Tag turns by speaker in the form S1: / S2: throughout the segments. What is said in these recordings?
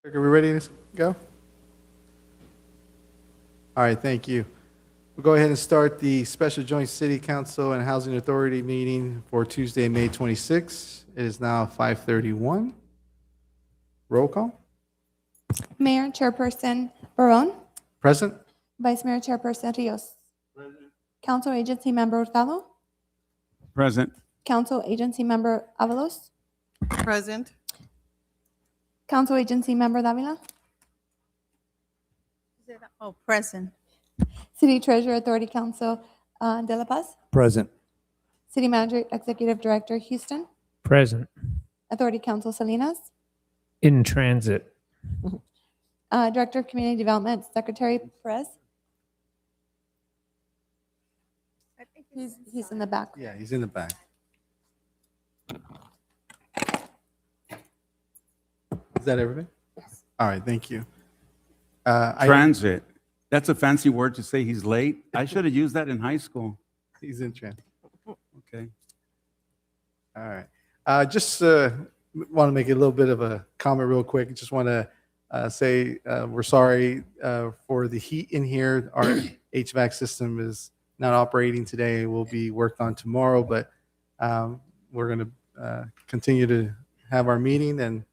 S1: Are we ready to go? All right, thank you. We'll go ahead and start the Special Joint City Council and Housing Authority meeting for Tuesday, May 26th. It is now 5:31. Roll call.
S2: Mayor Chairperson Barron,
S1: Present?
S2: Vice Mayor Chairperson Rios. Council Agency Member Hurtado,
S3: Present.
S2: Council Agency Member Avalos,
S4: Present.
S2: Council Agency Member Davila,
S4: Oh, present.
S2: City Treasurer Authority Council De La Paz,
S3: Present.
S2: City Manager Executive Director Houston,
S5: Present.
S2: Authority Council Salinas,
S5: In transit.
S2: Director of Community Development Secretary Perez. He's in the back.
S1: Yeah, he's in the back. Is that everything?
S2: Yes.
S1: All right, thank you.
S3: Transit. That's a fancy word to say he's late. I should have used that in high school.
S1: He's in transit.
S3: Okay.
S1: All right. Just want to make a little bit of a comment real quick. Just want to say we're sorry for the heat in here. Our HVAC system is not operating today. It will be worked on tomorrow, but we're going to continue to have our meeting and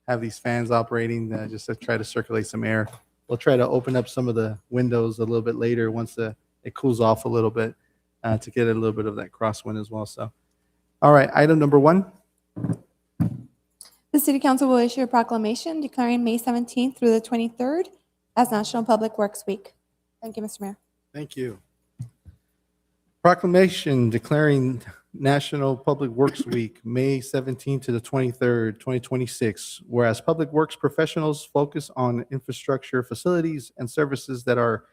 S1: have these fans operating just to try to circulate some air. We'll try to open up some of the windows a little bit later once it cools off a little bit to get a little bit of that crosswind as well. So, all right, item number 1.
S2: The City Council will issue a proclamation declaring May 17th through the 23rd as National Public Works Week. Thank you, Mr. Mayor.
S1: Thank you. Proclamation declaring National Public Works Week, May 17th to the 23rd, 2026. Whereas public works professionals focus on infrastructure, facilities, and services that are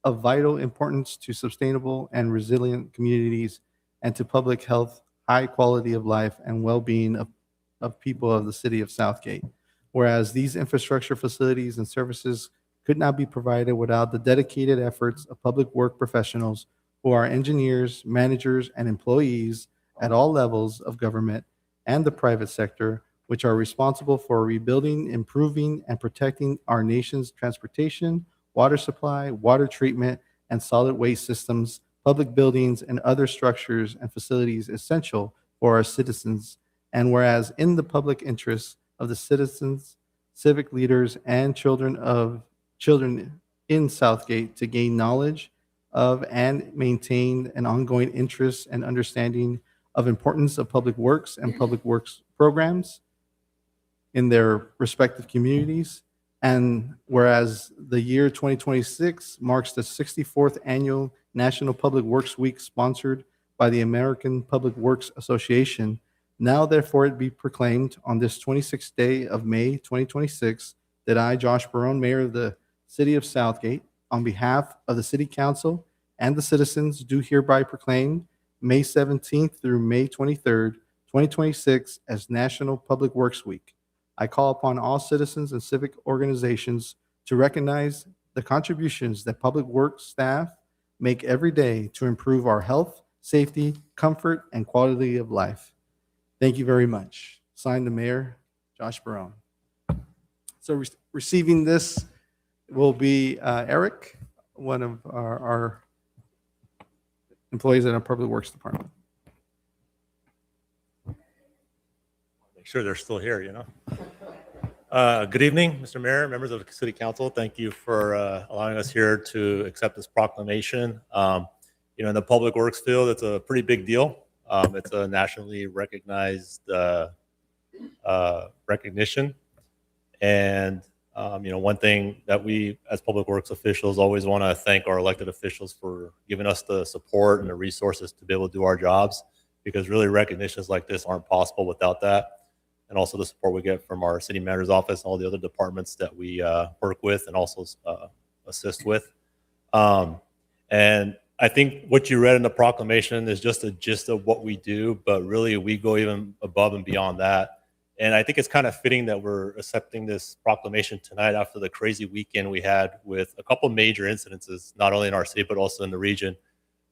S1: of vital importance to sustainable and resilient communities and to public health, high quality of life, and well-being of people of the city of Southgate. Whereas these infrastructure facilities and services could not be provided without the dedicated efforts of public work professionals who are engineers, managers, and employees at all levels of government and the private sector, which are responsible for rebuilding, improving, and protecting our nation's transportation, water supply, water treatment, and solid waste systems, public buildings, and other structures and facilities essential for our citizens. And whereas in the public interest of the citizens, civic leaders, and children in Southgate to gain knowledge of and maintain an ongoing interest and understanding of importance of public works and public works programs in their respective communities. And whereas the year 2026 marks the 64th annual National Public Works Week sponsored by the American Public Works Association, now therefore it be proclaimed on this 26th day of May 2026 that I, Josh Barron, Mayor of the City of Southgate, on behalf of the City Council and the citizens, do hereby proclaim May 17th through May 23rd, 2026 as National Public Works Week. I call upon all citizens and civic organizations to recognize the contributions that public works staff make every day to improve our health, safety, comfort, and quality of life. Thank you very much. Signed, the Mayor, Josh Barron. So receiving this will be Eric, one of our employees in our Public Works Department.
S6: Make sure they're still here, you know. Good evening, Mr. Mayor, members of the City Council. Thank you for allowing us here to accept this proclamation. You know, in the public works field, it's a pretty big deal. It's a nationally recognized recognition. And you know, one thing that we as public works officials always want to thank our elected officials for giving us the support and the resources to be able to do our jobs, because really recognitions like this aren't possible without that. And also the support we get from our city manager's office and all the other departments that we work with and also assist with. And I think what you read in the proclamation is just a gist of what we do, but really we go even above and beyond that. And I think it's kind of fitting that we're accepting this proclamation tonight after the crazy weekend we had with a couple major incidences, not only in our city, but also in the region.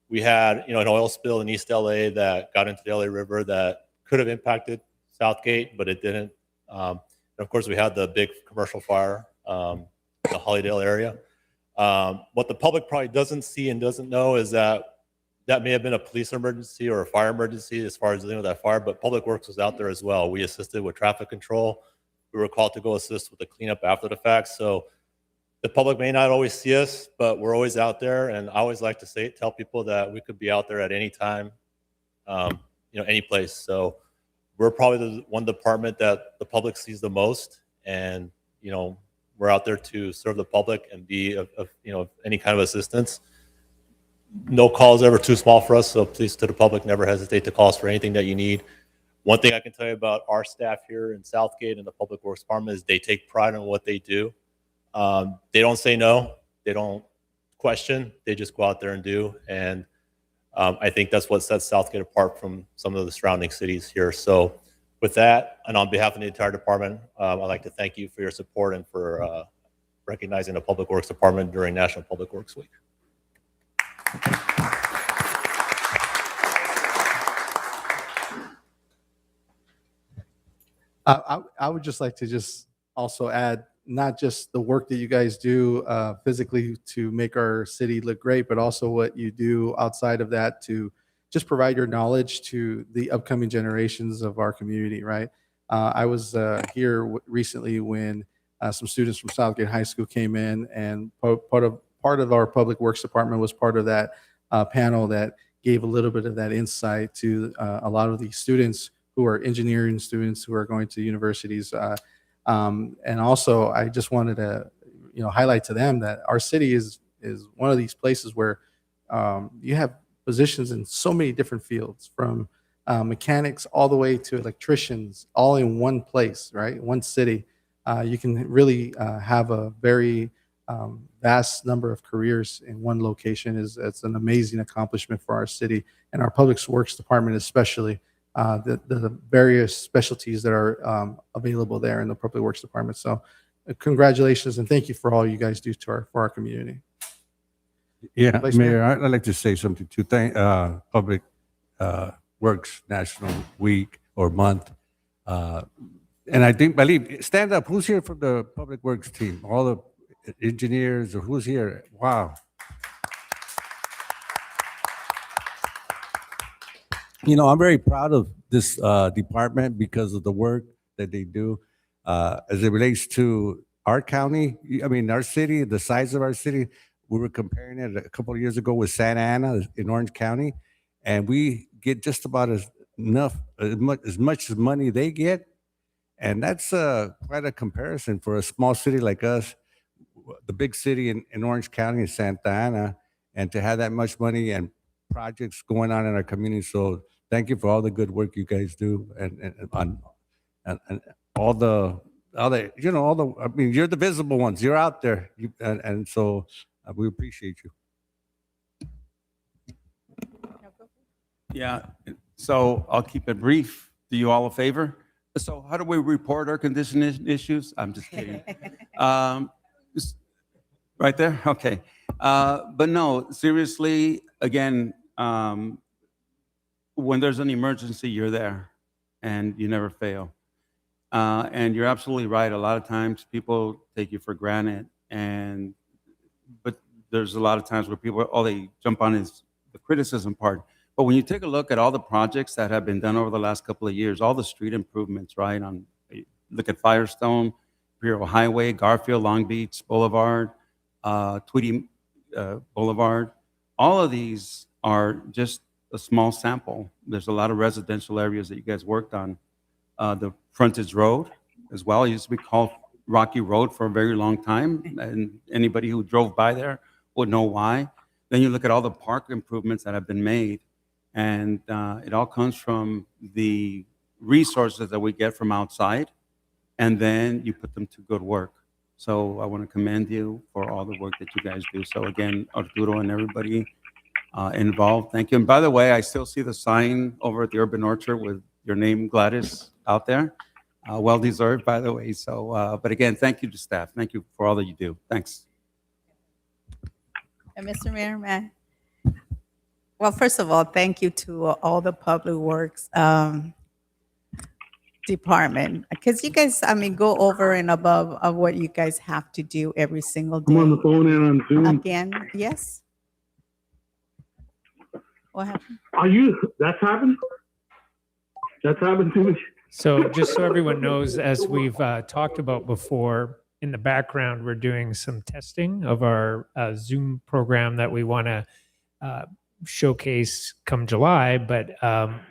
S6: We had, you know, an oil spill in East LA that got into the LA River that could have impacted Southgate, but it didn't. And of course, we had the big commercial fire in the Hollydale area. What the public probably doesn't see and doesn't know is that may have been a police emergency or a fire emergency as far as dealing with that fire, but Public Works was out there as well. We assisted with traffic control. We were called to go assist with the cleanup after the fact. So the public may not always see us, but we're always out there. And I always like to tell people that we could be out there at any time, any place. So we're probably the one department that the public sees the most. And, we're out there to serve the public and be of any kind of assistance. No call is ever too small for us. So please, to the public, never hesitate to call us for anything that you need. One thing I can tell you about our staff here in Southgate and the Public Works Department is they take pride in what they do. They don't say no. They don't question. They just go out there and do. And I think that's what sets Southgate apart from some of the surrounding cities here. So with that, and on behalf of the entire department, I'd like to thank you for your support and for recognizing the Public Works Department during National Public Works Week.
S1: I would just like to also add not just the work that you guys do physically to make our city look great, but also what you do outside of that to just provide your knowledge to the upcoming generations of our community, right? I was here recently when some students from Southgate High School came in, and part of our Public Works Department was part of that panel that gave a little bit of that insight to a lot of these students who are engineering students who are going to universities. And also, I just wanted to, highlight to them that our city is one of these places where you have positions in so many different fields, from mechanics all the way to electricians, all in one place, right? One city. You can really have a very vast number of careers in one location. It's an amazing accomplishment for our city and our Public Works Department, especially. The various specialties that are available there in the Public Works Department. So congratulations and thank you for all you guys do for our community.
S7: Yeah,
S1: Vice Mayor.
S7: Mayor, I'd like to say something to thank Public Works National Week or Month. And I believe, stand up, who's here from the Public Works team? All the engineers, or who's here? Wow. I'm very proud of this department because of the work that they do as it relates to our county. I mean, our city, the size of our city, we were comparing it a couple of years ago with Santa Ana in Orange County, and we get just about as much as money they get. And that's quite a comparison for a small city like us. The big city in Orange County is Santa Ana, and to have that much money and projects going on in our community. So thank you for all the good work you guys do, and all the I mean, you're the visible ones. You're out there, and so we appreciate you.
S3: Yeah, so I'll keep it brief. Do you all a favor? So how do we report our condition issues? I'm just kidding. Right there? Okay. But no, seriously, again, when there's an emergency, you're there and you never fail. And you're absolutely right. A lot of times people take you for granted, but there's a lot of times where people, all they jump on is the criticism part. But when you take a look at all the projects that have been done over the last couple of years, all the street improvements, right? Look at Firestone, Imperial Highway, Garfield, Long Beach Boulevard, Tweedy Boulevard. All of these are just a small sample. There's a lot of residential areas that you guys worked on. The frontage road as well. It used to be called Rocky Road for a very long time, and anybody who drove by there would know why. Then you look at all the park improvements that have been made, and it all comes from the resources that we get from outside, and then you put them to good work. So I want to commend you for all the work that you guys do. So again, Arturo and everybody involved, thank you. And by the way, I still see the sign over at the Urban Orchard with your name, Gladys, out there. Well deserved, by the way. So, but again, thank you to staff. Thank you for all that you do. Thanks.
S4: And Mr. Mayor, may I? Well, first of all, thank you to all the Public Works department, because you guys, I mean, go over and above of what you guys have to do every single
S8: I'm on the
S4: day.
S8: phone and on Zoom.
S4: Again, yes? What happened?
S8: That's happened? That's happened to me?
S5: So just so everyone knows, as we've talked about before, in the background, we're doing some testing of our Zoom program that we want to showcase come July, but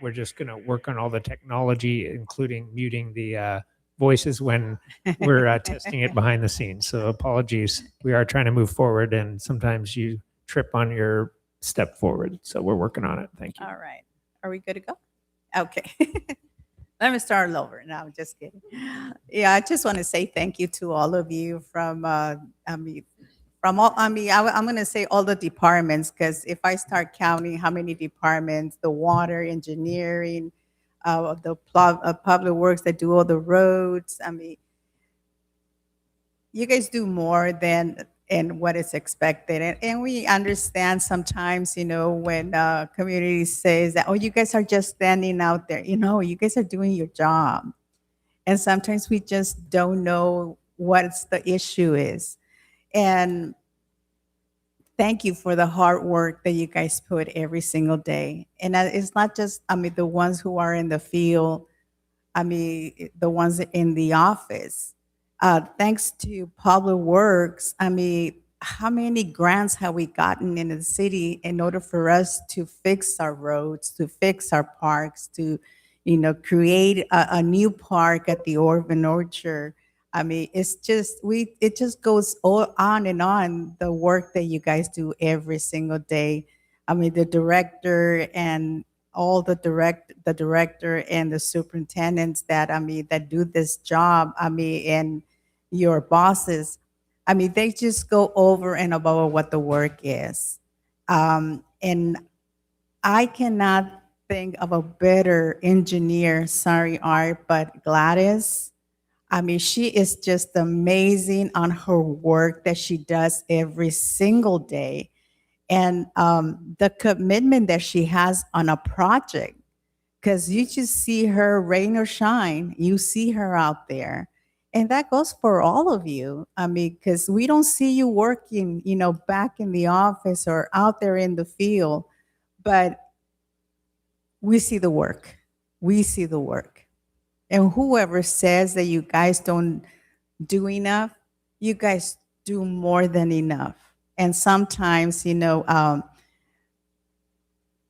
S5: we're just going to work on all the technology, including muting the voices when we're testing it behind the scenes. So apologies. We are trying to move forward, and sometimes you trip on your step forward. So we're working on it. Thank you.
S4: All right. Are we good to go? Okay. Let me start all over. No, I'm just kidding. Yeah, I just want to say thank you to all of you from, I'm going to say all the departments, because if I start counting how many departments, the water, engineering, public works that do all the roads, I mean, you guys do more than and what is expected. And we understand sometimes, when community says that, oh, you guys are just standing out there, you guys are doing your job. And sometimes we just don't know what the issue is. And thank you for the hard work that you guys put every single day. And it's not just, the ones who are in the field, the ones in the office. Thanks to Public Works, how many grants have we gotten in the city in order for us to fix our roads, to fix our parks, to, create a new park at the Orvan Orchard? It's just, it just goes on and on, the work that you guys do every single day. The director and all the director and the superintendents that, that do this job, and your bosses, they just go over and above what the work is. And I cannot think of a better engineer, sorry, Art, but Gladys. She is just amazing on her work that she does every single day. And the commitment that she has on a project, because you just see her rain or shine, you see her out there. And that goes for all of you. Because we don't see you working, back in the office or out there in the field, but we see the work. We see the work. And whoever says that you guys don't do enough, you guys do more than enough. And sometimes,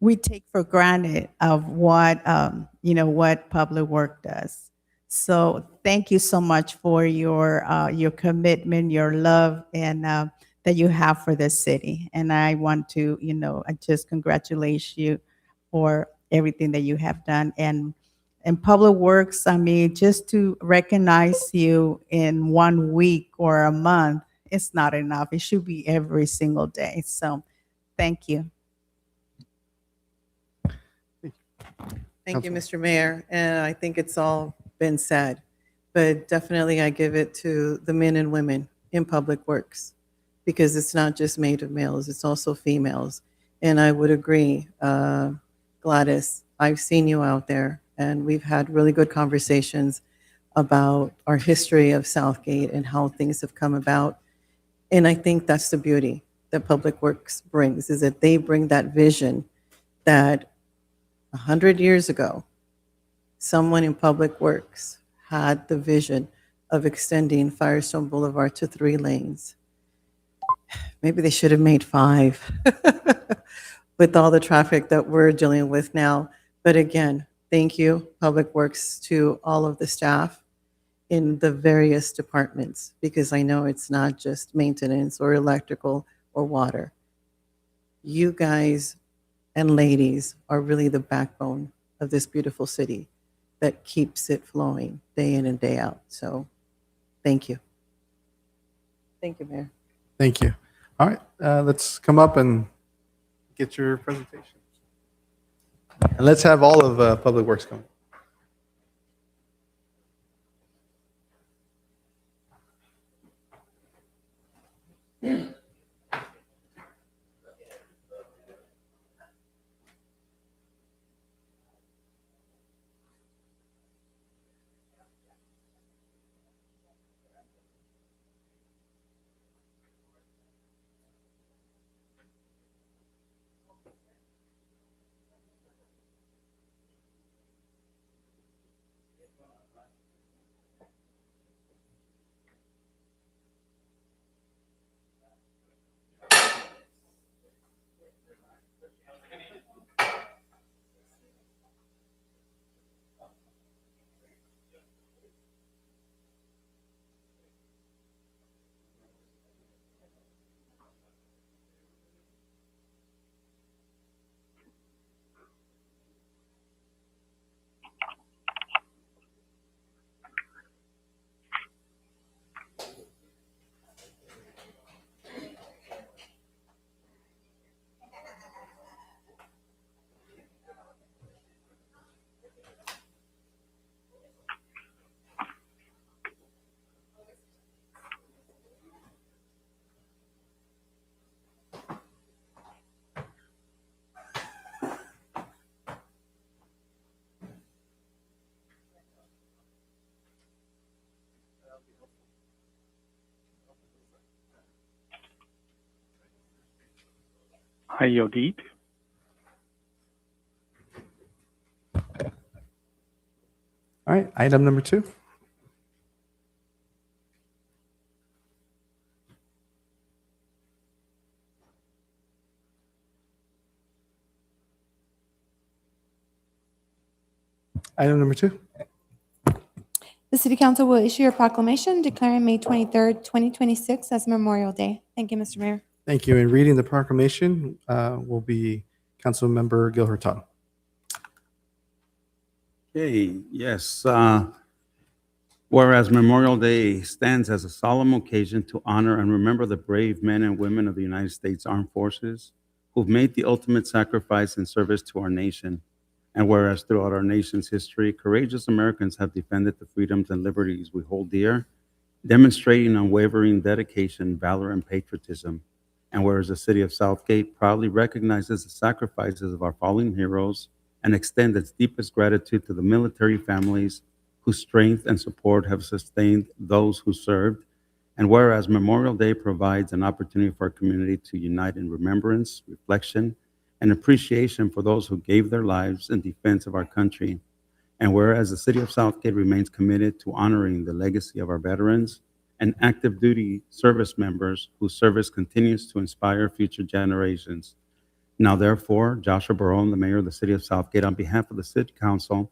S4: we take for granted of what, what Public Work does. So thank you so much for your commitment, your love, and that you have for this city. And I want to, I just congratulate you for everything that you have done. And Public Works, just to recognize you in 1 week or a month, it's not enough. It should be every single day. So thank you.
S9: Thank you, Mr. Mayor. And I think it's all been said, but definitely I give it to the men and women in Public Works, because it's not just made of males, it's also females. And I would agree, Gladys, I've seen you out there and we've had really good conversations about our history of Southgate and how things have come about. And I think that's the beauty that Public Works brings, is that they bring that vision that 100 years ago, someone in Public Works had the vision of extending Firestone Boulevard to 3 lanes. Maybe they should have made 5 with all the traffic that we're dealing with now. But again, thank you, Public Works, to all of the staff in the various departments, because I know it's not just maintenance or electrical or water. You guys and ladies are really the backbone of this beautiful city that keeps it flowing day in and day out. So thank you. Thank you, Mayor.
S1: Thank you. All right, let's come up and get your presentation. And let's have all of Public Works come.
S8: I yield eat.
S1: All right, item number 2. Item number 2.
S2: The City Council will issue a proclamation declaring May 23rd, 2026 as Memorial Day. Thank you, Mr. Mayor.
S1: Thank you. And reading the proclamation will be Councilmember Gil Hurtado.
S3: Okay, yes. Whereas Memorial Day stands as a solemn occasion to honor and remember the brave men and women of the United States Armed Forces who've made the ultimate sacrifice in service to our nation. And whereas throughout our nation's history, courageous Americans have defended the freedoms and liberties we hold dear, demonstrating unwavering dedication, valor, and patriotism. And whereas the city of Southgate proudly recognizes the sacrifices of our fallen heroes and extends its deepest gratitude to the military families whose strength and support have sustained those who served. And whereas Memorial Day provides an opportunity for our community to unite in remembrance, reflection, and appreciation for those who gave their lives in defense of our country. And whereas the city of Southgate remains committed to honoring the legacy of our veterans and active duty service members whose service continues to inspire future generations. Now, therefore, Joshua Barone, the mayor of the city of Southgate, on behalf of the city council,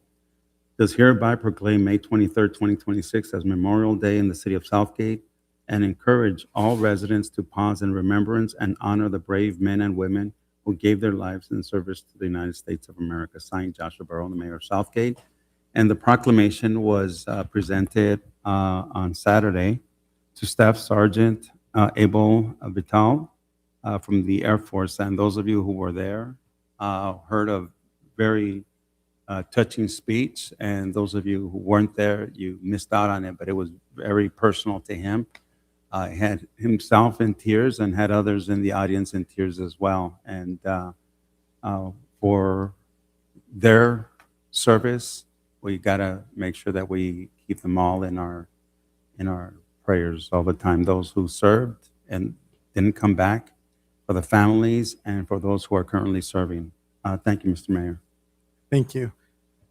S3: does hereby proclaim May 23rd, 2026 as Memorial Day in the city of Southgate and encourage all residents to pause in remembrance and honor the brave men and women who gave their lives in service to the United States of America. Signed, Joshua Barone, the mayor of Southgate. And the proclamation was presented on Saturday to Staff Sergeant Abel Vital from the Air Force. And those of you who were there heard a very touching speech. And those of you who weren't there, you missed out on it, but it was very personal to him. He had himself in tears and had others in the audience in tears as well. And for their service, we got to make sure that we keep them all in our prayers all the time. Those who served and didn't come back, for the families, and for those who are currently serving. Thank you, Mr. Mayor.
S1: Thank you.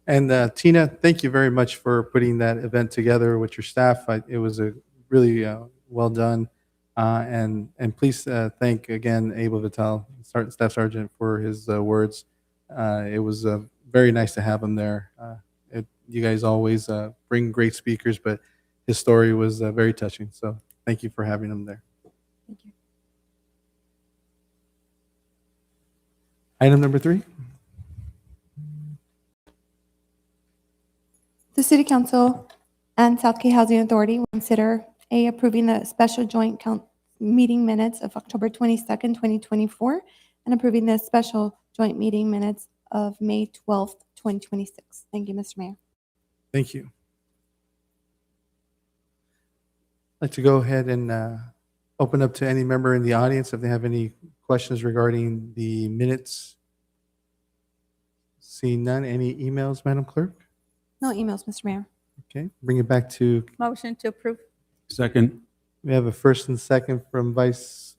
S1: And Tina, thank you very much for putting that event together with your staff. It was a really well done. And please thank again Abel Vital, Staff Sergeant, for his words. It was very nice to have him there. You guys always bring great speakers, but his story was very touching. So thank you for having him there.
S2: Thank you.
S1: Item number 3.
S2: The City Council and Southgate Housing Authority will consider A, approving the special joint meeting minutes of October 22nd, 2024, and approving the special joint meeting minutes of May 12th, 2026. Thank you, Mr. Mayor.
S1: Thank you. I'd like to go ahead and open up to any member in the audience if they have any questions regarding the minutes. Seeing none, any emails, Madam Clerk?
S2: No emails, Mr. Mayor.
S1: Okay, bring it back to,
S4: Motion to approve.
S3: Second.
S1: we have a first and second from Vice,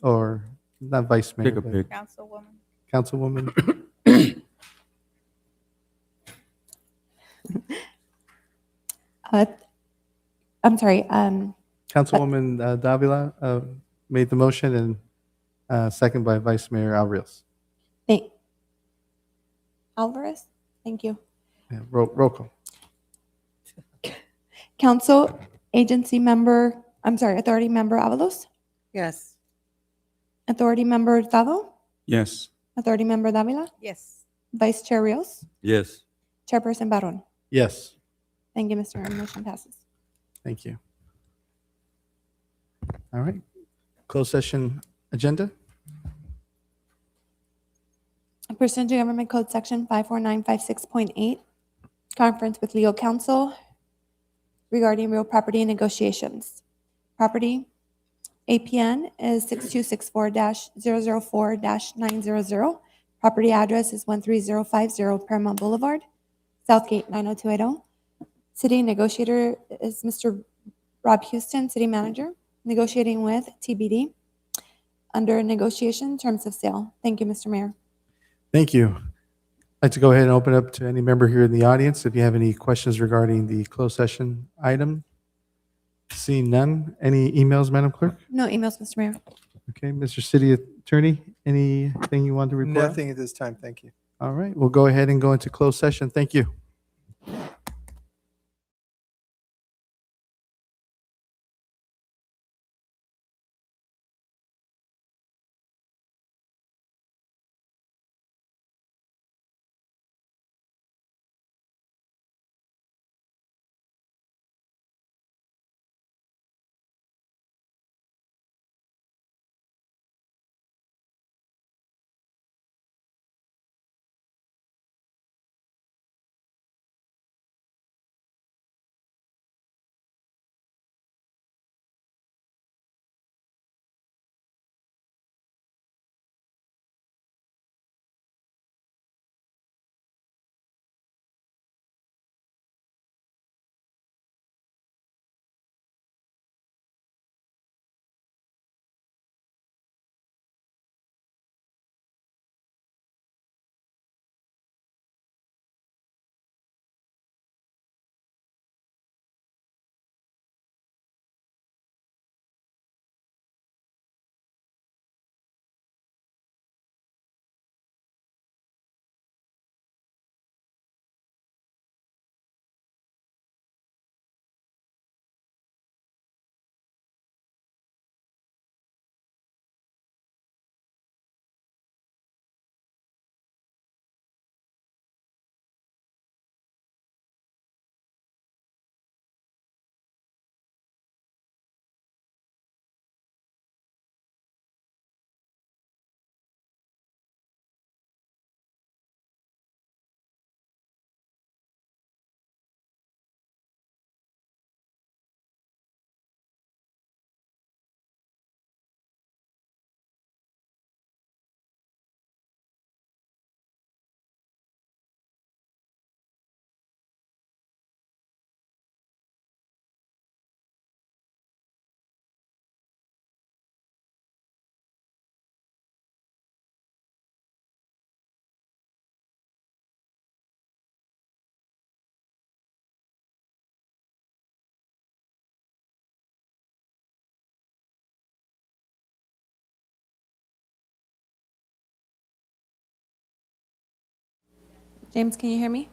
S1: or not Vice Mayor,
S3: Pick a
S1: but
S3: pick.
S4: Councilwoman.
S1: Councilwoman.
S2: I'm sorry.
S1: Councilwoman Davila made the motion and second by Vice Mayor Alvarez.
S2: Alvarez? Thank you.
S1: Yeah, roll call.
S2: Council Agency Member, Authority Member Avalos?
S9: Yes.
S2: Authority Member Hurtado?
S3: Yes.
S2: Authority Member Davila?
S4: Yes.
S2: Vice Chair Rios?
S7: Yes.
S2: Chairperson Barron?
S1: Yes,
S2: Thank you, Mr. Mayor. Motion passes.
S1: thank you. All right, closed session agenda.
S2: Pursuant to Government Code Section 54956.8, conference with legal counsel regarding real property negotiations. Property APN is 6264-004-900. Property address is 13050 Paramount Boulevard, Southgate 90280. City negotiator is Mr. Rob Houston, city manager, negotiating with TBD. under negotiation terms of sale. Thank you, Mr. Mayor.
S1: Thank you. I'd like to go ahead and open up to any member here in the audience if you have any questions regarding the closed session item. Seeing none. Any emails, Madam Clerk?
S2: No emails, Mr. Mayor.
S1: Okay, Mr. City Attorney, anything you want to report?
S10: Nothing at this time, thank you.
S1: All right, we'll go ahead and go into closed session. Thank you.
S2: James, can you hear me?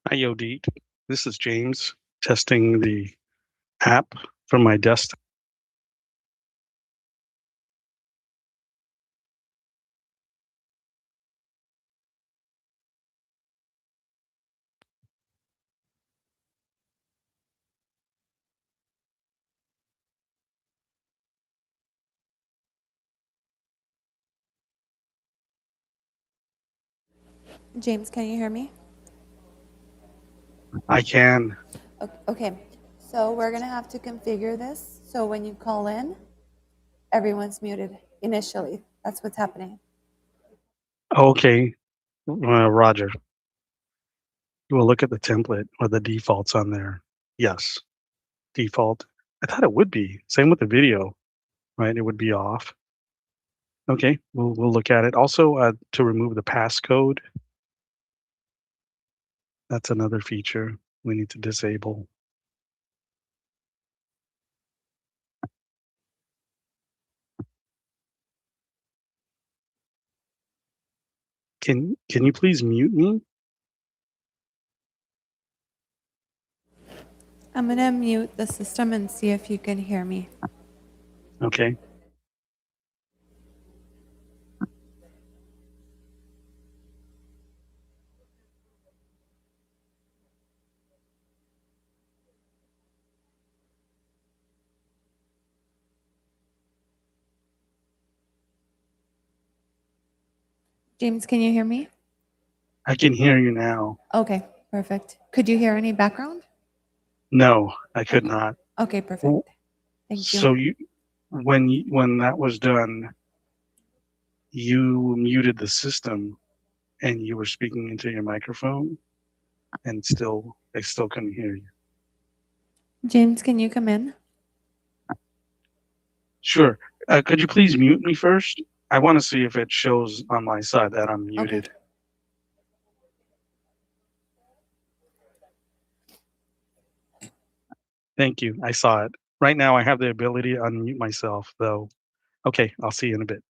S10: Hi, Yodit. This is James testing the app from my desktop.
S2: James, can you hear me?
S10: I can.
S2: Okay, so we're gonna have to configure this, so when you call in, everyone's muted initially. That's what's happening.
S10: Okay, Roger. You will look at the template or the defaults on there. Yes, default. I thought it would be. Same with the video, right? It would be off. Okay, we'll look at it. Also, to remove the passcode, that's another feature we need to disable. Can you please mute me?
S2: I'm gonna mute the system and see if you can hear me.
S10: Okay.
S2: James, can you hear me?
S10: I can hear you now.
S2: Okay, perfect. Could you hear any background?
S10: No, I could
S2: Okay.
S10: not.
S2: Okay, perfect. Thank you.
S10: So when that was done, you muted the system and you were speaking into your microphone, and I still couldn't hear you.
S2: James, can you come in?
S10: Sure. Could you please mute me first? I want to see if it shows on my side that I'm muted. Thank you. I saw it. Right now, I have the ability to unmute myself, though. Okay, I'll see you in a bit.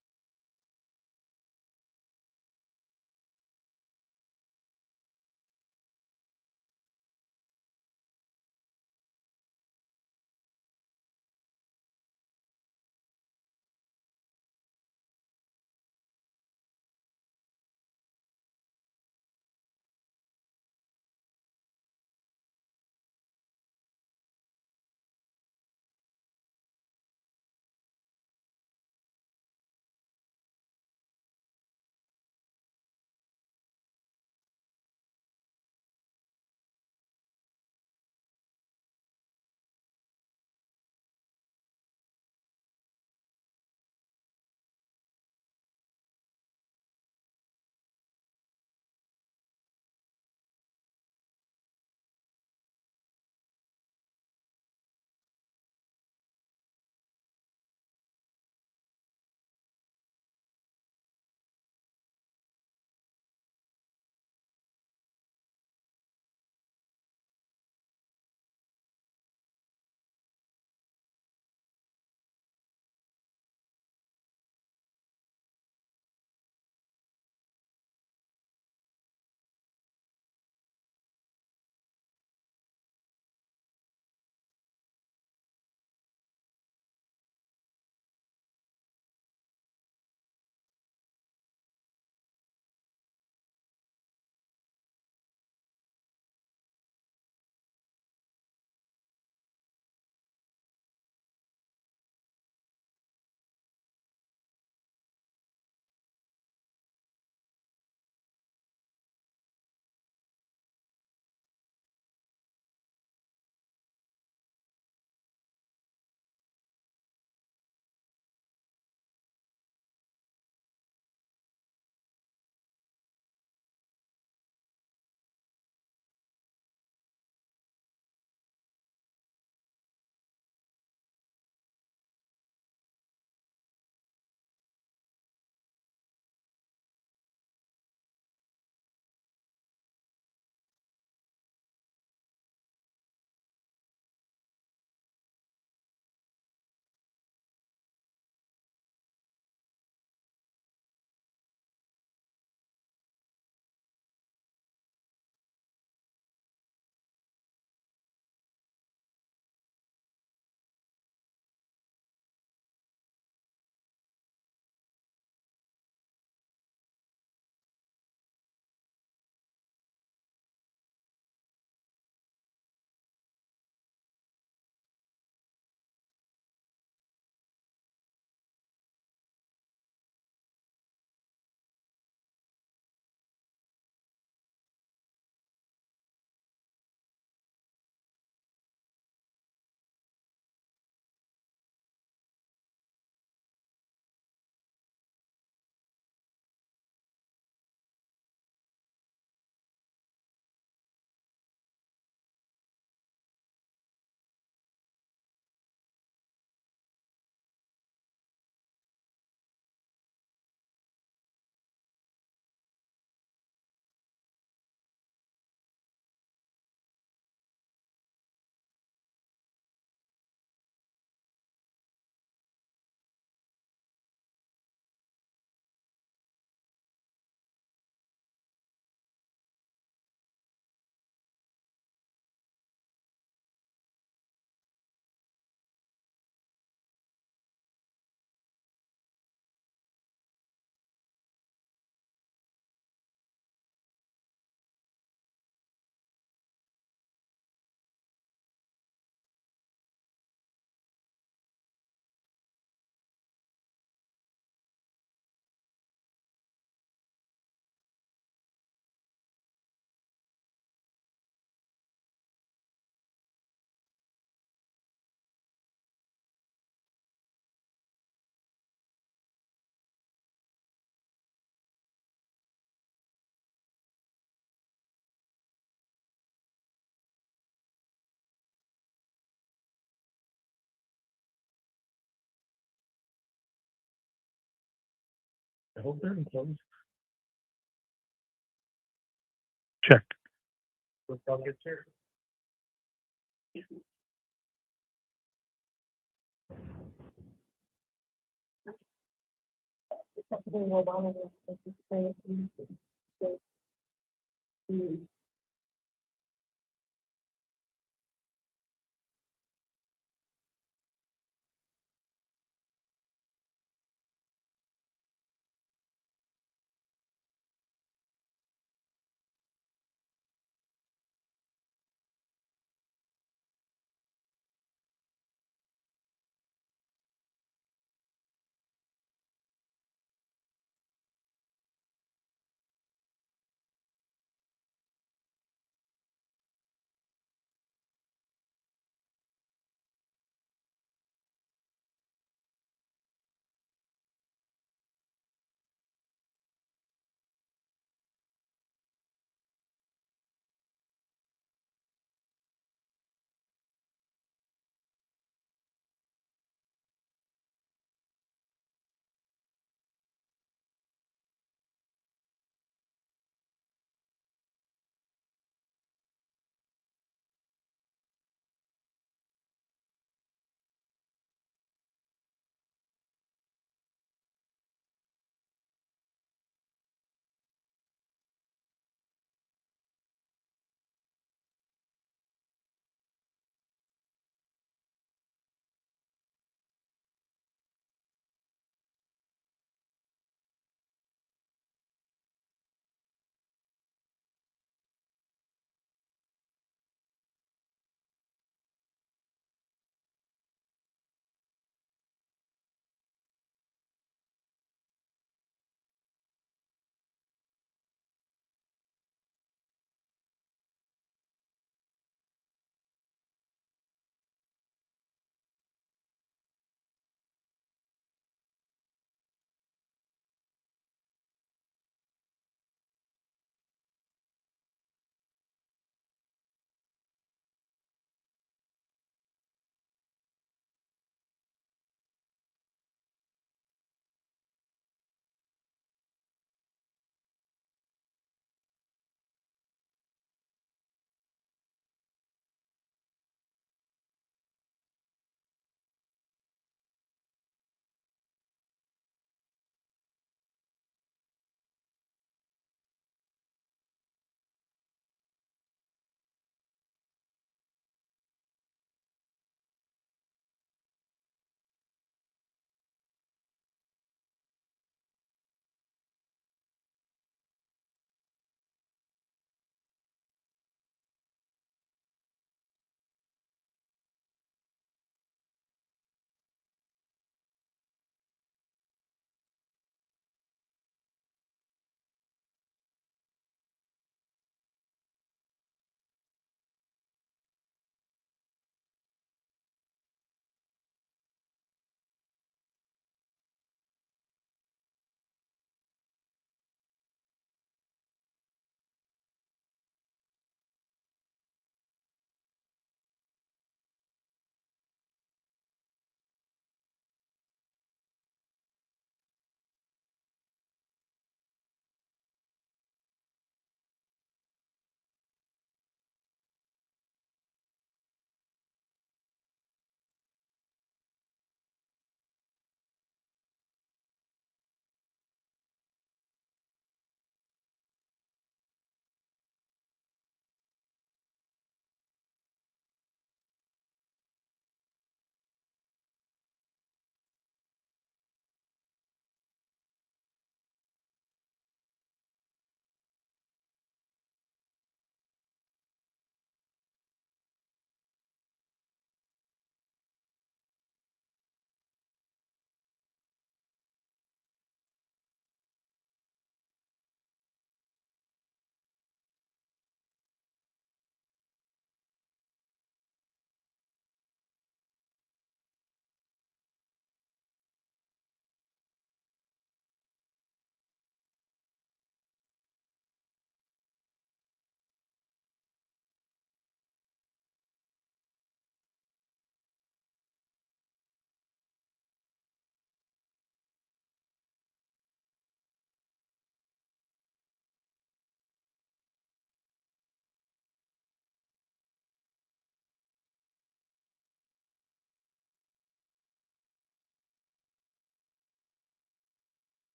S8: I hope they're enclosed. Check. Let's all get here.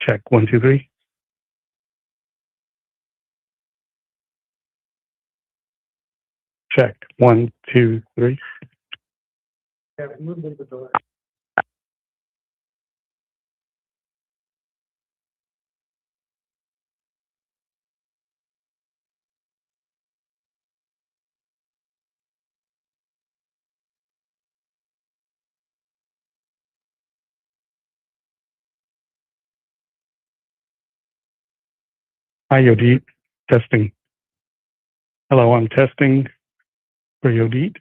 S10: Check 1, 2, 3. Check 1, 2, 3. Hi, Yodit. Testing. Hello, I'm testing for Yodit.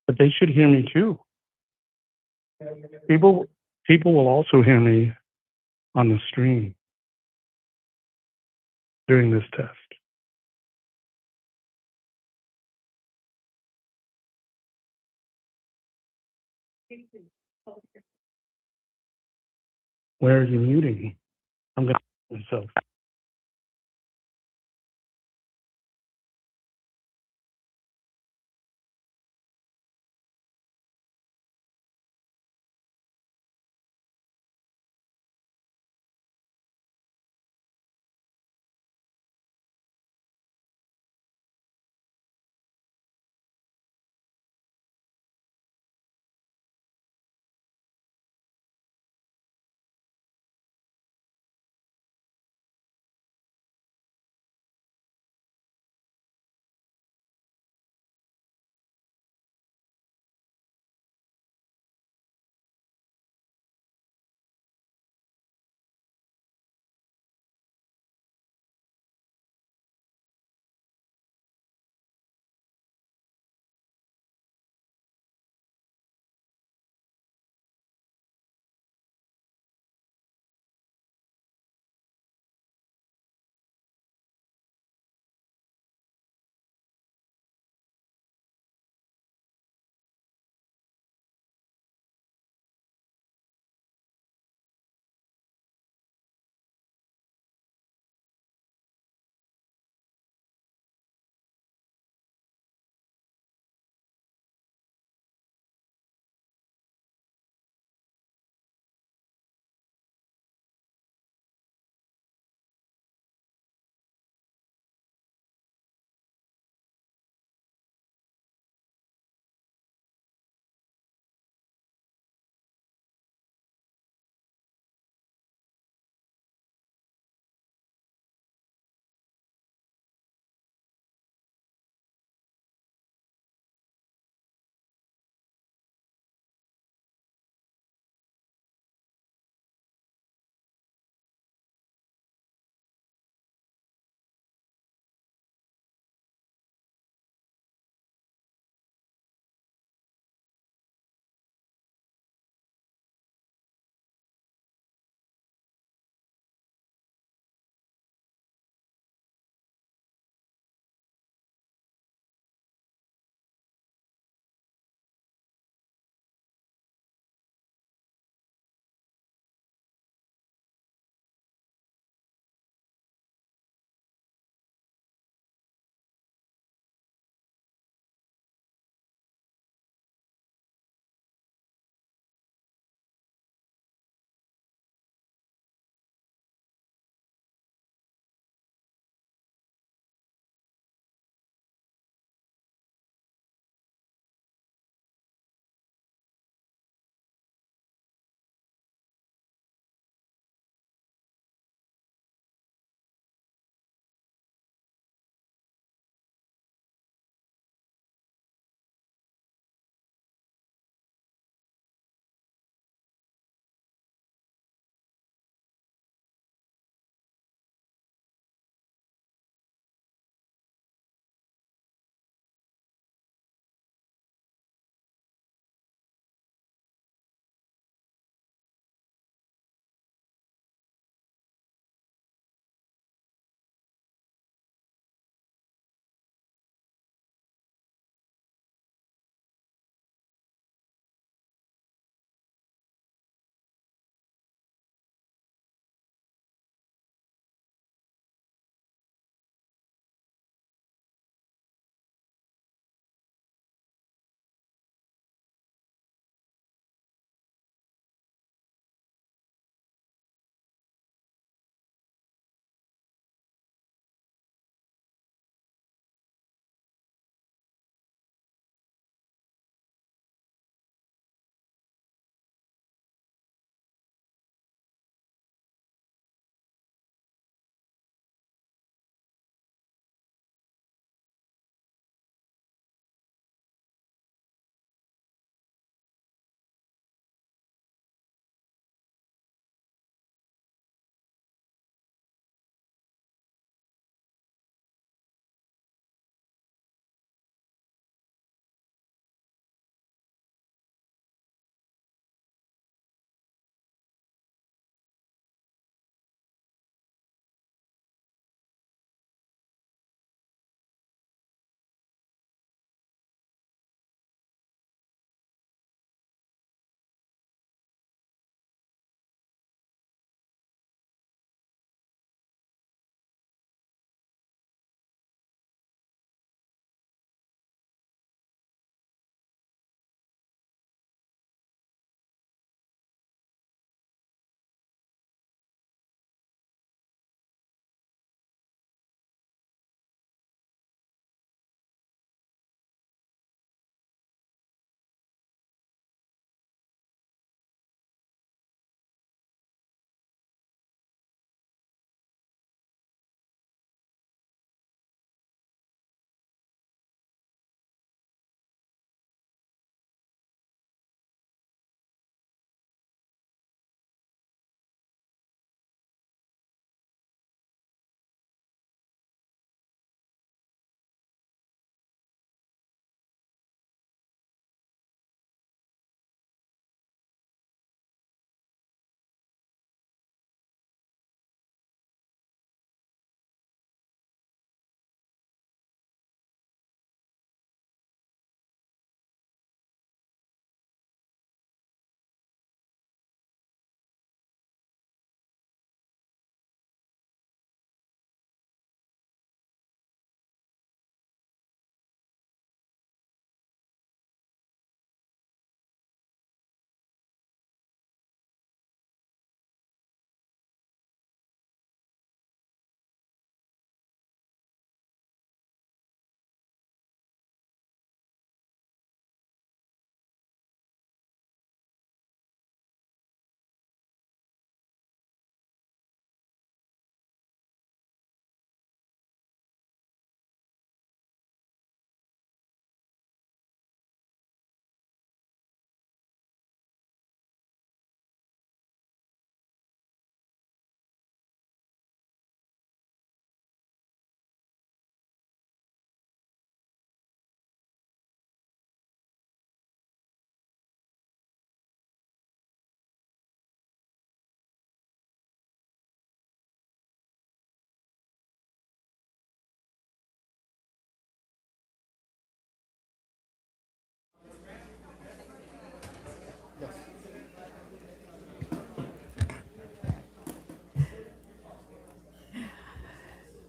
S10: But they should hear me too. People will also hear me on the stream during this test. Where are you muting? I'm going to myself.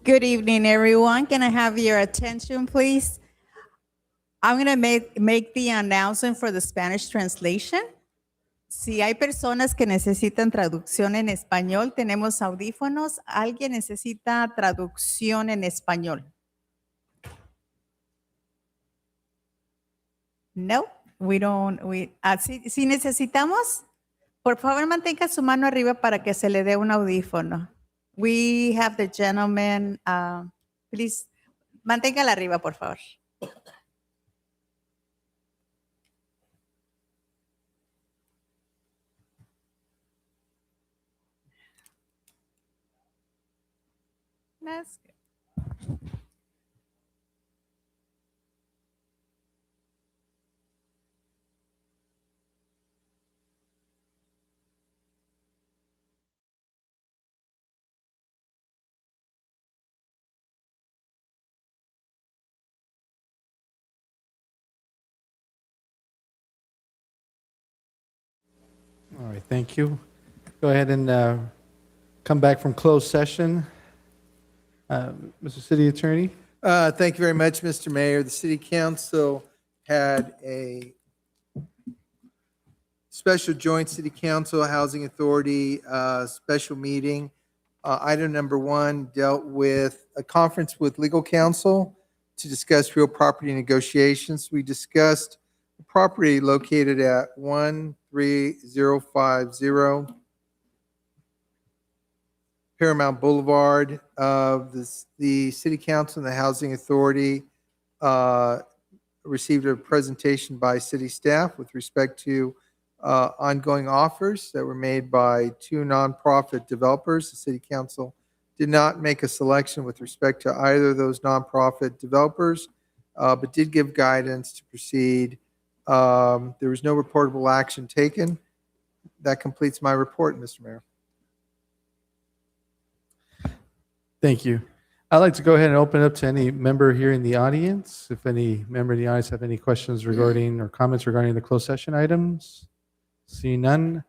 S4: Good evening, everyone. Can I have your attention, please? I'm going to make the announcement for the Spanish translation. Si hay personas que necesitan traducción en español, tenemos audífonos. ¿Alguien necesita traducción en español? No, we don't. Si necesitamos, por favor mantenga su mano arriba para que se le dé un audífono. We have the gentleman, please, manténgala arriba, por favor. That's good.
S1: All right, thank you. Go ahead and come back from closed session. Mr. City Attorney?
S11: Thank you very much, Mr. Mayor. The City Council had a special joint City Council Housing Authority special meeting. Item number 1 dealt with a conference with legal counsel to discuss real property negotiations. We discussed the property located at 13050 Paramount Boulevard. The City Council and the Housing Authority received a presentation by city staff with respect to ongoing offers that were made by 2 nonprofit developers. The City Council did not make a selection with respect to either of those nonprofit developers, but did give guidance to proceed. There was no reportable action taken. That completes my report, Mr. Mayor.
S1: Thank you. I'd like to go ahead and open up to any member here in the audience. If any member in the audience have any questions regarding or comments regarding the closed session items. See none.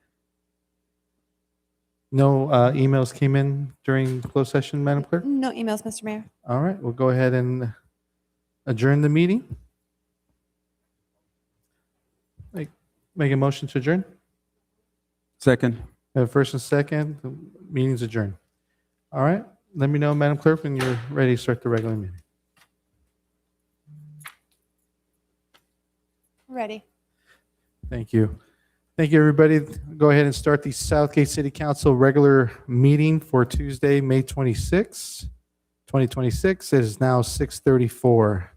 S1: No emails came in during closed session, Madam Clerk?
S2: No emails, Mr. Mayor.
S1: All right, we'll go ahead and adjourn the meeting. Make a motion to adjourn.
S3: Second.
S1: First and second, the meeting's adjourned. All right, let me know, Madam Clerk, when you're ready to start the regular meeting.
S2: Ready.
S1: Thank you. Thank you, everybody. Go ahead and start the Southgate City Council regular meeting for Tuesday, May 26, 2026. It is now 6:34.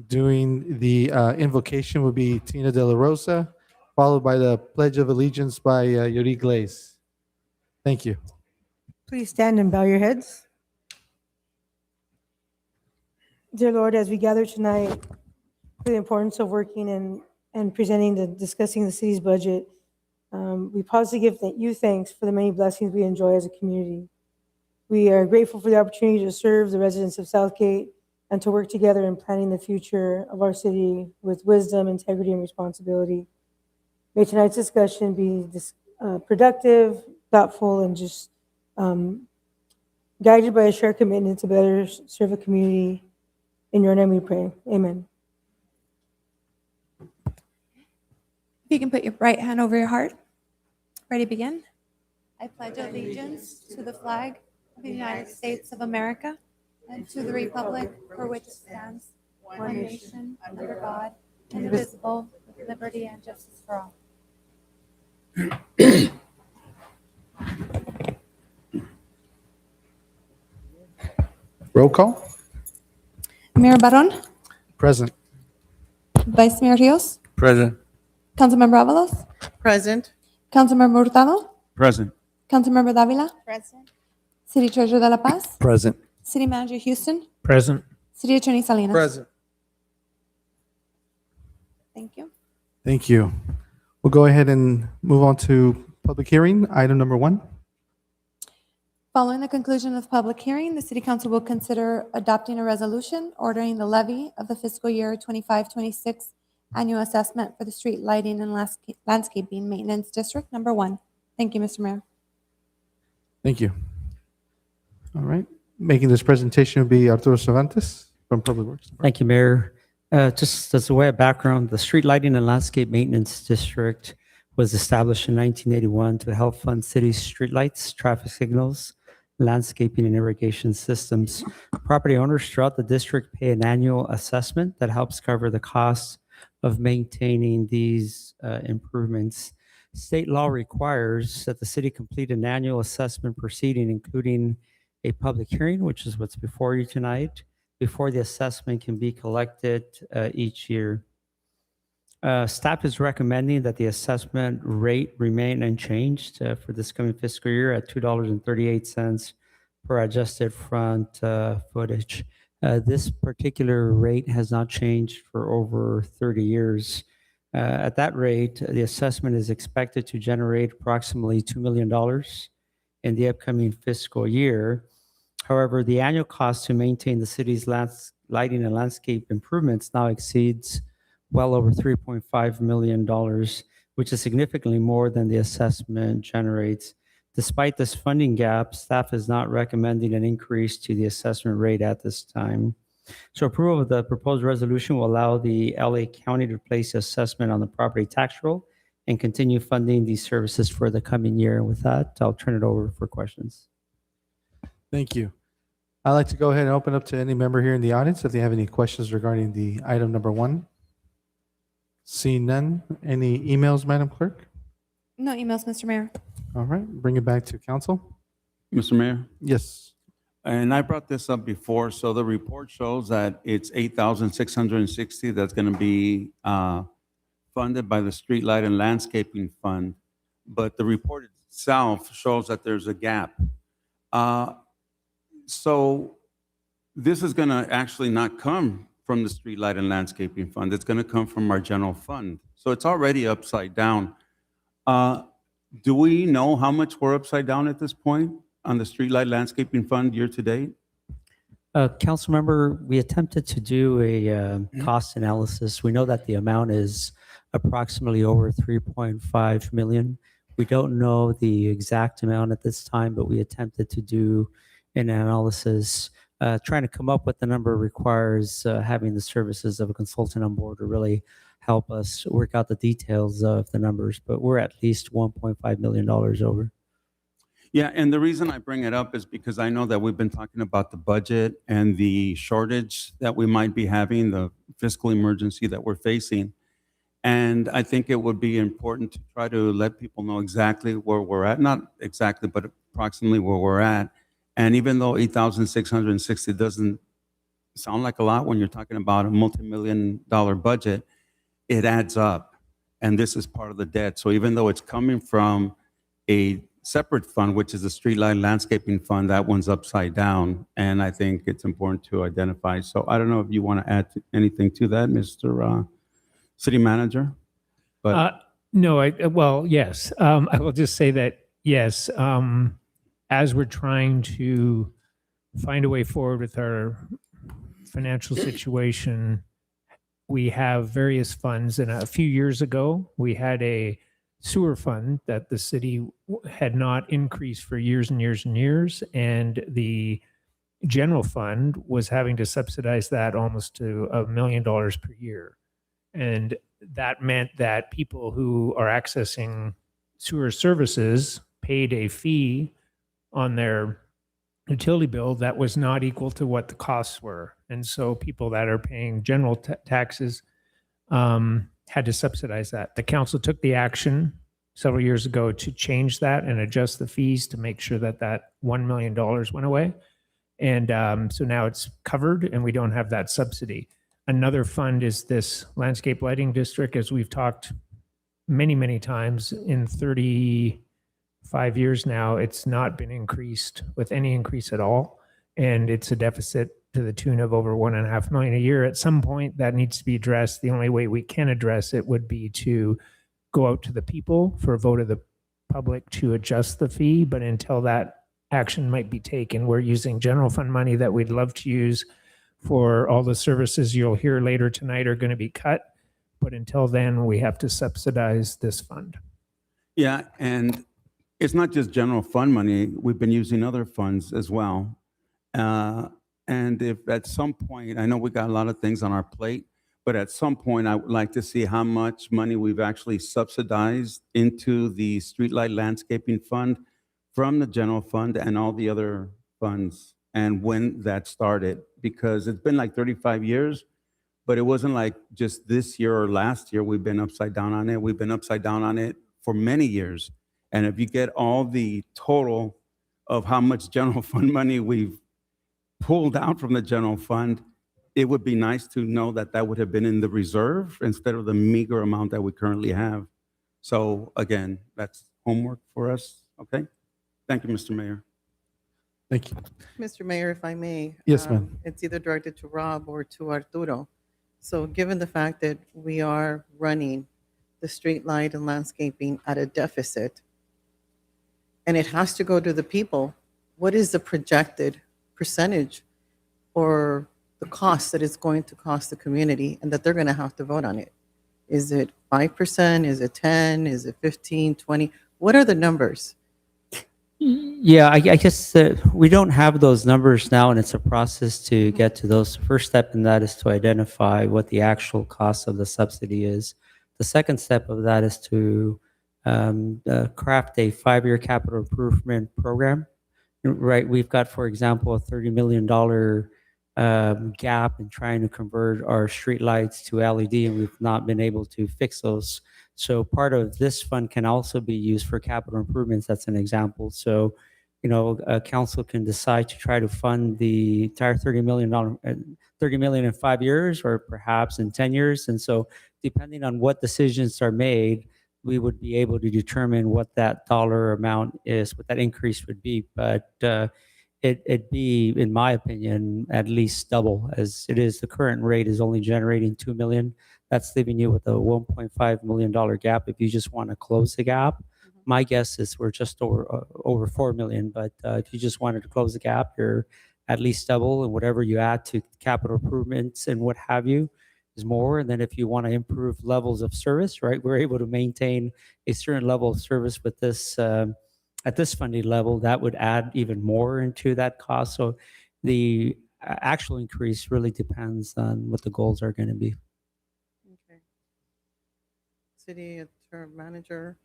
S1: Doing the invocation will be Tina De La Rosa, followed by the Pledge of Allegiance by Yuri Glaze. Thank you.
S12: Please stand and bow your heads. Dear Lord, as we gather tonight for the importance of working and discussing the city's budget, we pause to give you thanks for the many blessings we enjoy as a community. We are grateful for the opportunity to serve the residents of Southgate and to work together in planning the future of our city with wisdom, integrity, and responsibility. May tonight's discussion be productive, thoughtful, and just guided by a shared commitment to better serve a community. In your name we pray. Amen.
S2: If you can put your right hand over your heart. Ready, begin. I pledge allegiance to the flag of the United States of America and to the republic for which it stands, one nation, under God, indivisible, with liberty and justice for all.
S1: Roll call.
S2: Mayor Barron,
S1: Present.
S2: Vice Mayor Rios,
S7: Present.
S2: Councilmember Avalos,
S9: Present.
S2: Councilmember Hurtado,
S3: Present.
S2: Councilmember Davila,
S4: Present.
S2: City Treasurer De La Paz,
S1: Present.
S2: City Manager Houston,
S5: Present.
S2: City Attorney Salinas.
S11: Present.
S2: Thank you.
S1: Thank you. We'll go ahead and move on to public hearing, item number 1.
S2: Following the conclusion of public hearing, the City Council will consider adopting a resolution ordering the levy of the fiscal year 25-26 annual assessment for the street lighting and landscaping maintenance district number 1. Thank you, Mr. Mayor.
S1: Thank you. All right. Making this presentation will be Arturo Cervantes from Public Works.
S13: Thank you, Mayor. Just as a way of background, the Street Lighting and Landscape Maintenance District was established in 1981 to help fund cities' streetlights, traffic signals, landscaping, and irrigation systems. Property owners throughout the district pay an annual assessment that helps cover the cost of maintaining these improvements. State law requires that the city complete an annual assessment proceeding, including a public hearing, which is what's before you tonight, before the assessment can be collected each year. Staff is recommending that the assessment rate remain unchanged for this coming fiscal year at $2.38 per adjusted front footage. This particular rate has not changed for over 30 years. At that rate, the assessment is expected to generate approximately $2 million in the upcoming fiscal year. However, the annual cost to maintain the city's lighting and landscape improvements now exceeds well over $3.5 million, which is significantly more than the assessment generates. Despite this funding gap, staff is not recommending an increase to the assessment rate at this time. So approval of the proposed resolution will allow the LA County to place the assessment on the property tax roll and continue funding these services for the coming year. And with that, I'll turn it over for questions.
S1: Thank you. I'd like to go ahead and open up to any member here in the audience if they have any questions regarding the item number 1. Seeing none, any emails, Madam Clerk?
S2: No emails, Mr. Mayor.
S1: All right, bring it back to council.
S3: Mr. Mayor?
S1: Yes.
S3: And I brought this up before, so the report shows that it's 8,660 that's going to be funded by the Streetlight and Landscaping Fund, but the report itself shows that there's a gap. So this is going to actually not come from the Streetlight and Landscaping Fund. It's going to come from our general fund. So it's already upside down. Do we know how much we're upside down at this point on the Streetlight Landscaping Fund year to date?
S13: Council member, we attempted to do a cost analysis. We know that the amount is approximately over 3.5 million. We don't know the exact amount at this time, but we attempted to do an analysis. Trying to come up with the number requires having the services of a consultant on board to really help us work out the details of the numbers, but we're at least $1.5 million over.
S3: Yeah, and the reason I bring it up is because I know that we've been talking about the budget and the shortage that we might be having, the fiscal emergency that we're facing. And I think it would be important to try to let people know exactly where we're at, not exactly, but approximately where we're at. And even though 8,660 doesn't sound like a lot when you're talking about a multi-million-dollar budget, it adds up. And this is part of the debt. So even though it's coming from a separate fund, which is the Streetlight Landscaping Fund, that one's upside down. And I think it's important to identify. So I don't know if you want to add anything to that, Mr. City Manager? But
S5: No, well, yes. I will just say that, yes, as we're trying to find a way forward with our financial situation, we have various funds. And a few years ago, we had a sewer fund that the city had not increased for years and years and years. And the general fund was having to subsidize that almost to $1 million per year. And that meant that people who are accessing sewer services paid a fee on their utility bill that was not equal to what the costs were. And so people that are paying general taxes had to subsidize that. The council took the action several years ago to change that and adjust the fees to make sure that that $1 million went away. And so now it's covered and we don't have that subsidy. Another fund is this landscape lighting district, as we've talked many, many times. In 35 years now, it's not been increased with any increase at all. And it's a deficit to the tune of over $1.5 million a year. At some point, that needs to be addressed. The only way we can address it would be to go out to the people for a vote of the public to adjust the fee. But until that action might be taken, we're using general fund money that we'd love to use for all the services you'll hear later tonight are going to be cut. But until then, we have to subsidize this fund.
S3: yeah, and it's not just general fund money. We've been using other funds as well. And if at some point, I know we got a lot of things on our plate, but at some point, I would like to see how much money we've actually subsidized into the Streetlight Landscaping Fund from the general fund and all the other funds, and when that started, because it's been like 35 years, but it wasn't like just this year or last year we've been upside down on it. We've been upside down on it for many years. And if you get all the total of how much general fund money we've pulled out from the general fund, it would be nice to know that that would have been in the reserve instead of the meager amount that we currently have. So again, that's homework for us, okay? Thank you, Mr. Mayor.
S1: Thank you.
S9: Mr. Mayor, if I may.
S1: Yes, ma'am.
S9: It's either directed to Rob or to Arturo. So given the fact that we are running the street light and landscaping at a deficit, and it has to go to the people, what is the projected percentage or the cost that it's going to cost the community and that they're going to have to vote on it? Is it 5%? Is it 10? Is it 15, 20? What are the numbers?
S13: Yeah, I guess we don't have those numbers now, and it's a process to get to those. First step in that is to identify what the actual cost of the subsidy is. The second step of that is to craft a 5-year capital improvement program. Right, we've got, for example, a $30 million gap in trying to convert our streetlights to LED, and we've not been able to fix those. So part of this fund can also be used for capital improvements. That's an example. So, council can decide to try to fund the entire $30 million in 5 years, or perhaps in 10 years. And so, depending on what decisions are made, we would be able to determine what that dollar amount is, what that increase would be. But it'd be, in my opinion, at least double as it is. The current rate is only generating $2 million. That's leaving you with a $1.5 million gap. If you just want to close the gap, my guess is we're just over 4 million. But if you just wanted to close the gap, you're at least double, and whatever you add to capital improvements and what have you is more. And then if you want to improve levels of service, right, we're able to maintain a certain level of service with this at this funding level. That would add even more into that cost. So the actual increase really depends on what the goals are going to be.
S9: Okay. City Attorney Manager,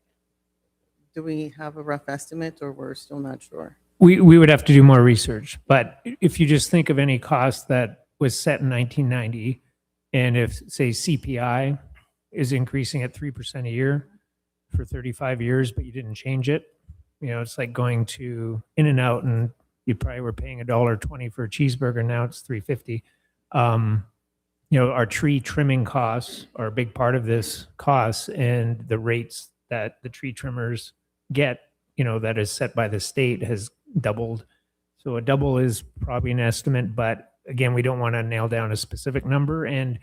S9: do we have a rough estimate, or we're still not sure?
S5: We would have to do more research, but if you just think of any cost that was set in 1990, and if, say, CPI is increasing at 3% a year for 35 years, but you didn't change it, it's like going to In-N-Out and you probably were paying $1.20 for a cheeseburger. Now it's $3.50. Our tree trimming costs are a big part of this cost, and the rates that the tree trimmers get, that is set by the state, has doubled. So a double is probably an estimate, but again, we don't want to nail down a specific number, and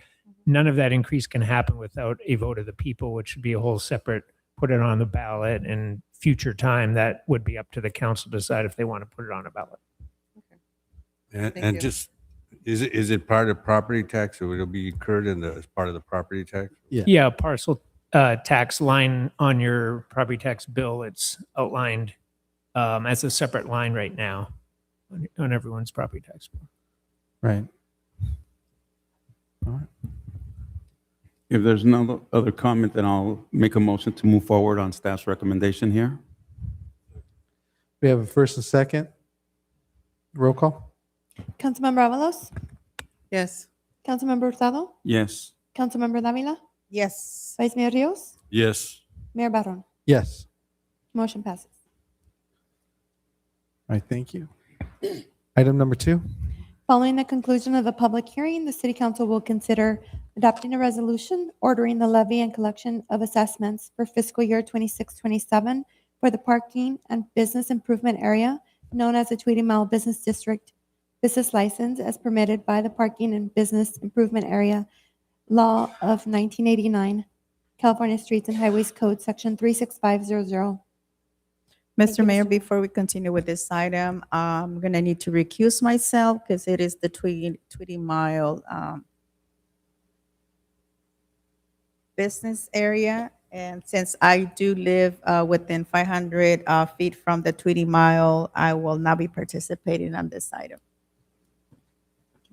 S5: none of that increase can happen without a vote of the people, which would be a whole separate, put it on the ballot, and future time that would be up to the council to decide if they want to put it on a ballot.
S7: And,
S9: Thank
S7: and
S9: you.
S7: just, is it part of property tax, or would it be incurred as part of the property tax?
S5: Yeah, parcel tax line on your property tax bill, it's outlined as a separate line right now on everyone's property tax bill.
S1: Right.
S3: All right. If there's no other comment, then I'll make a motion to move forward on staff's recommendation here.
S1: We have a first and second. Roll call.
S2: Councilmember Avalos,
S9: Yes.
S2: Councilmember Hurtado,
S3: Yes.
S2: Councilmember Davila,
S4: Yes.
S2: Vice Mayor Rios,
S6: Yes.
S2: Mayor Barron.
S1: Yes.
S2: Motion passes.
S1: All right, thank you. Item number 2.
S2: Following the conclusion of the public hearing, the City Council will consider adopting a resolution ordering the levy and collection of assessments for fiscal year 26-27 for the parking and business improvement area known as the Tweedy Mile Business District business license as permitted by the Parking and Business Improvement Area Law of 1989, California Streets and Highways Code, Section 36500. Thank you,
S4: Mr. Mayor,
S2: Mr.
S4: before we continue with this item, I'm going to need to recuse myself because it is the Tweedy Mile business area. And since I do live within 500 feet from the Tweedy Mile, I will not be participating on this item.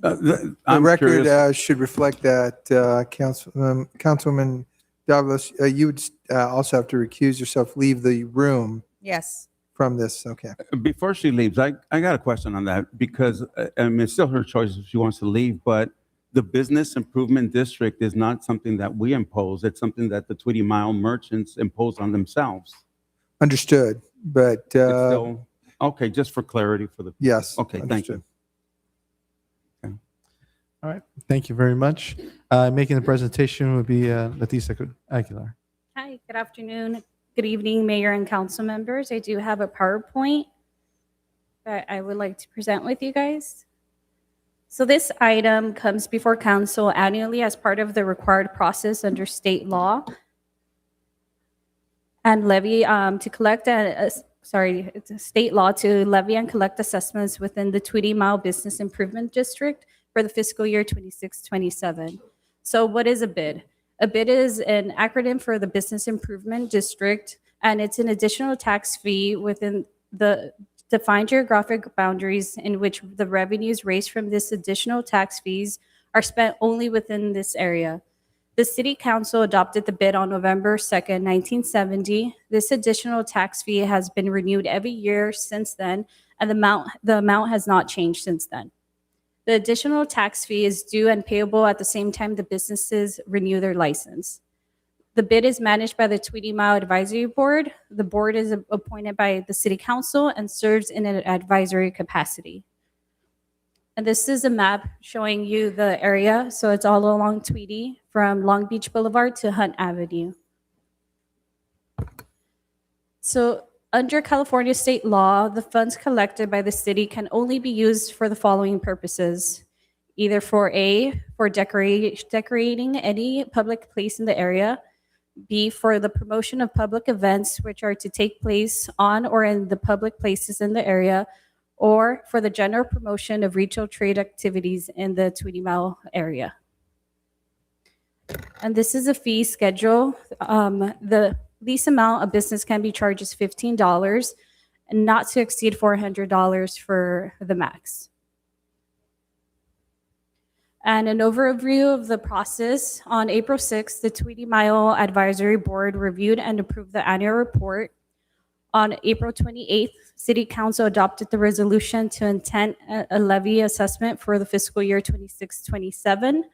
S11: The
S3: I'm
S11: record
S3: curious.
S11: should reflect that, Councilwoman Davalos, you would also have to recuse yourself, leave the room
S4: Yes.
S11: from this. Okay.
S3: Before she leaves, I got a question on that because I mean, it's still her choice if she wants to leave, but the business improvement district is not something that we impose. It's something that the Tweety Mile merchants impose on themselves.
S11: Understood, but
S3: It's still, okay, just for clarity for the,
S11: yes.
S3: okay, thank you.
S11: understood.
S1: All right, thank you very much. Making the presentation would be Leticia Aguilar.
S14: Hi, good afternoon, good evening, Mayor and council members. I do have a PowerPoint that I would like to present with you guys. So this item comes before council annually as part of the required process under state law and levy to collect it's a state law to levy and collect assessments within the Tweety Mile Business Improvement District for the fiscal year 26-27. So what is a BID? A BID is an acronym for the Business Improvement District, and it's an additional tax fee within the defined geographic boundaries in which the revenues raised from this additional tax fees are spent only within this area. The City Council adopted the BID on November 2nd, 1970. This additional tax fee has been renewed every year since then, and the amount has not changed since then. The additional tax fee is due and payable at the same time the businesses renew their license. The BID is managed by the Tweety Mile Advisory Board. The board is appointed by the City Council and serves in an advisory capacity. And this is a map showing you the area. So it's all along Tweety from Long Beach Boulevard to Hunt Avenue. So under California state law, the funds collected by the city can only be used for the following purposes. Either for decorating any public place in the area, B, for the promotion of public events which are to take place on or in the public places in the area, or for the general promotion of retail trade activities in the Tweety Mile area. And this is a fee schedule. The least amount a business can be charged is $15 and not to exceed $400 for the max. And an overview of the process. On April 6th, the Tweety Mile Advisory Board reviewed and approved the annual report. On April 28th, City Council adopted the resolution to intent a levy assessment for the fiscal year 26-27.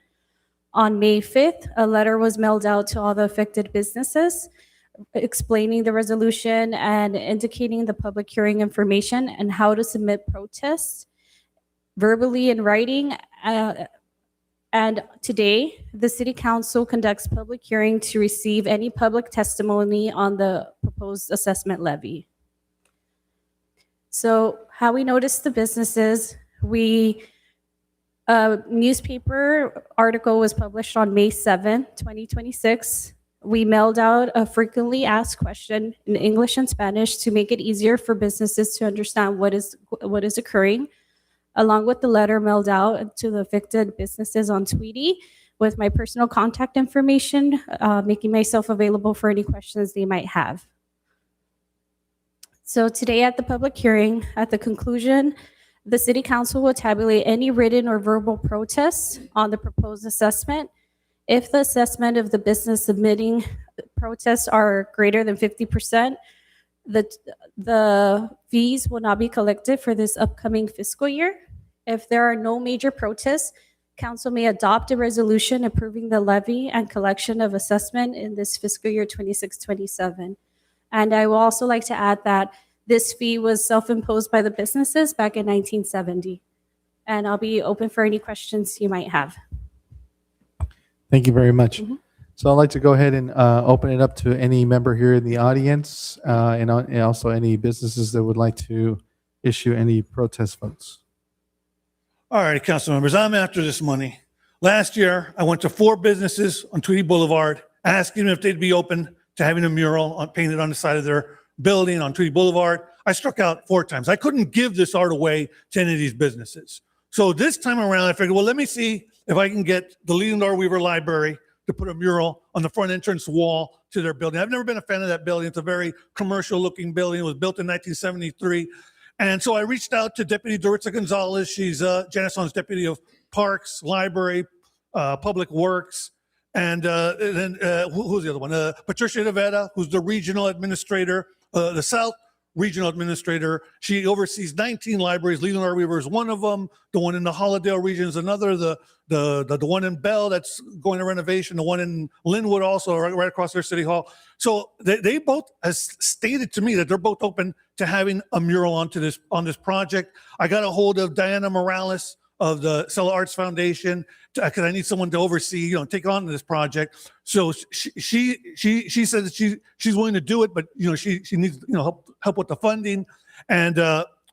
S14: On May 5th, a letter was mailed out to all the affected businesses explaining the resolution and indicating the public hearing information and how to submit protests verbally in writing. And today, the City Council conducts public hearing to receive any public testimony on the proposed assessment levy. So how we notice the businesses, a newspaper article was published on May 7th, 2026. We mailed out a frequently asked question in English and Spanish to make it easier for businesses to understand what is occurring, along with the letter mailed out to the affected businesses on Tweety with my personal contact information, making myself available for any questions they might have. So today at the public hearing, at the conclusion, the City Council will tabulate any written or verbal protests on the proposed assessment. If the assessment of the business submitting protests are greater than 50%, the fees will not be collected for this upcoming fiscal year. If there are no major protests, Council may adopt a resolution approving the levy and collection of assessment in this fiscal year 26-27. And I will also like to add that this fee was self-imposed by the businesses back in 1970. And I'll be open for any questions you might have.
S1: Thank you very much. So I'd like to go ahead and open it up to any member here in the audience and also any businesses that would like to issue any protest votes.
S15: All right, council members, I'm after this money. Last year, I went to 4 businesses on Tweety Boulevard, asking them if they'd be open to having a mural painted on the side of their building on Tweety Boulevard. I struck out 4 times. I couldn't give this art away to any of these businesses. So this time around, I figured, well, let me see if I can get the Leonard Weaver Library to put a mural on the front entrance wall to their building. I've never been a fan of that building. It's a very commercial looking building. It was built in 1973. And so I reached out to Deputy Doritza Gonzalez. She's Januson's Deputy of Parks, Library, Public Works, and then who's the other one? Patricia Rivera, who's the regional administrator, the South Regional Administrator. She oversees 19 libraries. Leland R. Weaver is one of them. The one in the Hollandale region is another. The one in Bell that's going to renovation. The one in Linwood also, right across their city hall. So they both has stated to me that they're both open to having a mural on this project. I got a hold of Diana Morales of the Stella Arts Foundation because I need someone to oversee, take on this project. So she said that she's willing to do it, but she needs help with the funding, and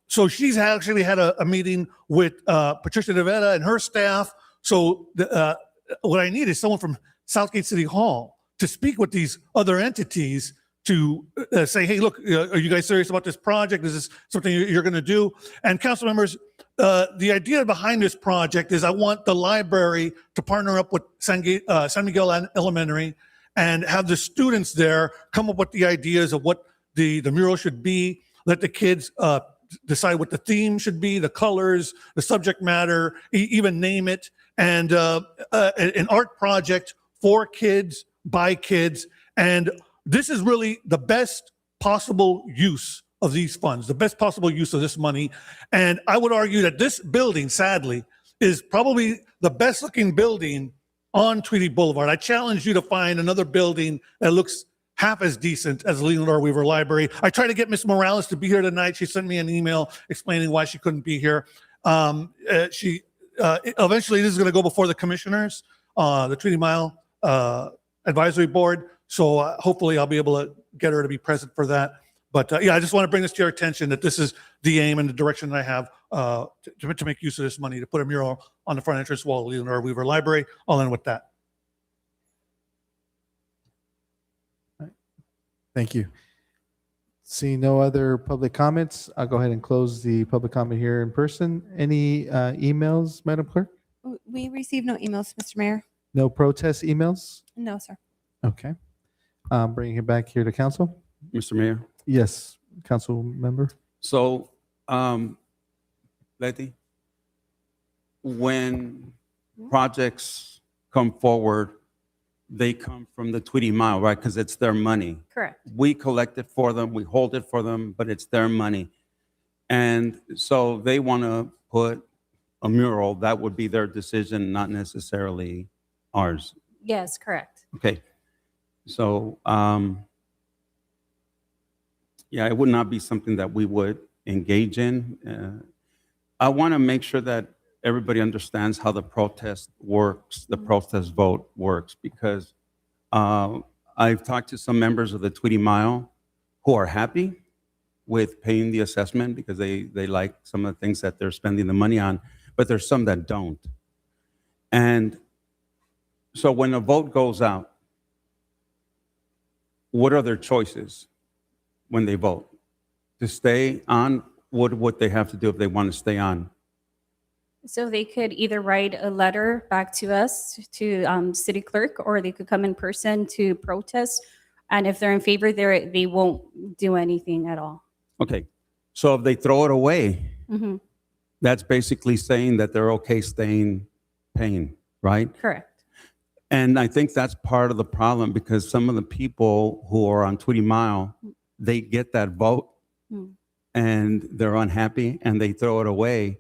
S15: so she's actually had a meeting with Patricia Rivera and her staff. So what I need is someone from Southgate City Hall to speak with these other entities to say, hey, look, are you guys serious about this project? Is this something you're going to do? And council members, the idea behind this project is I want the library to partner up with San Miguel Elementary and have the students there come up with the ideas of what the mural should be. Let the kids decide what the theme should be, the colors, the subject matter, even name it. And an art project for kids, by kids. And this is really the best possible use of these funds, the best possible use of this money. And I would argue that this building, sadly, is probably the best looking building on Tweedy Boulevard. I challenge you to find another building that looks half as decent as the Leland R. Weaver Library. I tried to get Ms. Morales to be here tonight. She sent me an email explaining why she couldn't be here. Eventually this is going to go before the commissioners, the Tweedy Mile Advisory Board. So hopefully I'll be able to get her to be present for that. But I just want to bring this to your attention that this is the aim and the direction that I have to make use of this money, to put a mural on the front entrance wall of Leland R. Weaver Library. I'll end with that.
S1: Thank you. See no other public comments. I'll go ahead and close the public comment here in person. Any emails, Madam Clerk?
S2: We received no emails, Mr. Mayor.
S1: No protest emails?
S2: No, sir.
S1: Okay. Bringing it back here to council.
S3: Mr. Mayor.
S1: Yes, council member.
S3: So, Letty, when projects come forward, they come from the Tweedy Mile, right? Because it's their money.
S14: Correct.
S3: We collect it for them, we hold it for them, but it's their money. And so they want to put a mural, that would be their decision, not necessarily ours.
S14: Yes, correct.
S3: Okay. So, yeah, it would not be something that we would engage in. I want to make sure that everybody understands how the protest works, the protest vote works, because I've talked to some members of the Tweedy Mile who are happy with paying the assessment because they like some of the things that they're spending the money on, but there's some that don't. And so when a vote goes out, what are their choices when they vote? To stay on, what would they have to do if they want to stay on?
S14: So they could either write a letter back to us, to city clerk, or they could come in person to protest. And if they're in favor, they won't do anything at all.
S3: Okay, so if they throw it away,
S14: Mm-hmm.
S3: that's basically saying that they're okay staying paying, right?
S14: Correct.
S3: And I think that's part of the problem, because some of the people who are on Tweedy Mile, they get that vote and they're unhappy and they throw it away.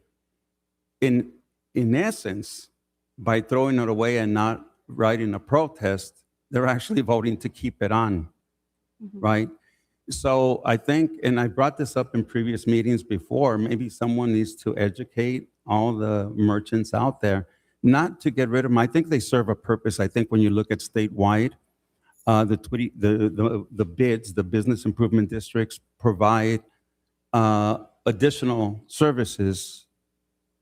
S3: In essence, by throwing it away and not writing a protest, they're actually voting to keep it on, right? So I think, and I brought this up in previous meetings before, maybe someone needs to educate all the merchants out there, not to get rid of them. I think they serve a purpose. I think when you look at statewide, the bids, the business improvement districts provide additional services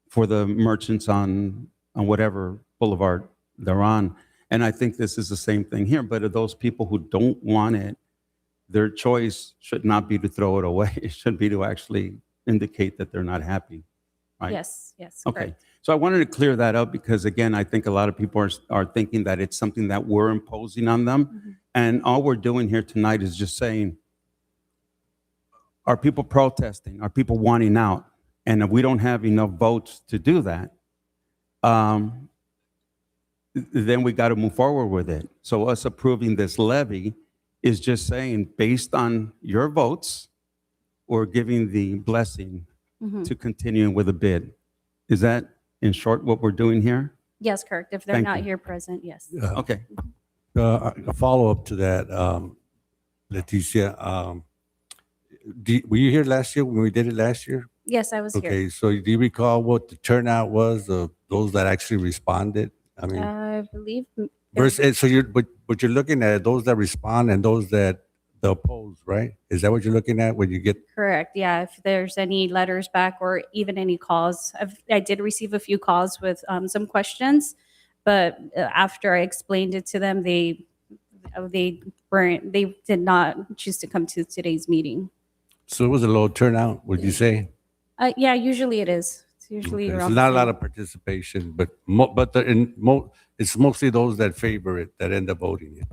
S3: for the merchants on whatever boulevard they're on. And I think this is the same thing here. But of those people who don't want it, their choice should not be to throw it away. It should be to actually indicate that they're not happy, right?
S14: Yes,
S3: Okay.
S14: correct.
S3: So I wanted to clear that up because, again, I think a lot of people are thinking that it's something that we're imposing on them. And all we're doing here tonight is just saying, are people protesting? Are people wanting out? And if we don't have enough votes to do that, then we got to move forward with it. So us approving this levy is just saying, based on your votes, or giving the blessing
S14: Mhm.
S3: to continuing with the bid. Is that, in short, what we're doing here?
S14: Yes, correct. If they're
S3: Thank
S14: not
S3: you.
S14: here present, yes.
S3: Okay.
S7: A follow-up to that, Leticia, were you here last year when we did it last year?
S14: Yes, I was here.
S7: Okay, so do you recall what the turnout was of those that actually responded? I mean,
S14: I believe
S7: versus, so but you're looking at those that respond and those that oppose, right? Is that what you're looking at when you get?
S14: correct. Yeah, if there's any letters back or even any calls. I did receive a few calls with some questions, but after I explained it to them, they did not choose to come to today's meeting.
S7: So it was a low turnout, would you say?
S14: Yeah, usually it is. It's usually
S7: Okay, so
S14: around
S7: not a
S14: the
S7: lot
S14: same.
S7: of participation, but it's mostly those that favor it that end up voting it.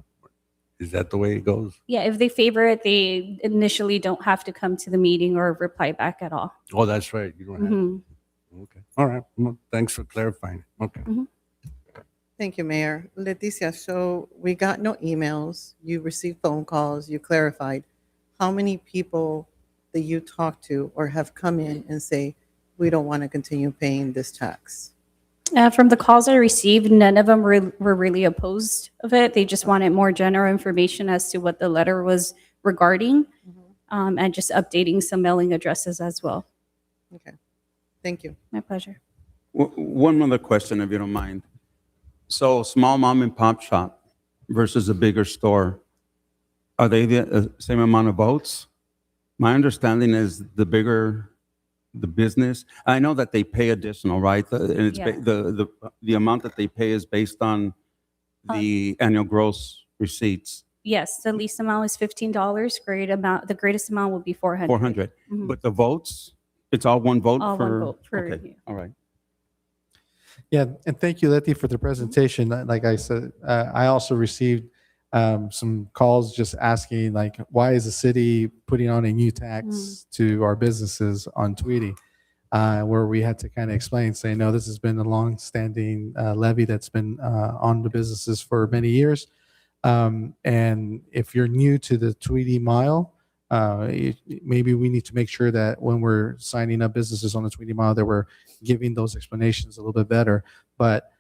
S7: Is that the way it goes?
S14: Yeah, if they favor it, they initially don't have to come to the meeting or reply back at all.
S7: Oh, that's right. You don't have.
S14: Mhm.
S7: Okay. All right. Well, thanks for clarifying. Okay.
S9: Thank you, Mayor. Leticia, so we got no emails. You received phone calls. You clarified. How many people that you talked to or have come in and say, we don't want to continue paying this tax?
S14: From the calls I received, none of them were really opposed of it. They just wanted more general information as to what the letter was regarding, and just updating some mailing addresses as well.
S9: Okay. Thank you.
S14: My pleasure.
S3: One other question, if you don't mind. So small mom and pop shop versus a bigger store, are they the same amount of votes? My understanding is the bigger the business, I know that they pay additional, right? And it's
S14: Yeah.
S3: the amount that they pay is based on the annual gross receipts,
S14: Yes, the least amount is $15. The greatest amount will be 400.
S3: 400.
S14: Mhm.
S3: But the votes, it's all one vote
S14: All
S3: for?
S14: one vote for
S3: Okay,
S14: review.
S3: all right.
S1: Yeah, and thank you, Letty, for the presentation. Like I said, I also received some calls just asking, like, why is the city putting on a new tax to our businesses on Tweety? Where we had to kind of explain, say, no, this has been a long-standing levy that's been on the businesses for many years. And if you're new to the Tweety Mile, maybe we need to make sure that when we're signing up businesses on the Tweety Mile, that we're giving those explanations a little bit better. But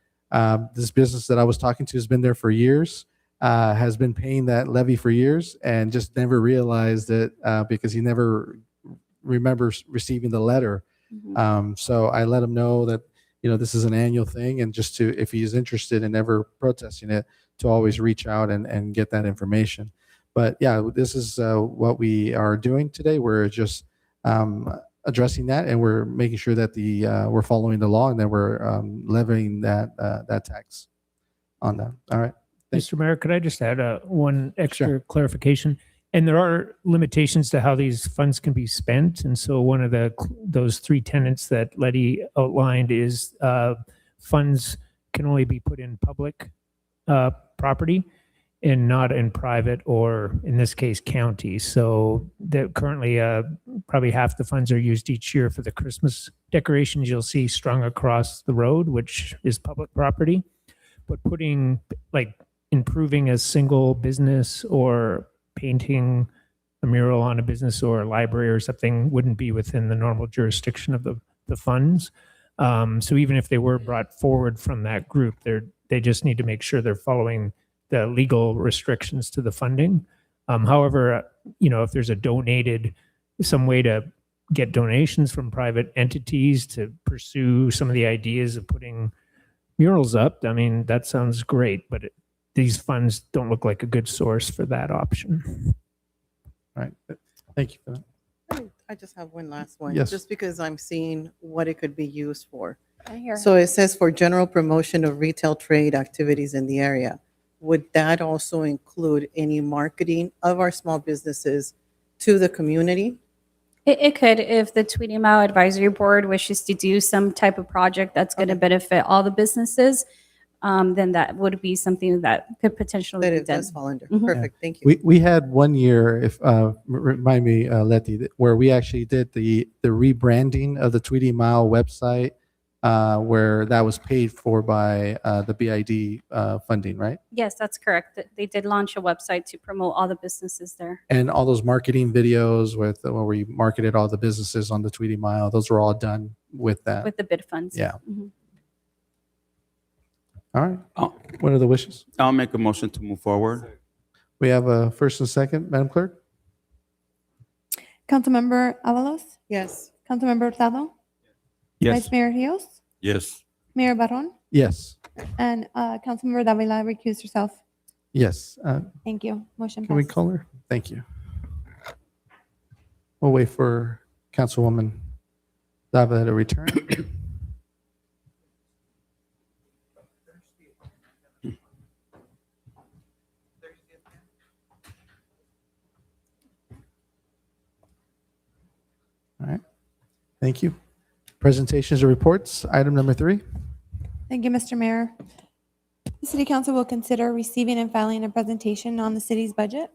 S1: this business that I was talking to has been there for years, has been paying that levy for years, and just never realized it because he never remembers receiving the letter. So I let him know that, you know, this is an annual thing, and just to, if he's interested in ever protesting it, to always reach out and get that information. But yeah, this is what we are doing today. We're just addressing that, and we're making sure that we're following the law, and that we're levying that tax on that. All right.
S5: Mr. Mayor, could I just add one extra clarification? And there are limitations to how these funds can be spent. And so one of those three tenets that Letty outlined is funds can only be put in public property and not in private, or in this case, county. So that currently probably half the funds are used each year for the Christmas decorations you'll see strung across the road, which is public property. But putting, like, improving a single business or painting a mural on a business or a library or something wouldn't be within the normal jurisdiction of the funds. So even if they were brought forward from that group, they just need to make sure they're following the legal restrictions to the funding. However, you know, if there's some way to get donations from private entities to pursue some of the ideas of putting murals up, I mean, that sounds great, but these funds don't look like a good source for that option.
S1: All right. Thank you for that.
S9: I just have one last one.
S1: Yes.
S9: Just because I'm seeing what it could be used for.
S14: I hear.
S9: So it says for general promotion of retail trade activities in the area. Would that also include any marketing of our small businesses to the community?
S14: It could, if the Tweety Mile Advisory Board wishes to do some type of project that's going to benefit all the businesses, then that would be something that could potentially
S9: That
S14: be
S9: it
S14: done.
S9: does fall under.
S14: Mhm.
S9: Perfect. Thank you.
S1: We had one year, if remind me, Letty, where we actually did the rebranding of the Tweety Mile website where that was paid for by the BID funding, right?
S14: Yes, that's correct. They did launch a website to promote all the businesses there.
S1: And all those marketing videos with where we marketed all the businesses on the Tweety Mile, those were all done with that.
S14: With the bid funds.
S1: Yeah.
S14: Mhm.
S1: All right.
S3: Oh.
S1: What are the wishes?
S3: I'll make a motion to move forward.
S1: We have a first and second, Madam Clerk?
S2: Councilmember Avalos,
S9: Yes.
S2: Councilmember Hurtado, Vice Mayor Rios,
S3: Yes.
S2: Mayor Barron,
S1: Yes.
S2: and Councilmember Davila recused herself.
S1: Yes.
S2: Thank you. Motion
S1: Can we
S2: passes.
S1: call her? Thank you. We'll wait for Councilwoman Davila to return. All right. Thank you. Presentations or reports, item number 3.
S2: Thank you, Mr. Mayor. The City Council will consider receiving and filing a presentation on the city's budget.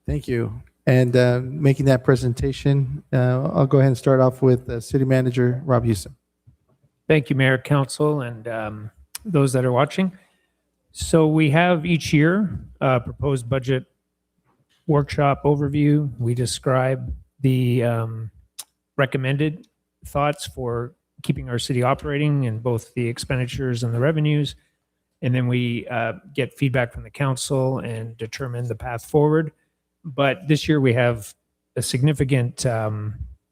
S1: Thank you. And making that presentation, I'll go ahead and start off with City Manager Rob Houston.
S5: Thank you, Mayor, Council, and those that are watching. So we have each year a proposed budget workshop overview. We describe the recommended thoughts for keeping our city operating in both the expenditures and the revenues. And then we get feedback from the council and determine the path forward. But this year we have a significant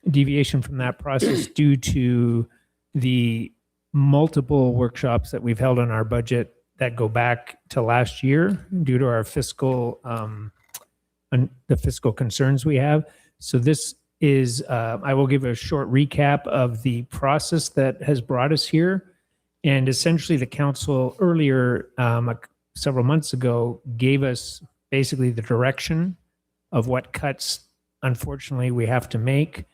S5: deviation from that process due to the multiple workshops that we've held on our budget that go back to last year due to our fiscal the fiscal concerns we have. So this is, I will give a short recap of the process that has brought us here. And essentially the council earlier, several months ago, gave us basically the direction of what cuts, unfortunately, we have to make.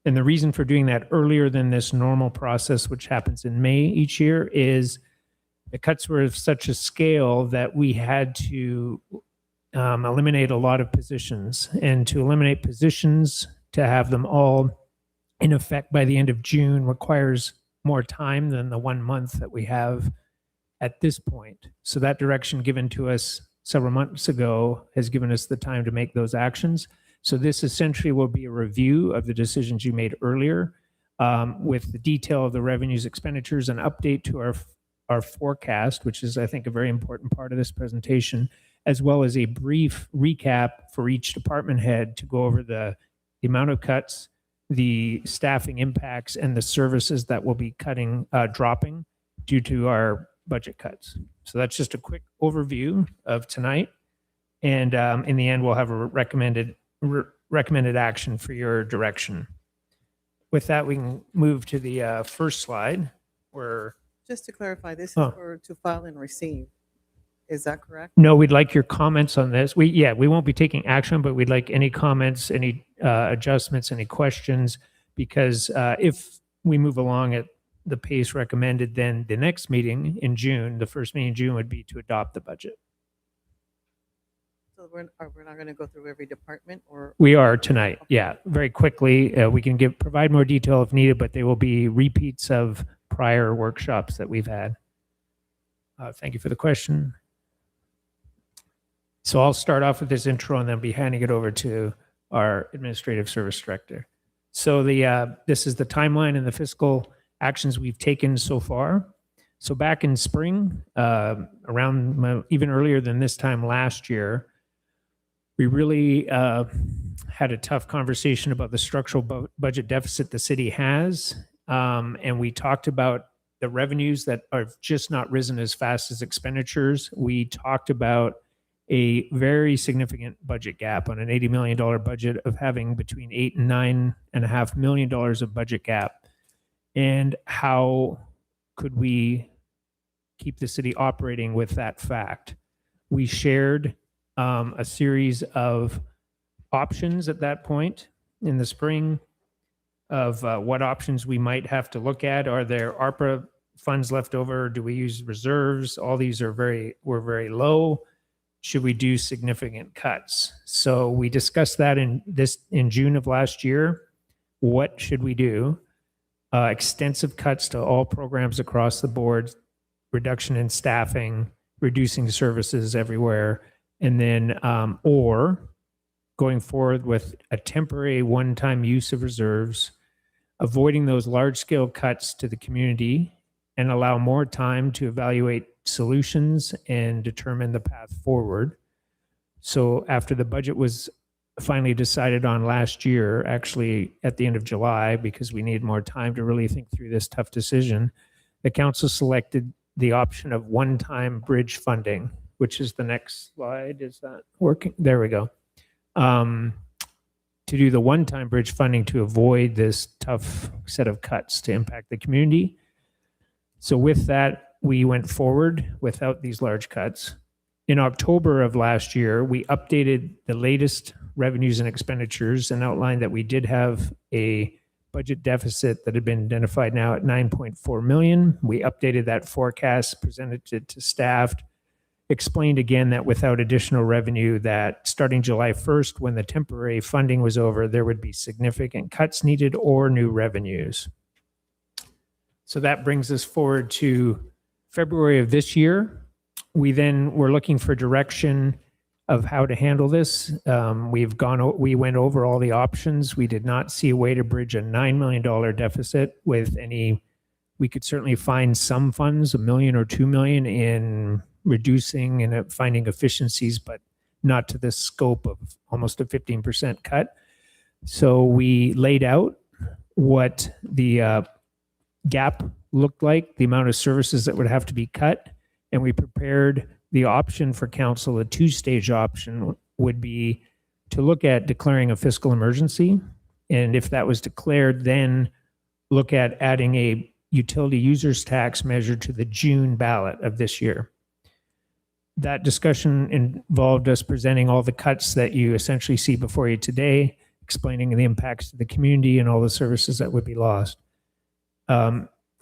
S5: And the reason for doing that earlier than this normal process, which happens in May each year, is the cuts were of such a scale that we had to eliminate a lot of positions. And to eliminate positions, to have them all in effect by the end of June requires more time than the 1 month that we have at this point. So that direction given to us several months ago has given us the time to make those actions. So this essentially will be a review of the decisions you made earlier with the detail of the revenues, expenditures, and update to our forecast, which is, I think, a very important part of this presentation, as well as a brief recap for each department head to go over the amount of cuts, the staffing impacts, and the services that will be dropping due to our budget cuts. So that's just a quick overview of tonight. And in the end, we'll have a recommended action for your direction. With that, we can move to the first slide where.
S9: Just to clarify, this is
S5: Oh.
S9: for to file and receive. Is that correct?
S5: No, we'd like your comments on this. We won't be taking action, but we'd like any comments, any adjustments, any questions, because if we move along at the pace recommended, then the next meeting in June, the first meeting in June, would be to adopt the budget.
S9: So we're not going to go through every department, or?
S5: We are tonight. Yeah, very quickly. We can provide more detail if needed, but they will be repeats of prior workshops that we've had. Thank you for the question. So I'll start off with this intro and then be handing it over to our Administrative Service Director. So this is the timeline and the fiscal actions we've taken so far. So back in spring, around even earlier than this time last year, we really had a tough conversation about the structural budget deficit the city has. And we talked about the revenues that have just not risen as fast as expenditures. We talked about a very significant budget gap on an $80 million budget of having between $8 and $9.5 million of budget gap. And how could we keep the city operating with that fact? We shared a series of options at that point in the spring of what options we might have to look at. Are there ARPA funds left over? Do we use reserves? All these were very low. Should we do significant cuts? So we discussed that in June of last year. what should we do? Extensive cuts to all programs across the board, reduction in staffing, reducing services everywhere, and then, or going forward with a temporary one-time use of reserves, avoiding those large-scale cuts to the community, and allow more time to evaluate solutions and determine the path forward. So after the budget was finally decided on last year, actually at the end of July, because we needed more time to really think through this tough decision, the council selected the option of one-time bridge funding, which is the next slide. Is that working? There we go. To do the one-time bridge funding to avoid this tough set of cuts to impact the community. So with that, we went forward without these large cuts. In October of last year, we updated the latest revenues and expenditures and outlined that we did have a budget deficit that had been identified now at 9.4 million. We updated that forecast, presented it to staff, explained again that without additional revenue, that starting July 1st, when the temporary funding was over, there would be significant cuts needed or new revenues. So that brings us forward to February of this year. We then were looking for direction of how to handle this. We went over all the options. We did not see a way to bridge a $9 million deficit with any. We could certainly find some funds, $1 million or $2 million, in reducing and finding efficiencies, but not to the scope of almost a 15% cut. So we laid out what the gap looked like, the amount of services that would have to be cut, and we prepared the option for council. A two-stage option would be to look at declaring a fiscal emergency, and if that was declared, then look at adding a utility users tax measure to the June ballot of this year. That discussion involved us presenting all the cuts that you essentially see before you today, explaining the impacts to the community and all the services that would be lost.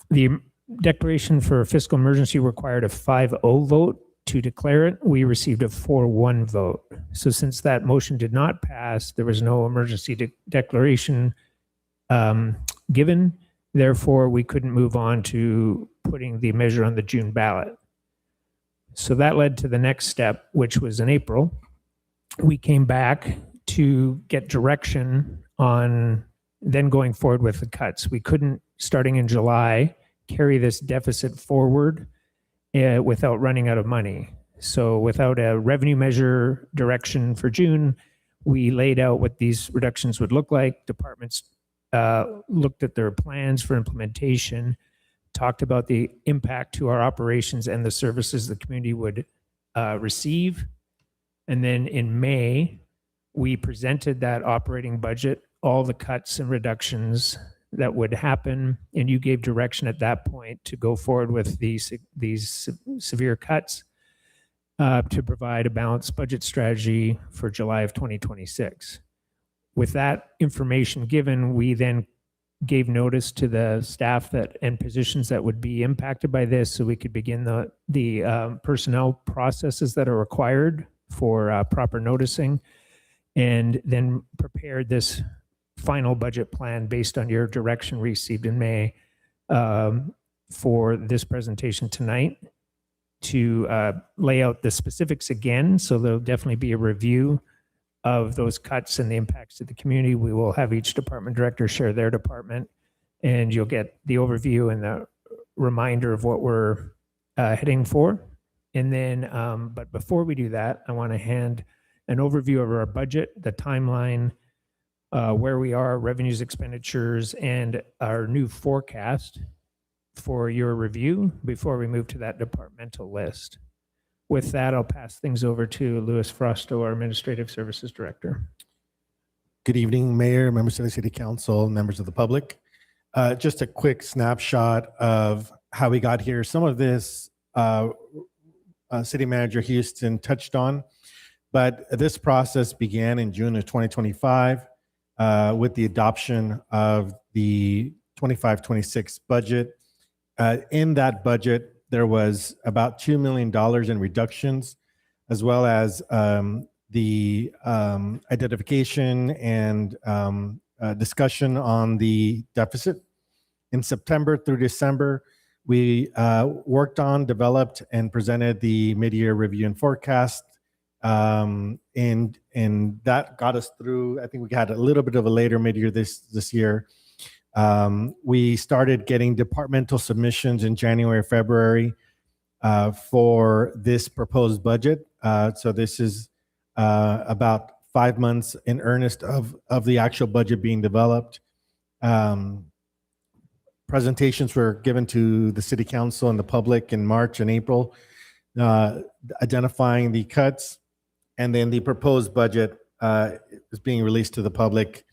S5: The declaration for a fiscal emergency required a 5-0 vote to declare it. We received a 4-1 vote. So since that motion did not pass, there was no emergency declaration given. Therefore, we couldn't move on to putting the measure on the June ballot. So that led to the next step, which was in April. We came back to get direction on then going forward with the cuts. We couldn't, starting in July, carry this deficit forward without running out of money. So without a revenue measure direction for June, we laid out what these reductions would look like. Departments looked at their plans for implementation, talked about the impact to our operations and the services the community would receive. And then in May, we presented that operating budget, all the cuts and reductions that would happen, and you gave direction at that point to go forward with these severe cuts to provide a balanced budget strategy for July of 2026. With that information given, we then gave notice to the staff that and positions that would be impacted by this, so we could begin the personnel processes that are required for proper noticing, and then prepared this final budget plan based on your direction received in May for this presentation tonight, to lay out the specifics again. So there'll definitely be a review of those cuts and the impacts to the community. We will have each department director share their department, and you'll get the overview and the reminder of what we're heading for. And then, but before we do that, I want to hand an overview of our budget, the timeline, where we are, revenues, expenditures, and our new forecast for your review before we move to that departmental list. With that, I'll pass things over to Louis Frosto, our Administrative Services Director.
S16: Good evening, Mayor, members of the City Council, members of the public. Just a quick snapshot of how we got here. Some of this City Manager Houston touched on, but this process began in June of 2025 with the adoption of the 25-26 budget. In that budget, there was about $2 million in reductions, as well as the identification and discussion on the deficit. In September through December, we worked on, developed, and presented the mid-year review and forecast. And that got us through. I think we had a little bit of a later mid-year this year. We started getting departmental submissions in January, February for this proposed budget. So this is about 5 months in earnest of the actual budget being developed. Presentations were given to the city council and the public in March and April, identifying the cuts, and then the proposed budget is being released to the public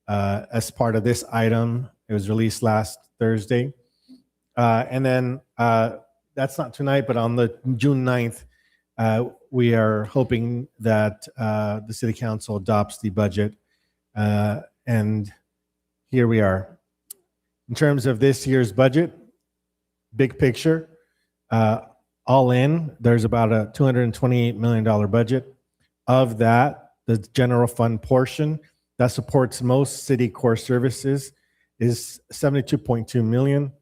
S16: as part of this item. It was released last Thursday. And then that's not tonight, but on the June 9th, we are hoping that the city council adopts the budget. And here we are. In terms of this year's budget, big picture, all in, there's about a $228 million budget. Of that, the general fund portion that supports most city core services is $72.2 million.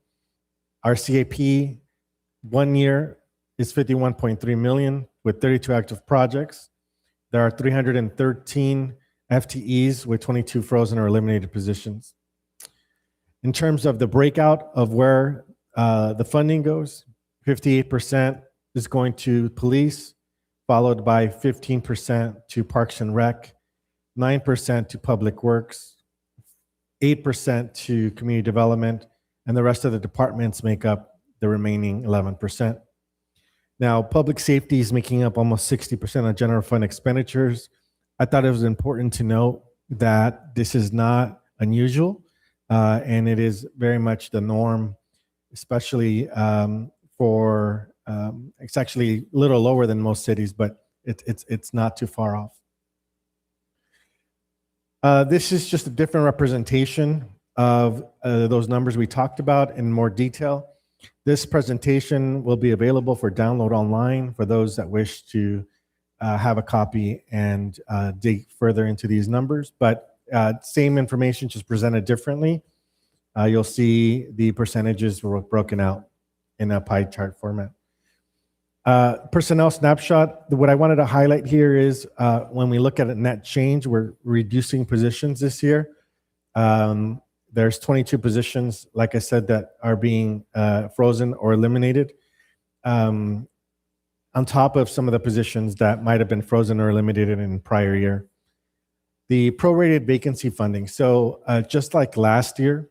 S16: Our CAP 1 year is $51.3 million with 32 active projects. There are 313 FTEs with 22 frozen or eliminated positions. In terms of the breakout of where the funding goes, 58% is going to police, followed by 15% to Parks and Rec, 9% to Public Works, 8% to Community Development, and the rest of the departments make up the remaining 11%. Now, public safety is making up almost 60% of general fund expenditures. I thought it was important to note that this is not unusual, and it is very much the norm, especially it's actually a little lower than most cities, but it's not too far off. This is just a different representation of those numbers we talked about in more detail. This presentation will be available for download online for those that wish to have a copy and dig further into these numbers, but same information, just presented differently. You'll see the percentages were broken out in a pie chart format. Personnel snapshot, what I wanted to highlight here is when we look at a net change, we're reducing positions this year. There's 22 positions, like I said, that are being frozen or eliminated, on top of some of the positions that might have been frozen or eliminated in prior year. The prorated vacancy funding. So just like last year,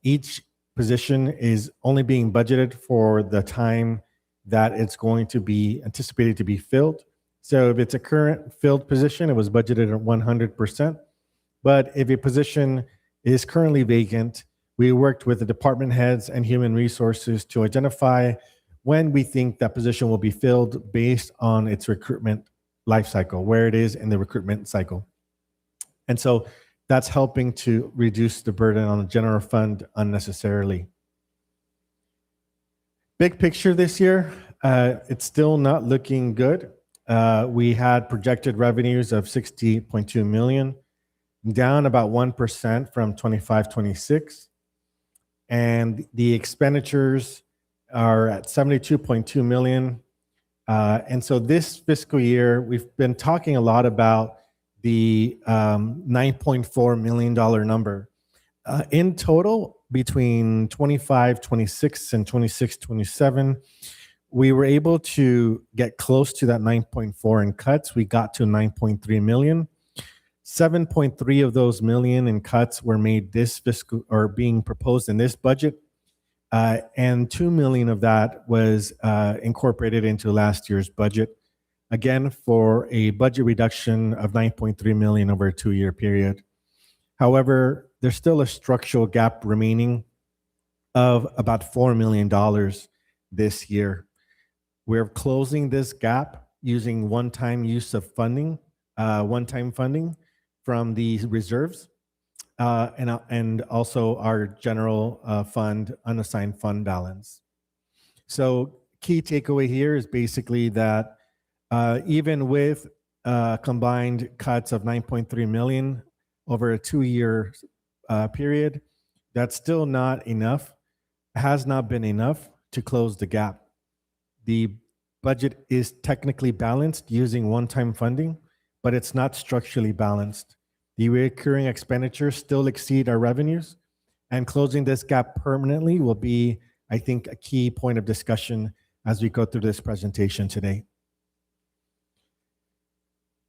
S16: each position is only being budgeted for the time that it's going to be anticipated to be filled. So if it's a current filled position, it was budgeted at 100%. But if a position is currently vacant, we worked with the department heads and human resources to identify when we think that position will be filled based on its recruitment life cycle, where it is in the recruitment cycle. And so that's helping to reduce the burden on the general fund unnecessarily. Big picture this year, it's still not looking good. We had projected revenues of $60.2 million, down about 1% from 25-26. And the expenditures are at $72.2 million. And so this fiscal year, we've been talking a lot about the $9.4 million number. In total, between 25-26 and 26-27, we were able to get close to that 9.4 in cuts. We got to 9.3 million. 7.3 of those million in cuts were made this fiscal or being proposed in this budget. And 2 million of that was incorporated into last year's budget. Again, for a budget reduction of 9.3 million over a 2-year period. However, there's still a structural gap remaining of about $4 million this year. We're closing this gap using one-time use of funding, one-time funding from the reserves, and also our general fund, unassigned fund balance. So key takeaway here is basically that even with combined cuts of 9.3 million over a 2-year period. That's still not enough, has not been enough to close the gap. The budget is technically balanced using one-time funding, but it's not structurally balanced. The recurring expenditures still exceed our revenues, and closing this gap permanently will be, I think, a key point of discussion as we go through this presentation today.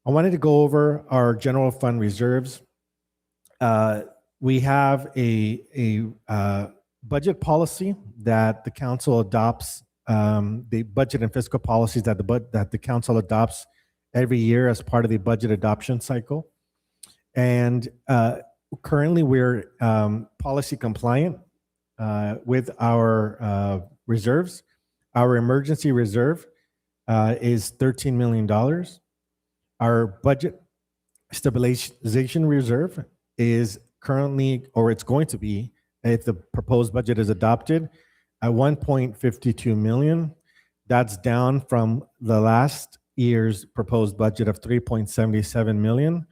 S16: I wanted to go over our general fund reserves. We have a budget policy that the council adopts, the budget and fiscal policies that the council adopts every year as part of the budget adoption cycle. And currently we're policy compliant with our reserves. Our emergency reserve is $13 million. Our budget stabilization reserve is currently, or it's going to be, if the proposed budget is adopted, at 1.52 million. That's down from the last year's proposed budget of 3.77 million.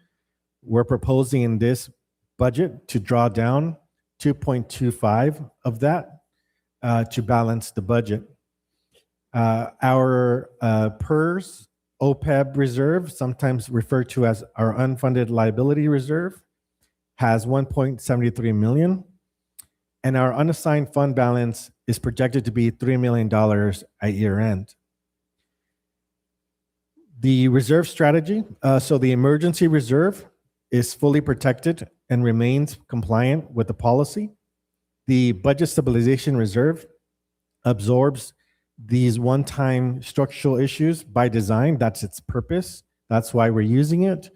S16: We're proposing in this budget to draw down 2.25 of that to balance the budget. Our PERS OPEB reserve, sometimes referred to as our unfunded liability reserve, has 1.73 million. And our unassigned fund balance is projected to be $3 million at year end. The reserve strategy, so the emergency reserve is fully protected and remains compliant with the policy. The budget stabilization reserve absorbs these one-time structural issues by design. That's its purpose. That's why we're using it.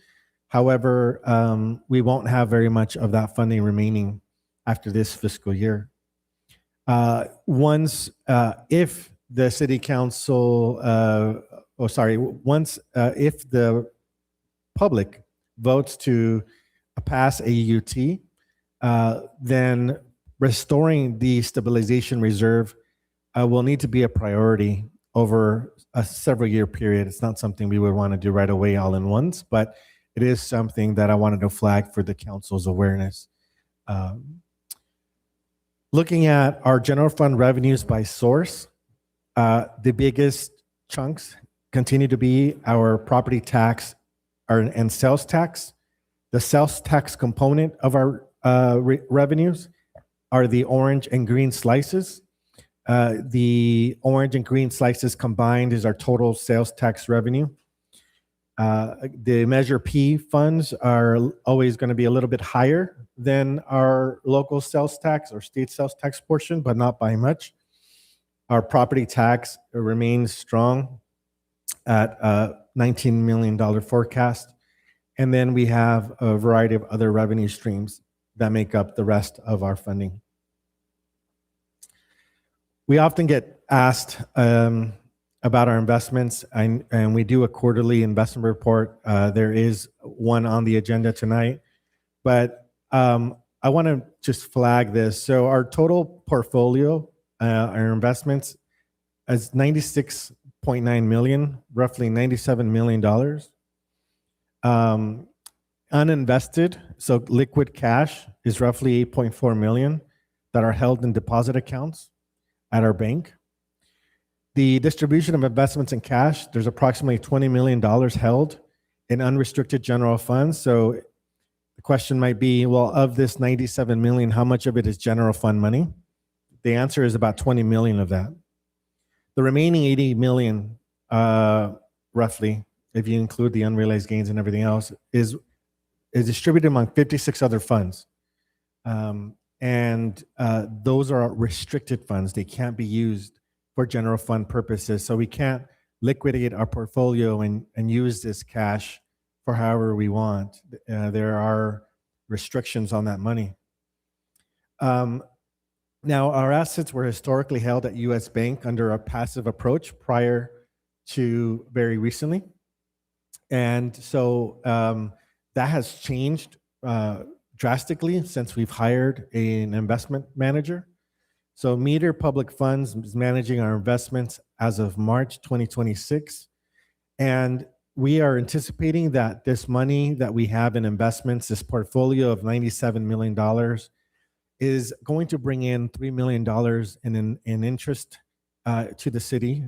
S16: However, we won't have very much of that funding remaining after this fiscal year. If the city council, if the public votes to pass AUT, then restoring the stabilization reserve will need to be a priority over a several year period. It's not something we would want to do right away all in once, but it is something that I wanted to flag for the council's awareness. Looking at our general fund revenues by source, the biggest chunks continue to be our property tax and sales tax. The sales tax component of our revenues are the orange and green slices. The orange and green slices combined is our total sales tax revenue. The Measure P funds are always going to be a little bit higher than our local sales tax or state sales tax portion, but not by much. Our property tax remains strong at $19 million forecast. And then we have a variety of other revenue streams that make up the rest of our funding. We often get asked about our investments, and we do a quarterly investment report. There is one on the agenda tonight, but I want to just flag this. So our total portfolio, our investments, is $96.9 million, roughly $97 million. Uninvested, so liquid cash, is roughly 8.4 million that are held in deposit accounts at our bank. The distribution of investments in cash, there's approximately $20 million held in unrestricted general funds. So the question might be, well, of this 97 million, how much of it is general fund money? The answer is about 20 million of that. The remaining 80 million, roughly, if you include the unrealized gains and everything else, is distributed among 56 other funds. And those are restricted funds. They can't be used for general fund purposes. So we can't liquidate our portfolio and use this cash for however we want. There are restrictions on that money. Now, our assets were historically held at U.S. Bank under a passive approach prior to very recently. And so that has changed drastically since we've hired an investment manager. So Meter Public Funds is managing our investments as of March 2026. And we are anticipating that this money that we have in investments, this portfolio of $97 million, is going to bring in $3 million in interest to the city.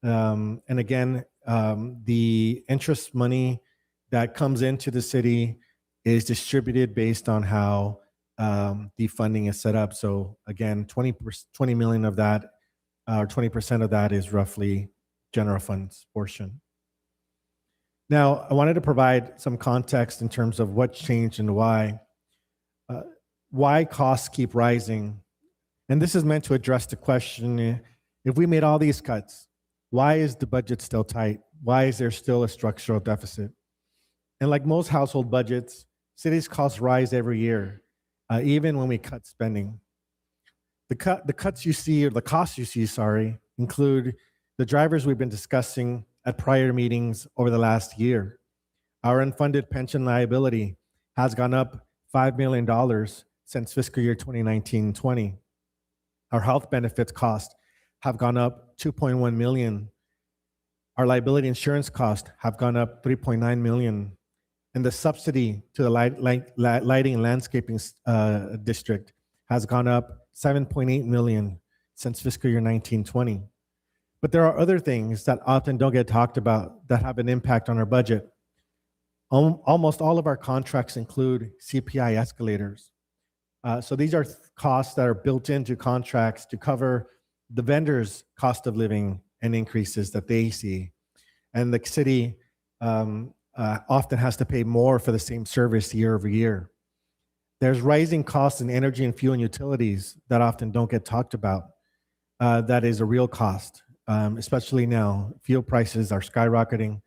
S16: And again, the interest money that comes into the city is distributed based on how the funding is set up. So again, 20 million of that, or 20% of that, is roughly general funds portion. Now, I wanted to provide some context in terms of what's changed and why costs keep rising. And this is meant to address the question, if we made all these cuts, why is the budget still tight? Why is there still a structural deficit? And like most household budgets, cities' costs rise every year, even when we cut spending. The cuts you see, or the costs you see, sorry, include the drivers we've been discussing at prior meetings over the last year. Our unfunded pension liability has gone up $5 million since fiscal year 2019-20. Our health benefits costs have gone up $2.1 million. Our liability insurance costs have gone up $3.9 million. And the subsidy to the lighting and landscaping district has gone up $7.8 million since fiscal year 19-20. But there are other things that often don't get talked about that have an impact on our budget. Almost all of our contracts include CPI escalators. So these are costs that are built into contracts to cover the vendors' cost of living and increases that they see. And the city often has to pay more for the same service year over year. There's rising costs in energy and fuel and utilities that often don't get talked about. That is a real cost, especially now. Fuel prices are skyrocketing.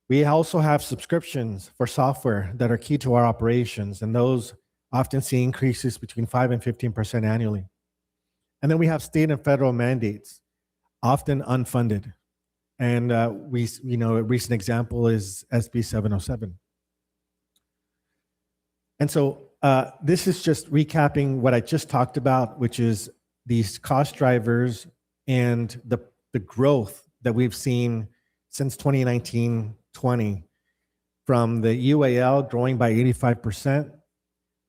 S16: We also have subscriptions for software that are key to our operations, and those often see increases between 5 and 15% annually. And then we have state and federal mandates, often unfunded. And a recent example is SB 707. And so this is just recapping what I just talked about, which is these cost drivers and the growth that we've seen since 2019-20, from the UAL growing by 85%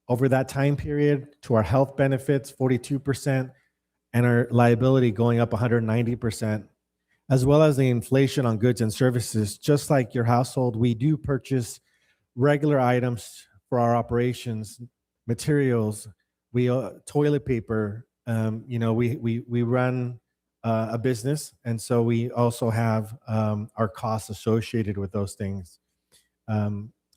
S16: over that time period, to our health benefits 42%, and our liability going up 190%, as well as the inflation on goods and services. Just like your household, we do purchase regular items for our operations, materials, toilet paper. We run a business, and so we also have our costs associated with those things.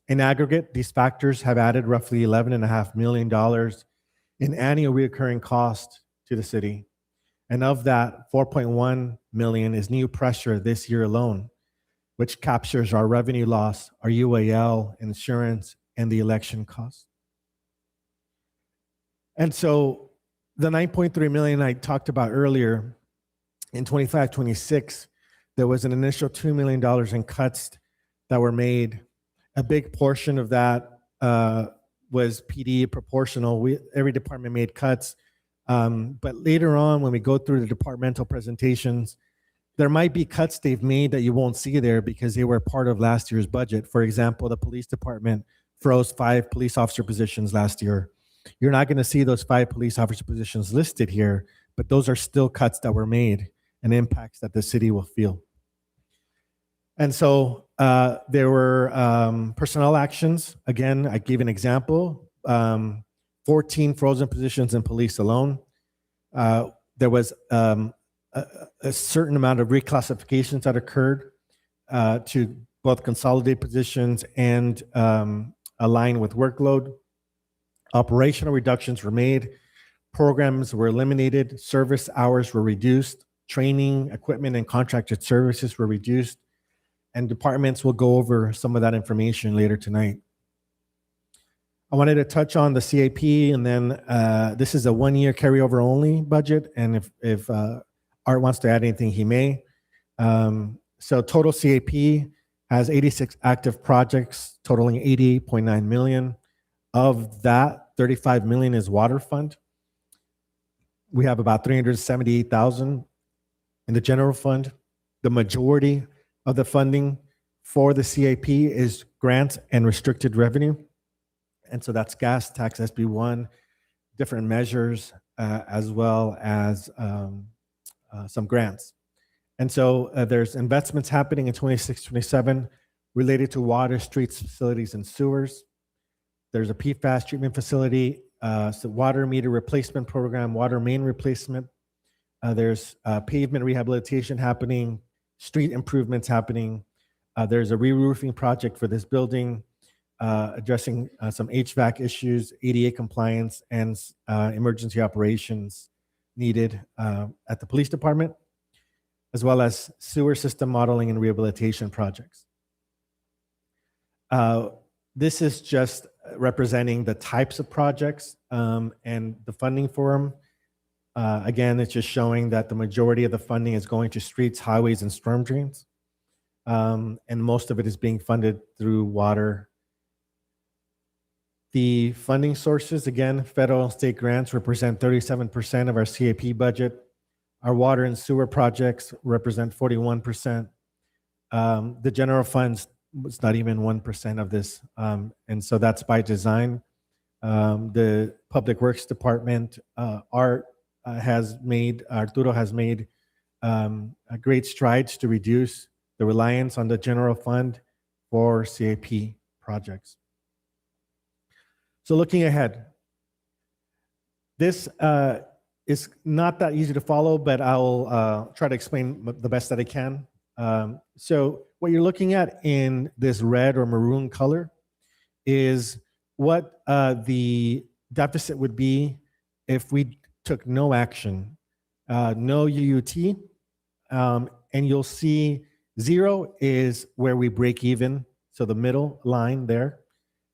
S16: In aggregate, these factors have added roughly $11.5 million in annual recurring cost to the city. And of that, 4.1 million is new pressure this year alone, which captures our revenue loss, our UAL, insurance, and the election costs. And so the 9.3 million I talked about earlier, in 25-26, there was an initial $2 million in cuts that were made. A big portion of that was PD proportional. Every department made cuts. But later on, when we go through the departmental presentations, there might be cuts they've made that you won't see there because they were part of last year's budget. For example, the police department froze 5 police officer positions last year. You're not going to see those 5 police officer positions listed here, but those are still cuts that were made and impacts that the city will feel. And so there were personnel actions. Again, I gave an example. 14 frozen positions in police alone. There was a certain amount of reclassifications that occurred to both consolidate positions and align with workload. Operational reductions were made. Programs were eliminated. Service hours were reduced. Training, equipment, and contracted services were reduced. And departments will go over some of that information later tonight. I wanted to touch on the CAP, and then this is a 1-year carryover only budget. And if Art wants to add anything, he may. So total CAP has 86 active projects totaling 88.9 million. Of that, 35 million is water fund. We have about 378,000 in the general fund. The majority of the funding for the CAP is grants and restricted revenue. And so that's gas tax, SB1, different measures, as well as some grants. And so there's investments happening in 26, 27 related to water, streets, facilities, and sewers. There's a PFAS treatment facility, so water meter replacement program, water main replacement. There's pavement rehabilitation happening, street improvements happening. There's a re-roofing project for this building, addressing some HVAC issues, ADA compliance, and emergency operations needed at the police department, as well as sewer system modeling and rehabilitation projects. This is just representing the types of projects and the funding for them. Again, it's just showing that the majority of the funding is going to streets, highways, and storm drains. And most of it is being funded through water. The funding sources, again, federal and state grants represent 37% of our CAP budget. Our water and sewer projects represent 41%. The general funds was not even 1% of this. And so that's by design. The Public Works Department, Arturo has made great strides to reduce the reliance on the general fund for CAP projects. So looking ahead, this is not that easy to follow, but I'll try to explain the best that I can. So what you're looking at in this red or maroon color is what the deficit would be if we took no action, no UUT, and you'll see 0 is where we break even, so the middle line there.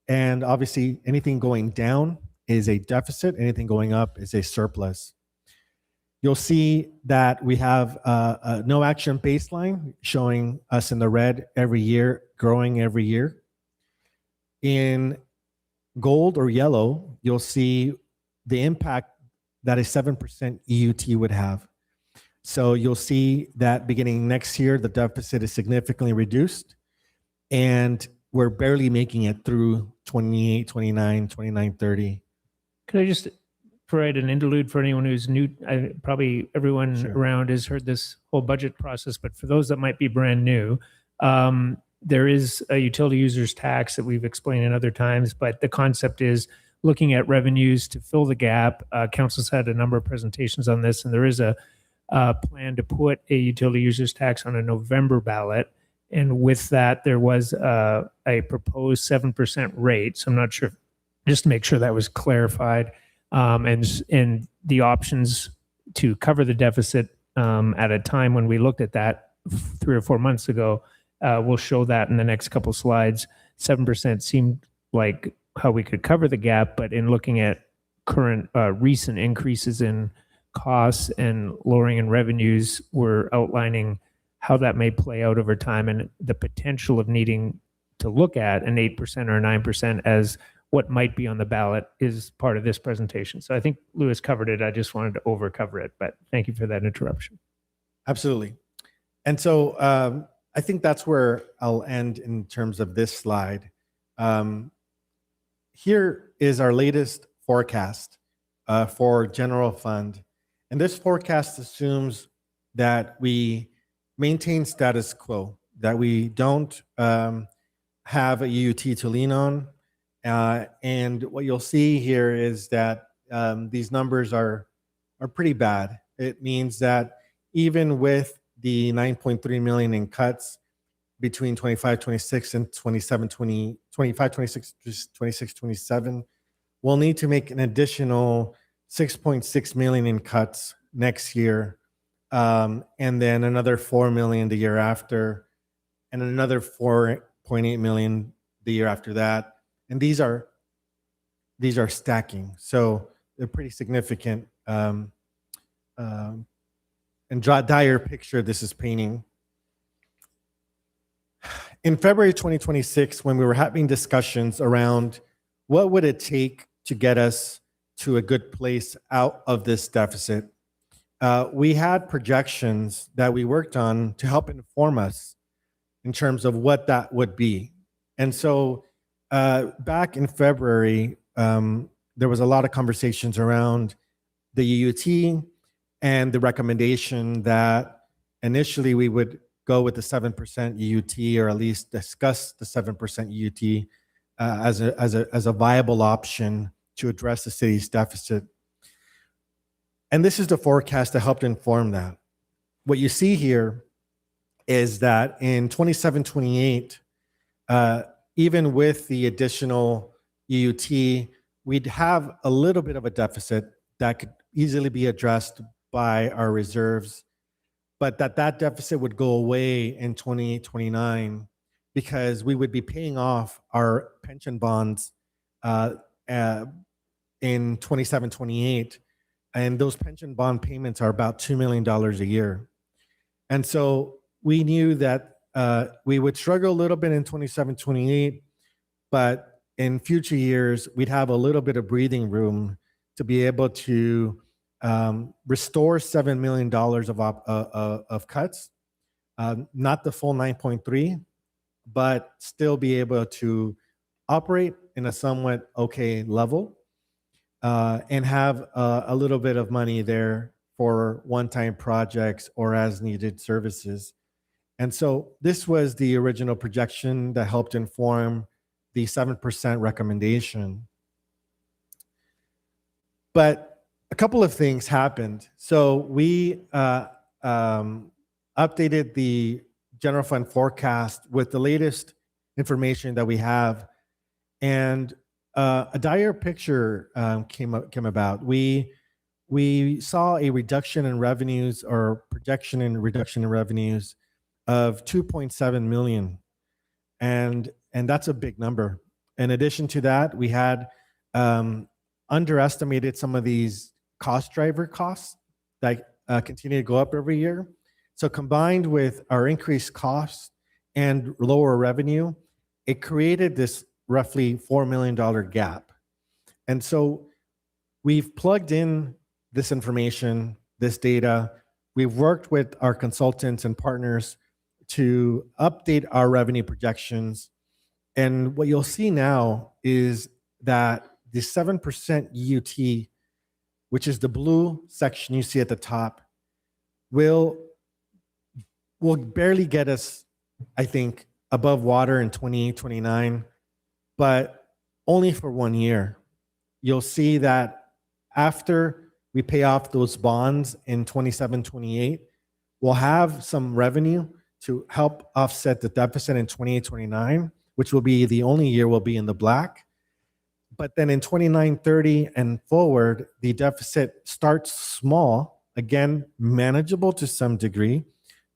S16: And obviously anything going down is a deficit, anything going up is a surplus. You'll see that we have a no action baseline showing us in the red every year, growing every year. In gold or yellow, you'll see the impact that a 7% EUT would have. So you'll see that beginning next year, the deficit is significantly reduced, and we're barely making it through 28, 29, 29, 30.
S5: Could I just provide an interlude for anyone who's new? Probably everyone
S16: Sure.
S5: around has heard this whole budget process, but for those that might be brand new, there is a utility users tax that we've explained in other times, but the concept is looking at revenues to fill the gap. Council's had a number of presentations on this, and there is a plan to put a utility users tax on a November ballot. And with that, there was a proposed 7% rate. So I'm not sure, just to make sure that was clarified. And the options to cover the deficit at a time when we looked at that 3 or 4 months ago, we'll show that in the next couple slides. 7% seemed like how we could cover the gap, but in looking at current recent increases in costs and lowering in revenues, we're outlining how that may play out over time and the potential of needing to look at an 8% or 9% as what might be on the ballot is part of this presentation. So I think Louis covered it. I just wanted to over cover it, but thank you for that interruption.
S16: Absolutely. And so I think that's where I'll end in terms of this slide. Here is our latest forecast for general fund. And this forecast assumes that we maintain status quo, that we don't have a UUT to lean on. And what you'll see here is that these numbers are pretty bad. It means that even with the 9.3 million in cuts between 25-26 and 25-26, 26-27, we'll need to make an additional 6.6 million in cuts next year, and then another 4 million the year after, and another 4.8 million the year after that. And these are stacking, so they're pretty significant. And dire picture this is painting. In February 2026, when we were having discussions around what would it take to get us to a good place out of this deficit, we had projections that we worked on to help inform us in terms of what that would be. And so back in February, there was a lot of conversations around the UUT and the recommendation that initially we would go with the 7% UUT, or at least discuss the 7% UUT as a viable option to address the city's deficit. And this is the forecast that helped inform that. What you see here is that in 27-28, even with the additional UUT, we'd have a little bit of a deficit that could easily be addressed by our reserves, but that deficit would go away in 28-29 because we would be paying off our pension bonds in 27-28, and those pension bond payments are about $2 million a year. And so we knew that we would struggle a little bit in 27-28, but in future years, we'd have a little bit of breathing room to be able to restore $7 million of cuts, not the full 9.3, but still be able to operate in a somewhat okay level and have a little bit of money there for one-time projects or as needed services. And so this was the original projection that helped inform the 7% recommendation. But a couple of things happened. So we updated the general fund forecast with the latest information that we have, and a dire picture came about. We saw a reduction in revenues, or projection in reduction in revenues, of 2.7 million, and that's a big number. In addition to that, we had underestimated some of these cost driver costs that continue to go up every year. So combined with our increased costs and lower revenue, it created this roughly $4 million gap. And so we've plugged in this information, this data. We've worked with our consultants and partners to update our revenue projections. And what you'll see now is that the 7% UT, which is the blue section you see at the top, will barely get us, I think, above water in 28, 29, but only for 1 year. You'll see that after we pay off those bonds in 27, 28, we'll have some revenue to help offset the deficit in 28, 29, which will be the only year we'll be in the black. But then in 29, 30 and forward, the deficit starts small, again, manageable to some degree,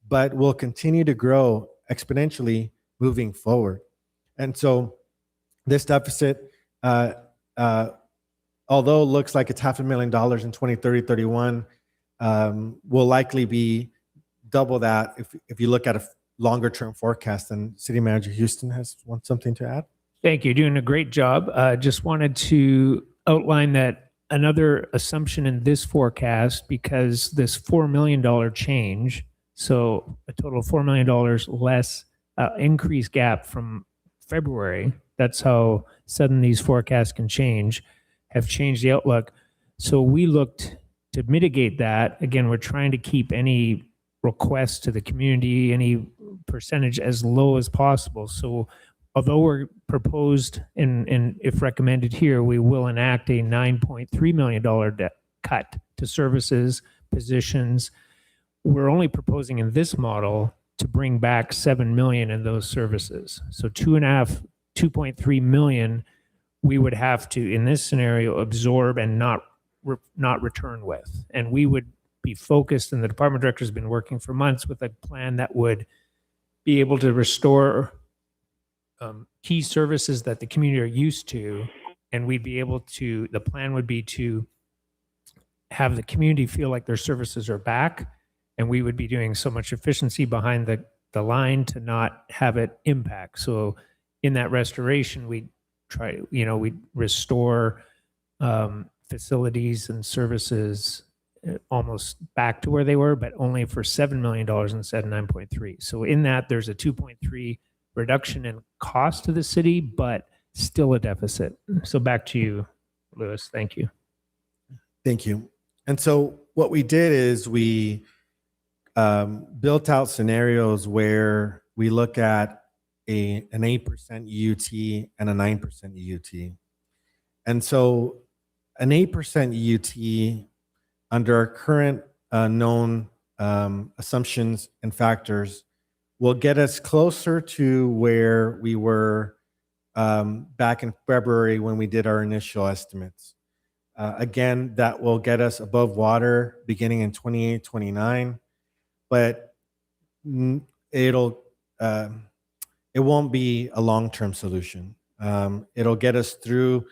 S16: but will continue to grow exponentially moving forward. And so this deficit, although it looks like it's $500,000 in 2030, 31, will likely be double that if you look at a longer term forecast. And City Manager Houston wants something to add.
S5: Thank you. Doing a great job. Just wanted to outline that another assumption in this forecast, because this $4 million change, so a total of $4 million less increased gap from February, that's how sudden these forecasts can change, have changed the outlook. So we looked to mitigate that. Again, we're trying to keep any requests to the community, any percentage as low as possible. So although we're proposed, and if recommended here, we will enact a $9.3 million cut to services, positions. We're only proposing in this model to bring back 7 million in those services. So 2.3 million we would have to, in this scenario, absorb and not return with. And we would be focused, and the department director has been working for months with a plan that would be able to restore key services that the community are used to, and we'd be able to, the plan would be to have the community feel like their services are back, and we would be doing so much efficiency behind the line to not have it impact. So in that restoration, we try, we restore facilities and services almost back to where they were, but only for $7 million instead of 9.3. So in that, there's a 2.3 reduction in cost to the city, but still a deficit. So back to you, Louis. Thank you.
S16: Thank you. And so what we did is we built out scenarios where we look at an 8% UT and a 9% UT. And so an 8% UT under our current known assumptions and factors will get us closer to where we were back in February when we did our initial estimates. Again, that will get us above water beginning in 28, 29, but it won't be a long-term solution. It'll get us through,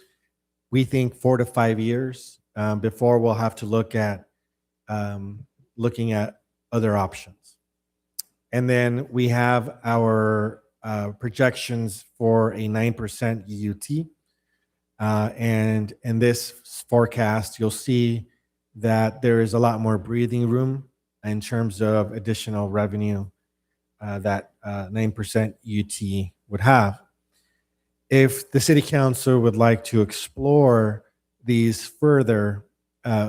S16: we think, 4 to 5 years before we'll have to look at looking at other options. And then we have our projections for a 9% UT. And in this forecast, you'll see that there is a lot more breathing room in terms of additional revenue that 9% UT would have. If the city council would like to explore these further,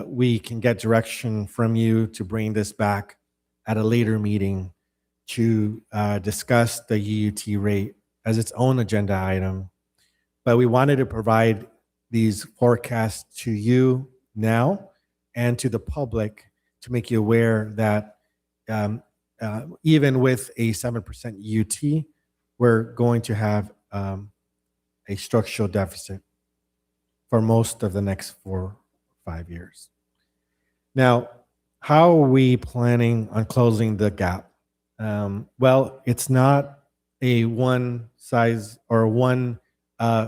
S16: we can get direction from you to bring this back at a later meeting to discuss the UUT rate as its own agenda item. But we wanted to provide these forecasts to you now and to the public to make you aware that even with a 7% UT, we're going to have a structural deficit for most of the next 4 or 5 years. Now, how are we planning on closing the gap? Well, it's not a one size or one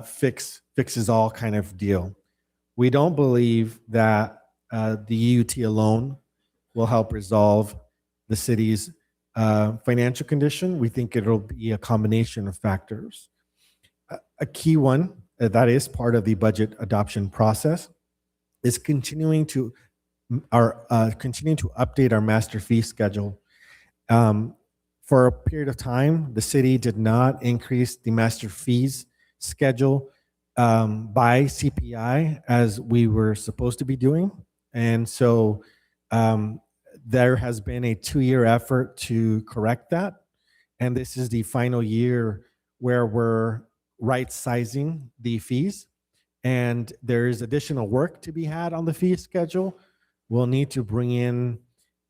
S16: fixes all kind of deal. We don't believe that the UT alone will help resolve the city's financial condition. We think it'll be a combination of factors. A key one that is part of the budget adoption process is continuing to update our master fee schedule. For a period of time, the city did not increase the master fees schedule by CPI as we were supposed to be doing. And so there has been a 2-year effort to correct that. And this is the final year where we're right sizing the fees. And there's additional work to be had on the fee schedule. We'll need to bring in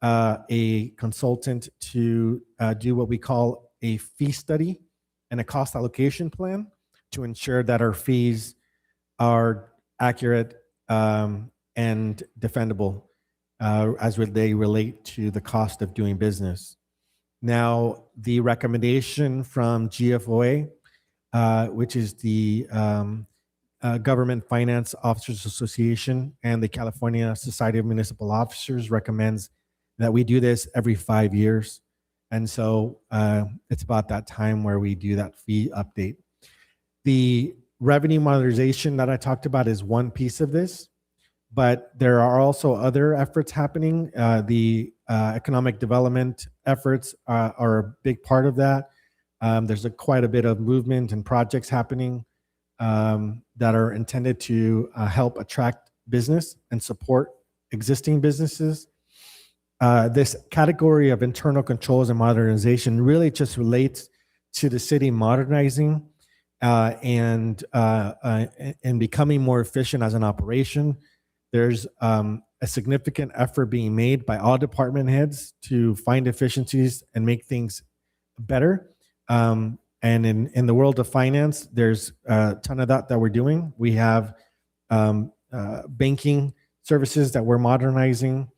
S16: a consultant to do what we call a fee study and a cost allocation plan to ensure that our fees are accurate and defendable as they relate to the cost of doing business. Now, the recommendation from GFOA, which is the Government Finance Officers Association, and the California Society of Municipal Officers recommends that we do this every 5 years. And so it's about that time where we do that fee update. The revenue monetization that I talked about is one piece of this, but there are also other efforts happening. The economic development efforts are a big part of that. There's quite a bit of movement and projects happening that are intended to help attract business and support existing businesses. This category of internal controls and modernization really just relates to the city modernizing and becoming more efficient as an operation. There's a significant effort being made by all department heads to find efficiencies and make things better. And in the world of finance, there's a ton of that we're doing. We have banking services that we're modernizing.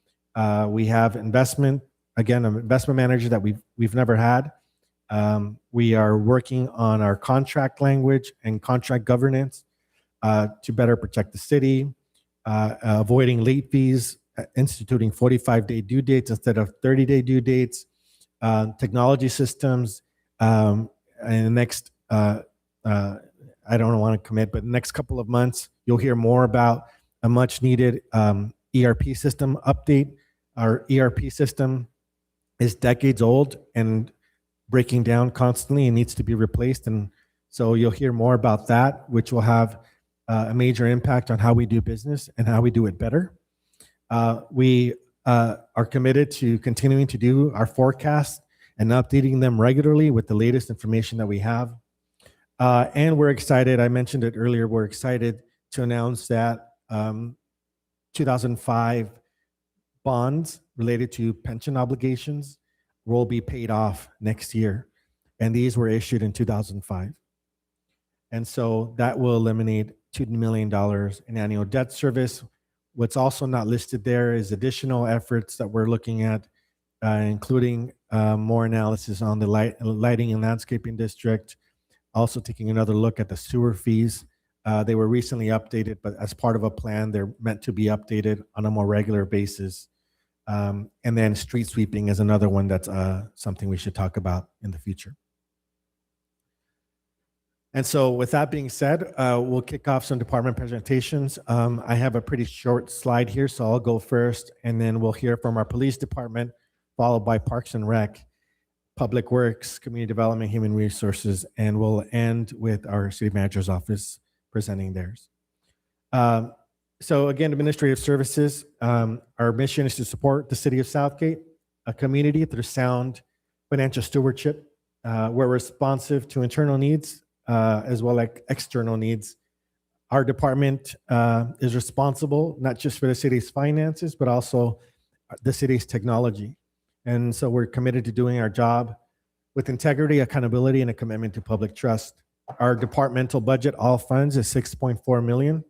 S16: We have investment, again, an investment manager that we've never had. We are working on our contract language and contract governance to better protect the city, avoiding late fees, instituting 45-day due dates instead of 30-day due dates, technology systems. In the next, I don't want to commit, but the next couple of months, you'll hear more about a much needed ERP system update. Our ERP system is decades old and breaking down constantly and needs to be replaced. And so you'll hear more about that, which will have a major impact on how we do business and how we do it better. We are committed to continuing to do our forecasts and updating them regularly with the latest information that we have. And we're excited, I mentioned it earlier, we're excited to announce that 2005 bonds related to pension obligations will be paid off next year. And these were issued in 2005. And so that will eliminate $2 million in annual debt service. What's also not listed there is additional efforts that we're looking at, including more analysis on the lighting and landscaping district, also taking another look at the sewer fees. They were recently updated, but as part of a plan, they're meant to be updated on a more regular basis. And then street sweeping is another one that's something we should talk about in the future. And so with that being said, we'll kick off some department presentations. I have a pretty short slide here, so I'll go first, and then we'll hear from our police department, followed by Parks and Rec, Public Works, Community Development, Human Resources, and we'll end with our city manager's office presenting theirs. So again, administrative services, our mission is to support the city of Southgate, a community through sound financial stewardship. We're responsive to internal needs as well as external needs. Our department is responsible not just for the city's finances, but also the city's technology. And so we're committed to doing our job with integrity, accountability, and a commitment to public trust. Our departmental budget, all funds, is $6.4 million.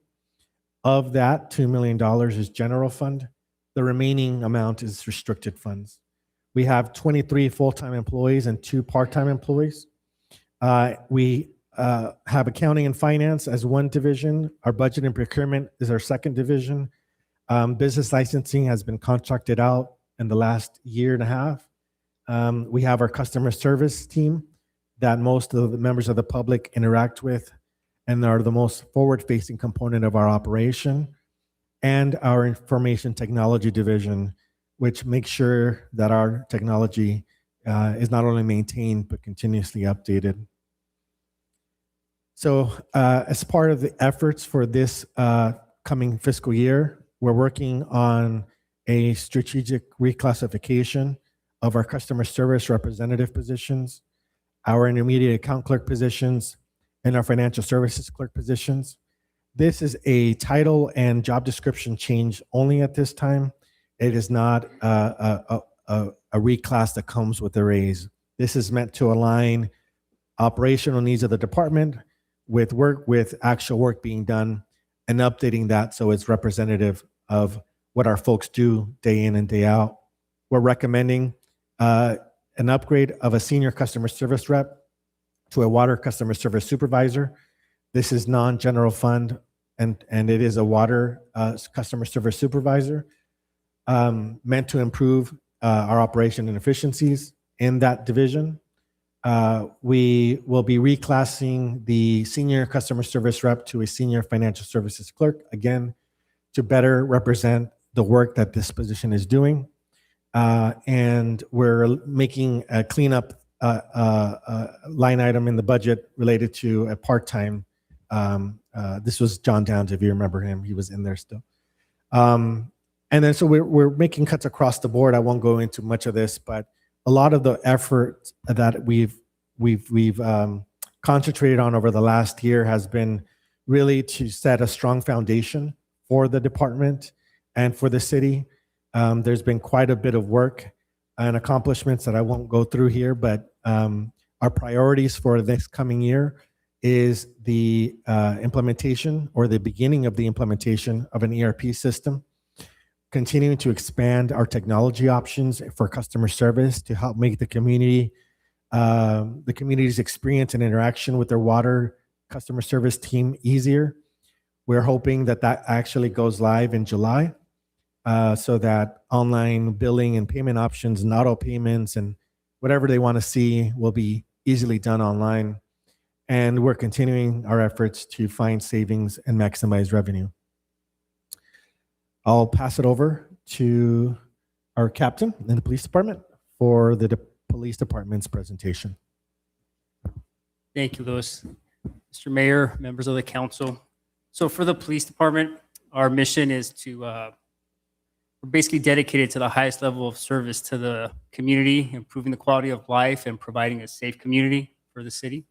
S16: Of that, $2 million is general fund. The remaining amount is restricted funds. We have 23 full-time employees and 2 part-time employees. We have accounting and finance as one division. Our budget and procurement is our second division. Business licensing has been contracted out in the last year and a half. We have our customer service team that most of the members of the public interact with and are the most forward-facing component of our operation, and our information technology division, which makes sure that our technology is not only maintained, but continuously updated. So as part of the efforts for this coming fiscal year, we're working on a strategic reclassification of our customer service representative positions, our intermediate account clerk positions, and our financial services clerk positions. This is a title and job description change only at this time. It is not a reclass that comes with a raise. This is meant to align operational needs of the department with actual work being done and updating that so it's representative of what our folks do day in and day out. We're recommending an upgrade of a senior customer service rep to a water customer service supervisor. This is non-general fund, and it is a water customer service supervisor meant to improve our operation and efficiencies in that division. We will be reclassing the senior customer service rep to a senior financial services clerk, again, to better represent the work that this position is doing. And we're making a cleanup line item in the budget related to a part-time. This was John Downs, if you remember him, he was in there still. And then so we're making cuts across the board. I won't go into much of this, but a lot of the effort that we've concentrated on over the last year has been really to set a strong foundation for the department and for the city. There's been quite a bit of work and accomplishments that I won't go through here, but our priorities for this coming year is the implementation or the beginning of the implementation of an ERP system, continuing to expand our technology options for customer service to help make the community's experience and interaction with their water customer service team easier. We're hoping that that actually goes live in July so that online billing and payment options and auto payments and whatever they want to see will be easily done online. And we're continuing our efforts to find savings and maximize revenue. I'll pass it over to our captain in the police department for the police department's presentation.
S17: Thank you, Louis. Mr. Mayor, members of the council. So for the police department, our mission is to, we're basically dedicated to the highest level of service to the community, improving the quality of life and providing a safe community for the city.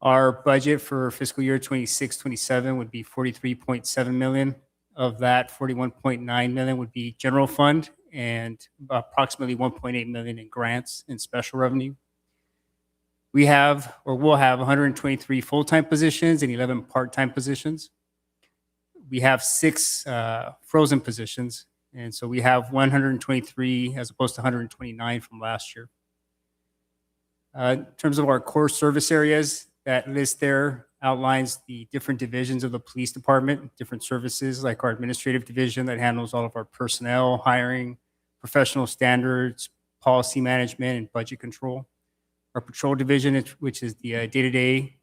S17: Our budget for fiscal year 26-27 would be 43.7 million. Of that, 41.9 million would be general fund and approximately 1.8 million in grants and special revenue. We have, or will have, 123 full-time positions and 11 part-time positions. We have 6 frozen positions, and so we have 123 as opposed to 129 from last year. In terms of our core service areas, that list there outlines the different divisions of the police department, different services like our administrative division that handles all of our personnel, hiring, professional standards, policy management, and budget control. Our patrol division, which is the day-to-day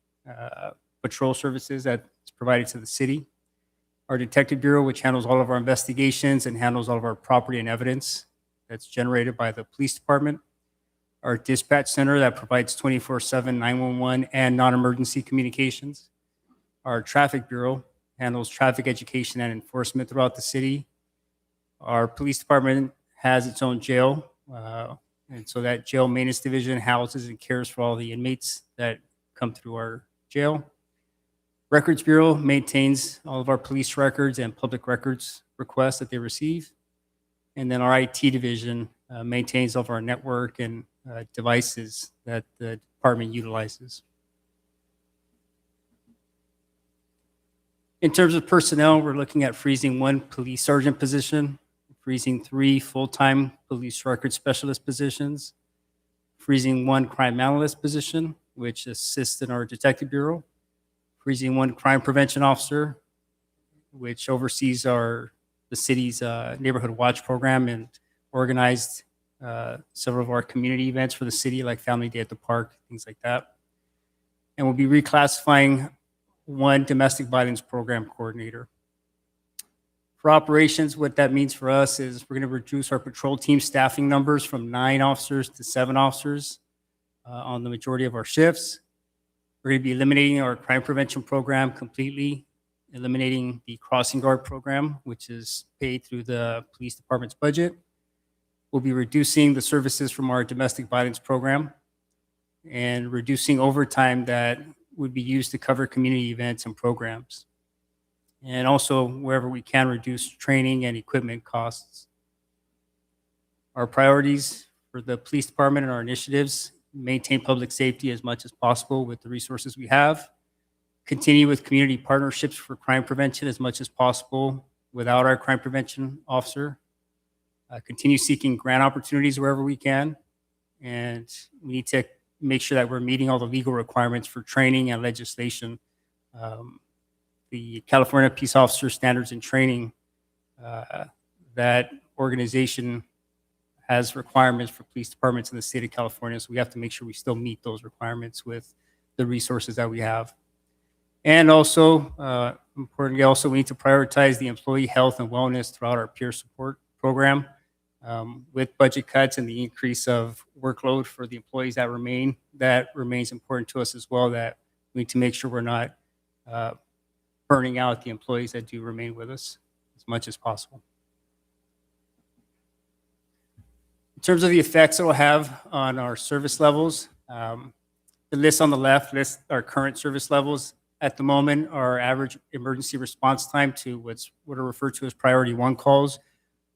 S17: patrol services that's provided to the city. Our detective bureau, which handles all of our investigations and handles all of our property and evidence that's generated by the police department. Our dispatch center that provides 24/7 911 and non-emergency communications. Our traffic bureau handles traffic education and enforcement throughout the city. Our police department has its own jail, and so that jail maintenance division houses and cares for all the inmates that come through our jail. Records Bureau maintains all of our police records and public records requests that they receive. And then our IT division maintains all of our network and devices that the department utilizes. In terms of personnel, we're looking at freezing 1 police sergeant position, freezing 3 full-time police record specialist positions, freezing 1 crime analyst position, which assists in our detective bureau, freezing 1 crime prevention officer, which oversees the city's neighborhood watch program and organized several of our community events for the city, like Family Day at the Park, things like that. And we'll be reclassifying 1 domestic violence program coordinator. For operations, what that means for us is we're going to reduce our patrol team staffing numbers from 9 officers to 7 officers on the majority of our shifts. We're going to be eliminating our crime prevention program completely, eliminating the crossing guard program, which is paid through the police department's budget. We'll be reducing the services from our domestic violence program and reducing overtime that would be used to cover community events and programs. And also, wherever we can, reduce training and equipment costs. Our priorities for the police department and our initiatives: maintain public safety as much as possible with the resources we have, continue with community partnerships for crime prevention as much as possible without our crime prevention officer, continue seeking grant opportunities wherever we can, and we need to make sure that we're meeting all the legal requirements for training and legislation. The California Peace Officer Standards and Training, that organization has requirements for police departments in the state of California, so we have to make sure we still meet those requirements with the resources that we have. And also, importantly, also we need to prioritize the employee health and wellness throughout our peer support program. With budget cuts and the increase of workload for the employees that remains important to us as well, that we need to make sure we're not burning out the employees that do remain with us as much as possible. In terms of the effects it will have on our service levels, the list on the left lists our current service levels. At the moment, our average emergency response time to what are referred to as priority 1 calls.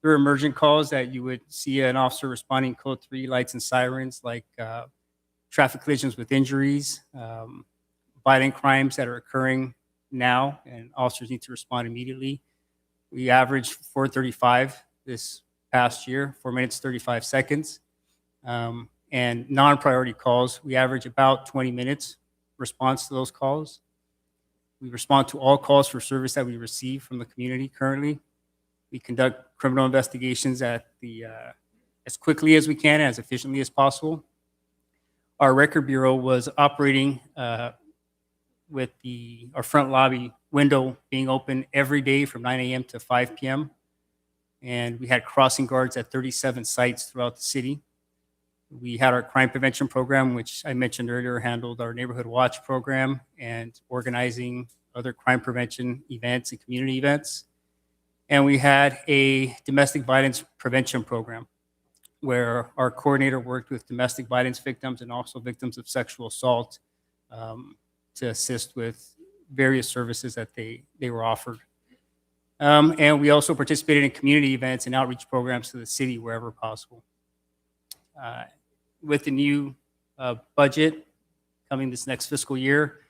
S17: There are emergent calls that you would see an officer responding code 3 lights and sirens, like traffic collisions with injuries, violent crimes that are occurring now, and officers need to respond immediately. We averaged 4:35 this past year, 4 minutes, 35 seconds. And non-priority calls, we average about 20 minutes response to those calls. We respond to all calls for service that we receive from the community currently. We conduct criminal investigations at as quickly as we can, as efficiently as possible. Our record bureau was operating with our front lobby window being open every day from 9 a.m. to 5 p.m. and we had crossing guards at 37 sites throughout the city. We had our crime prevention program, which I mentioned earlier, handled our neighborhood watch program and organizing other crime prevention events and community events. And we had a domestic violence prevention program where our coordinator worked with domestic violence victims and also victims of sexual assault to assist with various services that they were offered. And we also participated in community events and outreach programs to the city wherever possible. With the new budget coming this next fiscal year,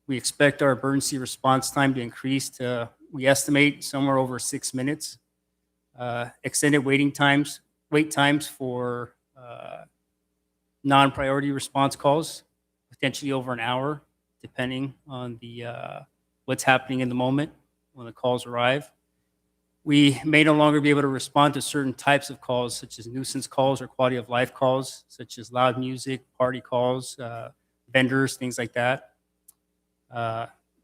S17: we expect our emergency response time to increase to, we estimate, somewhere over 6 minutes. Extended wait times for non-priority response calls, potentially over an hour, depending on the what's happening in the moment when the calls arrive. We may no longer be able to respond to certain types of calls, such as nuisance calls or quality of life calls, such as loud music, party calls, vendors, things like that.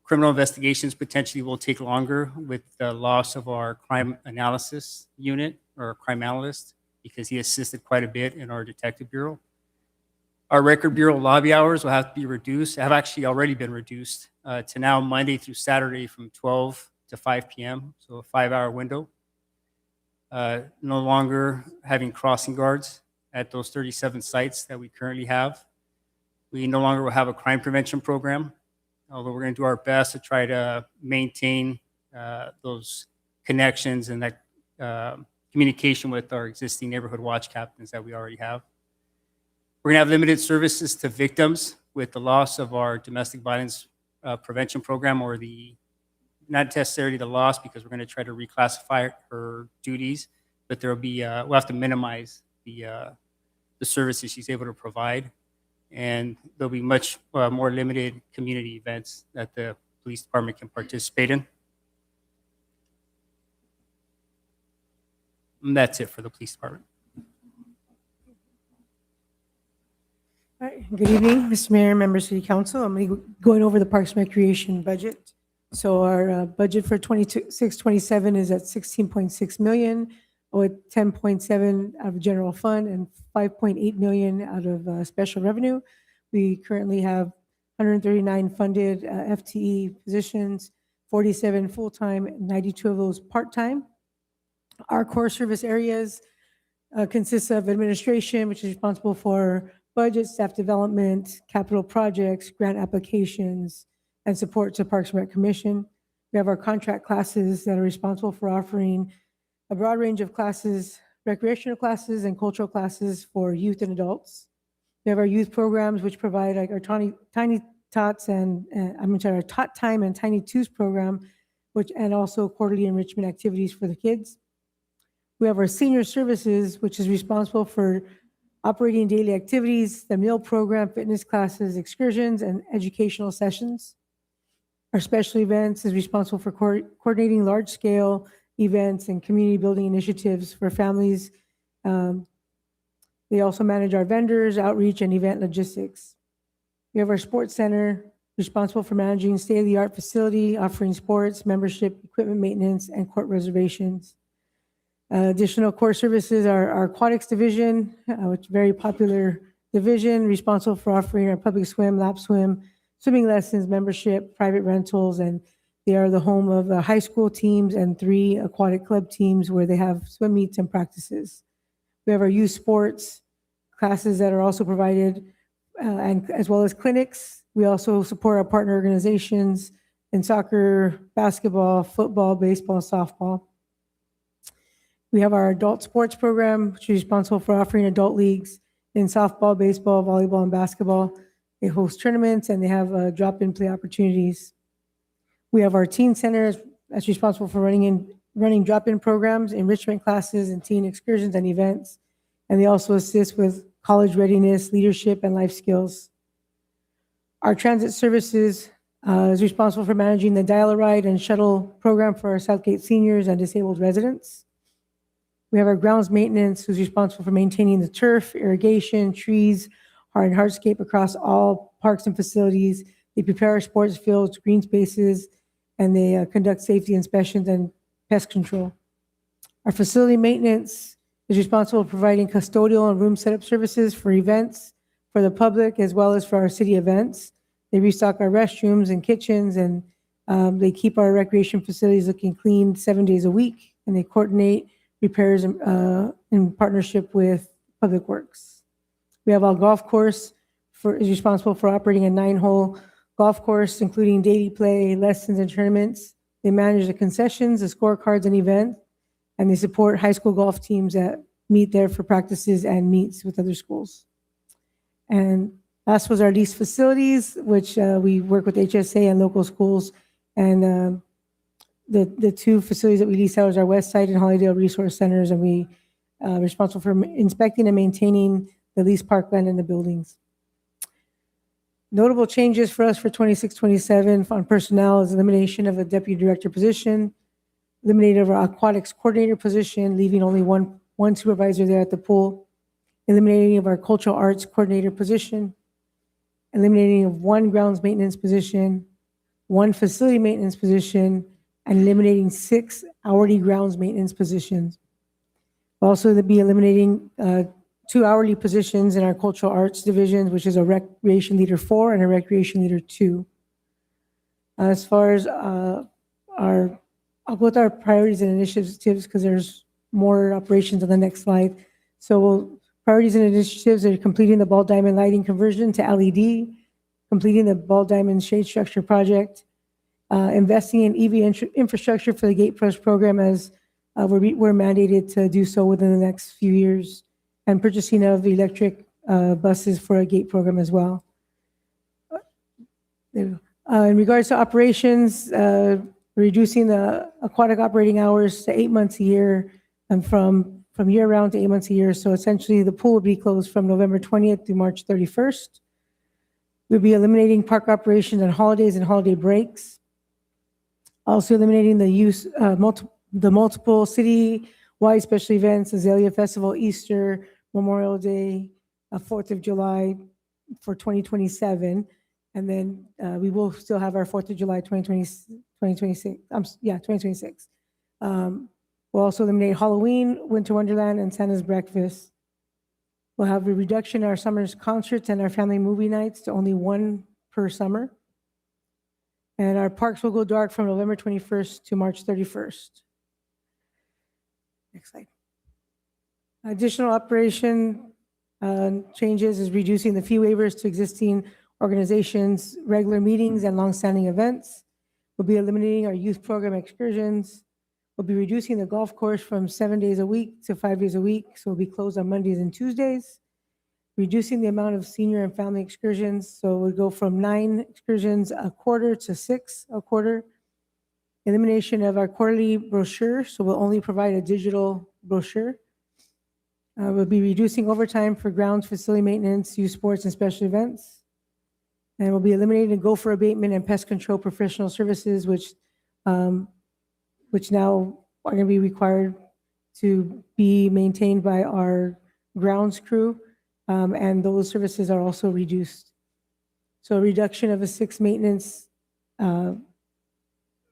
S17: Criminal investigations potentially will take longer with the loss of our crime analysis unit or crime analyst, because he assisted quite a bit in our detective bureau. Our record bureau lobby hours will have to be reduced, have actually already been reduced to now Monday through Saturday from 12 to 5 p.m., so a 5-hour window. No longer having crossing guards at those 37 sites that we currently have. We no longer will have a crime prevention program, although we're going to do our best to try to maintain those connections and that communication with our existing neighborhood watch captains that we already have. We're going to have limited services to victims with the loss of our domestic violence prevention program, or not necessarily the loss, because we're going to try to reclassify her duties, but there'll be, we'll have to minimize the services she's able to provide. And there'll be much more limited community events that the police department can participate in. And that's it for the police department.
S12: All right. Good evening, Mr. Mayor, members of City Council. I'm going over the Parks and Recreation budget. So our budget for 26-27 is at 16.6 million, with 10.7 out of general fund and 5.8 million out of special revenue. We currently have 139 funded FTE positions, 47 full-time, 92 of those part-time. Our core service areas consists of administration, which is responsible for budget, staff development, capital projects, grant applications, and support to Parks and Rec Commission. We have our contract classes that are responsible for offering a broad range of classes, recreational classes and cultural classes for youth and adults. We have our youth programs, which provide like our Tiny Tots and our Tot Time and Tiny Twos program, and also quarterly enrichment activities for the kids. We have our senior services, which is responsible for operating daily activities, the meal program, fitness classes, excursions, and educational sessions. Our special events is responsible for coordinating large-scale events and community building initiatives for families. They also manage our vendors, outreach, and event logistics. We have our sports center, responsible for managing state-of-the-art facility, offering sports, membership, equipment maintenance, and court reservations. Additional core services are our aquatics division, which is a very popular division, responsible for offering our public swim, lap swim, swimming lessons, membership, private rentals, and they are the home of the high school teams and 3 aquatic club teams where they have swim meets and practices. We have our youth sports classes that are also provided, and as well as clinics. We also support our partner organizations in soccer, basketball, football, baseball, and softball. We have our adult sports program, which is responsible for offering adult leagues in softball, baseball, volleyball, and basketball. They host tournaments and they have drop-in play opportunities. We have our teen center that's responsible for running drop-in programs, enrichment classes, and teen excursions and events. And they also assist with college readiness, leadership, and life skills. Our transit services is responsible for managing the Dial-A-Ride and shuttle program for our Southgate seniors and disabled residents. We have our grounds maintenance, who's responsible for maintaining the turf, irrigation, trees, and hardscape across all parks and facilities. They prepare our sports fields, green spaces, and they conduct safety inspections and pest control. Our facility maintenance is responsible for providing custodial and room setup services for events for the public as well as for our city events. They restock our restrooms and kitchens, and they keep our recreation facilities looking clean 7 days a week, and they coordinate repairs in partnership with Public Works. We have our golf course is responsible for operating a 9-hole golf course, including daily play, lessons, and tournaments. They manage the concessions, the scorecards, and events, and they support high school golf teams that meet there for practices and meets with other schools. And last was our leased facilities, which we work with HSA and local schools. And the two facilities that we lease out is our West Side and Hollydale Resource Centers, and we are responsible for inspecting and maintaining the leased parkland and the buildings. Notable changes for us for 26-27 on personnel is elimination of a deputy director position, eliminating of our aquatics coordinator position, leaving only one supervisor there at the pool, eliminating of our cultural arts coordinator position, eliminating of one grounds maintenance position, one facility maintenance position, and eliminating 6 hourly grounds maintenance positions. Also, they'll be eliminating 2 hourly positions in our cultural arts divisions, which is a recreation leader 4 and a recreation leader 2. As far as I'll go with our priorities and initiatives because there's more operations on the next slide. So priorities and initiatives are completing the ball diamond lighting conversion to LED, completing the ball diamond shade structure project, investing in EV infrastructure for the Gate Plus program as we're mandated to do so within the next few years, and purchasing of electric buses for a gate program as well. In regards to operations, reducing the aquatic operating hours to 8 months a year and from year-round to 8 months a year. So essentially, the pool will be closed from November 20th through March 31st. We'll be eliminating park operations on holidays and holiday breaks. Also eliminating the use multiple city-wide special events, Azalea Festival, Easter, Memorial Day, 4th of July for 2027. And then we will still have our 4th of July 2026. 2026. We'll also eliminate Halloween, Winter Wonderland, and Santa's Breakfast. We'll have a reduction in our summer's concerts and our family movie nights to only 1 per summer. And our parks will go dark from November 21st to March 31st. Next slide. Additional operation changes is reducing the fee waivers to existing organizations, regular meetings, and longstanding events. We'll be eliminating our youth program excursions. We'll be reducing the golf course from 7 days a week to 5 days a week, so we'll be closed on Mondays and Tuesdays. Reducing the amount of senior and family excursions, so we'll go from 9 excursions a quarter to 6 a quarter. Elimination of our quarterly brochure, so we'll only provide a digital brochure. We'll be reducing overtime for grounds, facility maintenance, youth sports, and special events. And we'll be eliminating gopher abatement and pest control professional services, which now are going to be required to be maintained by our grounds crew, and those services are also reduced. So a reduction of a 6 maintenance,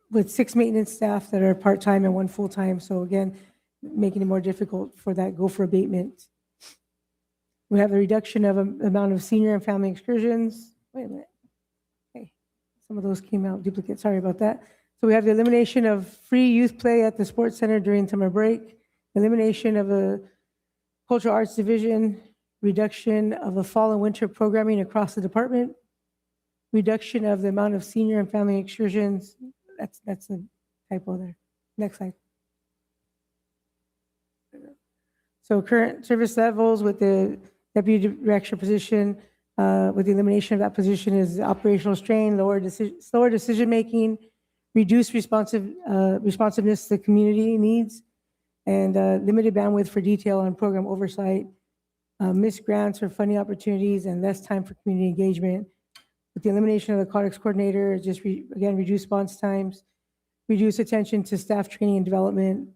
S12: with 6 maintenance staff that are part-time and 1 full-time. So again, making it more difficult for that gopher abatement. We have a reduction of amount of senior and family excursions. Wait a minute. Okay, some of those came out duplicate. Sorry about that. So we have the elimination of free youth play at the sports center during summer break, elimination of a cultural arts division, reduction of the fall and winter programming across the department, reduction of the amount of senior and family excursions. That's a typo there. Next slide. So current service levels with the deputy director position, with the elimination of that position is operational strain, slower decision-making, reduced responsiveness to community needs, and limited bandwidth for detail on program oversight, missed grants or funding opportunities, and less time for community engagement. With the elimination of the aquatics coordinator, just again, reduce response times, reduce attention to staff training and development,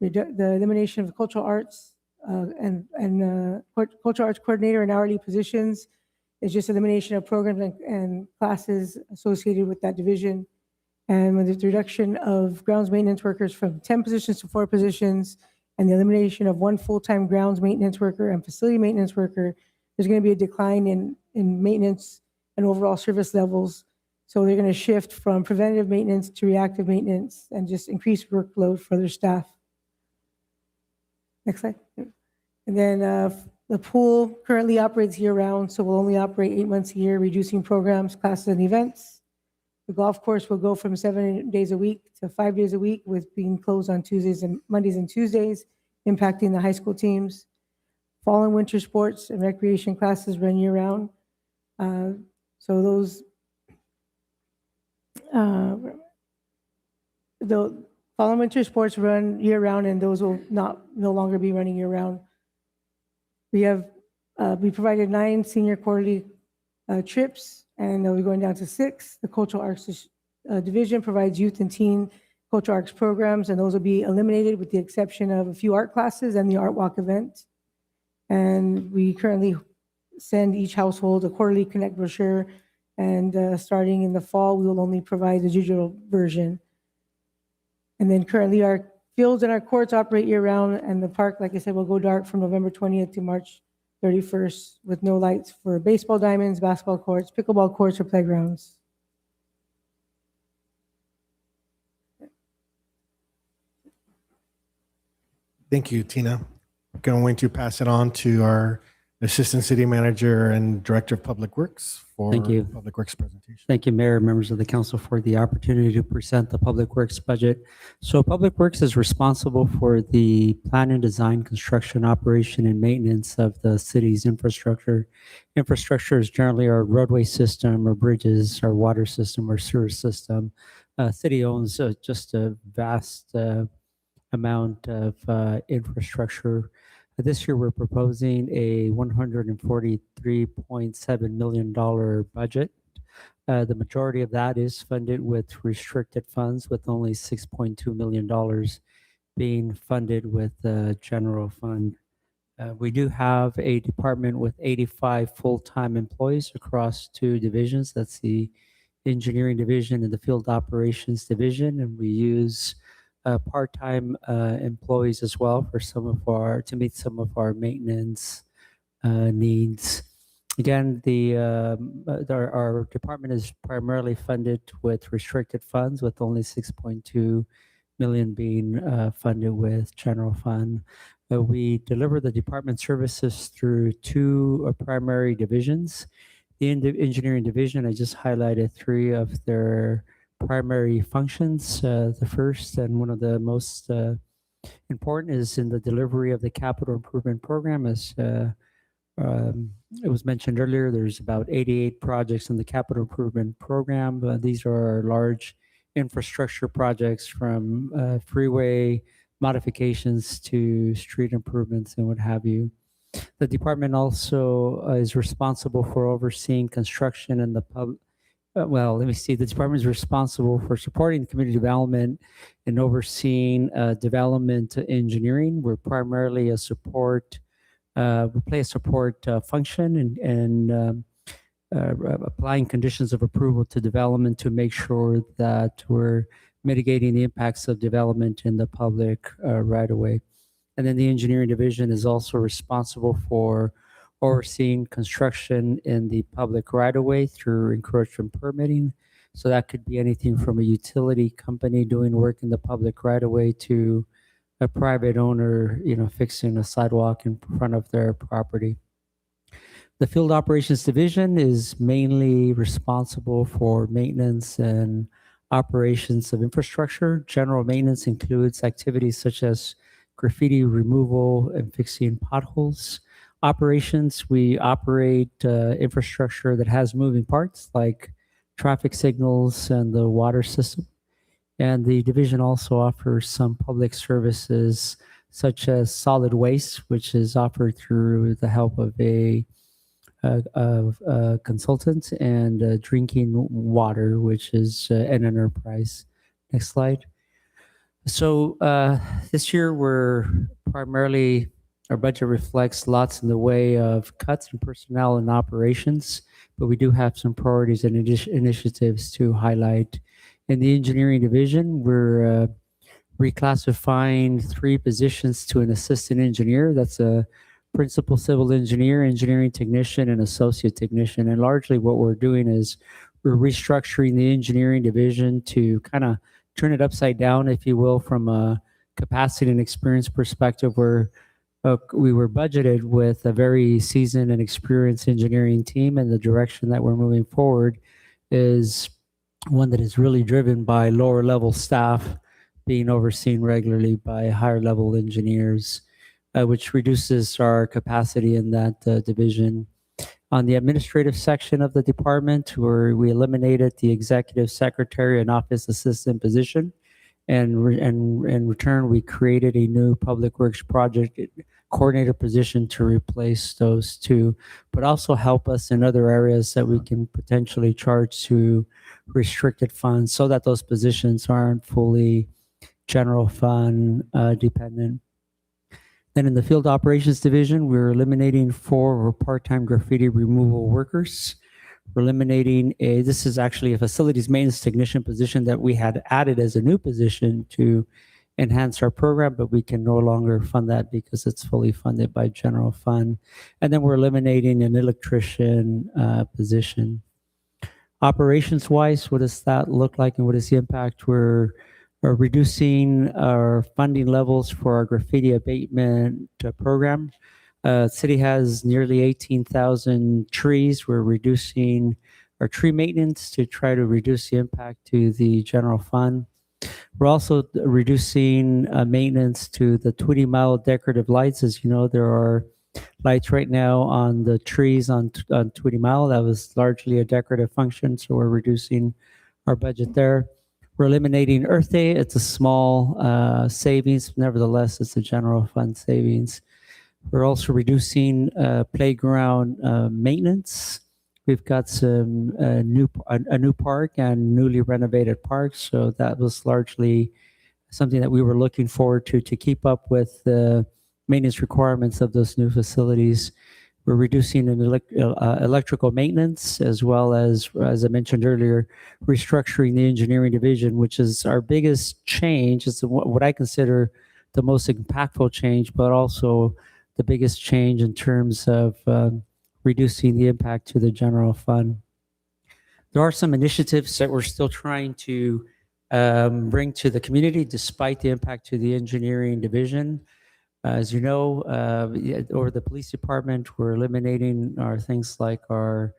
S12: the elimination of the cultural arts and cultural arts coordinator and hourly positions is just elimination of programs and classes associated with that division. And with the reduction of grounds maintenance workers from 10 positions to 4 positions, and the elimination of one full-time grounds maintenance worker and facility maintenance worker, there's going to be a decline in maintenance and overall service levels. So they're going to shift from preventative maintenance to reactive maintenance and just increase workload for their staff. Next slide. And then the pool currently operates year-round, so we'll only operate 8 months a year, reducing programs, classes, and events. The golf course will go from 7 days a week to 5 days a week, with being closed on Mondays and Tuesdays, impacting the high school teams. Fall and winter sports and recreation classes run year-round. So those, the fall and winter sports run year-round, and those will no longer be running year-round. We provided 9 senior quarterly trips, and they'll be going down to 6. The Cultural Arts Division provides youth and teen cultural arts programs, and those will be eliminated with the exception of a few art classes and the Art Walk event. And we currently send each household a quarterly Connect brochure, and starting in the fall, we will only provide the digital version. And then currently our fields and our courts operate year-round, and the park, like I said, will go dark from November 20th to March 31st with no lights for baseball diamonds, basketball courts, pickleball courts, or playgrounds.
S16: Thank you, Tina. Going to pass it on to our Assistant City Manager and Director of Public Works for
S13: Thank you.
S16: Public Works presentation.
S13: Thank you, Mayor, members of the council, for the opportunity to present the Public Works budget. So Public Works is responsible for the planning, design, construction, operation, and maintenance of the city's infrastructure. Infrastructure is generally our roadway system, or bridges, our water system, or sewer system. City owns just a vast amount of infrastructure. This year, we're proposing a $143.7 million budget. The majority of that is funded with restricted funds, with only $6.2 million being funded with the general fund. We do have a department with 85 full-time employees across 2 divisions. That's the engineering division and the field operations division, and we use part-time employees as well for to meet some of our maintenance needs. Again, our department is primarily funded with restricted funds, with only $6.2 million being funded with general fund. We deliver the department services through 2 primary divisions. The engineering division, I just highlighted 3 of their primary functions. The first and one of the most important is in the delivery of the capital improvement program. As it was mentioned earlier, there's about 88 projects in the capital improvement program. These are our large infrastructure projects, from freeway modifications to street improvements and what have you. The department also is responsible for overseeing construction in the the department is responsible for supporting community development and overseeing development engineering. We're primarily we play a support function and applying conditions of approval to development to make sure that we're mitigating the impacts of development in the public right away. And then the engineering division is also responsible for overseeing construction in the public right-of-way through encroachment permitting. So that could be anything from a utility company doing work in the public right-of-way to a private owner, fixing a sidewalk in front of their property. The field operations division is mainly responsible for maintenance and operations of infrastructure. General maintenance includes activities such as graffiti removal and fixing potholes. Operations, we operate infrastructure that has moving parts like traffic signals and the water system. And the division also offers some public services such as solid waste, which is offered through the help of a consultant, and drinking water, which is an enterprise. Next slide. So this year our budget reflects lots in the way of cuts in personnel and operations, but we do have some priorities and initiatives to highlight. In the engineering division, we're reclassifying 3 positions to an assistant engineer. That's a principal civil engineer, engineering technician, and associate technician. And largely what we're doing is we're restructuring the engineering division to kind of turn it upside down, if you will, from a capacity and experience perspective, where we were budgeted with a very seasoned and experienced engineering team, and the direction that we're moving forward is one that is really driven by lower level staff being overseen regularly by higher level engineers, which reduces our capacity in that division. On the administrative section of the department, where we eliminated the executive secretary and office assistant position, and in return, we created a new public works project coordinator position to replace those 2, but also help us in other areas that we can potentially charge to restricted funds, so that those positions aren't fully general fund dependent. Then in the field operations division, we're eliminating 4 of our part-time graffiti removal workers. We're eliminating this is actually a facilities maintenance technician position that we had added as a new position to enhance our program, but we can no longer fund that because it's fully funded by general fund. And then we're eliminating an electrician position. Operations-wise, what does that look like and what is the impact? We're reducing our funding levels for our graffiti abatement program. City has nearly 18,000 trees. We're reducing our tree maintenance to try to reduce the impact to the general fund. We're also reducing maintenance to the Tweedy Mile decorative lights. As you know, there are lights right now on the trees on Tweedy Mile. That was largely a decorative function, so we're reducing our budget there. We're eliminating Earth Day. It's a small savings. Nevertheless, it's a general fund savings. We're also reducing playground maintenance. We've got some a new park and newly renovated parks, so that was largely something that we were looking forward to keep up with the maintenance requirements of those new facilities. We're reducing electrical maintenance, as well as I mentioned earlier, restructuring the engineering division, which is our biggest change. It's what I consider the most impactful change, but also the biggest change in terms of reducing the impact to the general fund. There are some initiatives that we're still trying to bring to the community despite the impact to the engineering division. As you know, over the police department, we're eliminating our things like our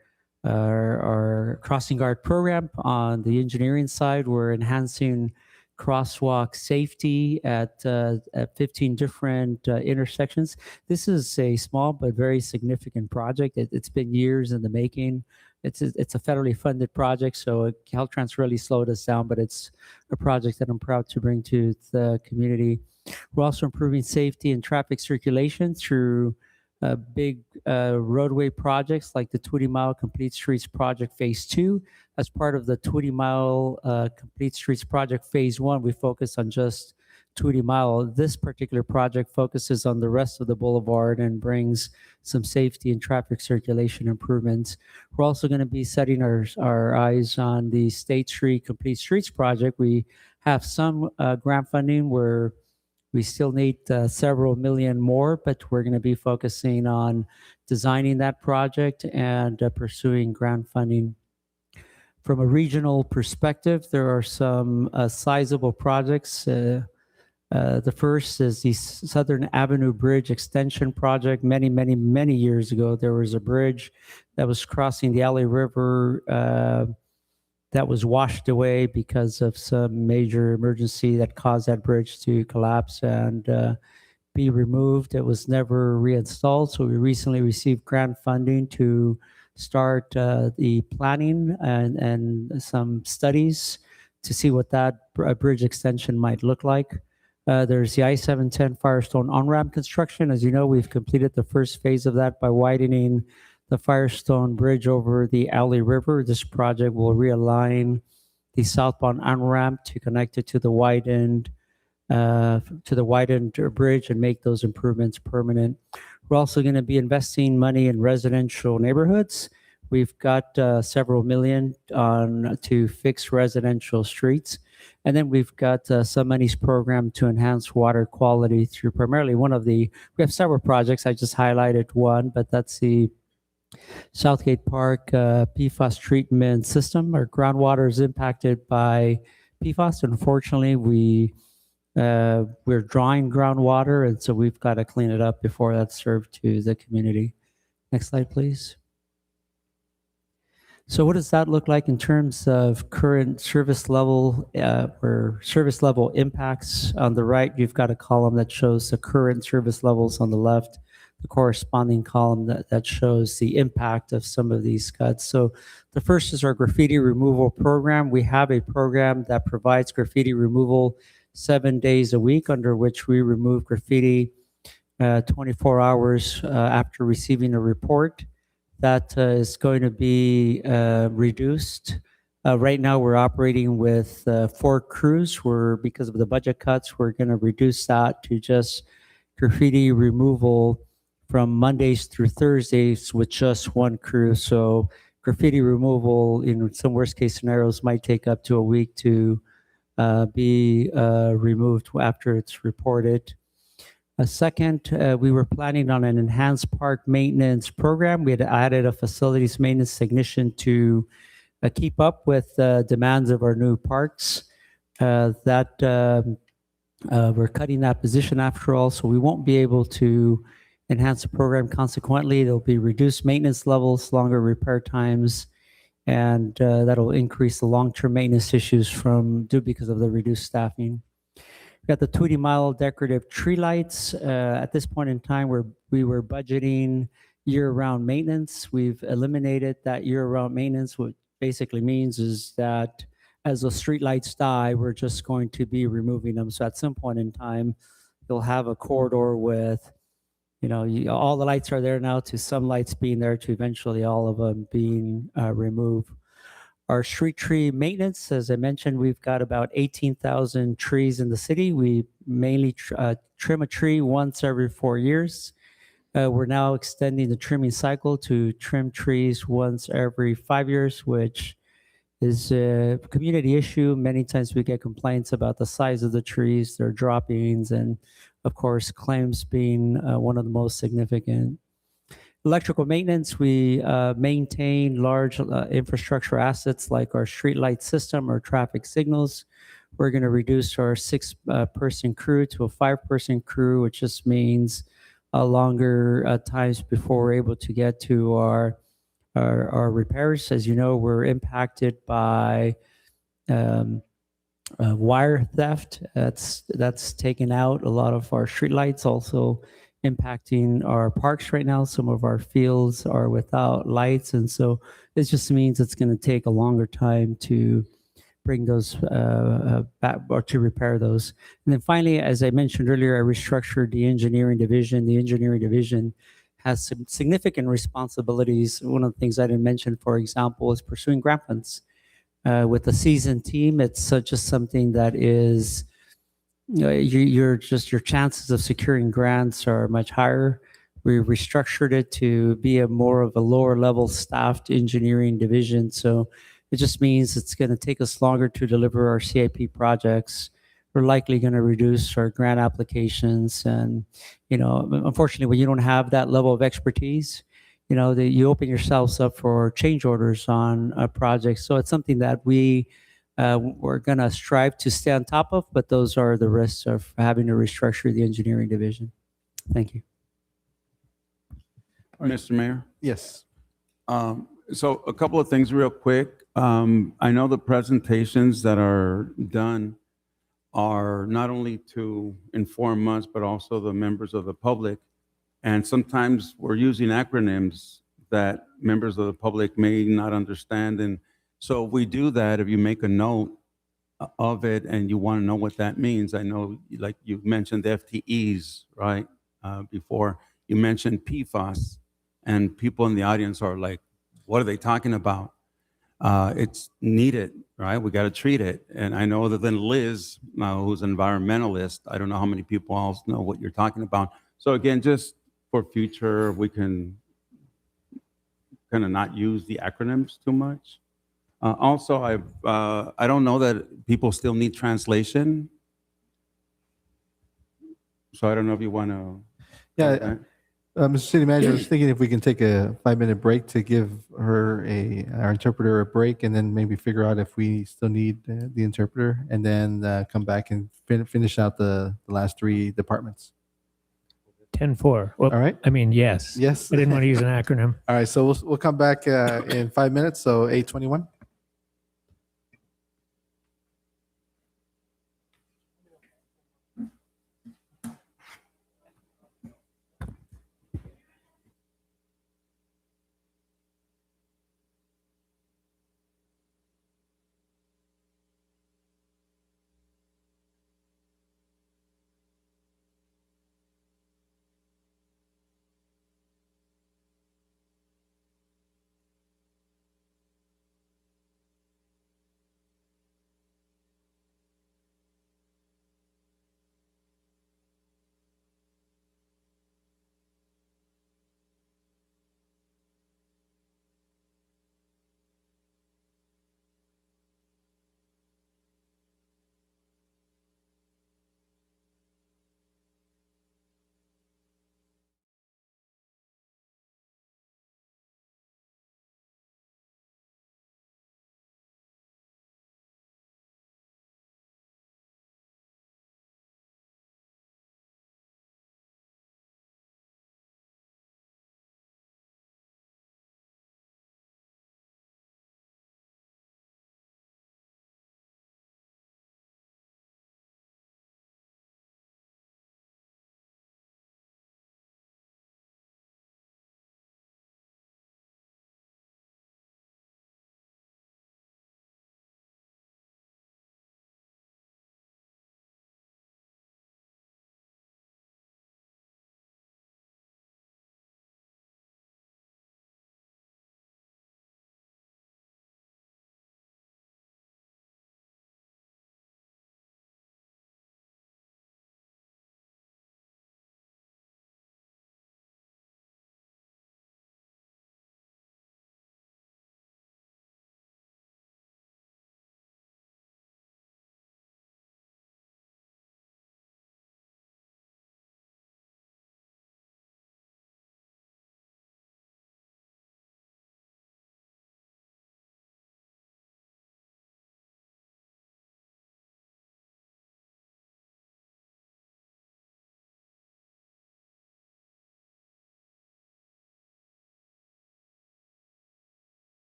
S13: crossing guard program. On the engineering side, we're enhancing crosswalk safety at 15 different intersections. This is a small but very significant project. It's been years in the making. It's a federally funded project, so Caltrans really slowed us down, but it's a project that I'm proud to bring to the community. We're also improving safety and traffic circulation through big roadway projects like the Tweedy Mile Complete Streets Project Phase 2. As part of the Tweedy Mile Complete Streets Project Phase 1, we focus on just Tweedy Mile. This particular project focuses on the rest of the boulevard and brings some safety and traffic circulation improvements. We're also going to be setting our eyes on the State Street Complete Streets Project. We have some grant funding where we still need several million more, but we're going to be focusing on designing that project and pursuing grant funding. From a regional perspective, there are some sizable projects. The first is the Southern Avenue Bridge Extension Project. Many years ago, there was a bridge that was crossing the Alley River that was washed away because of some major emergency that caused that bridge to collapse and be removed. It was never reinstalled, so we recently received grant funding to start the planning and some studies to see what that bridge extension might look like. There's the I-710 Firestone on-ramp construction. As you know, we've completed the first phase of that by widening the Firestone Bridge over the Alley River. This project will realign the southbound on-ramp to connect it to the widened bridge and make those improvements permanent. We're also going to be investing money in residential neighborhoods. We've got several million on to fix residential streets. And then we've got some monies program to enhance water quality through primarily we have several projects. I just highlighted one, but that's the Southgate Park PFAS treatment system. Our groundwater is impacted by PFAS. Unfortunately, we're drawing groundwater, and so we've got to clean it up before that's served to the community. Next slide, please. So what does that look like in terms of current service level or service level impacts? On the right, you've got a column that shows the current service levels. On the left, the corresponding column that shows the impact of some of these cuts. So the first is our graffiti removal program. We have a program that provides graffiti removal 7 days a week, under which we remove graffiti 24 hours after receiving a report. That is going to be reduced. Right now, we're operating with 4 crews. Because of the budget cuts, we're going to reduce that to just graffiti removal from Mondays through Thursdays with just 1 crew. So graffiti removal in some worst case scenarios might take up to a week to be removed after it's reported. Second, we were planning on an enhanced park maintenance program. We had added a facilities maintenance technician to keep up with the demands of our new parks. We're cutting that position after all, so we won't be able to enhance the program. Consequently, there'll be reduced maintenance levels, longer repair times, and that'll increase the long-term maintenance issues due because of the reduced staffing. We got the Tweety Mile decorative tree lights. At this point in time, we were budgeting year-round maintenance. We've eliminated that year-round maintenance. What basically means is that as the street lights die, we're just going to be removing them. So at some point in time, you'll have a corridor with, all the lights are there now, to some lights being there, to eventually all of them being removed. Our street tree maintenance, as I mentioned, we've got about 18,000 trees in the city. We mainly trim a tree once every 4 years. We're now extending the trimming cycle to trim trees once every 5 years, which is a community issue. Many times we get complaints about the size of the trees, their droppings, and of course, claims being one of the most significant. Electrical maintenance, we maintain large infrastructure assets like our street light system or traffic signals. We're going to reduce our 6-person crew to a 5-person crew, which just means longer times before we're able to get to our repairs. As you know, we're impacted by wire theft. That's taken out a lot of our street lights, also impacting our parks right now. Some of our fields are without lights, and so it just means it's going to take a longer time to bring those back or to repair those. And then finally, as I mentioned earlier, I restructured the engineering division. The engineering division has some significant responsibilities. One of the things I didn't mention, for example, is pursuing grant funds. With a seasoned team, it's just something that is your chances of securing grants are much higher. We restructured it to be more of a lower level staffed engineering division. So it just means it's going to take us longer to deliver our CIP projects. We're likely going to reduce our grant applications. And, unfortunately, when you don't have that level of expertise, you open yourselves up for change orders on projects. So it's something that we're going to strive to stay on top of, but those are the risks of having to restructure the engineering division. Thank you.
S3: Mr. Mayor?
S1: Yes.
S3: So a couple of things real quick. I know the presentations that are done are not only to inform us, but also the members of the public. And sometimes we're using acronyms that members of the public may not understand. And so we do that. If you make a note of it and you want to know what that means, I know, like you mentioned FTEs, right? Before you mentioned PFAS, and people in the audience are like, what are they talking about? It's needed, right? We got to treat it. And I know that then Liz, who's an environmentalist, I don't know how many people else know what you're talking about. So again, just for future, we can kind of not use the acronyms too much. Also, I don't know that people still need translation. So I don't know if you want to.
S1: Yeah, Mr. City Manager, I was thinking if we can take a 5-minute break to give our interpreter a break, and then maybe figure out if we still need the interpreter, and then come back and finish out the last 3 departments.
S5: 10-4. Well,
S1: All right.
S5: I mean, yes.
S1: Yes.
S5: I didn't want to use an acronym.
S1: All right, so we'll come back in 5 minutes, so 8:21.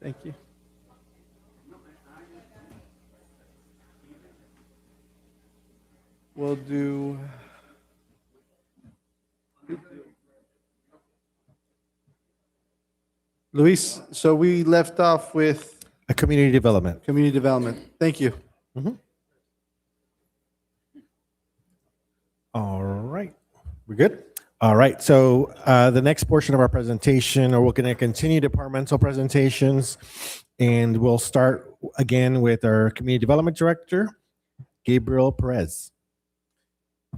S1: Thank you. We'll do. Luis, so we left off with
S16: A community development.
S1: community development. Thank you.
S16: All right. We're good? All right. So the next portion of our presentation, or we're going to continue departmental presentations, and we'll start again with our Community Development Director, Gabriel Perez.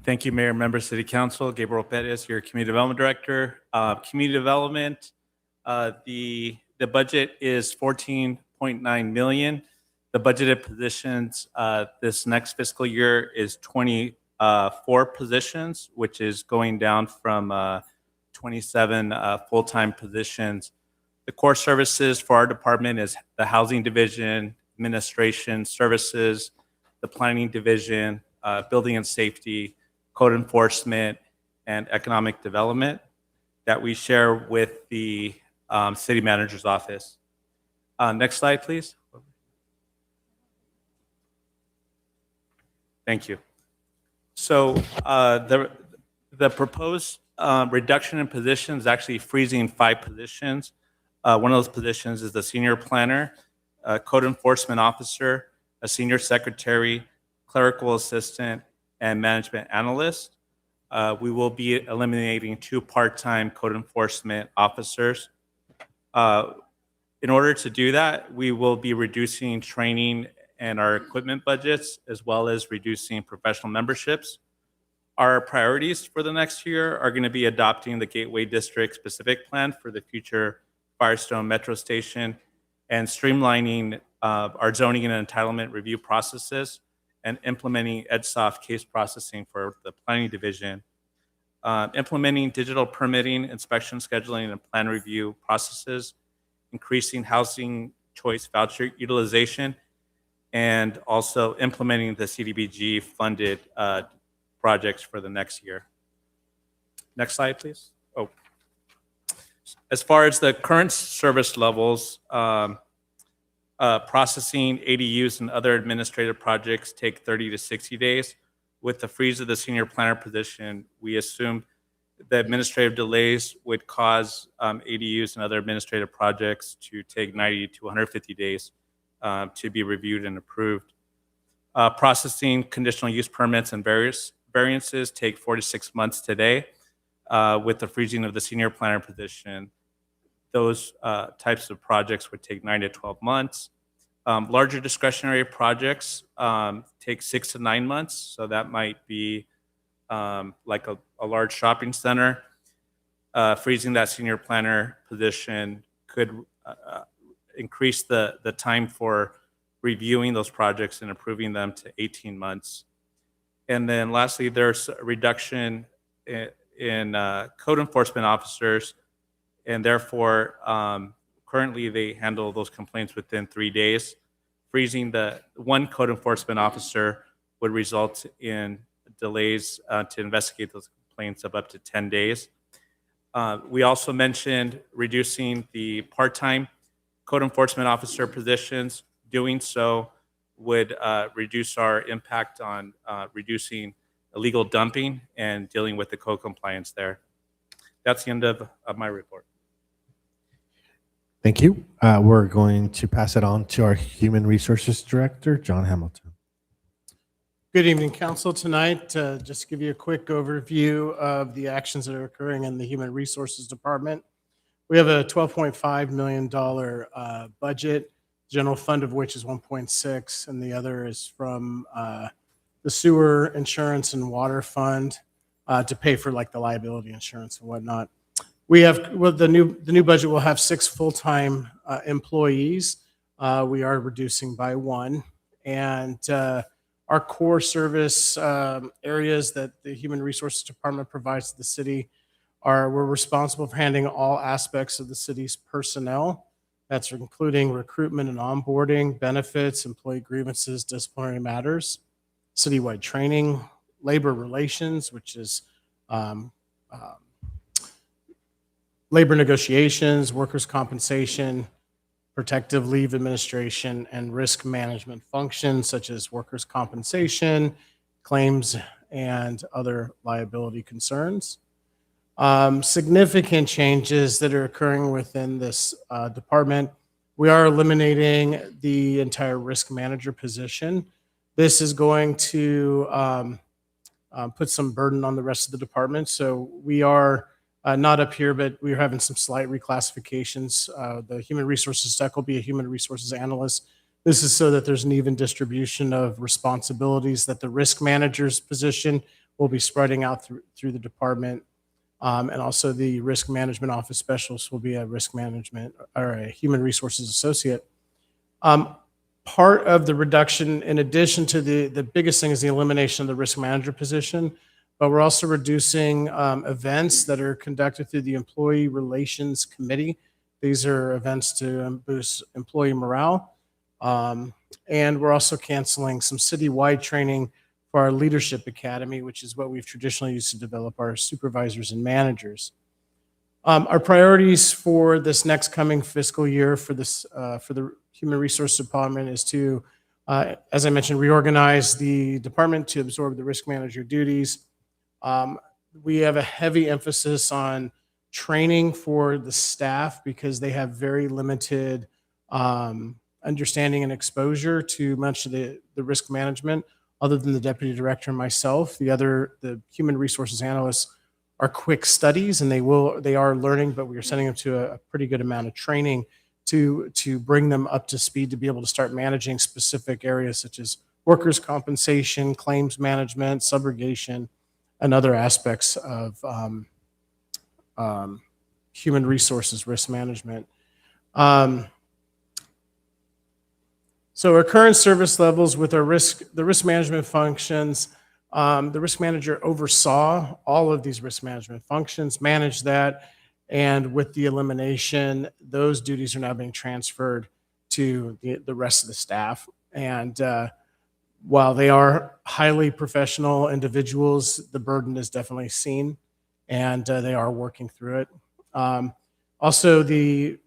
S18: Thank you, Mayor, members, City Council. Gabriel Perez, your Community Development Director. Community Development, the budget is 14.9 million. The budgeted positions this next fiscal year is 24 positions, which is going down from 27 full-time positions. The core services for our department is the Housing Division, Administration Services, the Planning Division, Building and Safety, Code Enforcement, and Economic Development that we share with the City Manager's Office. Next slide, please. Thank you. So the proposed reduction in positions is actually freezing 5 positions. One of those positions is the Senior Planner, Code Enforcement Officer, a Senior Secretary, Clerical Assistant, and Management Analyst. We will be eliminating 2 part-time Code Enforcement Officers. In order to do that, we will be reducing training and our equipment budgets, as well as reducing professional memberships. Our priorities for the next year are going to be adopting the Gateway District specific plan for the future Firestone Metro Station and streamlining our zoning and entitlement review processes and implementing EdSoft case processing for the Planning Division, implementing digital permitting, inspection scheduling, and plan review processes, increasing housing choice voucher utilization, and also implementing the CDBG funded projects for the next year. Next slide, please. Oh, as far as the current service levels, processing ADUs and other administrative projects take 30 to 60 days. With the freeze of the senior planner position, we assumed the administrative delays would cause ADUs and other administrative projects to take 90 to 150 days to be reviewed and approved. Processing conditional use permits and variances take 4 to 6 months today. With the freezing of the senior planner position, those types of projects would take 9 to 12 months. Larger discretionary projects take 6 to 9 months, so that might be like a large shopping center. Freezing that senior planner position could increase the time for reviewing those projects and approving them to 18 months. And then lastly, there's a reduction in code enforcement officers, and therefore currently they handle those complaints within 3 days. Freezing the one code enforcement officer would result in delays to investigate those complaints of up to 10 days. We also mentioned reducing the part-time code enforcement officer positions. Doing so would reduce our impact on reducing illegal dumping and dealing with the code compliance there. That's the end of my report.
S16: Thank you. We're going to pass it on to our Human Resources Director, John Hamilton.
S19: Good evening, Council. Tonight, just to give you a quick overview of the actions that are occurring in the Human Resources Department. We have a $12.5 million budget, general fund of which is 1.6, and the other is from the sewer insurance and water fund to pay for like the liability insurance and whatnot. We have, with the new budget, we'll have 6 full-time employees. We are reducing by 1, and our core service areas that the Human Resources Department provides to the city we're responsible for handling all aspects of the city's personnel. That's including recruitment and onboarding, benefits, employee grievances, disciplinary matters, citywide training, labor relations, which is labor negotiations, workers' compensation, protective leave administration, and risk management functions such as workers' compensation, claims, and other liability concerns. Significant changes that are occurring within this department. We are eliminating the entire risk manager position. This is going to put some burden on the rest of the department. So we are not up here, but we're having some slight reclassifications. The human resources tech will be a human resources analyst. This is so that there's an even distribution of responsibilities, that the risk manager's position will be spreading out through the department. And also the risk management office specialist will be a risk management or a human resources associate. Part of the reduction, in addition to the biggest thing, is the elimination of the risk manager position, but we're also reducing events that are conducted through the Employee Relations Committee. These are events to boost employee morale. And we're also canceling some citywide training for our Leadership Academy, which is what we've traditionally used to develop our supervisors and managers. Our priorities for this next coming fiscal year for the Human Resource Department is to, as I mentioned, reorganize the department to absorb the risk manager duties. We have a heavy emphasis on training for the staff because they have very limited understanding and exposure to much of the risk management. Other than the deputy director and myself, the human resources analysts are quick studies, and they are learning, but we are sending them to a pretty good amount of training to bring them up to speed to be able to start managing specific areas such as workers' compensation, claims management, subrogation, and other aspects of human resources risk management. So our current service levels with the risk management functions, the risk manager oversaw all of these risk management functions, managed that, and with the elimination, those duties are now being transferred to the rest of the staff. And while they are highly professional individuals, the burden is definitely seen, and they are working through it. Also,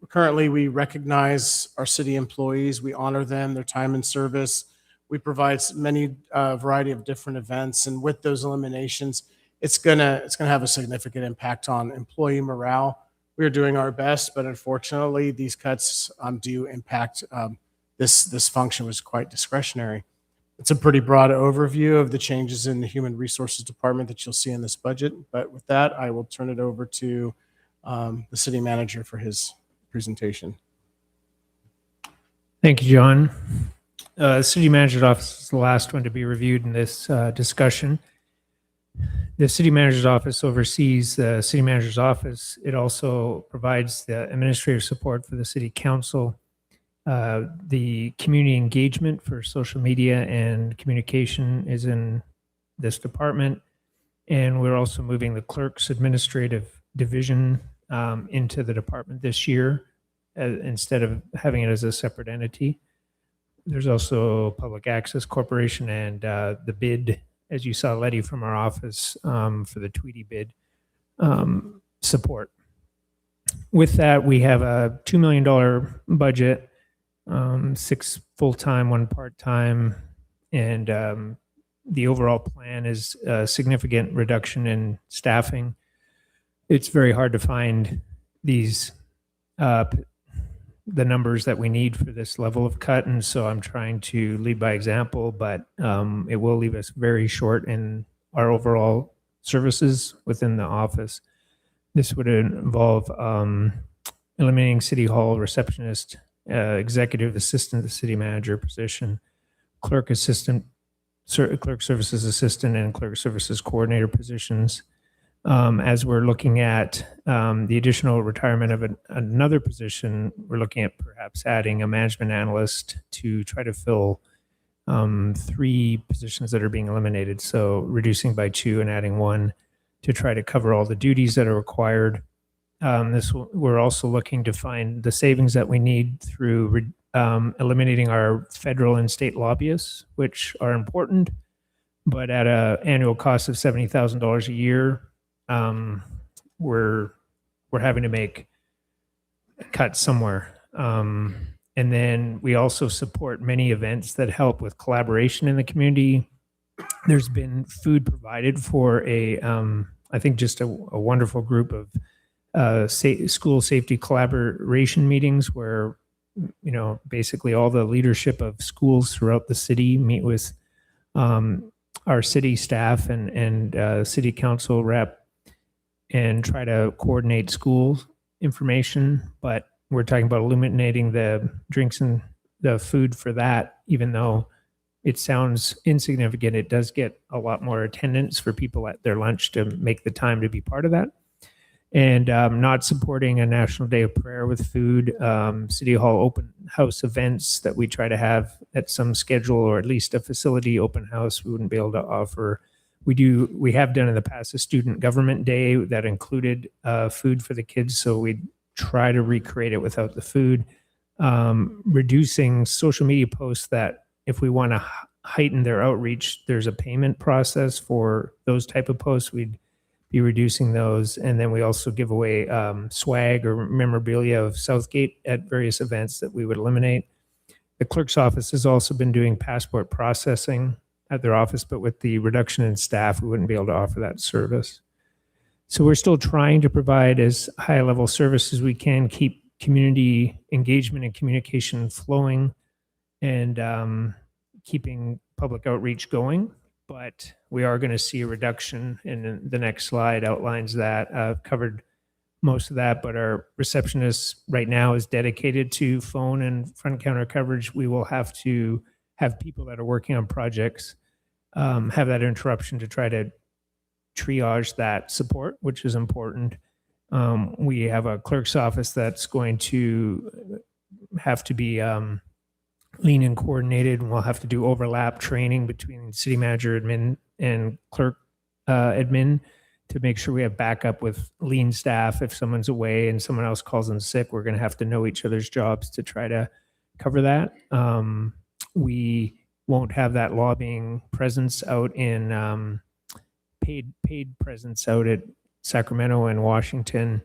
S19: currently we recognize our city employees. We honor them, their time and service. We provide many variety of different events, and with those eliminations, it's gonna have a significant impact on employee morale. We are doing our best, but unfortunately, these cuts do impact this function, was quite discretionary. It's a pretty broad overview of the changes in the Human Resources Department that you'll see in this budget. But with that, I will turn it over to the city manager for his presentation.
S5: Thank you, John. City Manager's Office is the last one to be reviewed in this discussion. The City Manager's Office oversees the City Manager's Office. It also provides the administrative support for the City Council, the community engagement for social media and communication is in this department. And we're also moving the clerk's administrative division into the department this year instead of having it as a separate entity. There's also Public Access Corporation and the bid, as you saw, Letty from our office for the Tweety bid support. With that, we have a $2 million budget, 6 full-time, 1 part-time, and the overall plan is a significant reduction in staffing. It's very hard to find these the numbers that we need for this level of cut, and so I'm trying to lead by example, but it will leave us very short in our overall services within the office. This would involve eliminating City Hall receptionist, executive assistant, the city manager position, clerk assistant, clerk services assistant, and clerk services coordinator positions. As we're looking at the additional retirement of another position, we're looking at perhaps adding a management analyst to try to fill 3 positions that are being eliminated. So reducing by 2 and adding 1 to try to cover all the duties that are required. We're also looking to find the savings that we need through eliminating our federal and state lobbyists, which are important, but at an annual cost of $70,000 a year. We're having to make cuts somewhere. And then we also support many events that help with collaboration in the community. There's been food provided for I think just a wonderful group of school safety collaboration meetings where, basically all the leadership of schools throughout the city meet with our city staff and city council rep and try to coordinate school information. But we're talking about illuminating the drinks and the food for that, even though it sounds insignificant, it does get a lot more attendance for people at their lunch to make the time to be part of that. And not supporting a National Day of Prayer with food, City Hall open house events that we try to have at some schedule, or at least a facility open house we wouldn't be able to offer. We have done in the past a student government day that included food for the kids, so we try to recreate it without the food. Reducing social media posts that if we want to heighten their outreach, there's a payment process for those type of posts. We'd be reducing those. And then we also give away swag or memorabilia of Southgate at various events that we would eliminate. The clerk's office has also been doing passport processing at their office, but with the reduction in staff, we wouldn't be able to offer that service. So we're still trying to provide as high level service as we can, keep community engagement and communication flowing, and keeping public outreach going. But we are going to see a reduction, and the next slide outlines that. I've covered most of that, but our receptionist right now is dedicated to phone and front counter coverage. We will have to have people that are working on projects have that interruption to try to triage that support, which is important. We have a clerk's office that's going to have to be lean and coordinated, and we'll have to do overlap training between city manager admin and clerk admin to make sure we have backup with lean staff. If someone's away and someone else calls in sick, we're going to have to know each other's jobs to try to cover that. We won't have that lobbying presence out in paid presence out at Sacramento and Washington.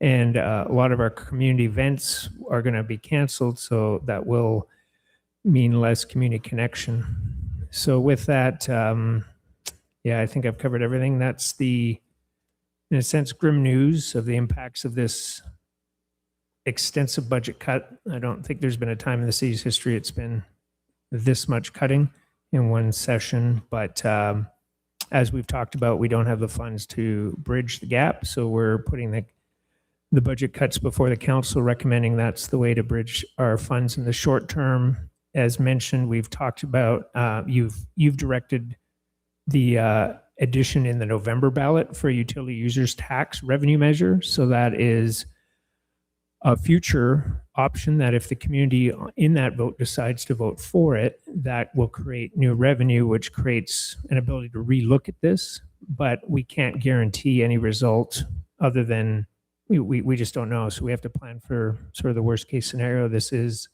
S5: And a lot of our community events are going to be canceled, so that will mean less community connection. So with that, I think I've covered everything. That's the, in a sense, grim news of the impacts of this extensive budget cut. I don't think there's been a time in the city's history it's been this much cutting in one session. But as we've talked about, we don't have the funds to bridge the gap. So we're putting the budget cuts before the council, recommending that's the way to bridge our funds in the short term. As mentioned, we've talked about, you've directed the addition in the November ballot for utility users tax revenue measure. So that is a future option that if the community in that vote decides to vote for it, that will create new revenue, which creates an ability to relook at this. But we can't guarantee any result other than we just don't know. So we have to plan for sort of the worst case scenario. This is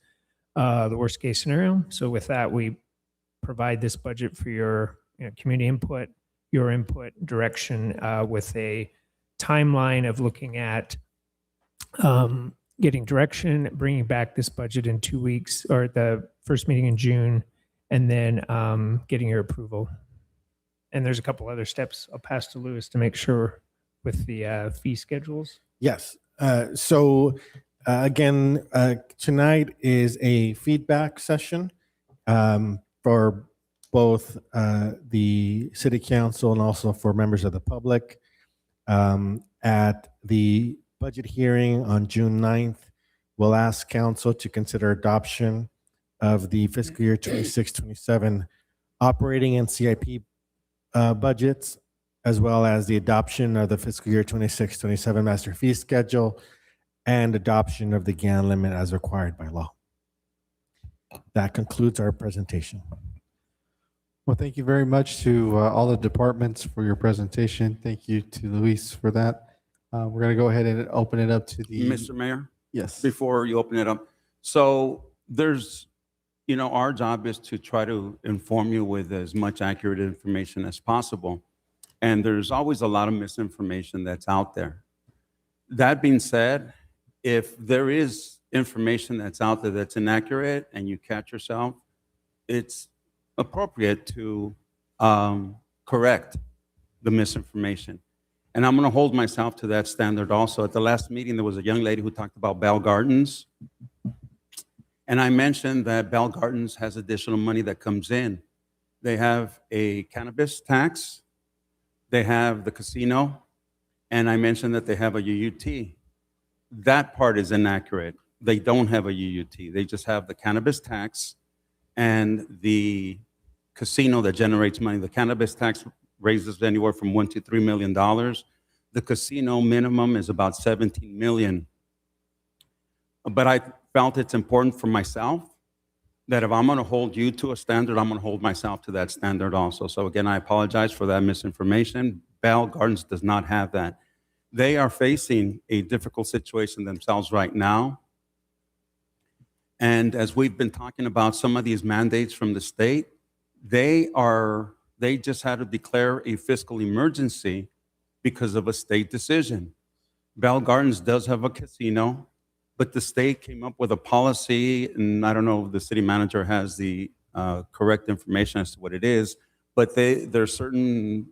S5: the worst case scenario. So with that, we provide this budget for your community input, your input direction with a timeline of looking at getting direction, bringing back this budget in 2 weeks or at the first meeting in June, and then getting your approval. And there's a couple other steps I'll pass to Louis to make sure with the fee schedules.
S16: Yes. Again, tonight is a feedback session for both the city council and also for members of the public. At the budget hearing on June 9th, we'll ask council to consider adoption of the fiscal year 26-27 operating and CIP budgets, as well as the adoption of the fiscal year 26-27 master fee schedule and adoption of the GAN limit as required by law. That concludes our presentation.
S1: Well, thank you very much to all the departments for your presentation. Thank you to Luis for that. We're going to go ahead and open it up to the...
S3: Mr. Mayor?
S1: Yes.
S3: Before you open it up. So there's, our job is to try to inform you with as much accurate information as possible. And there's always a lot of misinformation that's out there. That being said, if there is information that's out there that's inaccurate and you catch yourself, it's appropriate to correct the misinformation. And I'm going to hold myself to that standard also. At the last meeting, there was a young lady who talked about Bell Gardens. And I mentioned that Bell Gardens has additional money that comes in. They have a cannabis tax, they have the casino, and I mentioned that they have a UUT. That part is inaccurate. They don't have a UUT. They just have the cannabis tax and the casino that generates money. The cannabis tax raises anywhere from $1 to $3 million. The casino minimum is about 17 million. But I felt it's important for myself that if I'm going to hold you to a standard, I'm going to hold myself to that standard also. So again, I apologize for that misinformation. Bell Gardens does not have that. They are facing a difficult situation themselves right now. And as we've been talking about some of these mandates from the state, they just had to declare a fiscal emergency because of a state decision. Bell Gardens does have a casino, but the state came up with a policy, and I don't know if the city manager has the correct information as to what it is, but there are certain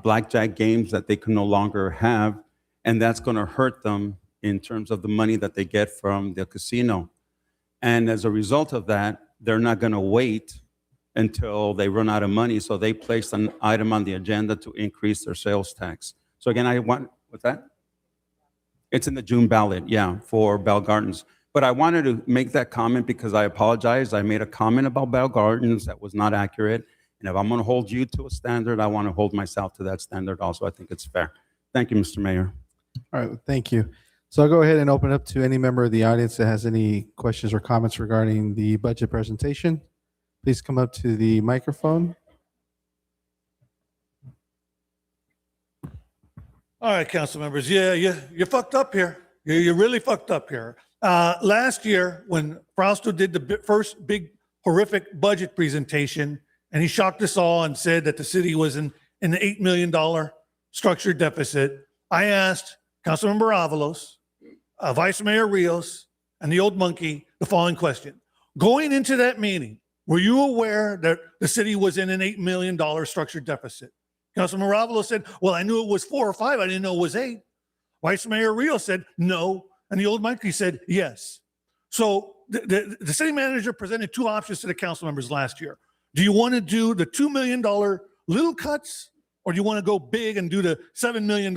S3: blackjack games that they can no longer have, and that's going to hurt them in terms of the money that they get from the casino. And as a result of that, they're not going to wait until they run out of money, so they placed an item on the agenda to increase their sales tax. So again, what's that? It's in the June ballot, yeah, for Bell Gardens. But I wanted to make that comment because I apologize. I made a comment about Bell Gardens that was not accurate. And if I'm going to hold you to a standard, I want to hold myself to that standard also. I think it's fair. Thank you, Mr. Mayor.
S1: All right, thank you. So I'll go ahead and open up to any member of the audience that has any questions or comments regarding the budget presentation. Please come up to the microphone.
S15: All right, council members. Yeah, you fucked up here. You really fucked up here. Last year, when Frausto did the first big horrific budget presentation, and he shocked us all and said that the city was in an $8 million structured deficit, I asked Councilmember Avalos, Vice Mayor Rios, and the old monkey the following question. Going into that meeting, were you aware that the city was in an $8 million structured deficit? Councilman Avalos said, well, I knew it was 4 or 5. I didn't know it was 8. Vice Mayor Rios said, no. And the old monkey said, yes. So the city manager presented 2 options to the council members last year. Do you want to do the $2 million little cuts, or do you want to go big and do the $7 million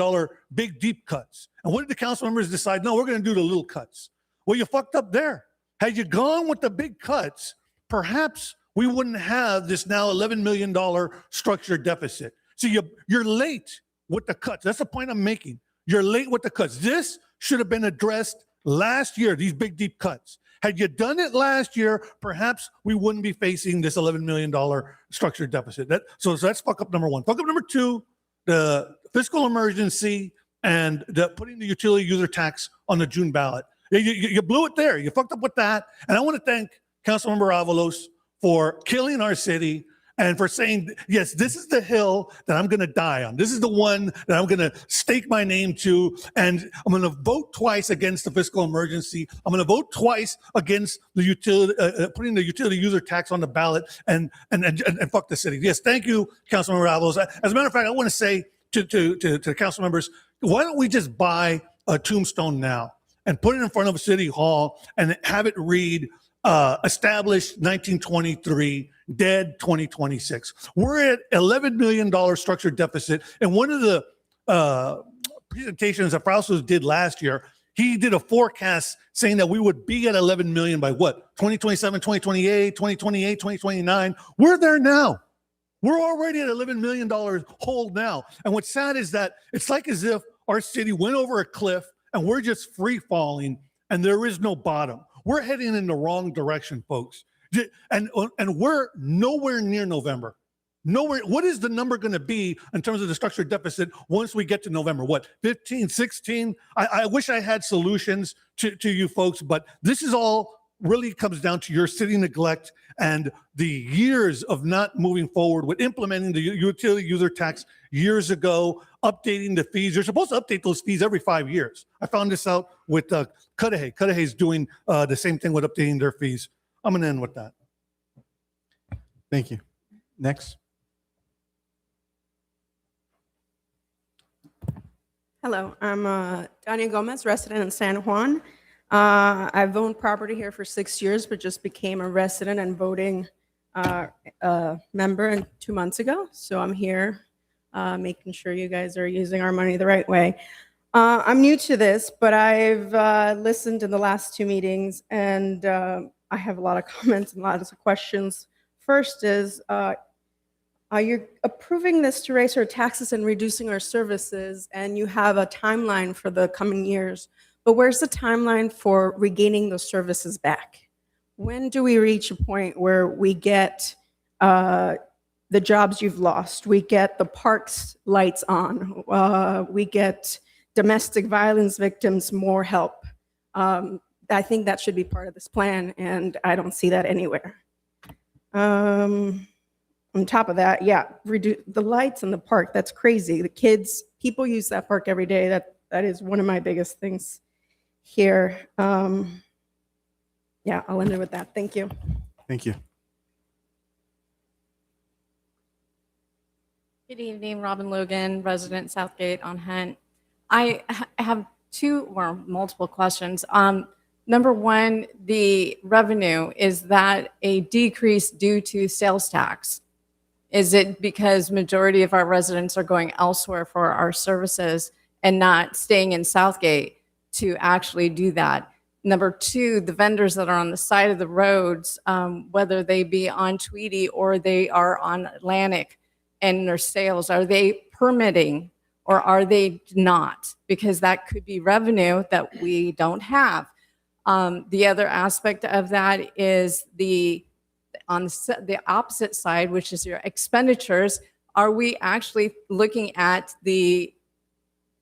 S15: big deep cuts? And what did the council members decide? No, we're going to do the little cuts. Well, you fucked up there. Had you gone with the big cuts, perhaps we wouldn't have this now $11 million structured deficit. So you're late with the cuts. That's the point I'm making. You're late with the cuts. This should have been addressed last year, these big, deep cuts. Had you done it last year, perhaps we wouldn't be facing this $11 million structured deficit. So that's fuck up number 1. Fuck up number 2, the fiscal emergency and putting the utility user tax on the June ballot. You blew it there. You fucked up with that. And I want to thank Councilmember Avalos for killing our city and for saying, yes, this is the hill that I'm going to die on. This is the one that I'm going to stake my name to. And I'm going to vote twice against the fiscal emergency. I'm going to vote twice against the utility, putting the utility user tax on the ballot and fuck the city. Yes, thank you, Councilmember Avalos. As a matter of fact, I want to say to the council members, why don't we just buy a tombstone now and put it in front of City Hall and have it read, established 1923, dead 2026. We're at $11 million structured deficit. And one of the presentations that Frausto did last year, he did a forecast saying that we would be at 11 million by what? 2027, 2028, 2028, 2029. We're there now. We're already at $11 million hole now. And what's sad is that it's like as if our city went over a cliff and we're just free falling and there is no bottom. We're heading in the wrong direction, folks. And we're nowhere near November. Nowhere. What is the number going to be in terms of the structured deficit once we get to November? What, 15, 16? I wish I had solutions to you folks, but this is all really comes down to your city neglect and the years of not moving forward with implementing the utility user tax years ago. updating the fees. You're supposed to update those fees every 5 years. I found this out with Cudahy. Cudahy's doing the same thing with updating their fees. I'm going to end with that.
S1: Thank you. Next.
S20: Hello, I'm Dania Gomez, resident in San Juan. I've owned property here for 6 years, but just became a resident and voting member 2 months ago. So I'm here making sure you guys are using our money the right way. I'm new to this, but I've listened in the last 2 meetings, and I have a lot of comments and lots of questions. First is, you're approving this to raise our taxes and reducing our services, and you have a timeline for the coming years. But where's the timeline for regaining those services back? When do we reach a point where we get the jobs you've lost, we get the parks lights on, we get domestic violence victims more help? I think that should be part of this plan, and I don't see that anywhere. On top of that, yeah, reduce the lights in the park. That's crazy. The kids, people use that park every day. That is one of my biggest things here. Yeah, I'll end it with that. Thank you.
S1: Thank you.
S21: Good evening, Robin Logan, resident Southgate on Hunt. I have two or multiple questions. Number one, the revenue, is that a decrease due to sales tax? Is it because majority of our residents are going elsewhere for our services and not staying in Southgate to actually do that? Number two, the vendors that are on the side of the roads, whether they be on Tweedy or they are on Atlantic, and their sales, are they permitting or are they not? Because that could be revenue that we don't have. The other aspect of that is on the opposite side, which is your expenditures. Are we actually looking at the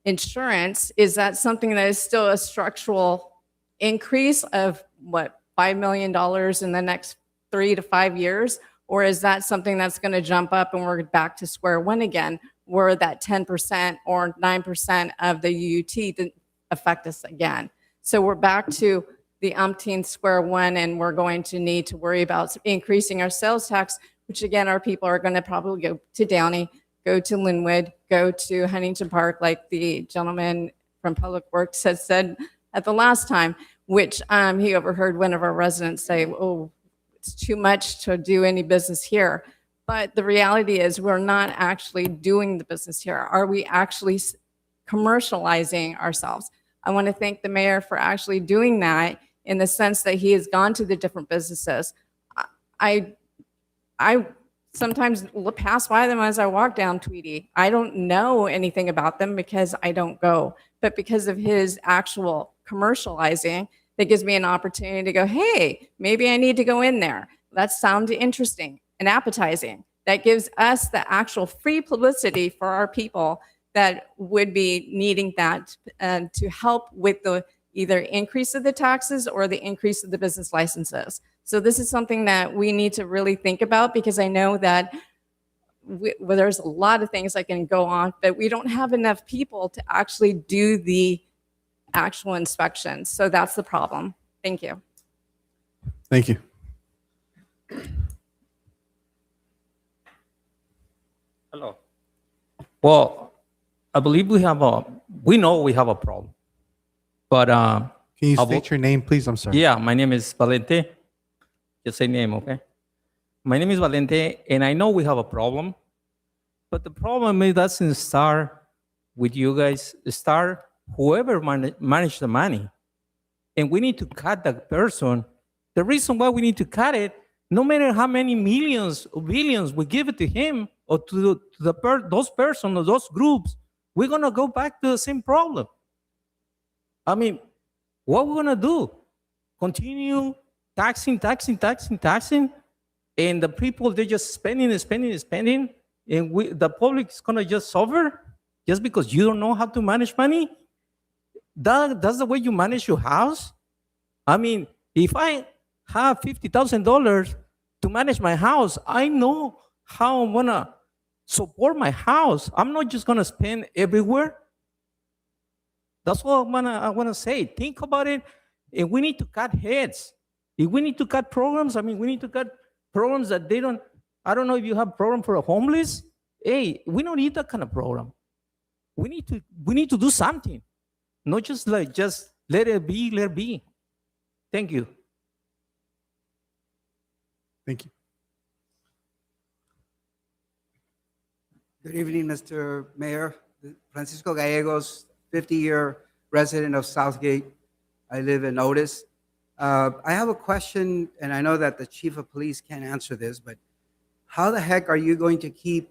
S21: insurance? Is that something that is still a structural increase of what, $5 million in the next 3 to 5 years? Or is that something that's going to jump up and we're back to square one again, where that 10% or 9% of the UUT didn't affect us again? So we're back to the umpteenth square one, and we're going to need to worry about increasing our sales tax, which again, our people are going to probably go to Downey, go to Linwood, go to Huntington Park, like the gentleman from Public Works had said at the last time, which he overheard one of our residents say, oh, it's too much to do any business here. But the reality is we're not actually doing the business here. Are we actually commercializing ourselves? I want to thank the mayor for actually doing that, in the sense that he has gone to the different businesses. I sometimes pass by them as I walk down Tweedy. I don't know anything about them because I don't go, but because of his actual commercializing, that gives me an opportunity to go, hey, maybe I need to go in there. That sounds interesting and appetizing. That gives us the actual free publicity for our people that would be needing that to help with the either increase of the taxes or the increase of the business licenses. So this is something that we need to really think about, because I know that well, there's a lot of things I can go on, but we don't have enough people to actually do the actual inspections. So that's the problem. Thank you.
S1: Thank you.
S22: Hello. Well, I believe we know we have a problem. But
S1: can you state your name, please? I'm sorry.
S22: Yeah, my name is Valente. Just say name, okay? My name is Valente, and I know we have a problem. But the problem, it doesn't start with you guys. It start whoever manage the money. And we need to cut that person. The reason why we need to cut it, no matter how many millions or billions we give it to him or to those persons or those groups, we're going to go back to the same problem. I mean, what we're going to do? Continue taxing, and the people, they're just spending, and the public is going to just suffer just because you don't know how to manage money? That's the way you manage your house? I mean, if I have $50,000 to manage my house, I know how I'm going to support my house. I'm not just gonna spend everywhere. That's what I wanna say. Think about it. And we need to cut heads. If we need to cut programs, I mean, we need to cut programs that they don't. I don't know if you have a program for the homeless. Hey, we don't need that kind of program. We need to do something, not just let it be. Thank you.
S1: Thank you.
S8: Good evening, Mr. Mayor. Francisco Gallegos, 50-year resident of Southgate. I live in Otis. I have a question, and I know that the chief of police can't answer this, but how the heck are you going to keep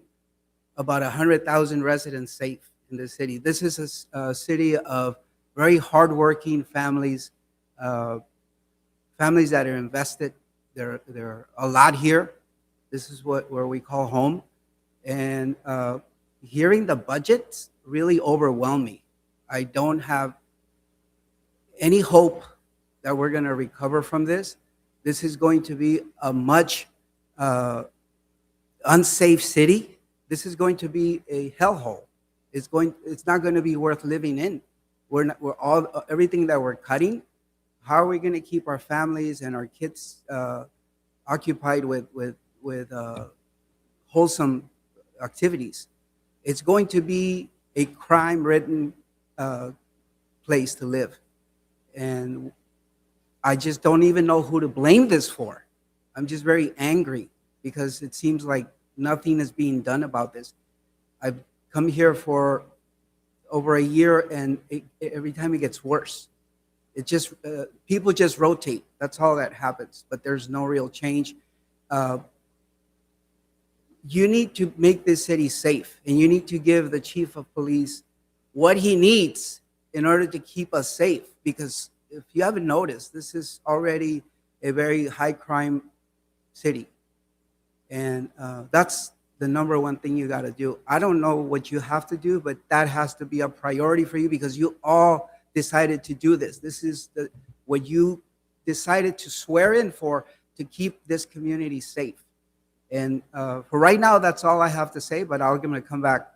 S8: about 100,000 residents safe in the city? This is a city of very hardworking families, families that are invested. There are a lot here. This is where we call home. And hearing the budgets really overwhelmed me. I don't have any hope that we're going to recover from this. This is going to be a much unsafe city. This is going to be a hellhole. It's not going to be worth living in. Everything that we're cutting. How are we going to keep our families and our kids occupied with wholesome activities? It's going to be a crime-ridden place to live. And I just don't even know who to blame this for. I'm just very angry because it seems like nothing is being done about this. I've come here for over a year, and every time it gets worse. It just, people just rotate. That's all that happens, but there's no real change. You need to make this city safe, and you need to give the chief of police what he needs in order to keep us safe. Because if you haven't noticed, this is already a very high crime city. And that's the number one thing you got to do. I don't know what you have to do, but that has to be a priority for you because you all decided to do this. This is what you decided to swear in for, to keep this community safe. And for right now, that's all I have to say, but I'm going to come back.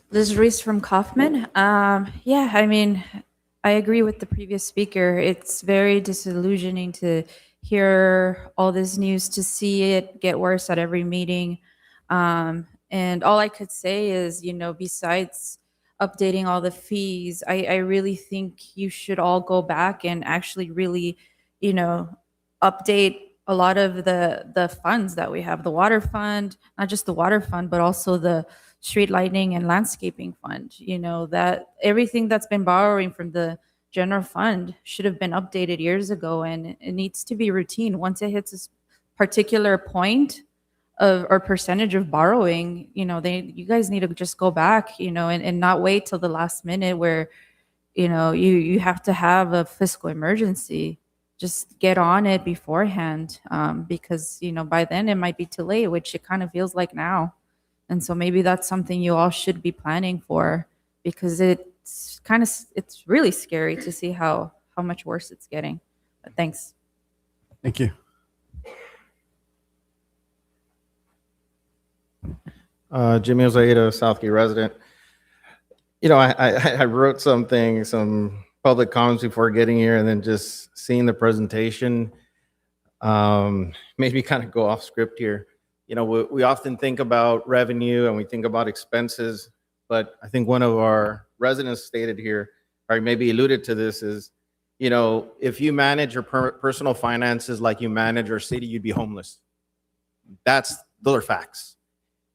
S10: Liz Reese from Kaufman. Yeah, I mean, I agree with the previous speaker. It's very disillusioning to hear all this news, to see it get worse at every meeting. And all I could say is, you know, besides updating all the fees, I really think you should all go back and actually really, you know, update a lot of the funds that we have, the water fund, not just the water fund, but also the street lighting and landscaping fund. You know, that everything that's been borrowing from the general fund should have been updated years ago, and it needs to be routine. Once it hits a particular point of or percentage of borrowing, you know, you guys need to just go back, you know, and not wait till the last minute where, you know, you have to have a fiscal emergency. Just get on it beforehand, because, you know, by then it might be too late, which it kind of feels like now. And so maybe that's something you all should be planning for, because it's really scary to see how much worse it's getting. But thanks.
S1: Thank you.
S23: Jimmy Ozaida, Southgate resident. You know, I wrote some public comments before getting here, and then just seeing the presentation made me kind of go off script here. You know, we often think about revenue and we think about expenses, but I think one of our residents stated here, or maybe alluded to this, is, you know, if you manage your personal finances like you manage our city, you'd be homeless. Those are facts.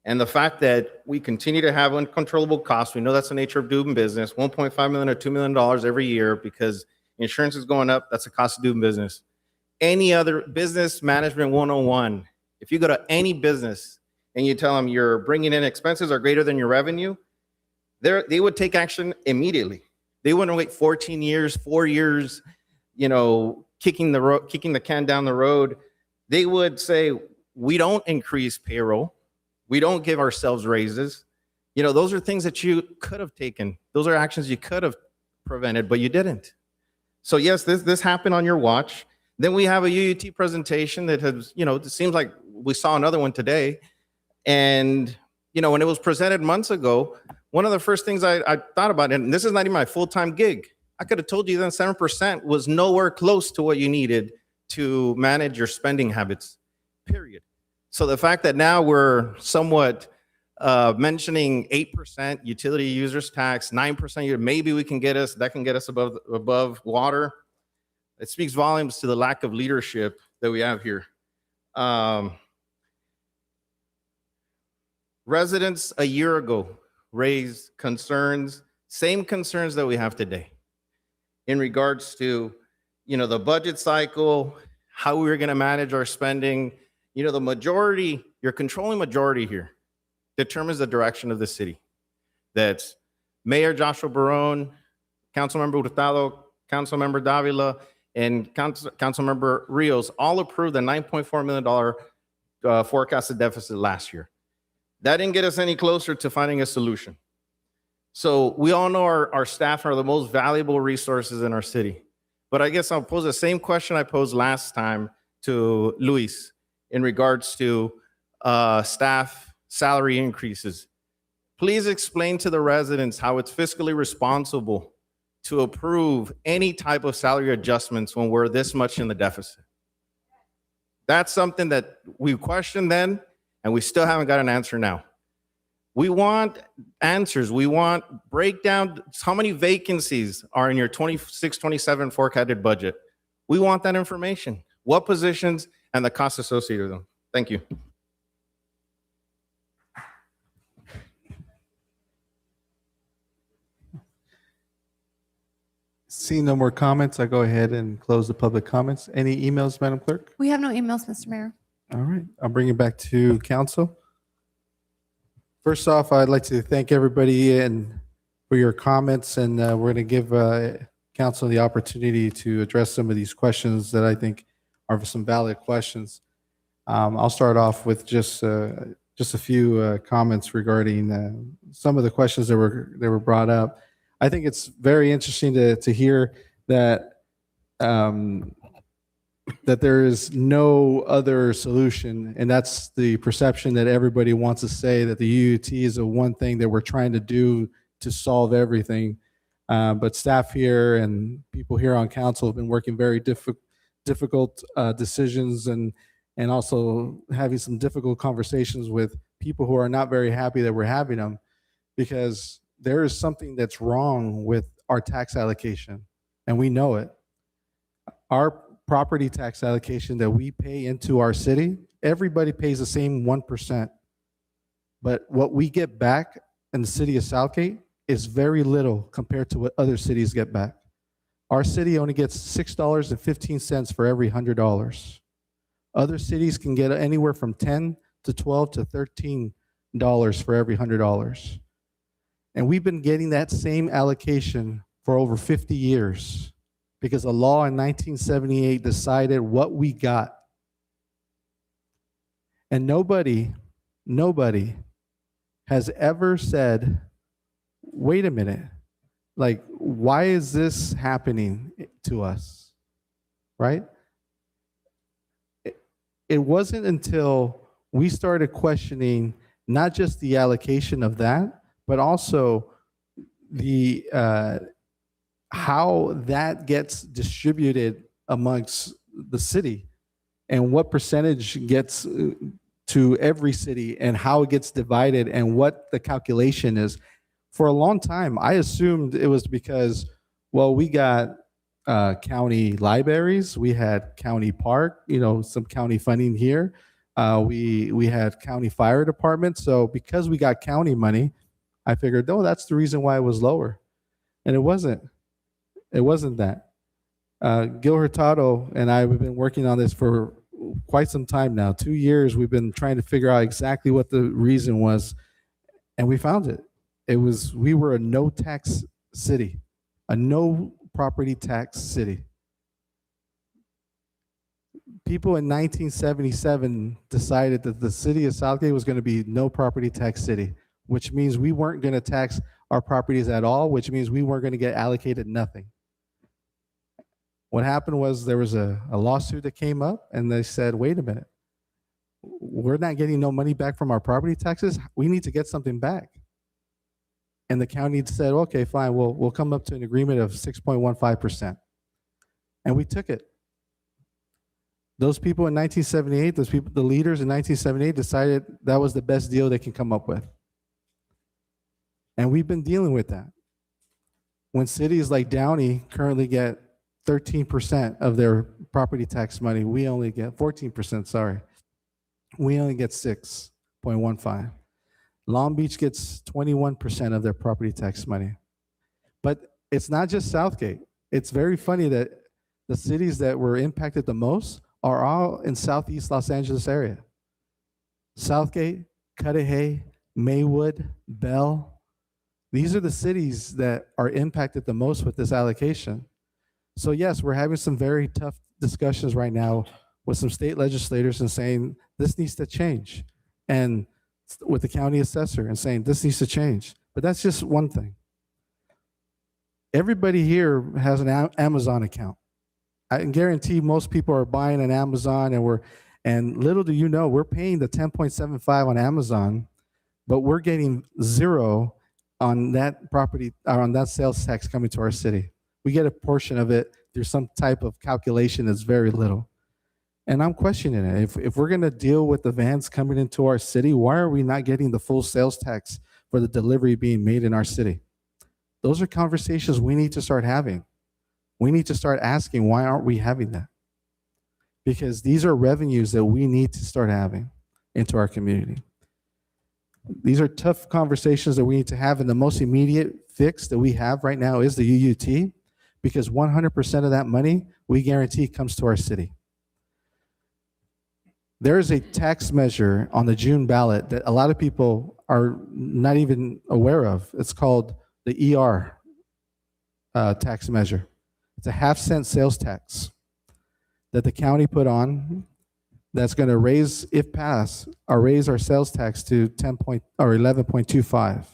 S23: And the fact that we continue to have uncontrollable costs, we know that's the nature of doing business, $1.5 million or $2 million every year because insurance is going up, that's the cost of doing business. Any other business management 101, if you go to any business and you tell them your bringing in expenses are greater than your revenue, they would take action immediately. They wouldn't wait 14 years, 4 years, you know, kicking the can down the road. They would say, we don't increase payroll. We don't give ourselves raises. You know, those are things that you could have taken. Those are actions you could have prevented, but you didn't. So yes, this happened on your watch. Then we have a UUT presentation that has, it seems like we saw another one today. And, when it was presented months ago, one of the first things I thought about, and this is not even my full-time gig, I could have told you then 7% was nowhere close to what you needed to manage your spending habits, period. So the fact that now we're somewhat mentioning 8% utility users tax, 9%, maybe that can get us above water. It speaks volumes to the lack of leadership that we have here. Residents a year ago raised concerns, same concerns that we have today in regards to, the budget cycle, how we were going to manage our spending. The majority, your controlling majority here determines the direction of the city. That's Mayor Joshua Barone, Councilmember Hurtado, Councilmember Davila, and Councilmember Rios all approved the $9.4 million forecasted deficit last year. That didn't get us any closer to finding a solution. So we all know our staff are the most valuable resources in our city. But I guess I'll pose the same question I posed last time to Luis in regards to staff salary increases. Please explain to the residents how it's fiscally responsible to approve any type of salary adjustments when we're this much in the deficit. That's something that we questioned then, and we still haven't got an answer now. We want answers. We want breakdown. How many vacancies are in your 26-27 forecasted budget? We want that information. What positions and the costs associated with them. Thank you.
S1: Seeing no more comments, I go ahead and close the public comments. Any emails, Madam Clerk?
S2: We have no emails, Mr. Mayor.
S1: All right, I'll bring it back to council. First off, I'd like to thank everybody and for your comments, and we're going to give council the opportunity to address some of these questions that I think are some valid questions. I'll start off with just a few comments regarding some of the questions that were brought up. I think it's very interesting to hear that that there is no other solution, and that's the perception that everybody wants to say that the UUT is the one thing that we're trying to do to solve everything. But staff here and people here on council have been working very difficult decisions and also having some difficult conversations with people who are not very happy that we're having them, because there is something that's wrong with our tax allocation, and we know it. Our property tax allocation that we pay into our city, everybody pays the same 1%. But what we get back in the city of Southgate is very little compared to what other cities get back. Our city only gets $6.15 for every $100. Other cities can get anywhere from $10 to $12 to $13 for every $100. And we've been getting that same allocation for over 50 years because a law in 1978 decided what we got. And nobody has ever said, wait a minute, like, why is this happening to us, right? It wasn't until we started questioning not just the allocation of that, but also the how that gets distributed amongst the city and what percentage gets to every city and how it gets divided and what the calculation is. For a long time, I assumed it was because, well, we got county libraries, we had county park, some county funding here. We had county fire department. So because we got county money, I figured, oh, that's the reason why it was lower. And it wasn't. It wasn't that. Gil Hurtado and I have been working on this for quite some time now. 2 years, we've been trying to figure out exactly what the reason was, and we found it. We were a no tax city, a no property tax city. People in 1977 decided that the city of Southgate was going to be no property tax city, which means we weren't going to tax our properties at all, which means we weren't going to get allocated nothing. What happened was there was a lawsuit that came up, and they said, wait a minute, we're not getting no money back from our property taxes. We need to get something back. And the county said, okay, fine, we'll come up to an agreement of 6.15%. And we took it. Those people in 1978, those people, the leaders in 1978 decided that was the best deal they can come up with. And we've been dealing with that. When cities like Downey currently get 13% of their property tax money, we only get 14%, sorry. We only get 6.15. Long Beach gets 21% of their property tax money. But it's not just Southgate. It's very funny that the cities that were impacted the most are all in Southeast Los Angeles area. Southgate, Cudahy, Maywood, Bell. These are the cities that are impacted the most with this allocation. So yes, we're having some very tough discussions right now with some state legislators and saying this needs to change. And with the county assessor and saying this needs to change. But that's just one thing. Everybody here has an Amazon account. I can guarantee most people are buying an Amazon, and little do you know, we're paying the 10.75 on Amazon, but we're getting 0 on that property or on that sales tax coming to our city. We get a portion of it through some type of calculation that's very little. And I'm questioning it. If we're going to deal with the vans coming into our city, why are we not getting the full sales tax for the delivery being made in our city? Those are conversations we need to start having. We need to start asking, why aren't we having that? Because these are revenues that we need to start having into our community. These are tough conversations that we need to have, and the most immediate fix that we have right now is the UUT, because 100% of that money we guarantee comes to our city. There is a tax measure on the June ballot that a lot of people are not even aware of. It's called the ER tax measure. It's a half-cent sales tax that the county put on that's going to raise, if passed, raise our sales tax to 11.25.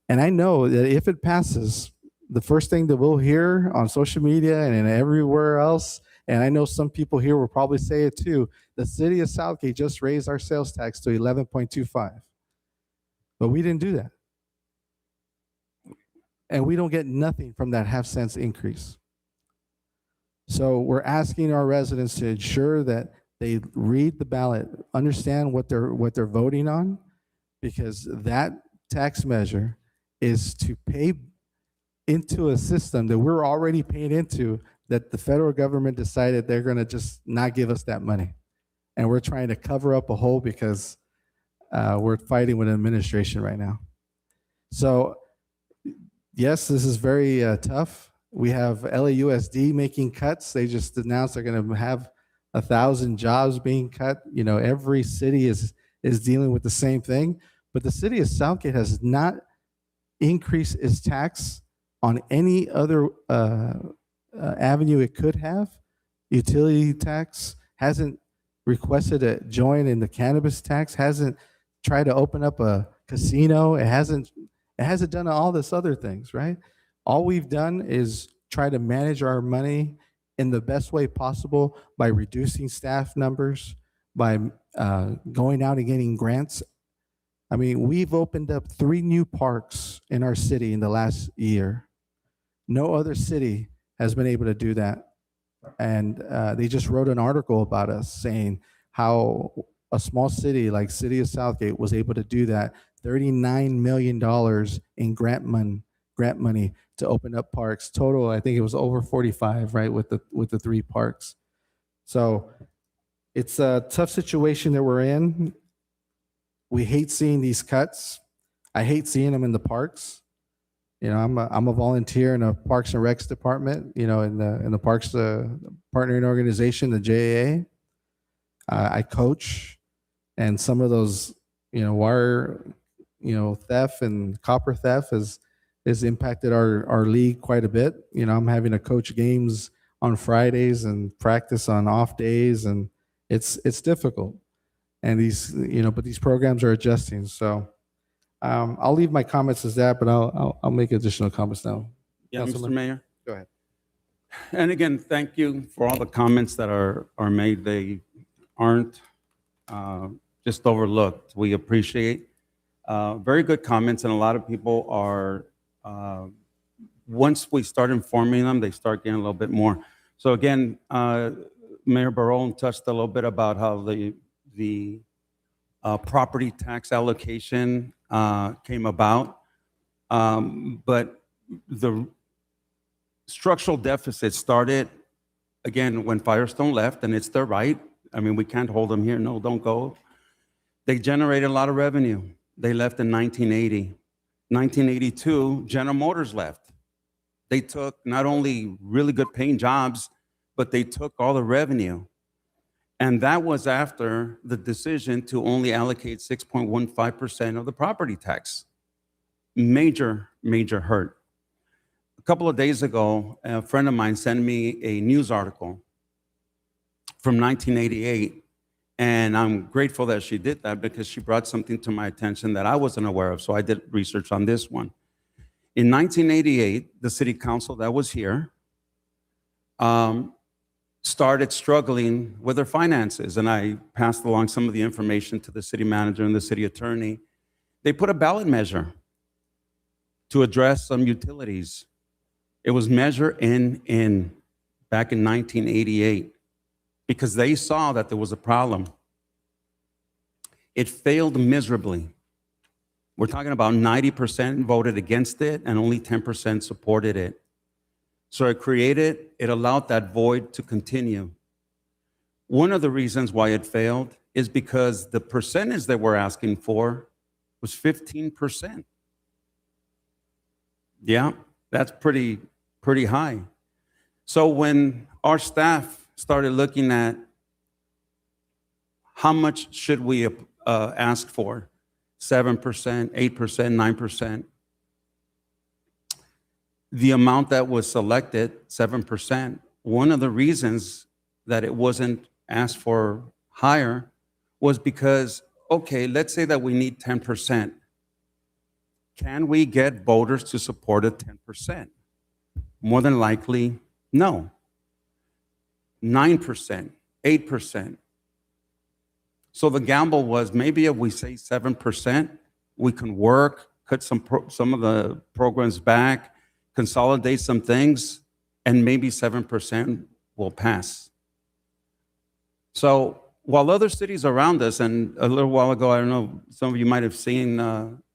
S1: And I know that if it passes, the first thing that we'll hear on social media and everywhere else, and I know some people here will probably say it too, the city of Southgate just raised our sales tax to 11.25. But we didn't do that. And we don't get nothing from that half-cent increase. So we're asking our residents to ensure that they read the ballot, understand what they're voting on, because that tax measure is to pay into a system that we're already paying into, that the federal government decided they're going to just not give us that money. And we're trying to cover up a hole because we're fighting with an administration right now. So yes, this is very tough. We have LAUSD making cuts. They just announced they're going to have 1,000 jobs being cut. You know, every city is dealing with the same thing. But the city of Southgate has not increased its tax on any other avenue it could have. Utility tax, hasn't requested a join in the cannabis tax, hasn't tried to open up a casino. It hasn't done all this other things, right? All we've done is try to manage our money in the best way possible by reducing staff numbers, by going out and getting grants. I mean, we've opened up 3 new parks in our city in the last year. No other city has been able to do that. And they just wrote an article about us saying how a small city like City of Southgate was able to do that. $39 million in grant money to open up parks. Total, I think it was over 45, right, with the 3 parks. So it's a tough situation that we're in. We hate seeing these cuts. I hate seeing them in the parks. You know, I'm a volunteer in a Parks and Recs department, you know, in the Parks partnering organization, the JAA. I coach, and some of those, you know, wire, you know, theft and copper theft has impacted our league quite a bit. You know, I'm having to coach games on Fridays and practice on off days, and it's difficult. And these, you know, but these programs are adjusting. So I'll leave my comments as that, but I'll make additional comments now.
S3: Yeah,
S1: Councilman.
S3: Mr. Mayor.
S1: Go ahead.
S3: And again, thank you for all the comments that are made. They aren't just overlooked. We appreciate very good comments, and a lot of people are, once we start informing them, they start getting a little bit more. So again, Mayor Barone touched a little bit about how the property tax allocation came about. But the structural deficit started, again, when Firestone left, and it's their right. I mean, we can't hold them here. No, don't go. They generated a lot of revenue. They left in 1980. 1982, General Motors left. They took not only really good paying jobs, but they took all the revenue. And that was after the decision to only allocate 6.15% of the property tax. Major, major hurt. A couple of days ago, a friend of mine sent me a news article from 1988. And I'm grateful that she did that because she brought something to my attention that I wasn't aware of. So I did research on this one. In 1988, the city council that was here started struggling with their finances. And I passed along some of the information to the city manager and the city attorney. They put a ballot measure to address some utilities. It was Measure N back in 1988 because they saw that there was a problem. It failed miserably. We're talking about 90% voted against it and only 10% supported it. So it allowed that void to continue. One of the reasons why it failed is because the percentage that we're asking for was 15%. Yeah, that's pretty high. So when our staff started looking at how much should we ask for, 7%, 8%, 9%, the amount that was selected, 7%, one of the reasons that it wasn't asked for higher was because, okay, let's say that we need 10%. Can we get voters to support a 10%? More than likely, no. 9%, 8%. So the gamble was maybe if we say 7%, we can work, cut some of the programs back, consolidate some things, and maybe 7% will pass. So while other cities around us, and a little while ago, I don't know, some of you might have seen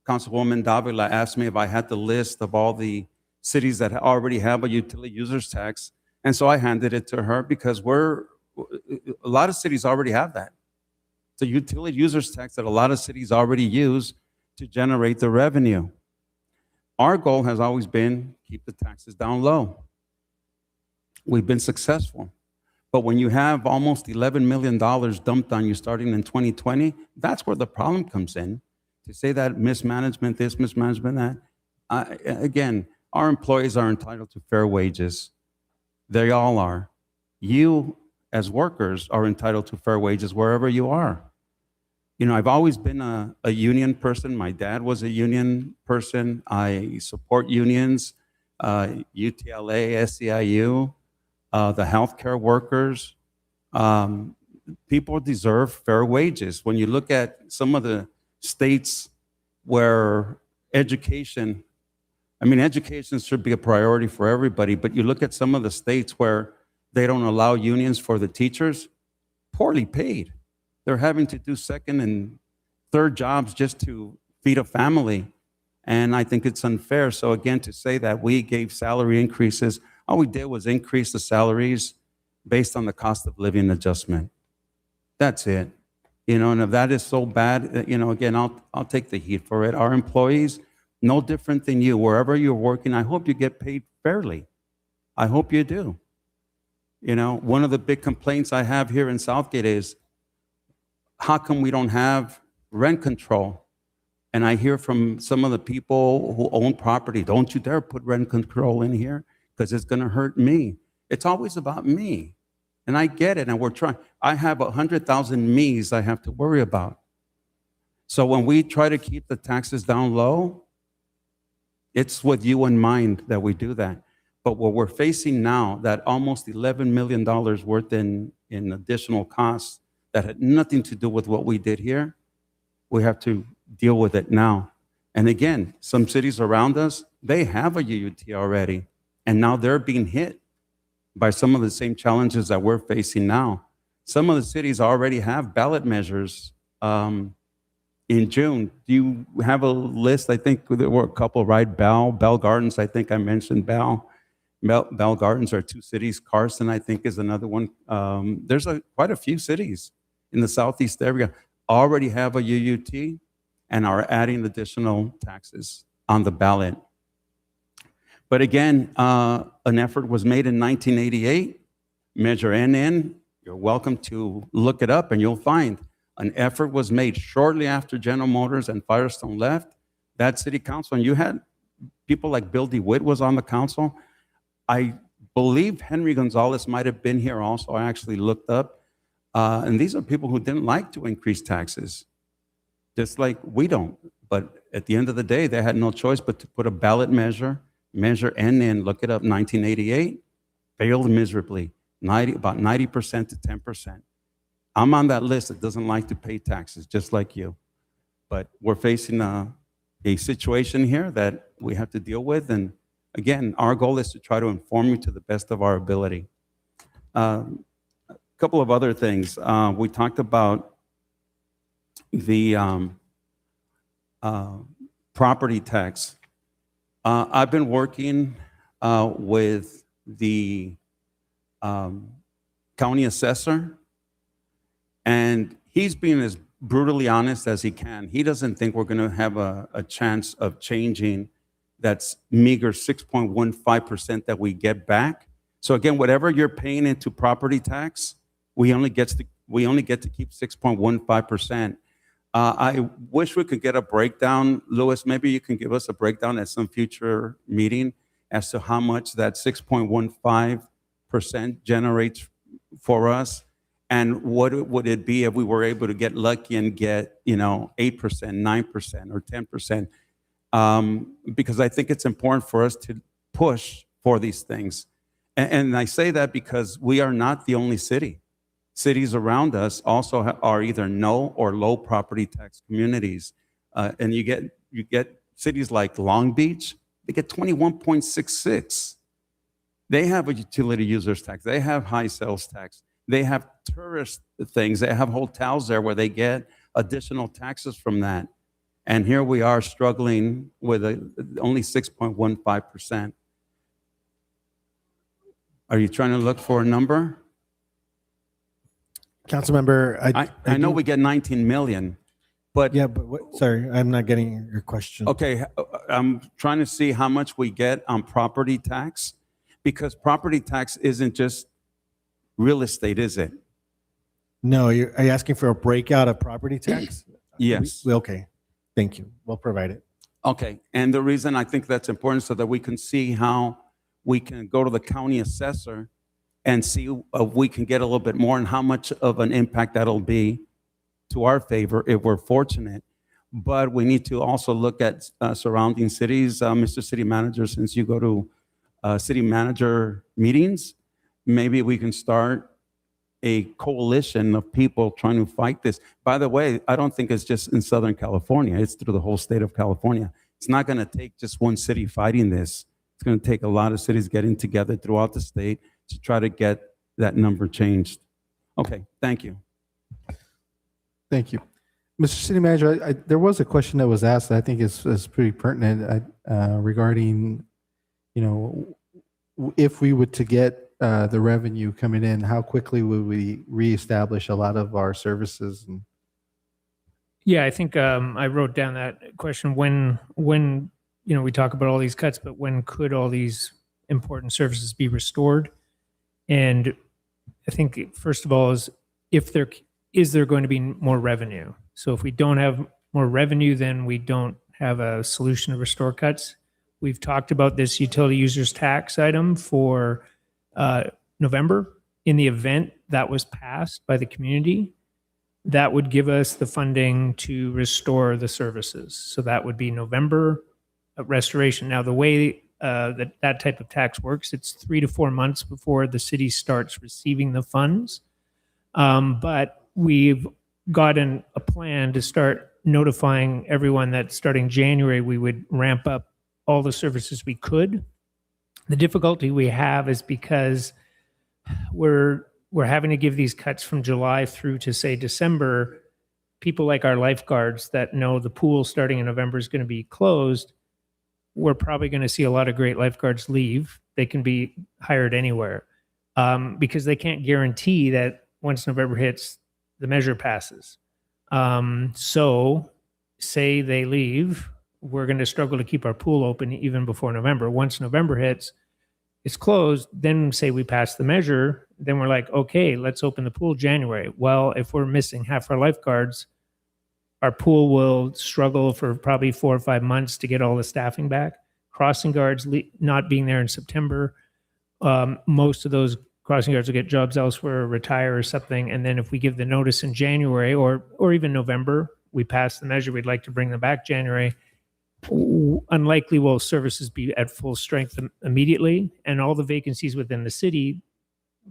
S3: Councilwoman Davila asked me if I had the list of all the cities that already have a utility users tax. And so I handed it to her because a lot of cities already have that. It's a utility users tax that a lot of cities already use to generate the revenue. Our goal has always been keep the taxes down low. We've been successful. But when you have almost $11 million dumped on you starting in 2020, that's where the problem comes in. To say that mismanagement, this mismanagement, that, again, our employees are entitled to fair wages. They all are. You, as workers, are entitled to fair wages wherever you are. You know, I've always been a union person. My dad was a union person. I support unions, UTLA, SEIU, the healthcare workers. People deserve fair wages. When you look at some of the states where education should be a priority for everybody, but you look at some of the states where they don't allow unions for the teachers, poorly paid. They're having to do second and third jobs just to feed a family. And I think it's unfair. So again, to say that we gave salary increases, all we did was increase the salaries based on the cost of living adjustment. That's it. You know, and if that is so bad, you know, again, I'll take the heat for it. Our employees, no different than you, wherever you're working, I hope you get paid fairly. I hope you do. You know, one of the big complaints I have here in Southgate is, how come we don't have rent control? And I hear from some of the people who own property, don't you dare put rent control in here because it's going to hurt me. It's always about me. And I get it, and we're trying. I have 100,000 me's I have to worry about. So when we try to keep the taxes down low, it's with you in mind that we do that. But what we're facing now, that almost $11 million worth in additional costs that had nothing to do with what we did here, we have to deal with it now. And again, some cities around us, they have a UUT already, and now they're being hit by some of the same challenges that we're facing now. Some of the cities already have ballot measures in June. Do you have a list? I think there were a couple, right? Bell Gardens, I think I mentioned Bell. Bell Gardens are 2 cities. Carson, I think, is another one. There's quite a few cities in the southeast area already have a UUT and are adding additional taxes on the ballot. But again, an effort was made in 1988, Measure NN. You're welcome to look it up and you'll find an effort was made shortly after General Motors and Firestone left that city council. And you had people like Bill DeWitt was on the council. I believe Henry Gonzalez might have been here also. I actually looked up. And these are people who didn't like to increase taxes, just like we don't. But at the end of the day, they had no choice but to put a ballot measure NN, look it up, 1988, failed miserably, about 90% to 10%. I'm on that list that doesn't like to pay taxes, just like you. But we're facing a situation here that we have to deal with. And again, our goal is to try to inform you to the best of our ability. A couple of other things. We talked about the property tax. I've been working with the county assessor, and he's being as brutally honest as he can. He doesn't think we're going to have a chance of changing that meager 6.15% that we get back. So again, whatever you're paying into property tax, we only get to keep 6.15%. I wish we could get a breakdown. Louis, maybe you can give us a breakdown at some future meeting as to how much that 6.15% generates for us, and what would it be if we were able to get lucky and get 8%, 9%, or 10%? Because I think it's important for us to push for these things. And I say that because we are not the only city. Cities around us also are either no or low property tax communities. And you get cities like Long Beach, they get 21.66. They have a utility users tax. They have high sales tax. They have tourist things. They have hotels there where they get additional taxes from that. And here we are struggling with only 6.15%. Are you trying to look for a number?
S16: Councilmember,
S3: I know we get 19 million, but
S16: yeah, but sorry, I'm not getting your question.
S3: okay, I'm trying to see how much we get on property tax, because property tax isn't just real estate, is it?
S16: No, are you asking for a breakout of property tax?
S3: Yes.
S16: Okay, thank you. We'll provide it.
S3: Okay, and the reason I think that's important so that we can see how we can go to the county assessor and see if we can get a little bit more and how much of an impact that'll be to our favor if we're fortunate. But we need to also look at surrounding cities. Mr. City Manager, since you go to city manager meetings, maybe we can start a coalition of people trying to fight this. By the way, I don't think it's just in Southern California. It's through the whole state of California. It's not going to take just one city fighting this. It's going to take a lot of cities getting together throughout the state to try to get that number changed. Okay, thank you.
S1: Thank you. Mr. City Manager, there was a question that was asked that I think is pretty pertinent regarding, if we were to get the revenue coming in, how quickly would we reestablish a lot of our services? And
S5: Yeah, I think I wrote down that question. When we talk about all these cuts, but when could all these important services be restored? And I think, first of all, is there going to be more revenue? So if we don't have more revenue, then we don't have a solution to restore cuts. We've talked about this utility users tax item for November. In the event that was passed by the community, that would give us the funding to restore the services. So that would be November restoration. Now, the way that type of tax works. It's 3 to 4 months before the city starts receiving the funds. But we've gotten a plan to start notifying everyone that starting January, we would ramp up all the services we could. The difficulty we have is because we're having to give these cuts from July through to, say, December. People like our lifeguards that know the pool starting in November is going to be closed, we're probably going to see a lot of great lifeguards leave. They can be hired anywhere because they can't guarantee that once November hits, the measure passes. So say they leave, we're going to struggle to keep our pool open even before November. Once November hits, it's closed, then say we pass the measure, then we're like, okay, let's open the pool January. Well, if we're missing half our lifeguards, our pool will struggle for probably 4 or 5 months to get all the staffing back. Crossing guards not being there in September, most of those crossing guards will get jobs elsewhere, or retire or something. And then if we give the notice in January or even November, we pass the measure, we'd like to bring them back January, unlikely will services be at full strength immediately. And all the vacancies within the city,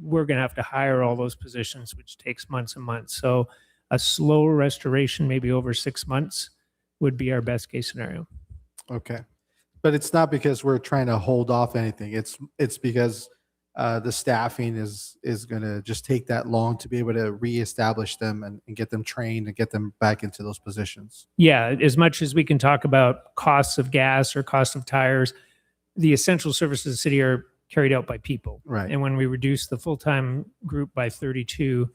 S5: we're going to have to hire all those positions, which takes months and months. So a slow restoration, maybe over 6 months, would be our best case scenario.
S1: Okay. But it's not because we're trying to hold off anything. It's because the staffing is going to just take that long to be able to reestablish them and get them trained and get them back into those positions.
S5: Yeah, as much as we can talk about costs of gas or cost of tires, the essential services of the city are carried out by people.
S1: Right.
S5: And when we reduce the full-time group by 32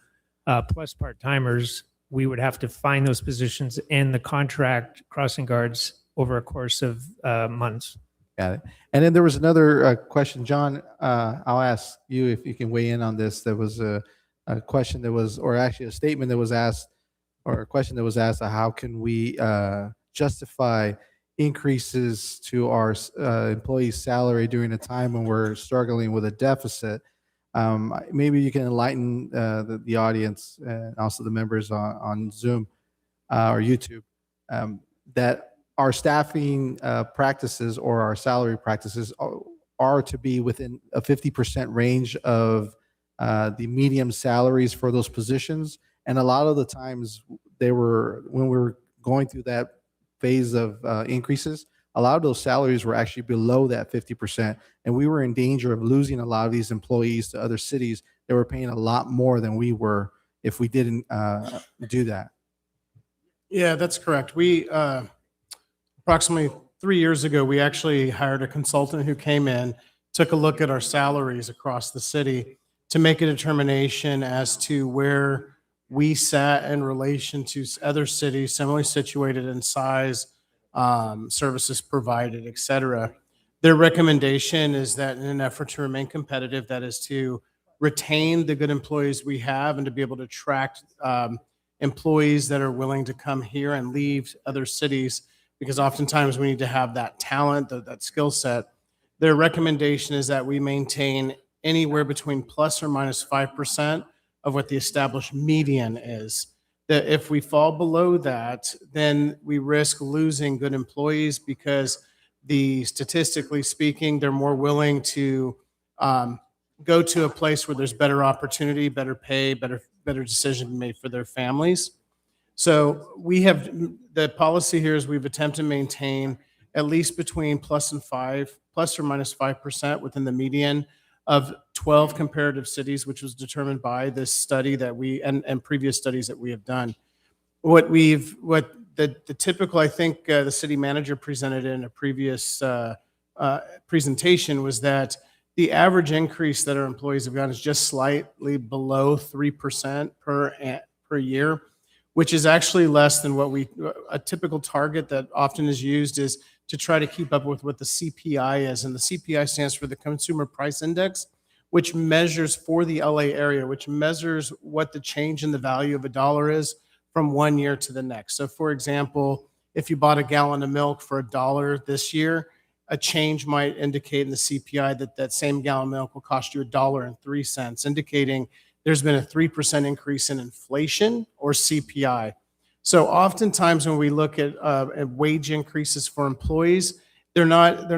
S5: plus part-timers, we would have to find those positions and the contract crossing guards over a course of months.
S1: Got it. And then there was another question, John. I'll ask you if you can weigh in on this. There was a question that was, or actually a statement that was asked, or a question that was asked: how can we justify increases to our employees' salary during a time when we're struggling with a deficit? Maybe you can enlighten the audience and also the members on Zoom or YouTube that our staffing practices or our salary practices are to be within a 50% range of the medium salaries for those positions. And a lot of the times when we were going through that phase of increases, a lot of those salaries were actually below that 50%. And we were in danger of losing a lot of these employees to other cities that were paying a lot more than we were if we didn't do that.
S19: Yeah, that's correct. We approximately 3 years ago, we actually hired a consultant who came in, took a look at our salaries across the city to make a determination as to where we sat in relation to other cities similarly situated in size, services provided, et cetera. Their recommendation is that in an effort to remain competitive, that is to retain the good employees we have and to be able to attract employees that are willing to come here and leave other cities, because oftentimes we need to have that talent, that skill set. Their recommendation is that we maintain anywhere between plus or minus 5% of what the established median is. That if we fall below that, then we risk losing good employees because statistically speaking, they're more willing to go to a place where there's better opportunity, better pay, better decision made for their families. So the policy here is we've attempted to maintain at least between plus or minus 5% within the median of 12 comparative cities, which was determined by this study that and previous studies that we have done. The typical, I think the city manager presented in a previous presentation was that the average increase that our employees have gotten is just slightly below 3% per year, which is actually less than a typical target that often is used is to try to keep up with what the CPI is. And the CPI stands for the Consumer Price Index, which measures for the LA area, which measures what the change in the value of a dollar is from 1 year to the next. So for example, if you bought a gallon of milk for $1 this year, a change might indicate in the CPI that same gallon of milk will cost you $1.03, indicating there's been a 3% increase in inflation or CPI. So oftentimes when we look at wage increases for employees, they're not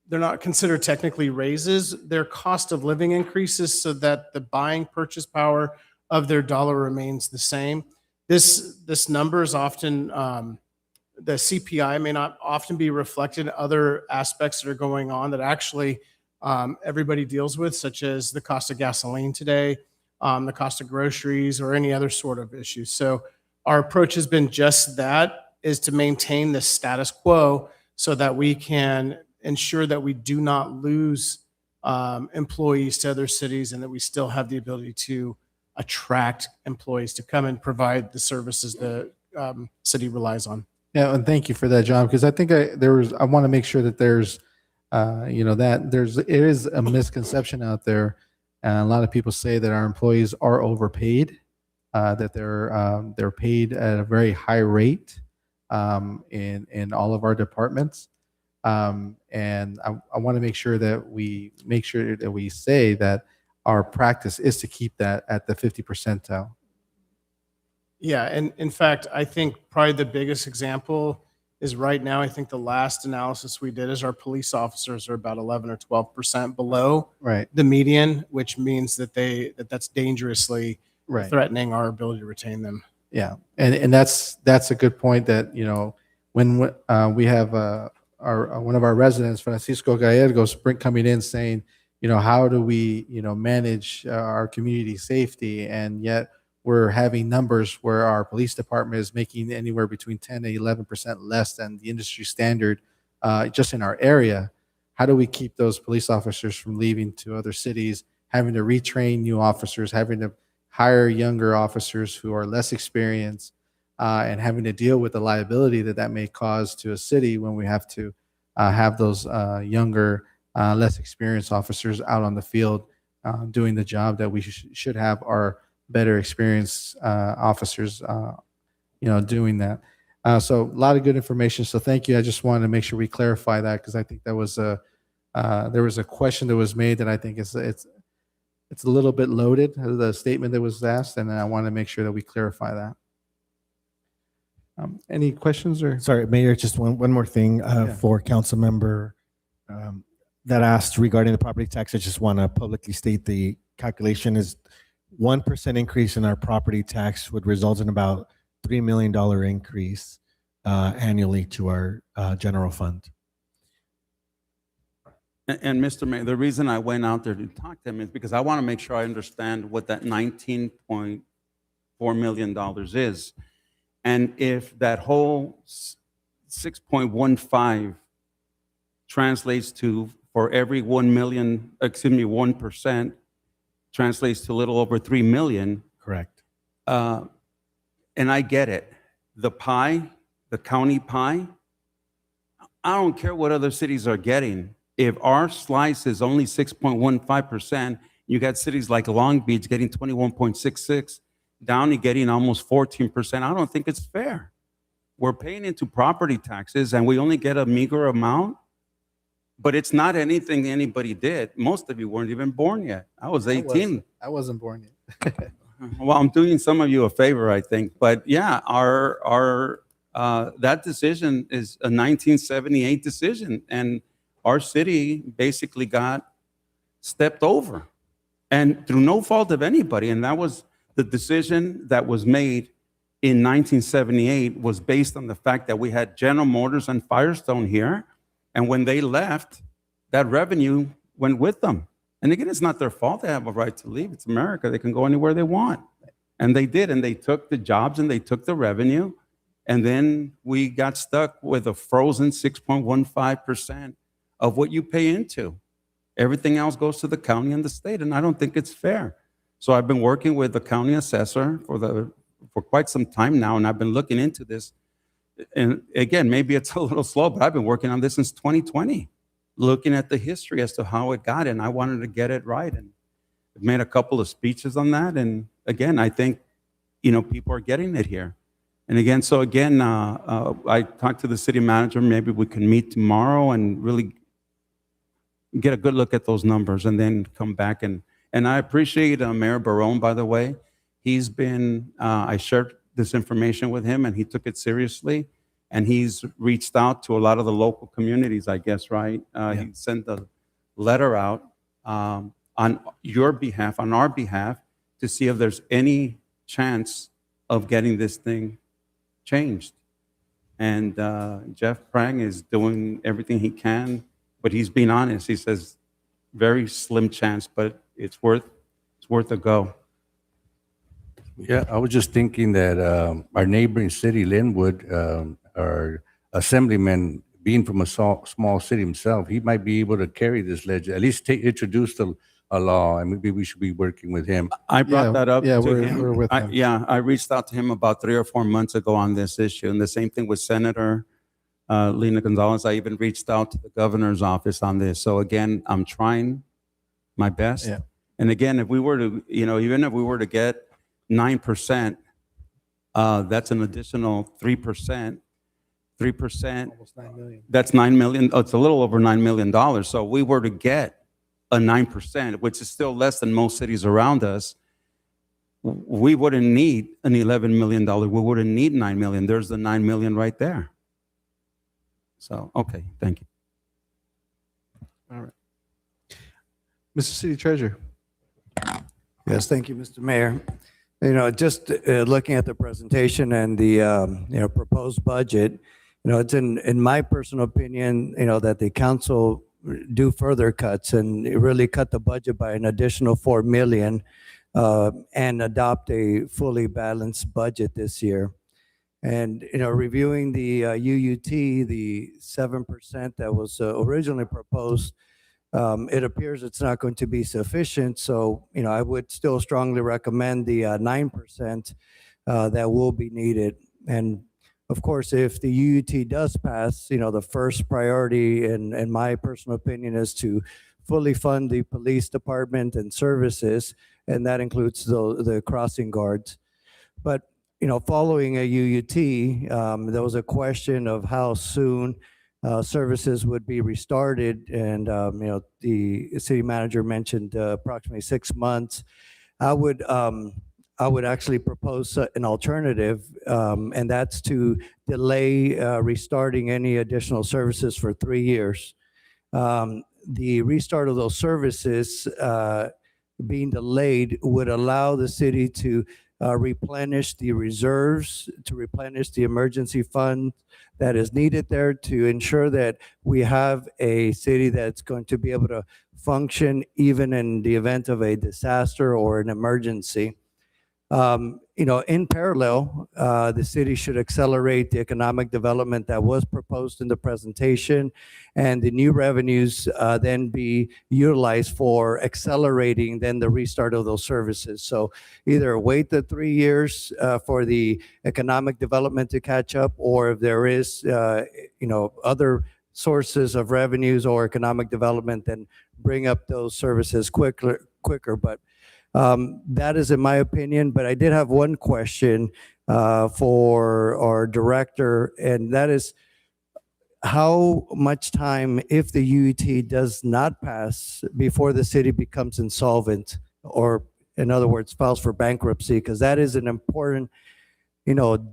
S19: they're not considered technically raises. They're cost of living increases so that the buying purchase power of their dollar remains the same. This number is often, the CPI may not often be reflected in other aspects that are going on that actually everybody deals with, such as the cost of gasoline today, the cost of groceries, or any other sort of issue. So our approach has been just that, is to maintain the status quo so that we can ensure that we do not lose employees to other cities and that we still have the ability to attract employees to come and provide the services the city relies on.
S1: Yeah, and thank you for that, John, because I think I want to make sure that there's, it is a misconception out there. And a lot of people say that our employees are overpaid, that they're paid at a very high rate in all of our departments. And I want to make sure that we say that our practice is to keep that at the 50 percentile.
S19: Yeah, and in fact, I think probably the biggest example is right now, I think the last analysis we did is our police officers are about 11 or 12% below the median, which means that that's dangerously threatening our ability to retain them.
S1: Yeah, and that's a good point that, when we have one of our residents, Francisco Gallegos, coming in saying, how do we, manage our community safety? And yet we're having numbers where our police department is making anywhere between 10 and 11% less than the industry standard just in our area. How do we keep those police officers from leaving to other cities, having to retrain new officers, having to hire younger officers who are less experienced, and having to deal with the liability that may cause to a city when we have to have those younger, less experienced officers out on the field doing the job that we should have our better experienced officers, doing that. So a lot of good information. So thank you. I just wanted to make sure we clarify that because I think that was there was a question that was made that I think it's a little bit loaded, the statement that was asked, and I want to make sure that we clarify that. Any questions or?
S16: Sorry, Mayor, just one more thing for council member that asked regarding the property tax. I just want to publicly state the calculation is 1% increase in our property tax would result in about $3 million increase annually to our general fund.
S3: And Mr. Mayor, the reason I went out there to talk to him is because I want to make sure I understand what that $19.4 million is. And if that whole 6.15 translates to, for every 1% translates to a little over 3 million.
S16: Correct.
S3: And I get it. The pie, the county pie, I don't care what other cities are getting. If our slice is only 6.15%, you got cities like Long Beach getting 21.66, Downey getting almost 14%. I don't think it's fair. We're paying into property taxes and we only get a meager amount, but it's not anything anybody did. Most of you weren't even born yet. I was 18.
S1: I wasn't born yet.
S3: Well, I'm doing some of you a favor, I think. But yeah, that decision is a 1978 decision, and our city basically got stepped over, and through no fault of anybody. And that was the decision that was made in 1978 was based on the fact that we had General Motors and Firestone here, and when they left, that revenue went with them. And again, it's not their fault. They have a right to leave. It's America. They can go anywhere they want. And they did. And they took the jobs and they took the revenue. And then we got stuck with a frozen 6.15% of what you pay into. Everything else goes to the county and the state. And I don't think it's fair. So I've been working with the county assessor for quite some time now. And I've been looking into this. And again, maybe it's a little slow, but I've been working on this since 2020. Looking at the history as to how it got, and I wanted to get it right. And I've made a couple of speeches on that. And again, I think, people are getting it here. And again, I talked to the city manager. Maybe we can meet tomorrow and really get a good look at those numbers and then come back. And I appreciate Mayor Barone, by the way. He's been, I shared this information with him and he took it seriously. And he's reached out to a lot of the local communities, I guess, right? He sent a letter out on your behalf, on our behalf, to see if there's any chance of getting this thing changed. And Jeff Prang is doing everything he can, but he's being honest. He says, very slim chance, but it's worth a go.
S7: Yeah, I was just thinking that our neighboring city, Linwood, our assemblyman, being from a small city himself, he might be able to carry this at least introduce a law, and maybe we should be working with him.
S3: I brought that up
S1: Yeah,
S3: to him.
S1: we're with him.
S3: I reached out to him about 3 or 4 months ago on this issue, and the same thing with Senator Lena Gonzalez. I even reached out to the governor's office on this. So again, I'm trying my best.
S1: Yeah.
S3: And again, if we were to, even if we were to get 9%, that's an additional 3%. 3%,
S1: Almost 9 million.
S3: that's 9 million. Oh, it's a little over $9 million. So we were to get a 9%, which is still less than most cities around us, we wouldn't need an $11 million. We wouldn't need 9 million. There's the 9 million right there. So, okay, thank you.
S1: All right. Mr. City Treasurer.
S4: Yes, thank you, Mr. Mayor. Just looking at the presentation and the, proposed budget, it's in my personal opinion, that the council do further cuts and really cut the budget by an additional 4 million and adopt a fully balanced budget this year. And, reviewing the UUT, the 7% that was originally proposed, it appears it's not going to be sufficient. So, I would still strongly recommend the 9% that will be needed. And of course, if the UUT does pass, the first priority, in my personal opinion, is to fully fund the police department and services, and that includes the crossing guards. But, following a UUT, there was a question of how soon services would be restarted, and the city manager mentioned approximately 6 months. I would actually propose an alternative, and that's to delay restarting any additional services for 3 years. The restart of those services being delayed would allow the city to replenish the reserves, to replenish the emergency fund that is needed there to ensure that we have a city that's going to be able to function even in the event of a disaster or an emergency. In parallel, the city should accelerate the economic development that was proposed in the presentation, and the new revenues then be utilized for accelerating then the restart of those services. So either wait the 3 years for the economic development to catch up, or if there is, other sources of revenues or economic development, then bring up those services quicker. But that is in my opinion, but I did have one question for our director, and that is how much time, if the UUT does not pass, before the city becomes insolvent, or in other words, files for bankruptcy, because that is an important,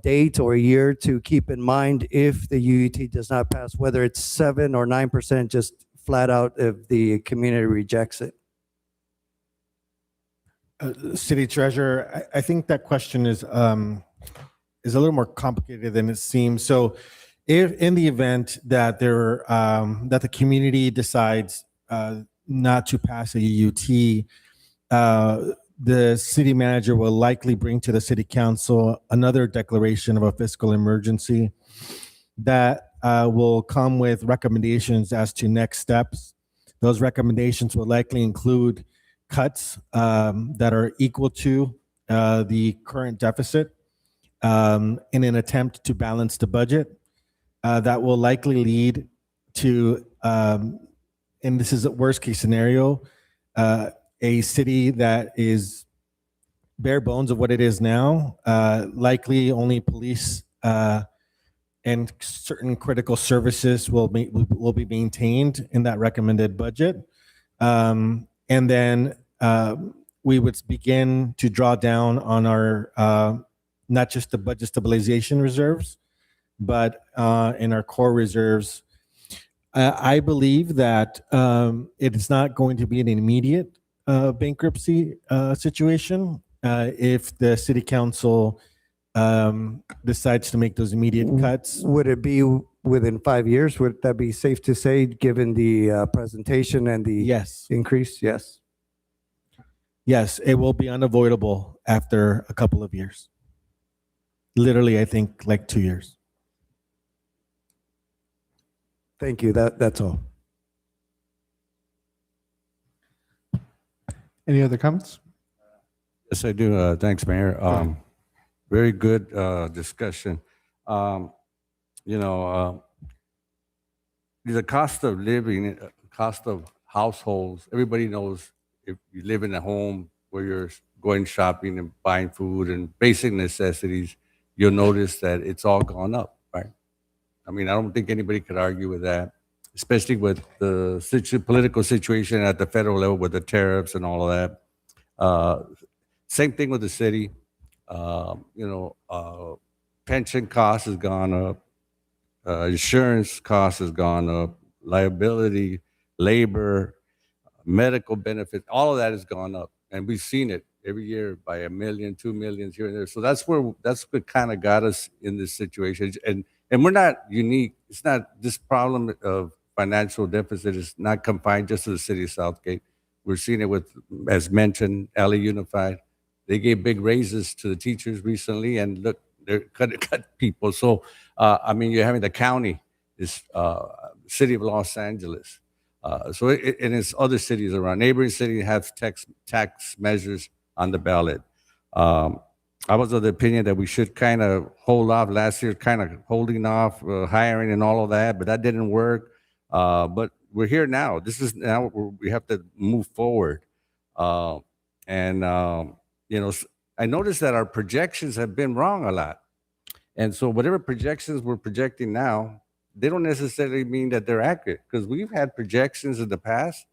S4: date or year to keep in mind if the UUT does not pass, whether it's 7 or 9%, just flat out if the community rejects it.
S16: City Treasurer, I think that question is a little more complicated than it seems. So, if in the event that that the community decides not to pass a UUT, the city manager will likely bring to the city council another declaration of a fiscal emergency that will come with recommendations as to next steps. Those recommendations will likely include cuts that are equal to the current deficit in an attempt to balance the budget. That will likely lead to, and this is a worst case scenario, a city that is bare bones of what it is now, likely only police and certain critical services will be maintained in that recommended budget. And then we would begin to draw down on our, not just the budget stabilization reserves, but in our core reserves, I believe that it is not going to be an immediate bankruptcy situation if the city council decides to make those immediate cuts.
S4: Would it be within 5 years? Would that be safe to say, given the presentation and the
S16: Yes.
S4: increase? Yes.
S16: Yes, it will be unavoidable after a couple of years. Literally, I think like 2 years.
S4: Thank you. That's all.
S1: Any other comments?
S7: Yes, I do. Thanks, Mayor. Very good discussion. The cost of living, cost of households, everybody knows if you live in a home where you're going shopping and buying food and basic necessities, you'll notice that it's all gone up, right? I mean, I don't think anybody could argue with that, especially with the political situation at the federal level with the tariffs and all of that. Same thing with the city. Pension cost has gone up, insurance cost has gone up, liability, labor, medical benefits, all of that has gone up. And we've seen it every year by $1 million, $2 million here and there. So that's what kind of got us in this situation. And we're not unique. It's not this problem of financial deficit is not confined just to the city of Southgate. We're seeing it with, as mentioned, LA Unified. They gave big raises to the teachers recently, and look, they're cut people. So, you're having the county, this city of Los Angeles. And it's other cities around. Neighboring cities have tax measures on the ballot. I was of the opinion that we should kind of hold off last year, kind of holding off hiring and all of that, but that didn't work. But we're here now. This is now we have to move forward. I noticed that our projections have been wrong a lot. And so whatever projections we're projecting now, they don't necessarily mean that they're accurate, because we've had projections in the past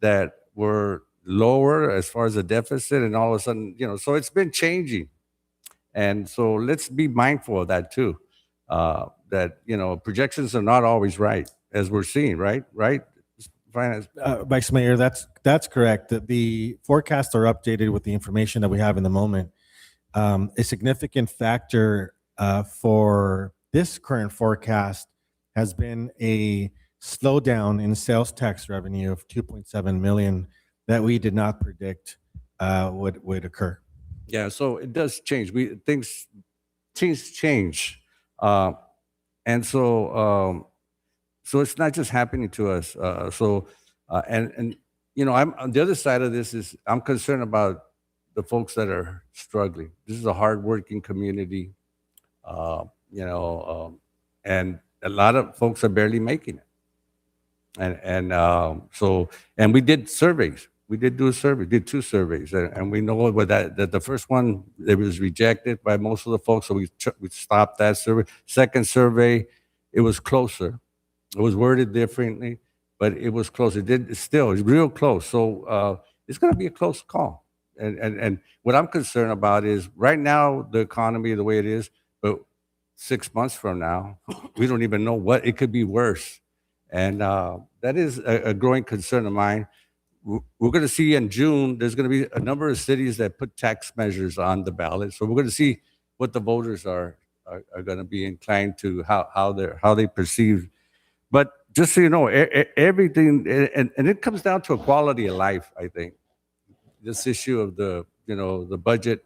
S7: that were lower as far as the deficit, and all of a sudden, so it's been changing. And so let's be mindful of that too, that, projections are not always right, as we're seeing, right? Finance.
S16: Vice Mayor, that's correct. The forecasts are updated with the information that we have in the moment. A significant factor for this current forecast has been a slowdown in sales tax revenue of 2.7 million that we did not predict would occur.
S7: Yeah, so it does change. Things change. So it's not just happening to us. I'm on the other side of this is I'm concerned about the folks that are struggling. This is a hardworking community, and a lot of folks are barely making it. And we did surveys. We did do a survey, did 2 surveys, and we know that the first one, it was rejected by most of the folks, so we stopped that survey. Second survey, it was closer. It was worded differently, but it was close. It's real close. So it's going to be a close call. And what I'm concerned about is right now, the economy, the way it is, but 6 months from now, we don't even know it could be worse. And that is a growing concern of mine. We're going to see in June, there's going to be a number of cities that put tax measures on the ballot. So we're going to see what the voters are going to be inclined to, how they perceive. But just so you know, everything, and it comes down to a quality of life, I think. This issue of the budget,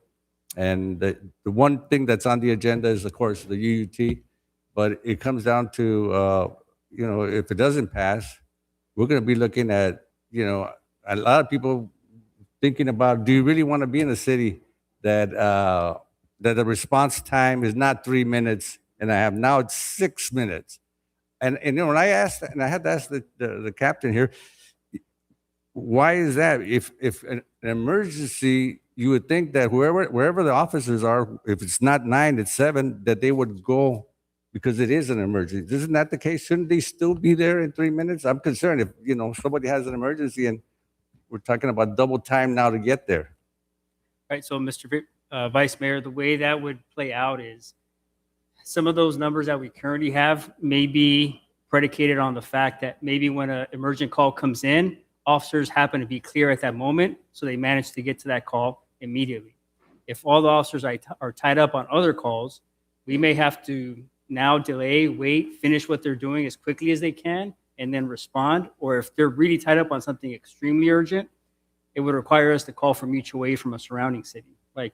S7: and the one thing that's on the agenda is, of course, the UUT. But it comes down to, if it doesn't pass, we're going to be looking at, a lot of people thinking about, do you really want to be in a city that the response time is not 3 minutes and a half, now it's 6 minutes? And when I asked, and I had to ask the captain here, why is that? If an emergency, you would think that wherever the officers are, if it's not 9, it's 7, that they would go because it is an emergency. Isn't that the case? Shouldn't they still be there in 3 minutes? I'm concerned if somebody has an emergency and we're talking about double time now to get there.
S17: Right. So, Mr. Vice Mayor, the way that would play out is some of those numbers that we currently have may be predicated on the fact that maybe when an emergent call comes in, officers happen to be clear at that moment, so they manage to get to that call immediately. If all the officers are tied up on other calls, we may have to now delay, wait, finish what they're doing as quickly as they can, and then respond. Or if they're really tied up on something extremely urgent, it would require us to call for mutual aid from a surrounding city. Like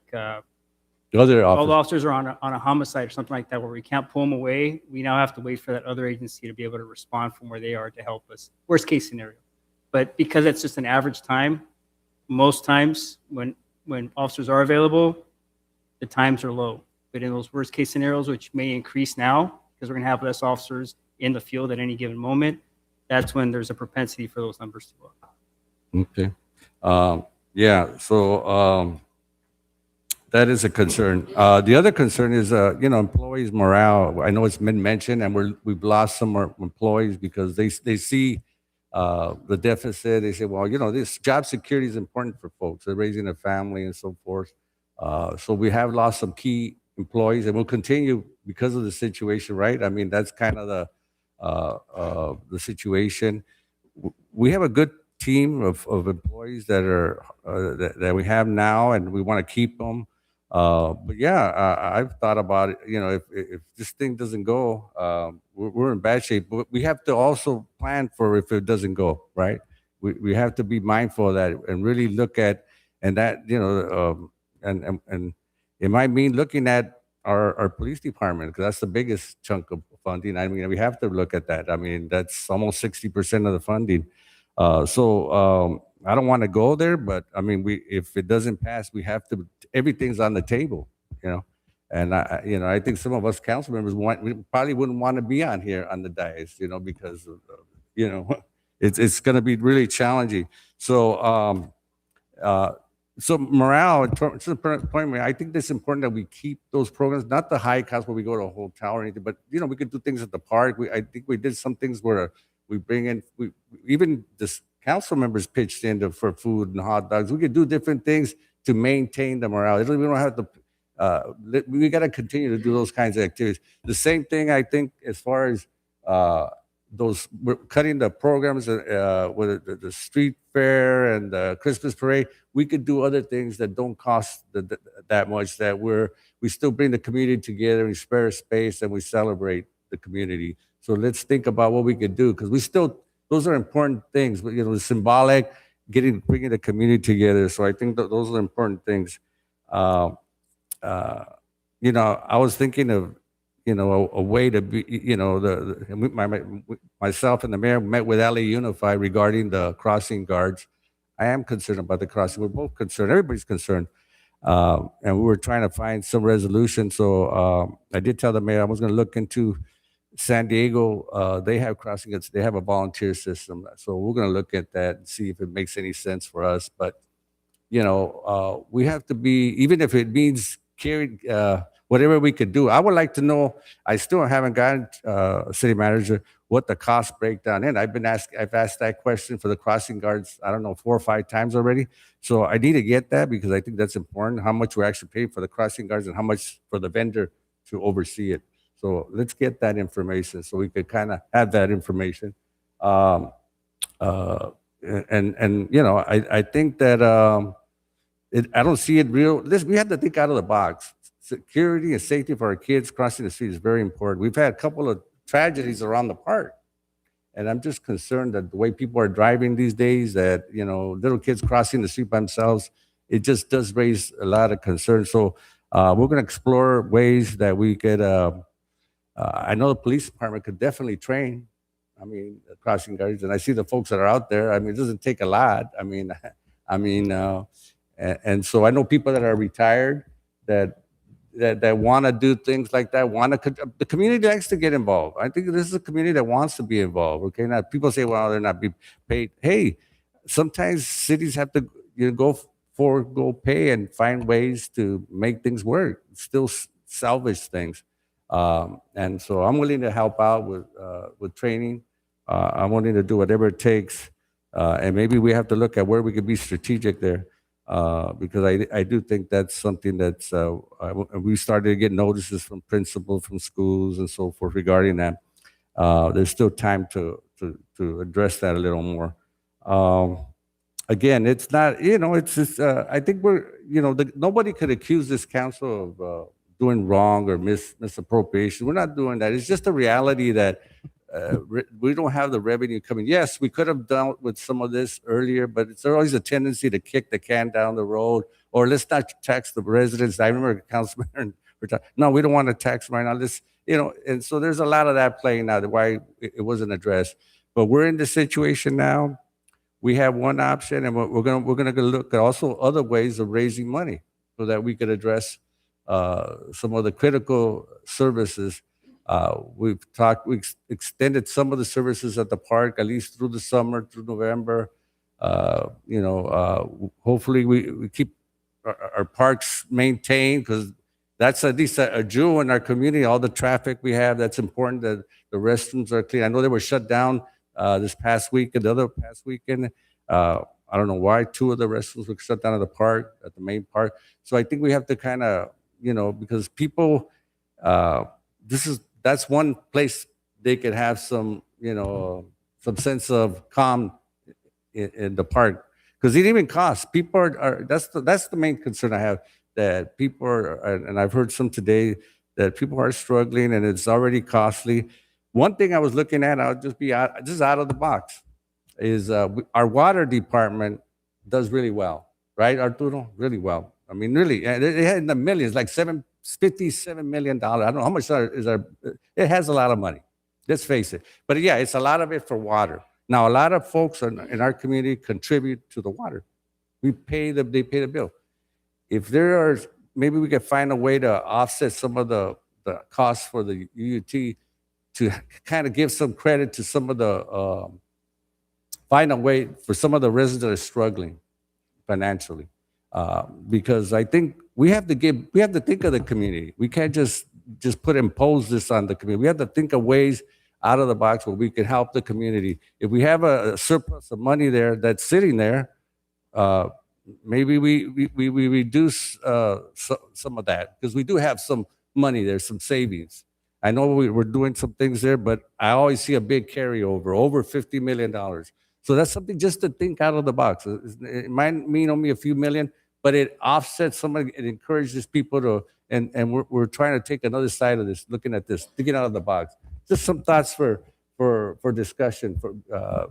S7: The other
S17: all the
S7: officer,
S17: officers are on a homicide or something like that where we can't pull them away. We now have to wait for that other agency to be able to respond from where they are to help us. Worst case scenario. But because it's just an average time, most times when officers are available, the times are low. But in those worst case scenarios, which may increase now because we're going to have less officers in the field at any given moment, that's when there's a propensity for those numbers to go up.
S7: okay. Yeah, so that is a concern. The other concern is, employees morale. I know it's been mentioned, and we've lost some more employees because they see the deficit. They say, well, this job security is important for folks. They're raising a family and so forth. So we have lost some key employees, and we'll continue because of the situation, right? I mean, that's kind of the situation. We have a good team of employees that are that we have now, and we want to keep them. But yeah, I've thought about it. If this thing doesn't go, we're in bad shape. But we have to also plan for if it doesn't go, right? We have to be mindful of that and really look at, and that and it might mean looking at our police department, because that's the biggest chunk of funding. I mean, we have to look at that. I mean, that's almost 60% of the funding. So I don't want to go there, but I mean, if it doesn't pass, we have to. Everything's on the table, And I think some of us council members we probably wouldn't want to be on here on the dais, because it's going to be really challenging. So so morale, to the point where I think it's important that we keep those programs, not the high cost where we go to a hotel or anything, but we could do things at the park. I think we did some things where we bring in, even this council members pitched in for food and hot dogs. We could do different things to maintain the morale. We don't have to, we got to continue to do those kinds of activities. The same thing, I think, as far as we're cutting the programs, with the street fair and the Christmas parade. We could do other things that don't cost that much, that we still bring the community together, we spare space, and we celebrate the community. So let's think about what we could do, because those are important things, but the symbolic, bringing the community together. So I think those are important things. I was thinking of, a way to be, myself and the mayor met with LA Unified regarding the crossing guards. I am concerned about the crossing. We're both concerned. Everybody's concerned. And we were trying to find some resolution. So I did tell the mayor I was going to look into San Diego. They have crossing guards. They have a volunteer system. So we're going to look at that and see if it makes any sense for us. But, we have to be, even if it means carrying, whatever we could do. I would like to know, I still haven't gotten, city manager, what the cost breakdown is. I've asked that question for the crossing guards, I don't know, 4 or 5 times already. So I need to get that, because I think that's important, how much we're actually paying for the crossing guards and how much for the vendor to oversee it. So let's get that information so we could kind of have that information. I think that I don't see it real. We have to think out of the box. Security and safety for our kids crossing the street is very important. We've had a couple of tragedies around the park, and I'm just concerned that the way people are driving these days, that little kids crossing the street by themselves, it just does raise a lot of concern. So we're going to explore ways that we could. I know the police department could definitely train. I mean, crossing guards, and I see the folks that are out there. I mean, it doesn't take a lot. And so I know people that are retired that want to do things like that. The community likes to get involved. I think this is a community that wants to be involved. Okay, now people say, well, they're not being paid. Hey, sometimes cities have to go pay and find ways to make things work, still salvage things. And so I'm willing to help out with training. I'm willing to do whatever it takes. And maybe we have to look at where we could be strategic there. because I do think that's something that's, we started to get notices from principals, from schools and so forth regarding that. There's still time to address that a little more. Again, it's not, it's just, I think nobody could accuse this council of doing wrong or misappropriation. We're not doing that. It's just a reality that we don't have the revenue coming. Yes, we could have dealt with some of this earlier, but it's always a tendency to kick the can down the road, or let's not tax the residents. I remember Councilman, no, we don't want to tax them right now. Let's, and so there's a lot of that playing out, why it wasn't addressed. But we're in this situation now. We have one option, and we're gonna look at also other ways of raising money so that we could address some of the critical services. We extended some of the services at the park, at least through the summer, through November. Hopefully we keep our parks maintained, because that's at least a jewel in our community. All the traffic we have, that's important that the restrooms are clean. I know they were shut down this past week and the other past weekend. I don't know why 2 of the restrooms were shut down at the park, at the main park. So I think we have to kind of, because people, that's one place they could have some, some sense of calm in the park, because it even costs. People are that's the main concern I have, that people are, and I've heard some today, that people are struggling and it's already costly. One thing I was looking at, I'll just be out of the box, is our water department does really well, right, Arturo? Really well. I mean, really, it had in the millions, like $57 million. I don't know how much is our. It has a lot of money. Let's face it. But yeah, it's a lot of it for water. Now, a lot of folks in our community contribute to the water. They pay the bill. If there are, maybe we could find a way to offset some of the costs for the UUT, to kind of give some credit to some of the, find a way for some of the residents that are struggling financially. Because I think we have to think of the community. We can't just impose this on the community. We have to think of ways out of the box where we can help the community. If we have a surplus of money there that's sitting there, maybe we reduce some of that, because we do have some money there, some savings. I know we're doing some things there, but I always see a big carryover, over $50 million. So that's something just to think out of the box. It might mean only a few million, but it offsets somebody. It encourages people to, and we're trying to take another side of this, looking at this, thinking out of the box. Just some thoughts for discussion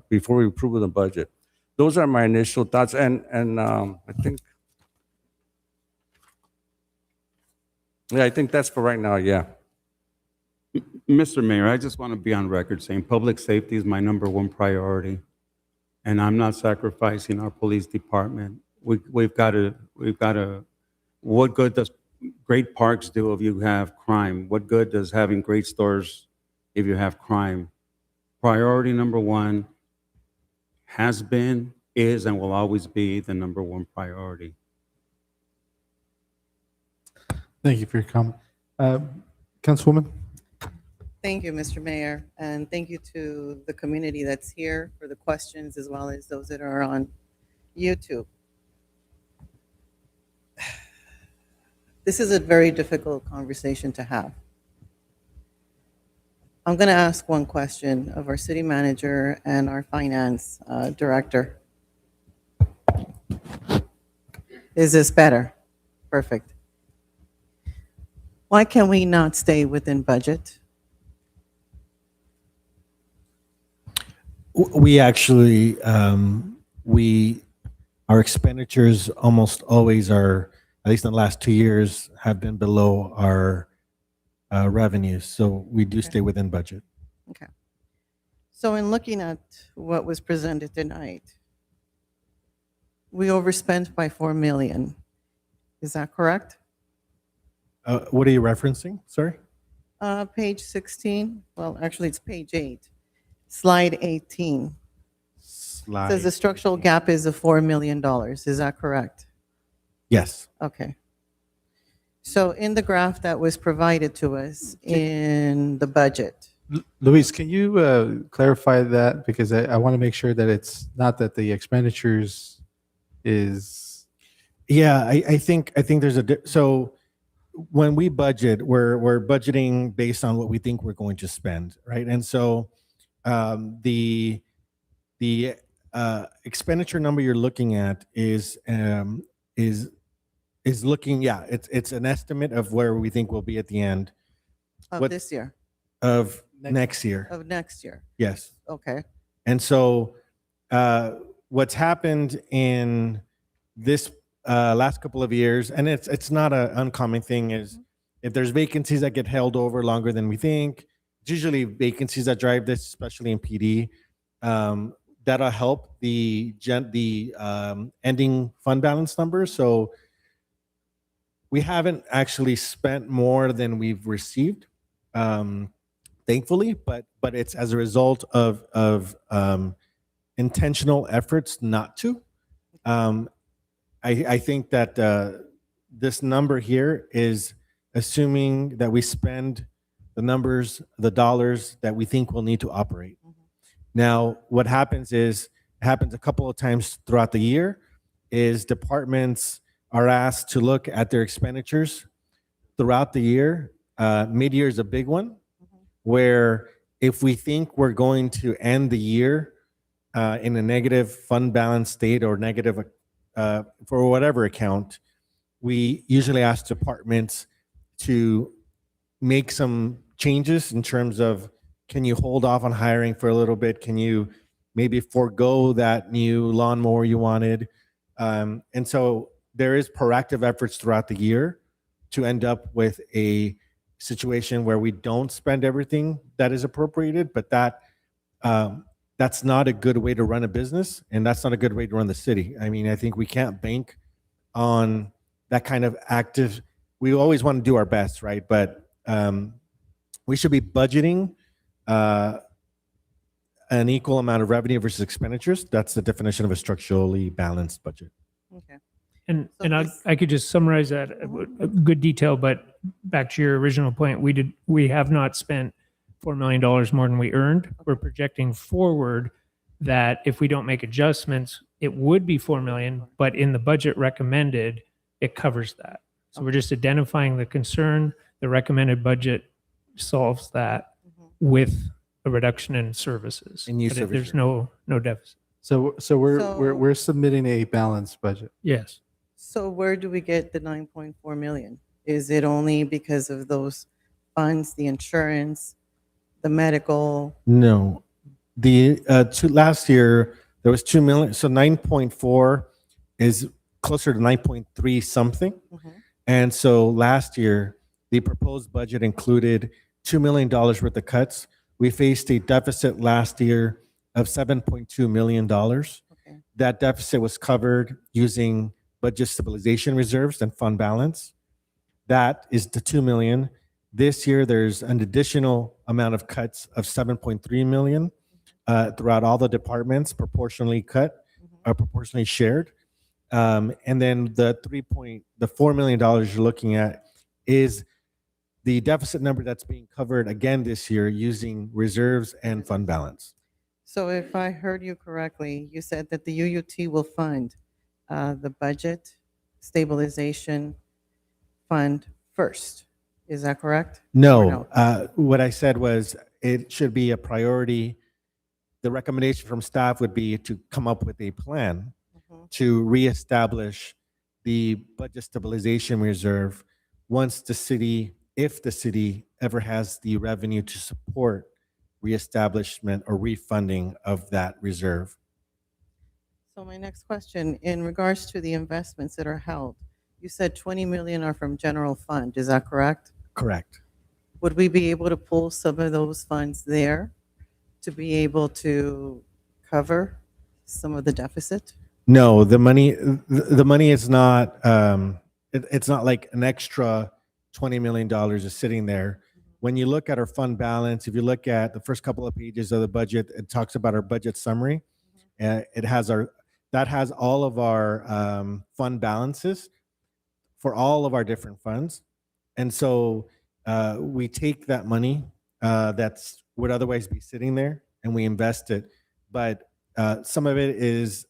S7: before we approve the budget. Those are my initial thoughts, and I think that's for right now. Yeah.
S3: Mr. Mayor, I just want to be on record saying public safety is my #1 priority, and I'm not sacrificing our police department. We've got to. What good does great parks do if you have crime? What good does having great stores if you have crime? Priority #1 has been, is, and will always be the #1 priority.
S1: Thank you for your comment. Councilwoman?
S9: Thank you, Mr. Mayor, and thank you to the community that's here for the questions, as well as those that are on YouTube. This is a very difficult conversation to have. I'm going to ask one question of our city manager and our finance director. Is this better? Perfect. Why can we not stay within budget?
S16: We actually, our expenditures almost always are, at least in the last 2 years, have been below our revenues. So we do stay within budget.
S9: Okay. So in looking at what was presented tonight, we overspent by $4 million. Is that correct?
S16: What are you referencing? Sorry?
S9: Page 16. Well, actually, it's page 8. Slide 18. Says the structural gap is of $4 million. Is that correct?
S16: Yes.
S9: Okay. So in the graph that was provided to us in the budget,
S1: Luis, can you clarify that? Because I want to make sure that it's not that the expenditures is
S16: Yeah, I think there's so when we budget, we're budgeting based on what we think we're going to spend, right? And so the expenditure number you're looking at is looking, yeah, it's an estimate of where we think we'll be at the end
S9: Of
S16: What-
S9: this year,
S16: of next year.
S9: of next year.
S16: Yes.
S9: Okay.
S16: And so what's happened in this last couple of years, and it's not an uncommon thing, is if there's vacancies that get held over longer than we think, it's usually vacancies that drive this, especially in PD, that'll help the ending fund balance number. So we haven't actually spent more than we've received, thankfully, but it's as a result of intentional efforts not to. I think that this number here is assuming that we spend the dollars that we think we'll need to operate. Now, what happens is, it happens a couple of times throughout the year, is departments are asked to look at their expenditures throughout the year. Mid-year is a big one, where if we think we're going to end the year in a negative fund balance state or negative for whatever account, we usually ask departments to make some changes in terms of, can you hold off on hiring for a little bit? Can you maybe forego that new lawnmower you wanted? And so there is proactive efforts throughout the year to end up with a situation where we don't spend everything that is appropriated, but that's not a good way to run a business, and that's not a good way to run the city. I mean, I think we can't bank on that kind of active. We always want to do our best, right? But we should be budgeting an equal amount of revenue versus expenditures. That's the definition of a structurally balanced budget.
S9: Okay.
S5: And I could just summarize that a good detail, but back to your original point, we have not spent $4 million more than we earned. We're projecting forward that if we don't make adjustments, it would be 4 million, but in the budget recommended, it covers that. So we're just identifying the concern. The recommended budget solves that with a reduction in services.
S1: In use
S5: But
S1: of
S5: there's
S1: reserve.
S5: no deficit.
S1: So we're submitting a balanced budget.
S5: Yes.
S9: So where do we get the 9.4 million? Is it only because of those funds, the insurance, the medical?
S16: No, last year there was 2 million, so 9.4 is closer to 9.3 something. And so last year, the proposed budget included $2 million worth of cuts. We faced a deficit last year of $7.2 million. That deficit was covered using budget stabilization reserves and fund balance. That is the 2 million. This year, there's an additional amount of cuts of 7.3 million throughout all the departments, proportionally cut or proportionally shared. And then the $4 million you're looking at is the deficit number that's being covered again this year using reserves and fund balance.
S9: So if I heard you correctly, you said that the UUT will fund the budget stabilization fund first. Is that correct? Or
S16: No, what I said was it should be a priority. The recommendation from staff would be to come up with a plan to reestablish the budget stabilization reserve once if the city ever has the revenue to support reestablishment or refunding of that reserve.
S9: So my next question, in regards to the investments that are held, you said 20 million are from general fund. Is that correct?
S16: Correct.
S9: Would we be able to pull some of those funds there to be able to cover some of the deficit?
S16: No, the money is not, it's not like an extra $20 million is sitting there. When you look at our fund balance, if you look at the first couple of pages of the budget, it talks about our budget summary. That has all of our fund balances for all of our different funds. And so we take that money that's would otherwise be sitting there and we invest it. But some of it is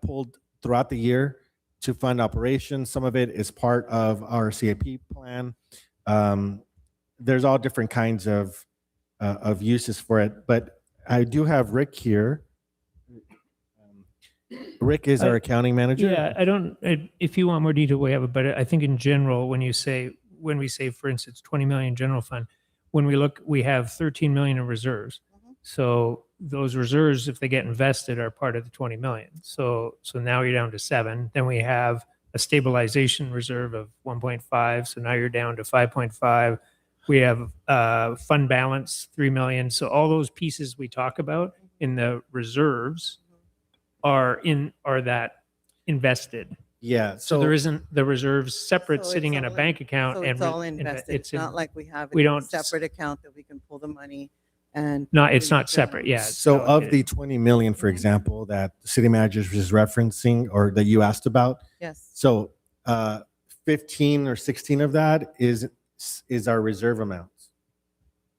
S16: pulled throughout the year to fund operations. Some of it is part of our CIP plan. There's all different kinds of uses for it, but I do have Rick here. Rick is our accounting manager.
S5: Yeah, if you want more detail, we have it, but I think in general, when we say, for instance, 20 million general fund, when we look, we have 13 million in reserves. So those reserves, if they get invested, are part of the 20 million. So now you're down to 7. Then we have a stabilization reserve of 1.5. So now you're down to 5.5. We have fund balance, 3 million. So all those pieces we talk about in the reserves are that invested.
S16: Yeah.
S5: So there isn't the reserves separate
S9: So
S5: sitting
S9: it's
S5: in a
S9: all
S5: bank account.
S9: So
S5: and
S9: it's all
S5: and
S9: invested. It's not like we have it
S5: we
S9: in a
S5: don't-
S9: separate account that we can pull the money and.
S5: No, it's
S9: put it
S5: not separate. Yeah.
S16: So of the 20 million, for example, that the city manager is referencing or that you asked about,
S9: Yes.
S16: so 15 or 16 of that is our reserve amounts.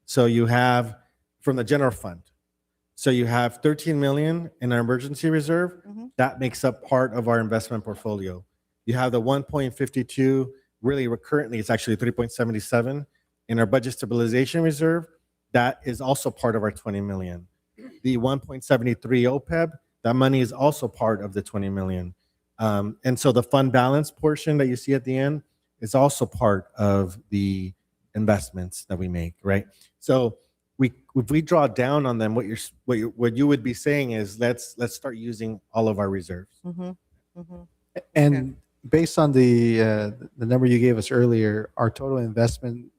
S16: So you have from the general fund. So you have 13 million in our emergency reserve. That makes up part of our investment portfolio. You have the 1.52, really currently it's actually 3.77 in our budget stabilization reserve. That is also part of our 20 million. The 1.73 OPEB, that money is also part of the 20 million. And so the fund balance portion that you see at the end is also part of the investments that we make, right? So if we draw down on them, what you would be saying is let's start using all of our reserves.
S1: And based on the number you gave us earlier, our total investment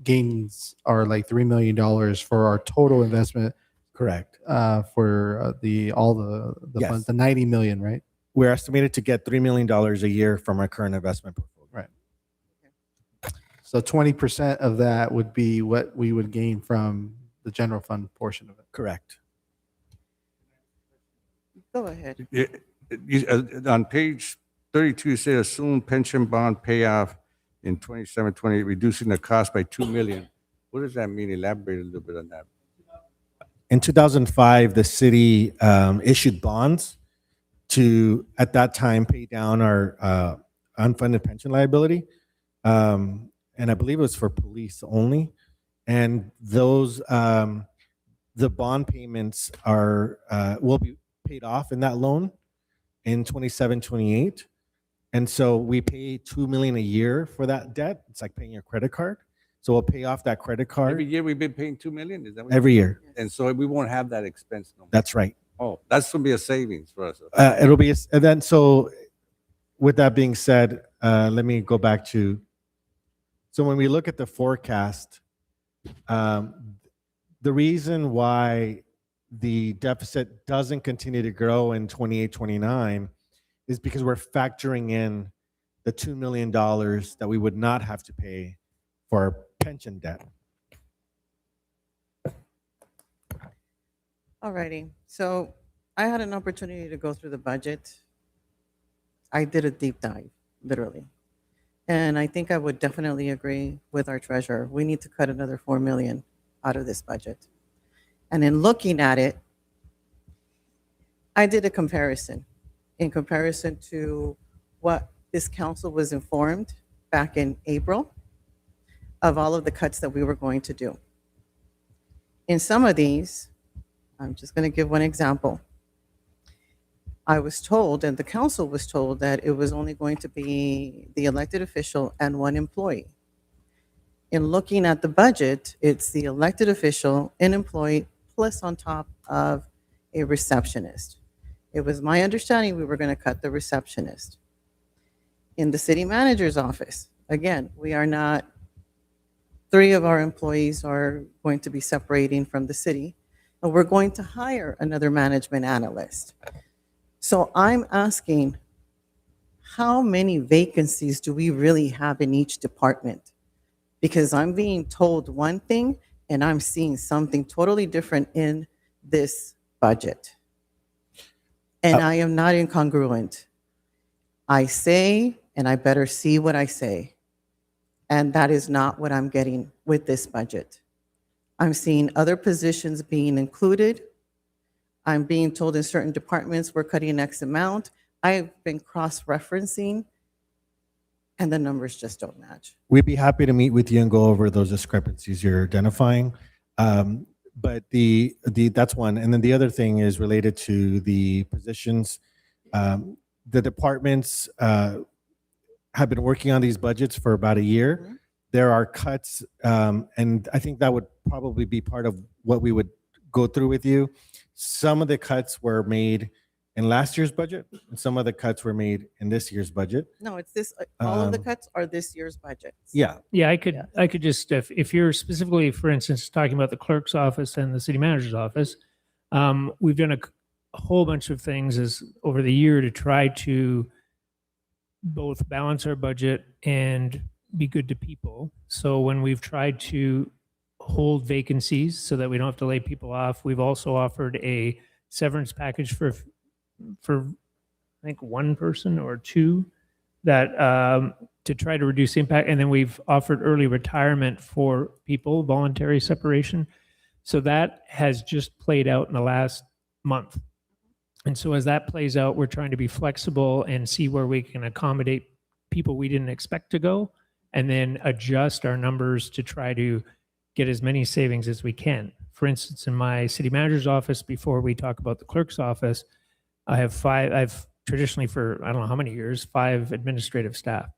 S1: gains are like $3 million for our total investment.
S16: Correct.
S1: For all the
S16: Yes.
S1: funds, the 90 million, right?
S16: We're estimated to get $3 million a year from our current investment portfolio.
S1: Right. So 20% of that would be what we would gain from the general fund portion of it.
S16: Correct.
S9: Go ahead.
S7: On page 32, you say assume pension bond payoff in 27-28, reducing the cost by 2 million. What does that mean? Elaborate a little bit on that.
S16: In 2005, the city issued bonds to, at that time, pay down our unfunded pension liability. And I believe it was for police only. And those, the bond payments will be paid off in that loan in 27-28. And so we pay $2 million a year for that debt. It's like paying your credit card. So we'll pay off that credit card
S7: Every year we've been paying 2 million? Is that what
S16: every year.
S7: And so we won't have that expense no more.
S16: That's right.
S7: Oh, that's going to be a savings for us.
S16: It'll be, and then so with that being said, let me go back to, so when we look at the forecast, the reason why the deficit doesn't continue to grow in 28, 29 is because we're factoring in the $2 million that we would not have to pay for our pension debt.
S9: All righty. So I had an opportunity to go through the budget. I did a deep dive, literally. And I think I would definitely agree with our treasurer. We need to cut another 4 million out of this budget. And in looking at it, I did a comparison in comparison to what this council was informed back in April of all of the cuts that we were going to do. In some of these, I'm just going to give one example. I was told, and the council was told, that it was only going to be the elected official and one employee. In looking at the budget, it's the elected official, an employee, plus on top of a receptionist. It was my understanding we were going to cut the receptionist. In the city manager's office, again, we are not, 3 of our employees are going to be separating from the city, and we're going to hire another management analyst. So I'm asking, how many vacancies do we really have in each department? Because I'm being told one thing and I'm seeing something totally different in this budget. And I am not incongruent. I say, and I better see what I say. And that is not what I'm getting with this budget. I'm seeing other positions being included. I'm being told in certain departments we're cutting X amount. I've been cross-referencing, and the numbers just don't match.
S16: We'd be happy to meet with you and go over those discrepancies you're identifying. But that's one. And then the other thing is related to the positions. The departments have been working on these budgets for about a year. There are cuts, and I think that would probably be part of what we would go through with you. Some of the cuts were made in last year's budget, and some of the cuts were made in this year's budget.
S9: No, it's this, all of the
S16: Um,
S9: cuts are this year's budgets.
S16: Yeah,
S5: Yeah, I could just, if you're specifically, for instance, talking about the clerk's office and the city manager's office, we've done a whole bunch of things as over the year to try to both balance our budget and be good to people. So when we've tried to hold vacancies so that we don't have to lay people off, we've also offered a severance package for I think one person or two that to try to reduce the impact. And then we've offered early retirement for people, voluntary separation. So that has just played out in the last month. And so as that plays out, we're trying to be flexible and see where we can accommodate people we didn't expect to go, and then adjust our numbers to try to get as many savings as we can. For instance, in my city manager's office, before we talk about the clerk's office, I've traditionally for, I don't know how many years, 5 administrative staff.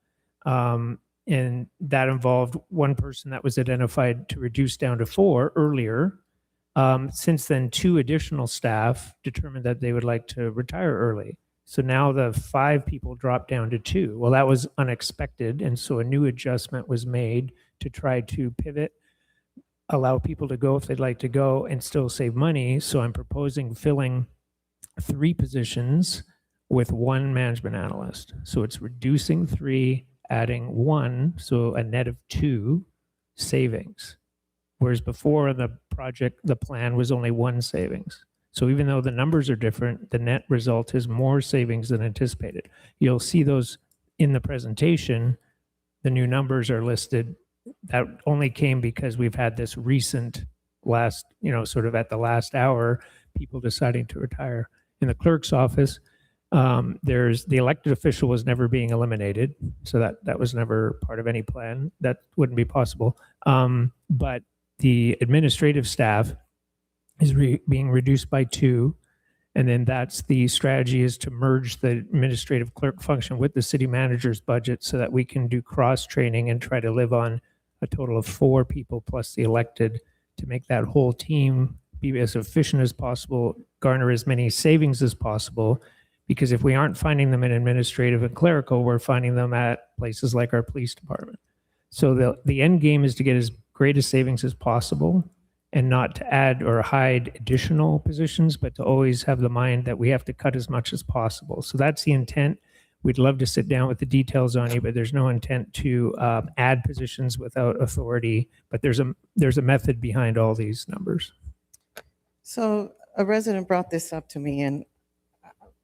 S5: And that involved one person that was identified to reduce down to 4 earlier. Since then, 2 additional staff determined that they would like to retire early. So now the 5 people dropped down to 2. Well, that was unexpected. And so a new adjustment was made to try to pivot, allow people to go if they'd like to go and still save money. So I'm proposing filling 3 positions with 1 management analyst. So it's reducing 3, adding 1, so a net of 2 savings. Whereas before the project, the plan was only 1 savings. So even though the numbers are different, the net result is more savings than anticipated. You'll see those in the presentation. The new numbers are listed. That only came because we've had this recent last, sort of at the last hour, people deciding to retire. In the clerk's office, there's the elected official was never being eliminated. So that was never part of any plan. That wouldn't be possible. But the administrative staff is being reduced by 2. And then that's the strategy, is to merge the administrative clerk function with the city manager's budget so that we can do cross training and try to live on a total of 4 people plus the elected to make that whole team be as efficient as possible, garner as many savings as possible. Because if we aren't finding them in administrative and clerical, we're finding them at places like our police department. So the end game is to get as great a savings as possible, and not to add or hide additional positions, but to always have the mind that we have to cut as much as possible. So that's the intent. We'd love to sit down with the details on you, but there's no intent to add positions without authority. But there's a method behind all these numbers.
S9: So a resident brought this up to me, and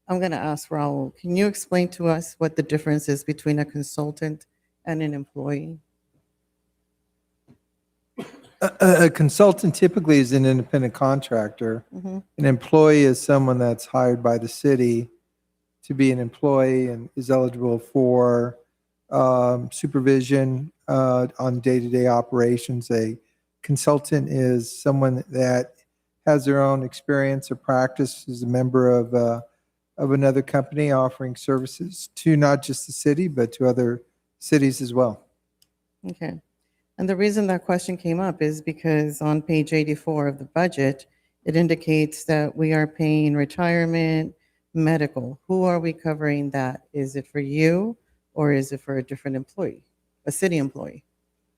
S9: I'm going to ask Raul, can you explain to us what the difference is between a consultant and an employee?
S6: A consultant typically is an independent contractor.
S9: Mhm.
S6: An employee is someone that's hired by the city to be an employee and is eligible for supervision on day-to-day operations. A consultant is someone that has their own experience or practice, is a member of another company offering services to not just the city, but to other cities as well.
S9: Okay. And the reason that question came up is because on page 84 of the budget, it indicates that we are paying retirement, medical. Who are we covering that? Is it for you, or is it for a different employee, a city employee?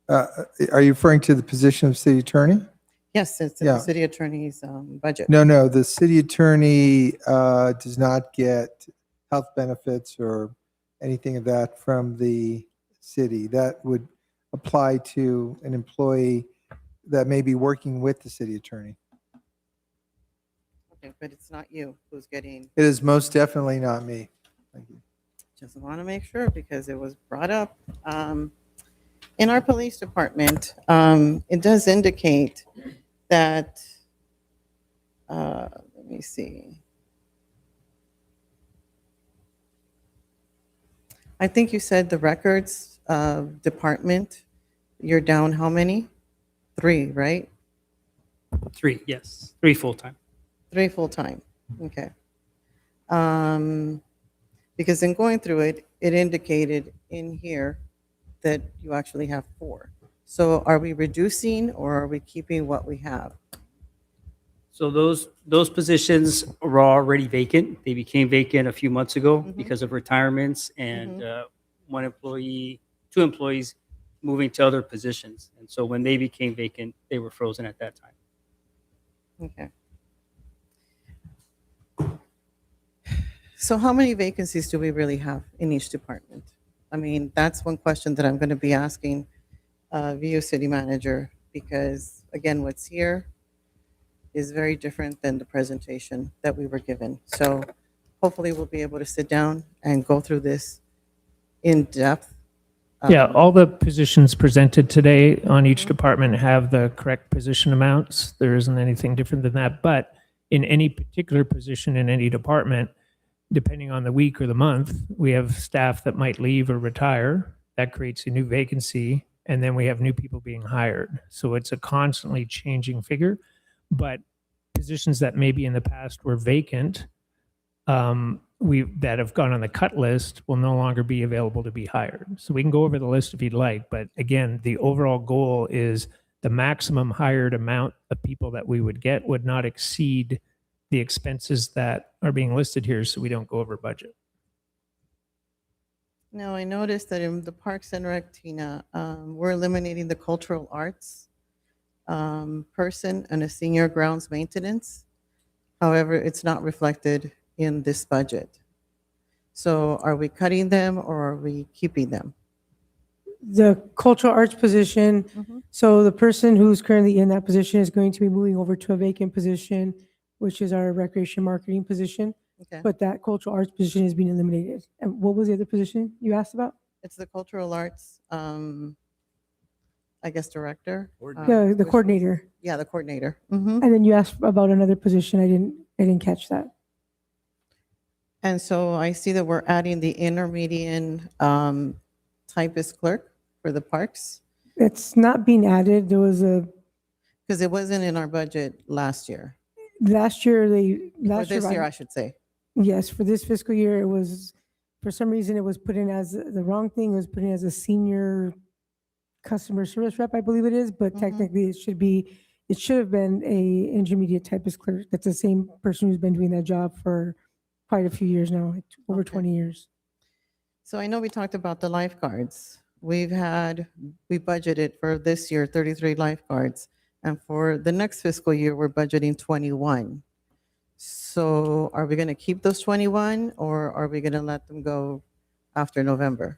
S6: Are you referring to the position of city attorney?
S9: Yes, it's in
S6: Yeah.
S9: the city attorney's budget.
S6: No, the city attorney does not get health benefits or anything of that from the city. That would apply to an employee that may be working with the city attorney.
S9: Okay, but it's not you who's getting,
S6: It is most definitely not me. Thank you.
S9: just want to make sure because it was brought up. In our police department, it does indicate that, let me see. I think you said the records department, you're down how many? 3, right?
S17: 3, yes, 3 full-time.
S9: 3 full-time, okay. Because in going through it, it indicated in here that you actually have 4. So are we reducing or are we keeping what we have?
S17: So those positions were already vacant. They became vacant a few months ago
S9: Mhm.
S17: because of retirements and 2 employees moving to other positions. And so when they became vacant, they were frozen at that time.
S9: Okay. So how many vacancies do we really have in each department? I mean, that's one question that I'm going to be asking you, city manager, because again, what's here is very different than the presentation that we were given. So hopefully we'll be able to sit down and go through this in depth.
S5: Yeah, all the positions presented today on each department have the correct position amounts. There isn't anything different than that. But in any particular position in any department, depending on the week or the month, we have staff that might leave or retire. That creates a new vacancy, and then we have new people being hired. So it's a constantly changing figure. But positions that maybe in the past were vacant, that have gone on the cut list will no longer be available to be hired. So we can go over the list if you'd like, but again, the overall goal is the maximum hired amount of people that we would get would not exceed the expenses that are being listed here, so we don't go over budget.
S9: Now, I noticed that in the Parks and Rec, Tina, we're eliminating the cultural arts person and a senior grounds maintenance. However, it's not reflected in this budget. So are we cutting them or are we keeping them?
S11: The cultural arts position,
S9: Mhm.
S11: so the person who's currently in that position is going to be moving over to a vacant position, which is our recreation marketing position.
S9: Okay.
S11: But that cultural arts position is being eliminated. And what was the other position you asked about?
S9: It's the cultural arts, I guess, director.
S11: The coordinator.
S9: Yeah, the coordinator. Mhm.
S11: And then you asked about another position. I didn't catch that.
S9: And so I see that we're adding the intermediate typist clerk for the parks,
S11: It's not being added. There was
S9: because it wasn't in our budget last year,
S11: last year,
S9: or this year, I should say.
S11: Yes, for this fiscal year, it was, for some reason, it was put in as the wrong thing. It was put in as a senior customer service rep, I believe it is, but technically it should have been a intermediate typist clerk. That's the same person who's been doing that job for quite a few years now, like over 20 years.
S9: So I know we talked about the lifeguards. We budgeted for this year 33 lifeguards, and for the next fiscal year, we're budgeting 21. So are we going to keep those 21 or are we going to let them go after November?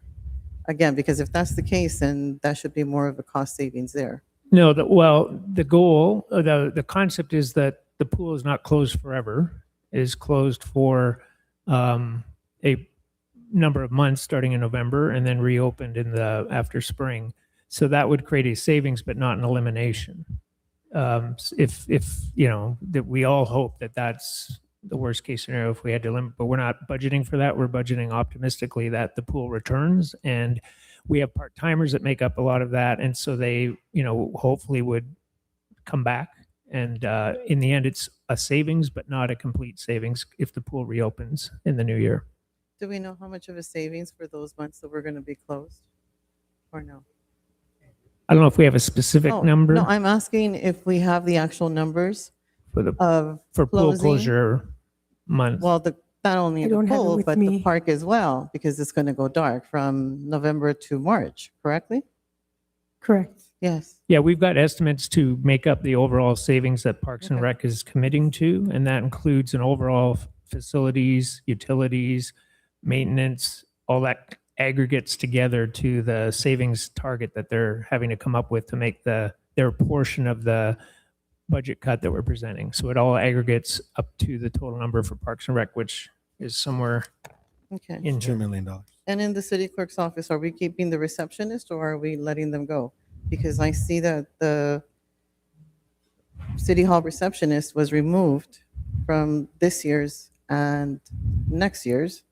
S9: Again, because if that's the case, then that should be more of a cost savings there.
S5: No, the goal, the concept is that the pool is not closed forever. It is closed for a number of months starting in November and then reopened after spring. So that would create a savings, but not an elimination. If that we all hope that that's the worst case scenario if we had to limit, but we're not budgeting for that. We're budgeting optimistically that the pool returns, and we have part-timers that make up a lot of that. And so they, hopefully would come back. And in the end, it's a savings, but not a complete savings if the pool reopens in the new year.
S9: Do we know how much of a savings for those months that we're going to be closed or no?
S5: I don't know if we have a specific number.
S9: No, I'm asking if we have the actual numbers
S5: for pool
S9: closing.
S5: closure month.
S9: Well, not only
S11: I
S9: the
S11: don't have it
S9: pool,
S11: with
S9: but the
S11: me.
S9: park as well, because it's going to go dark from November to March, correctly?
S11: Correct.
S9: Yes.
S5: Yeah, we've got estimates to make up the overall savings that Parks and Rec is committing to, and that includes an overall facilities, utilities, maintenance, all that aggregates together to the savings target that they're having to come up with to make their portion of the budget cut that we're presenting. So it all aggregates up to the total number for Parks and Rec, which is somewhere
S9: Okay.
S5: in
S16: $2
S5: here.
S16: million.
S9: And in the city clerk's office, are we keeping the receptionist or are we letting them go? Because I see that the city hall receptionist was removed from this year's and next year's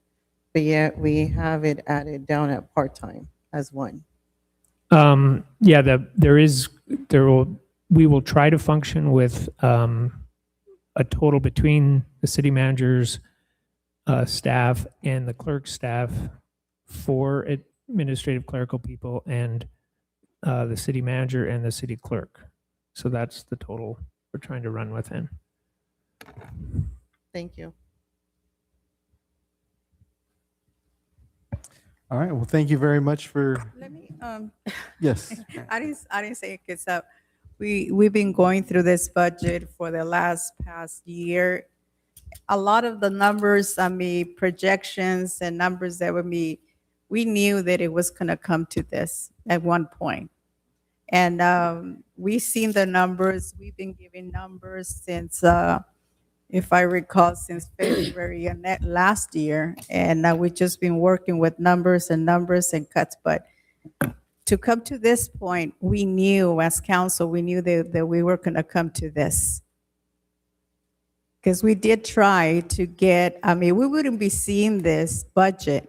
S9: but yet we have it added down at part-time as one.
S5: Yeah, we will try to function with a total between the city manager's staff and the clerk's staff for administrative clerical people and the city manager and the city clerk. So that's the total we're trying to run within.
S9: Thank you.
S1: All right, well, thank you very much for,
S12: Let me,
S1: yes.
S12: I didn't say it, because we've been going through this budget for the past year. A lot of the numbers, projections and numbers that we knew that it was gonna come to this at one point. And we've seen the numbers, we've been giving numbers since, if I recall, since February and that last year. And we've just been working with numbers and cuts. But to come to this point, we knew as council, we knew that we were going to come to this. Because we did try to get, we wouldn't be seeing this budget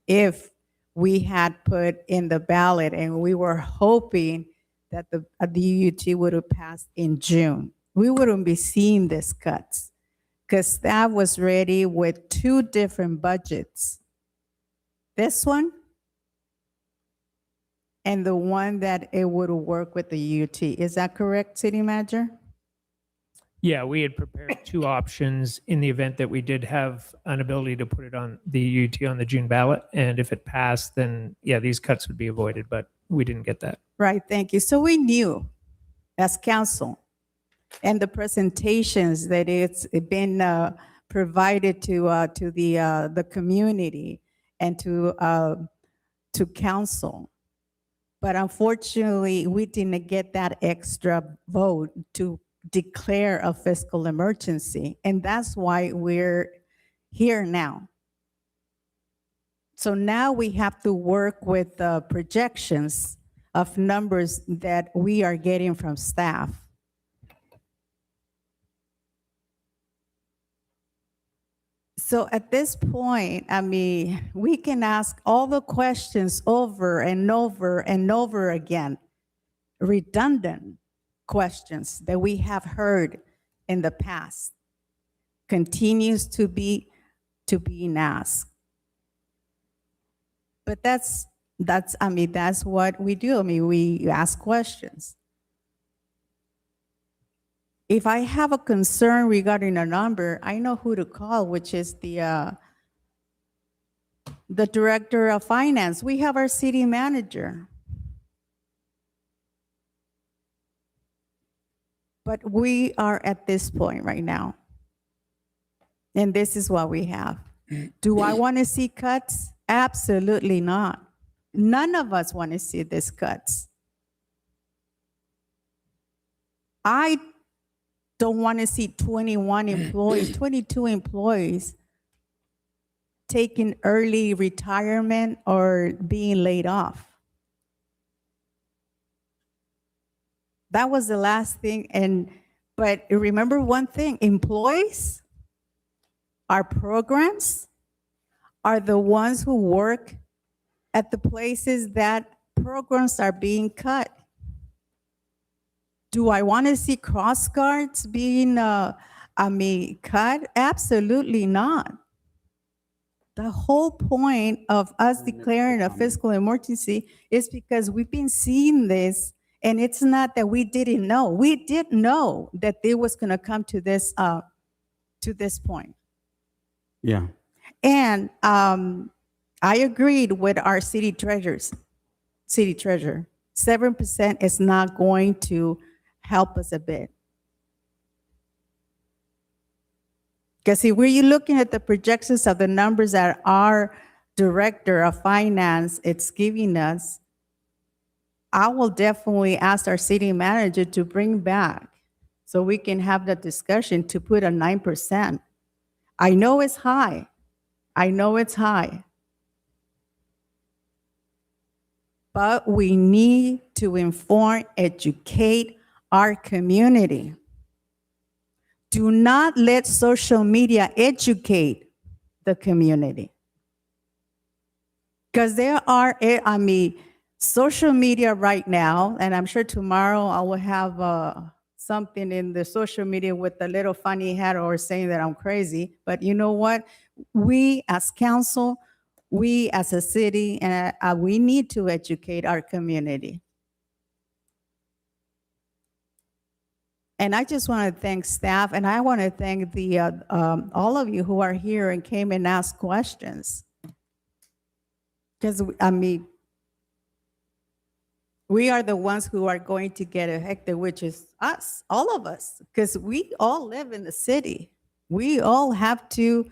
S12: if we had put in the ballot, and we were hoping that the UUT would have passed in June. We wouldn't be seeing these cuts, because staff was ready with 2 different budgets. This one and the one that it would work with the UT. Is that correct, City Manager?
S5: Yeah, we had prepared 2 options in the event that we did have an ability to put it on the UT on the June ballot. And if it passed, then yeah, these cuts would be avoided, but we didn't get that.
S12: Right, thank you. So we knew as council, and the presentations that it's been provided to the community and to council. But unfortunately, we didn't get that extra vote to declare a fiscal emergency. And that's why we're here now. So now we have to work with the projections of numbers that we are getting from staff. So at this point, we can ask all the questions over and over and over again, redundant questions that we have heard in the past, continues to be asked. But that's what we do. We ask questions. If I have a concern regarding a number, I know who to call, which is the director of finance. We have our city manager. But we are at this point right now. And this is what we have. Do I want to see cuts? Absolutely not. None of us want to see these cuts. I don't want to see 21 employees, 22 employees taking early retirement or being laid off. That was the last thing. But remember one thing, employees, our programs are the ones who work at the places that programs are being cut. Do I want to see cross guards being cut? Absolutely not. The whole point of us declaring a fiscal emergency is because we've been seeing this, and it's not that we didn't know. We did know that it was going to come to this point.
S3: Yeah.
S12: And I agreed with our city treasurer. 7% is not going to help us a bit. Because if we're looking at the projections of the numbers that our director of finance is giving us, I will definitely ask our city manager to bring back so we can have the discussion to put a 9%. I know it's high. I know it's high. But we need to inform, educate our community. Do not let social media educate the community. Because there are, social media right now, and I'm sure tomorrow I will have something in the social media with a little funny hat or saying that I'm crazy. But you know what? We as council, we as a city, and we need to educate our community. And I just want to thank staff, and I want to thank the all of you who are here and came and asked questions. Because, we are the ones who are going to get affected, which is us, all of us, because we all live in the city. We all have to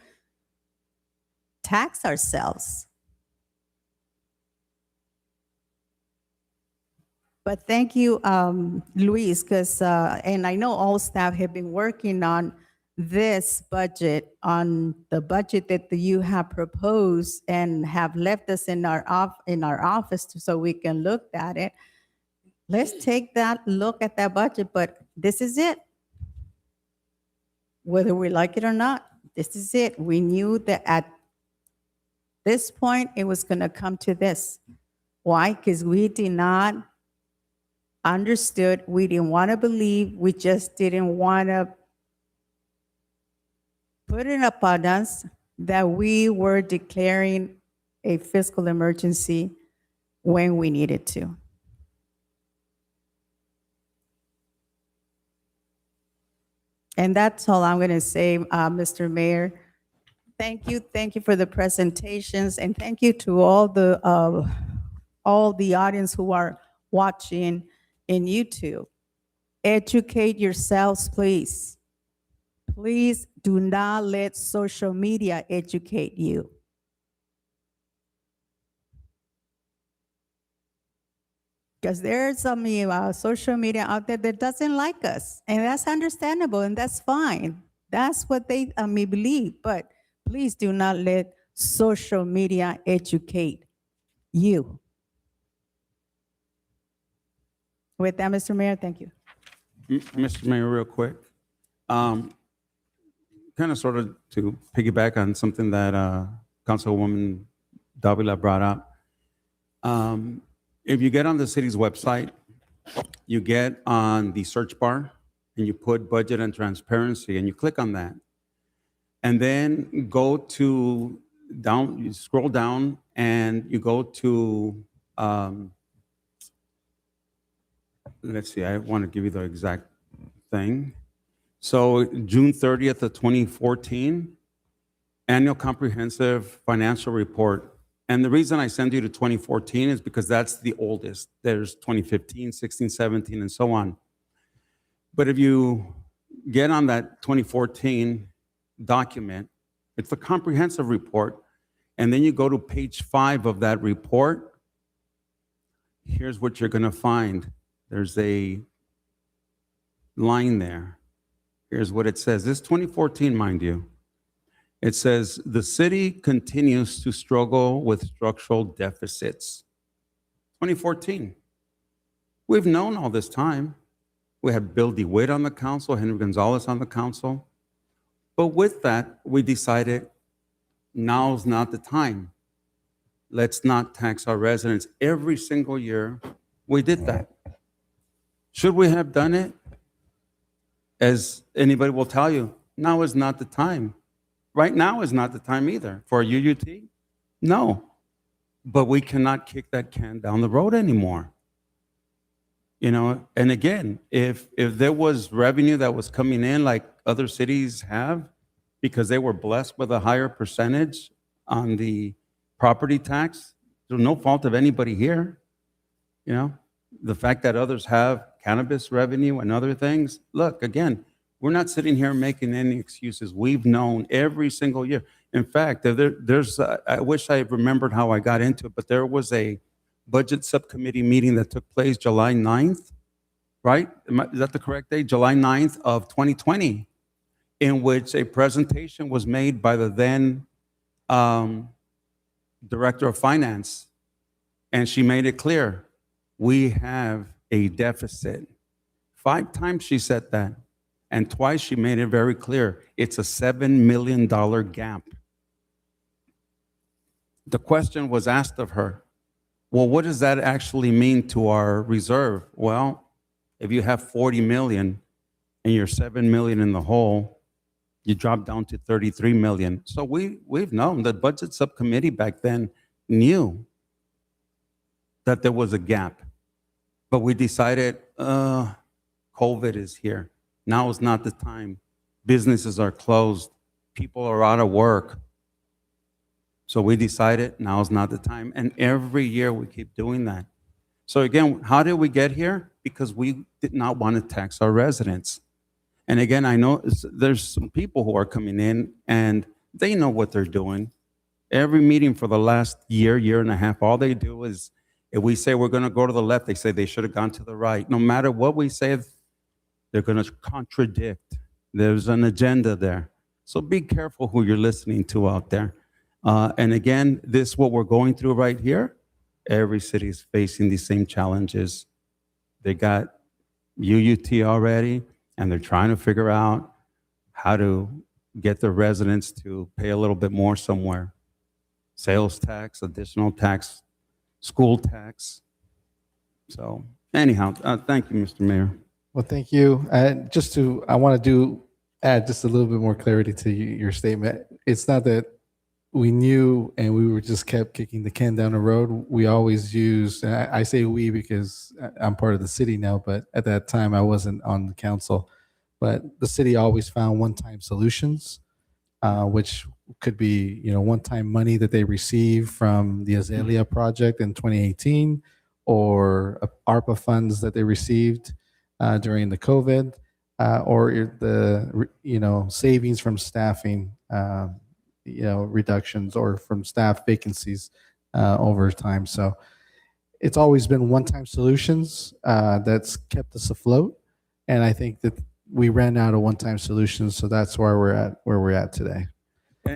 S12: tax ourselves. But thank you, Luis, because, and I know all staff have been working on this budget, on the budget that you have proposed and have left us in our office so we can look at it. Let's take that look at that budget, but this is it. Whether we like it or not, this is it. We knew that at this point it was going to come to this. Why? Because we did not understood, we didn't want to believe, we just didn't want to put it upon us that we were declaring a fiscal emergency when we needed to. And that's all I'm going to say, Mr. Mayor. Thank you for the presentations, and thank you to all the audience who are watching in YouTube. Educate yourselves, please. Please do not let social media educate you. Because there's some social media out there that doesn't like us, and that's understandable, and that's fine. That's what they believe, but please do not let social media educate you. With that, Mr. Mayor, thank you.
S3: Mr. Mayor, real quick, kind of sort of to piggyback on something that Councilwoman Davila brought up. If you get on the city's website, you get on the search bar and you put budget and transparency and you click on that. And then go to down, you scroll down and you go to, let's see, I want to give you the exact thing. So June 30th of 2014, annual comprehensive financial report. And the reason I send you to 2014 is because that's the oldest. There's 2015, 16, 17, and so on. But if you get on that 2014 document, it's a comprehensive report. And then you go to page 5 of that report. Here's what you're going to find. There's a line there. Here's what it says. This is 2014, mind you. It says, the city continues to struggle with structural deficits. 2014. We've known all this time. We had Bill DeWitt on the council, Henry Gonzalez on the council. But with that, we decided now's not the time. Let's not tax our residents. Every single year, we did that. Should we have done it? As anybody will tell you, now is not the time. Right now is not the time either. For a UUT? No. But we cannot kick that can down the road anymore. You know, and again, if there was revenue that was coming in like other cities have, because they were blessed with a higher percentage on the property tax, there's no fault of anybody here. You know, the fact that others have cannabis revenue and other things, look, again, we're not sitting here making any excuses. We've known every single year. In fact, there's I wish I remembered how I got into it, but there was a budget subcommittee meeting that took place July 9th, right? Is that the correct date? July 9th of 2020, in which a presentation was made by the then Director of Finance. And she made it clear, we have a deficit. 5 times she said that. And twice she made it very clear, it's a $7 million gap. the question was asked of her, well, what does that actually mean to our reserve? Well, if you have 40 million and you're 7 million in the hole, you drop down to 33 million. So we've known, the budget subcommittee back then knew that there was a gap. But we decided, COVID is here. Now is not the time. Businesses are closed. People are out of work. So we decided now is not the time. And every year we keep doing that. So again, how did we get here? Because we did not want to tax our residents. And again, I know there's some people who are coming in and they know what they're doing. Every meeting for the last year, year and a half, all they do is, if we say we're going to go to the left, they say they should have gone to the right. No matter what we say, they're going to contradict. There's an agenda there. So be careful who you're listening to out there. And again, this, what we're going through right here, every city is facing these same challenges. They got UUT already, and they're trying to figure out how to get their residents to pay a little bit more somewhere. Sales tax, additional tax, school tax. So anyhow, thank you, Mr. Mayor.
S1: Well, thank you. I want to add just a little bit more clarity to your statement. It's not that we knew and we were just kept kicking the can down the road. We always use, and I say we because I'm part of the city now, but at that time I wasn't on the council. But the city always found one-time solutions, which could be, one-time money that they received from the Azalea project in 2018, or ARPA funds that they received during the COVID, or the savings from staffing, reductions, or from staff vacancies over time. So it's always been one-time solutions that's kept us afloat, and I think that we ran out of one-time solutions, so that's where we're at today.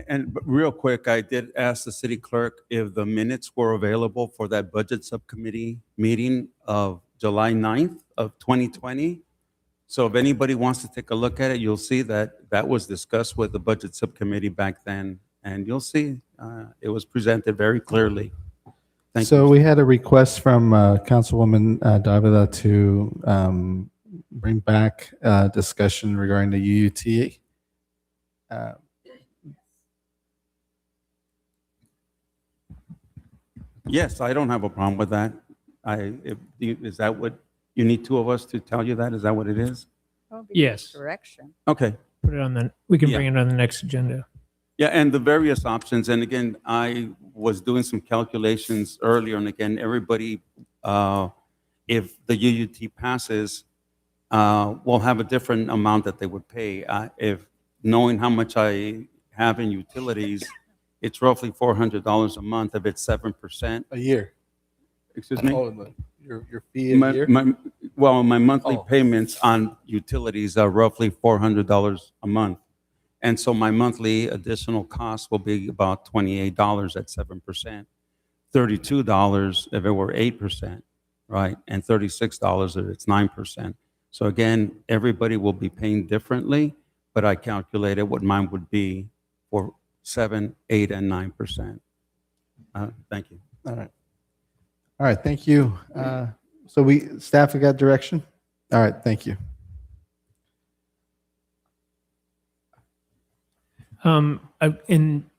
S3: And but real quick, I did ask the city clerk if the minutes were available for that budget subcommittee meeting of July 9th of 2020. So if anybody wants to take a look at it, you'll see that that was discussed with the budget subcommittee back then. And you'll see it was presented very clearly. Thank
S1: So
S3: you.
S1: we had a request from Councilwoman Davila to bring back discussion regarding the UUT.
S3: Yes, I don't have a problem with that. Is that what, you need two of us to tell you that? Is that what it is?
S5: Yes.
S12: Direction.
S3: Okay.
S5: Put it on we can
S3: Yeah.
S5: bring it on the next agenda.
S3: Yeah, and the various options. And again, I was doing some calculations earlier, and again, everybody, if the UUT passes, will have a different amount that they would pay. If knowing how much I have in utilities, it's roughly $400 a month if it's 7%.
S1: A year.
S3: Excuse me?
S1: Oh, your fee a year?
S3: My monthly
S1: Oh.
S3: payments on utilities are roughly $400 a month. And so my monthly additional cost will be about $28 at 7%, $32 if it were 8%, right? And $36 if it's 9%. So again, everybody will be paying differently, but I calculated what mine would be for 7, 8, and 9%. Thank you.
S1: All right, thank you. So staff have got direction? All right, thank you.
S5: And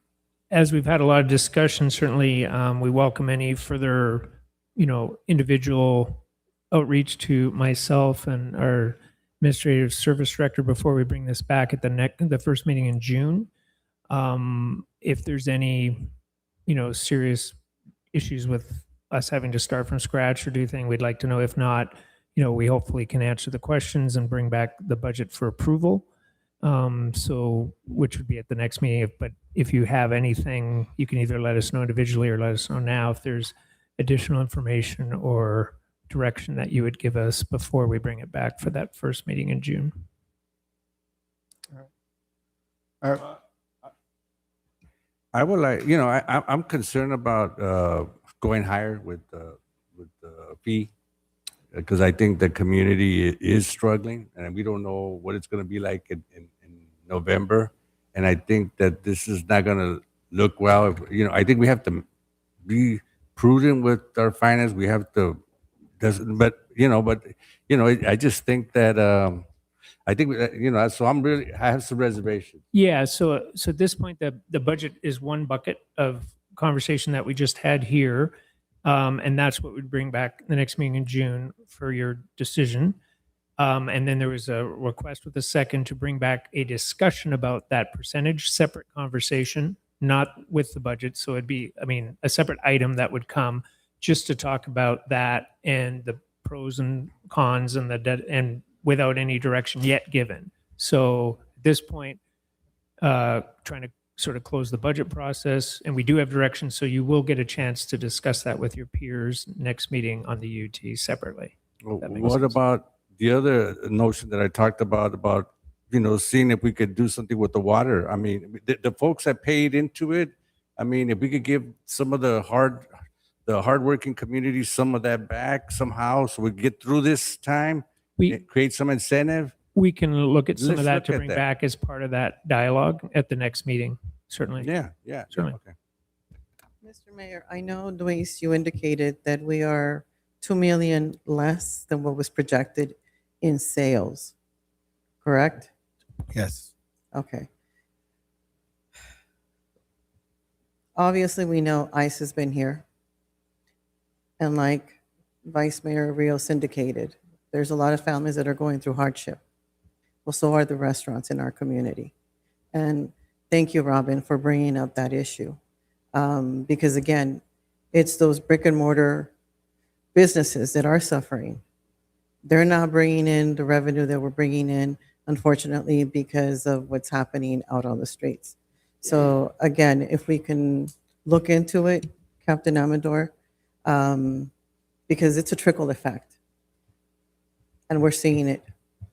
S5: as we've had a lot of discussion, certainly we welcome any further, individual outreach to myself and our administrative service director before we bring this back at the first meeting in June. If there's any, serious issues with us having to start from scratch or do things, we'd like to know. If not, we hopefully can answer the questions and bring back the budget for approval. So which would be at the next meeting. But if you have anything, you can either let us know individually or let us know now if there's additional information or direction that you would give us before we bring it back for that first meeting in June.
S1: All right.
S7: I would like, I'm concerned about going higher with the fee, because I think the community is struggling, and we don't know what it's going to be like in November. And I think that this is not going to look well. I think we have to be prudent with our finance. We have to, I just think that, so I have some reservations.
S5: Yeah, so at this point, the budget is one bucket of conversation that we just had here. And that's what we'd bring back the next meeting in June for your decision. And then there was a request with a second to bring back a discussion about that percentage, separate conversation, not with the budget. So it'd be, a separate item that would come just to talk about that and the pros and cons and the debt, and without any direction yet given. So at this point, trying to sort of close the budget process, and we do have direction, so you will get a chance to discuss that with your peers next meeting on the UT separately. That makes
S7: What
S5: sense.
S7: about the other notion that I talked about, seeing if we could do something with the water? The folks that paid into it, if we could give some of the hardworking communities some of that back somehow, so we get through this time, create some incentive.
S5: We can look at some
S7: Let's
S5: of that
S7: look
S5: to
S7: at
S5: bring
S7: that.
S5: back as part of that dialogue at the next meeting, certainly.
S7: Yeah.
S5: Certainly.
S7: Okay.
S9: Mr. Mayor, I know, Luis, you indicated that we are 2 million less than what was projected in sales, correct?
S16: Yes.
S9: Okay. Obviously, we know ICE has been here. And like Vice Mayor Rios indicated, there's a lot of families that are going through hardship. Well, so are the restaurants in our community. And thank you, Robin, for bringing up that issue. Because again, it's those brick and mortar businesses that are suffering. They're not bringing in the revenue that we're bringing in, unfortunately, because of what's happening out on the streets. So again, if we can look into it, Captain Amador, because it's a trickle effect. And we're seeing it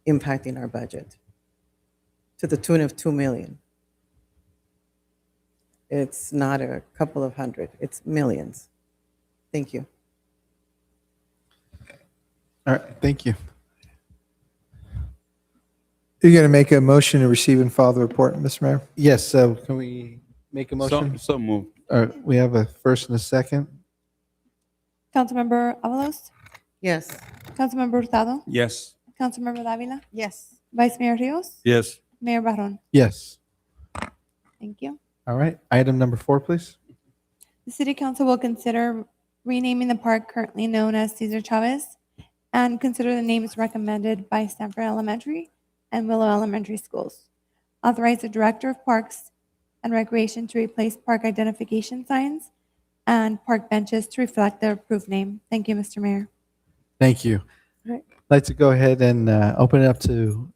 S9: impacting our budget to the tune of 2 million. It's not a couple of hundred, it's millions. Thank you.
S1: All right, thank you.
S6: You're going to make a motion to receive and file the report, Mr. Mayor?
S1: Yes, so can we make a motion?
S3: So moved.
S1: All right, we have a first and a second.
S2: Councilmember Avalos,
S9: Yes.
S2: Councilmember Hurtado,
S3: Yes.
S2: Councilmember Davila,
S20: Yes.
S2: Vice Mayor Rios,
S7: Yes.
S2: Mayor Barron.
S1: Yes.
S2: Thank you.
S1: All right, item number 4, please.
S2: The City Council will consider renaming the park currently known as Cesar Chavez and consider the names recommended by Stanford Elementary and Willow Elementary Schools. Authorize the Director of Parks and Recreation to replace park identification signs and park benches to reflect the approved name. Thank you, Mr. Mayor.
S1: Thank you.
S2: All right.
S1: I'd like to go ahead and open it up to,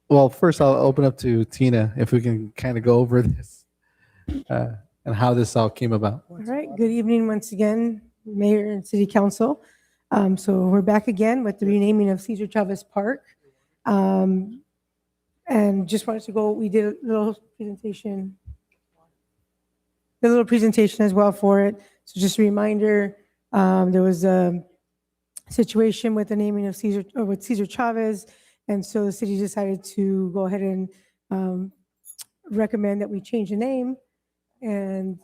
S1: well, first I'll open up to Tina, if we can kind of go over this and how this all came about.
S11: All right, good evening once again, Mayor and City Council. So we're back again with the renaming of Cesar Chavez Park. And just wanted to go, we did a little presentation as well for it. So just a reminder, there was a situation with the naming of Cesar Chavez. And so the city decided to go ahead and recommend that we change the name. And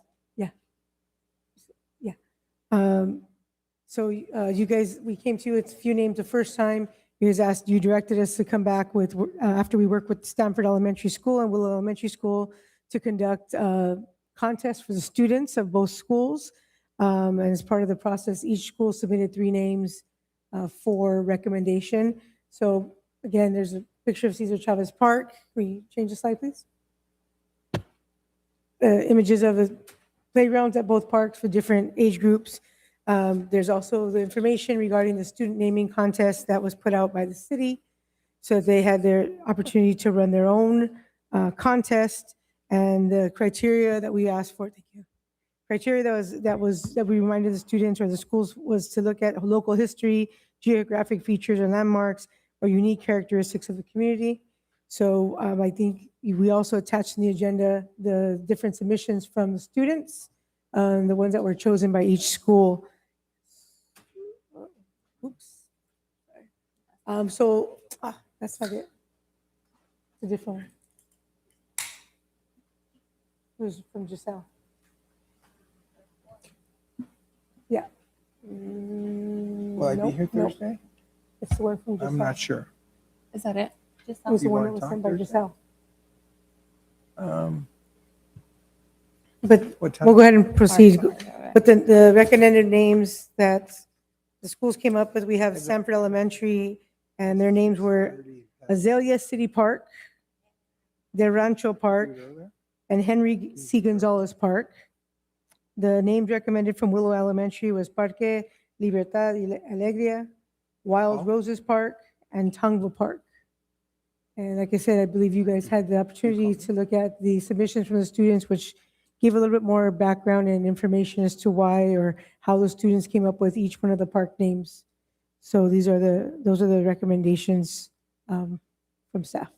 S11: so you guys, we came to you with a few names the first time. You directed us to come back with, after we worked with Stanford Elementary School and Willow Elementary School, to conduct a contest for the students of both schools. And as part of the process, each school submitted 3 names for recommendation. So again, there's a picture of Cesar Chavez Park. Can we change the slide, please? Images of the playgrounds at both parks for different age groups. There's also the information regarding the student naming contest that was put out by the city. So they had their opportunity to run their own contest, and the criteria that we asked for, thank you. Criteria that we reminded the students or the schools was to look at local history, geographic features or landmarks, or unique characteristics of the community. So I think we also attached in the agenda the different submissions from the students, the ones that were chosen by each school. Oops. That's not it. It's a different one. It was from Giselle.
S6: Will I be here
S11: Nope.
S6: Thursday?
S11: It's the one from
S6: I'm
S11: Giselle.
S6: not sure.
S2: Is that it? Just
S11: It was the
S6: You
S11: one that
S6: wanna
S11: was
S6: talk
S11: sent by
S6: Thursday?
S11: Giselle.
S6: Um,
S11: But
S6: What time?
S11: we'll go ahead and proceed.
S2: Right.
S11: But the recommended names that the schools came up with, we have Sanford Elementary, and their names were Azalea City Park, De Rancho Park, and Henry C. Gonzalez Park. The names recommended from Willow Elementary was Parque Libertad y Alegría, Wild Roses Park, and Tongva Park. And like I said, I believe you guys had the opportunity to look at the submissions from the students, which give a little bit more background and information as to why or how the students came up with each one of the park names. So those are the recommendations from staff.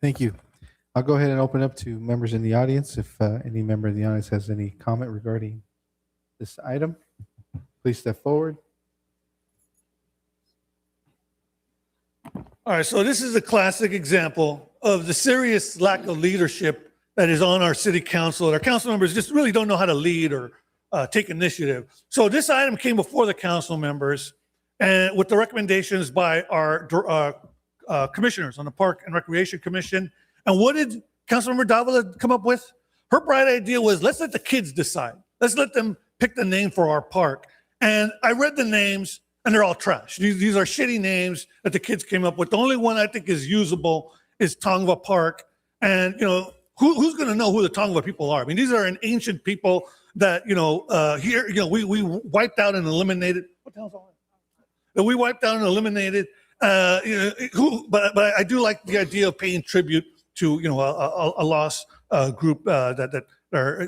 S1: Thank you. I'll go ahead and open up to members in the audience. If any member of the audience has any comment regarding this item, please step forward.
S15: All right, so this is a classic example of the serious lack of leadership that is on our city council. Our council members just really don't know how to lead or take initiative. So this item came before the council members and with the recommendations by our commissioners on the Park and Recreation Commission. And what did Councilmember Davila come up with? Her bright idea was, let's let the kids decide. Let's let them pick the name for our park. And I read the names and they're all trash. These are shitty names that the kids came up with. The only one I think is usable is Tongva Park. And, you know, who's going to know who the Tongva people are? I mean, these are an ancient people that, here, we wiped out and eliminated. What the hell's all that? That we wiped out and eliminated. But I do like the idea of paying tribute to, a lost group that are,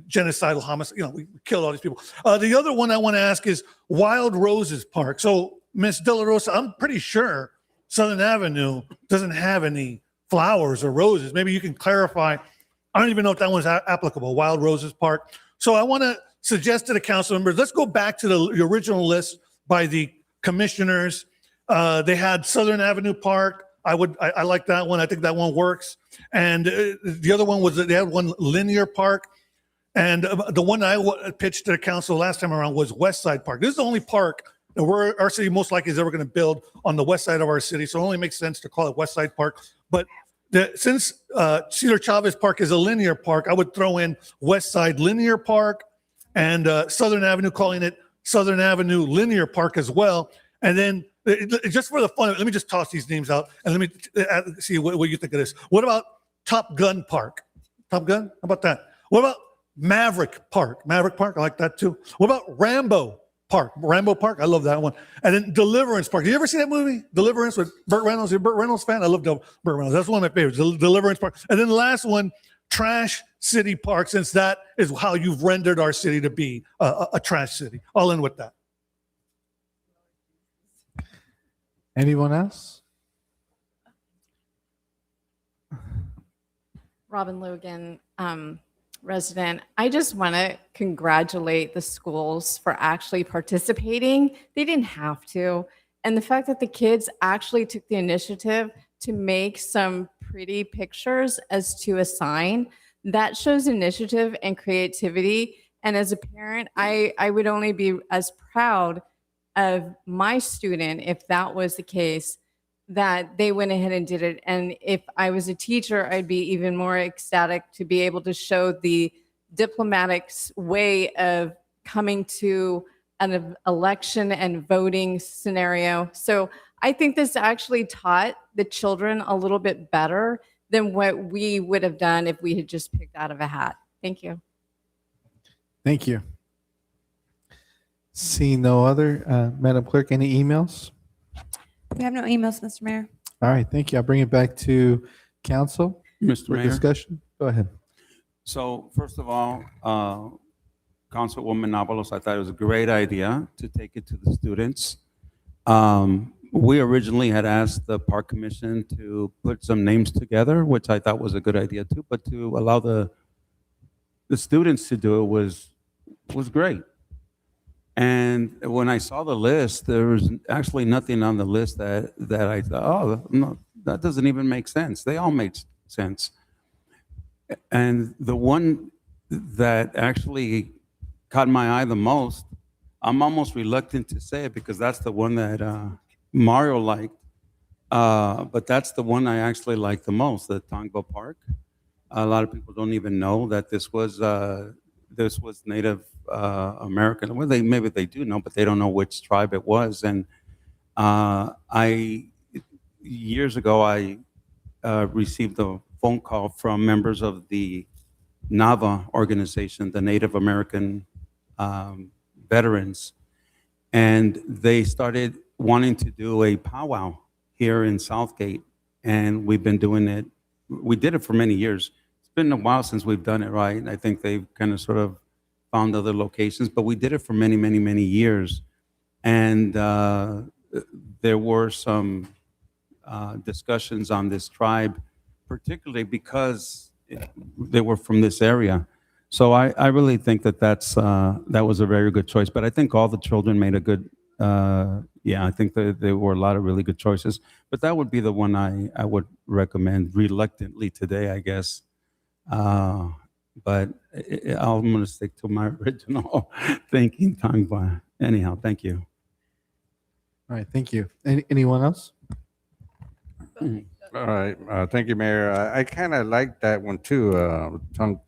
S15: genocidal homicide. We killed all these people. The other one I want to ask is Wild Roses Park. So, Ms. De La Rosa, I'm pretty sure Southern Avenue doesn't have any flowers or roses. Maybe you can clarify. I don't even know if that one's applicable, Wild Roses Park. So I want to suggest to the council members, let's go back to the original list by the commissioners. They had Southern Avenue Park. I like that one. I think that one works. And the other one was they had one Linear Park. And the one I pitched to the council last time around was West Side Park. This is the only park that our city most likely is ever going to build on the west side of our city. So it only makes sense to call it West Side Park. But since Cesar Chavez Park is a linear park, I would throw in West Side Linear Park and Southern Avenue, calling it Southern Avenue Linear Park as well. And then just for the fun of it, let me just toss these names out and let me see what you think of this. What about Top Gun Park? Top Gun? How about that? What about Maverick Park? Maverick Park, I like that too. What about Rambo Park? Rambo Park, I love that one. And then Deliverance Park. Did you ever see that movie, Deliverance, with Burt Reynolds? You're a Burt Reynolds fan? I love Burt Reynolds. That's one of my favorites, Deliverance Park. And then the last one, Trash City Park, since that is how you've rendered our city to be a trash city. I'll end with that.
S1: Anyone else?
S21: Robin Logan, resident. I just want to congratulate the schools for actually participating. They didn't have to. And the fact that the kids actually took the initiative to make some pretty pictures as to a sign, that shows initiative and creativity. And as a parent, I would only be as proud of my student if that was the case, that they went ahead and did it. And if I was a teacher, I'd be even more ecstatic to be able to show the diplomatic way of coming to an election and voting scenario. So I think this actually taught the children a little bit better than what we would have done if we had just picked out of a hat. Thank you.
S1: Thank you. Seeing no other, Madam Clerk, any emails?
S2: We have no emails, Mr. Mayor.
S1: All right, thank you. I'll bring it back to council
S3: Mr.
S1: for
S3: Mayor.
S1: discussion. Go ahead.
S3: So first of all, Councilwoman Avalos, I thought it was a great idea to take it to the students. We originally had asked the Park Commission to put some names together, which I thought was a good idea too, but to allow the students to do it was great. And when I saw the list, there was actually nothing on the list that I thought, oh, no, that doesn't even make sense. They all make sense. And the one that actually caught my eye the most, I'm almost reluctant to say it because that's the one that Mario liked. But that's the one I actually like the most, the Tongva Park. A lot of people don't even know that this was Native American. Well, maybe they do know, but they don't know which tribe it was. And years ago, I received a phone call from members of the NAVA organization, the Native American veterans, and they started wanting to do a powwow here in Southgate, and we've been doing it. We did it for many years. It's been a while since we've done it, right? I think they've kind of sort of found other locations, but we did it for many, many, many years. And there were some discussions on this tribe, particularly because they were from this area. So I really think that that was a very good choice. But I think all the children made a good, I think there were a lot of really good choices. But that would be the one I would recommend reluctantly today, I guess. But I'm going to stick to my original thinking, Tongva. Anyhow, thank you.
S1: All right, thank you. Anyone else?
S7: All right, thank you, Mayor. I kind of like that one too,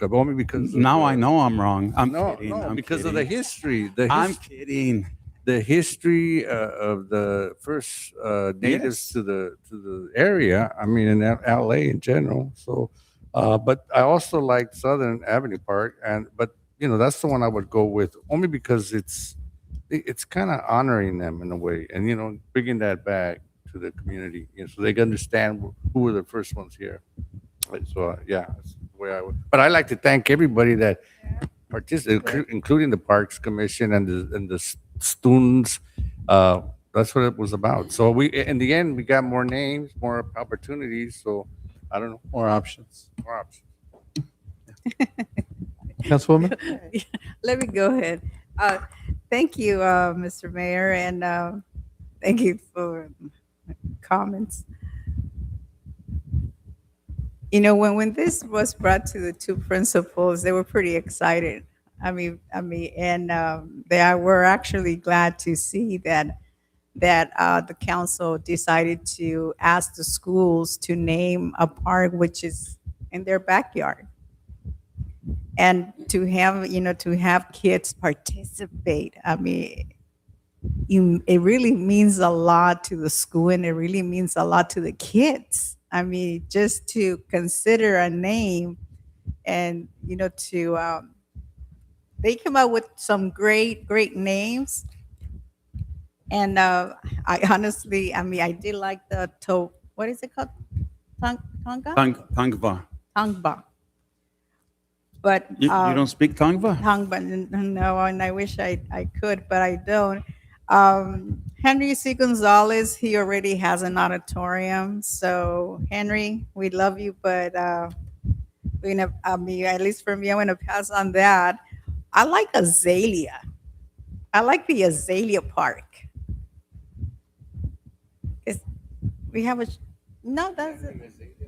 S7: only because
S3: Now I know I'm wrong. I'm
S7: no,
S3: kidding.
S7: no,
S3: I'm
S7: because of
S3: kidding.
S7: the history.
S3: I'm kidding.
S7: The history of the first natives
S3: Yes.
S7: to the area. I mean, in LA in general. So, but I also like Southern Avenue Park, but that's the one I would go with only because it's kind of honoring them in a way, and bringing that back to the community, so they can understand who were the first ones here. So yeah, that's the way I would. But I like to thank everybody that participated, including the Parks Commission and the students. That's what it was about. So in the end, we got more names, more opportunities. So I don't know,
S1: More options.
S7: more options.
S1: Councilwoman?
S12: Let me go ahead. Thank you, Mr. Mayor, and thank you for comments. When this was brought to the two principals, they were pretty excited. And they were actually glad to see that the council decided to ask the schools to name a park which is in their backyard. And to have kids participate, it really means a lot to the school, and it really means a lot to the kids. Just to consider a name, and they came up with some great names. And I honestly, I did like what is it called? Tonga?
S3: Tongva.
S12: Tongva. But
S3: You don't speak Tongva?
S12: Tongva, no, and I wish I could, but I don't. Henry C. Gonzalez, he already has an auditorium. So Henry, we love you, but at least for me, I'm gonna pass on that. I like Azalea. I like the Azalea Park. We have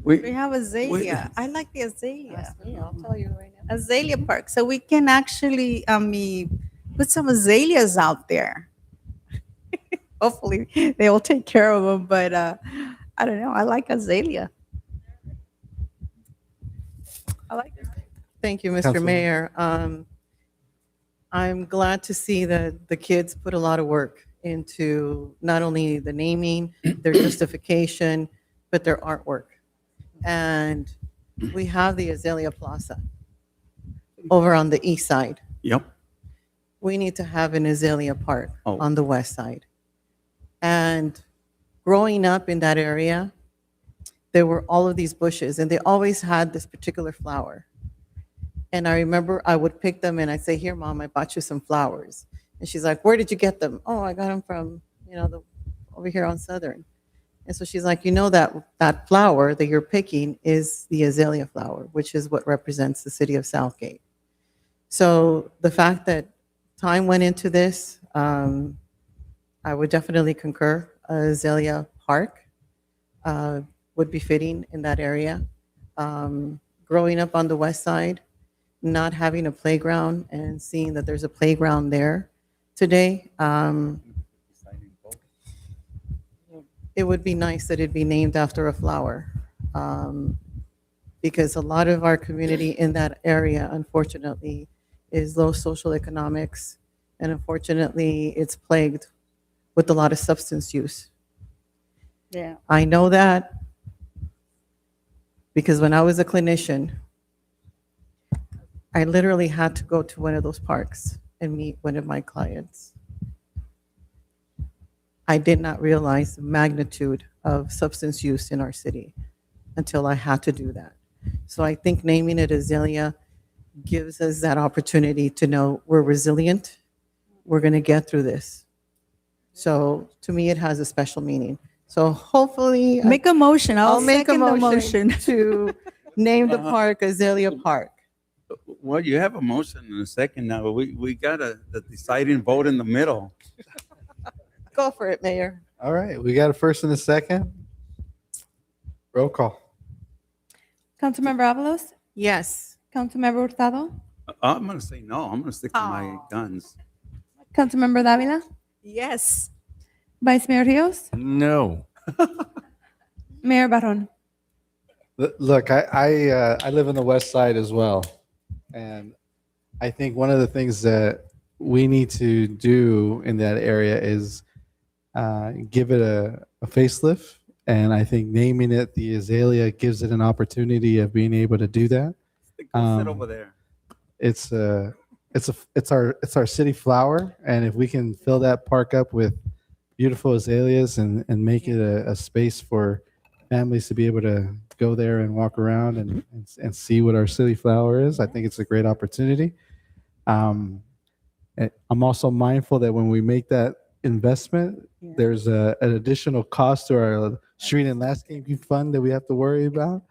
S12: we have Azalea. I like the Azalea. I'll tell you right now. Azalea Park. So we can actually, put some azaleas out there. Hopefully they will take care of them, but I don't know. I like Azalea. I like it.
S9: Thank you, Mr.
S1: Councilwoman.
S9: Mayor. I'm glad to see that the kids put a lot of work into not only the naming, their justification, but their artwork. And we have the Azalea Plaza over on the east side.
S3: Yep.
S9: We need to have an Azalea Park
S3: Oh.
S9: on the west side. And growing up in that area, there were all of these bushes, and they always had this particular flower. And I remember I would pick them and I'd say, "Here, Mom, I bought you some flowers." And she's like, "Where did you get them?" "Oh, I got them from, over here on Southern." And so she's like, that flower that you're picking is the azalea flower, which is what represents the city of Southgate. So the fact that time went into this, I would definitely concur. Azalea Park would be fitting in that area. Growing up on the west side, not having a playground and seeing that there's a playground there today. It would be nice that it be named after a flower. Because a lot of our community in that area, unfortunately, is low social economics. And unfortunately, it's plagued with a lot of substance use.
S12: Yeah.
S9: I know that because when I was a clinician, I literally had to go to one of those parks and meet one of my clients. I did not realize the magnitude of substance use in our city until I had to do that. So I think naming it Azalea gives us that opportunity to know we're resilient, we're going to get through this. So to me, it has a special meaning. So hopefully,
S12: Make a motion. I'll
S9: make a
S12: second the
S9: motion
S12: motion.
S9: to name the park Azalea Park.
S3: Well, you have a motion in a second now. We got the deciding vote in the middle.
S9: Go for it, Mayor.
S1: All right, we got a first and a second. Roll call.
S2: Councilmember Avalos?
S9: Yes.
S2: Councilmember Hurtado?
S3: I'm going to say no. I'm going to stick to my guns.
S2: Councilmember Davila?
S12: Yes.
S2: Vice Mayor Rios?
S7: No.
S2: Mayor Barron?
S1: Look, I live in the west side as well. And I think one of the things that we need to do in that area is give it a facelift. And I think naming it the Azalea gives it an opportunity of being able to do that.
S3: Go sit over there.
S1: It's our city flower, and if we can fill that park up with beautiful azaleas and make it a space for families to be able to go there and walk around and see what our city flower is, I think it's a great opportunity. I'm also mindful that when we make that investment, there's an additional cost to our street and landscaping fund that we have to worry about,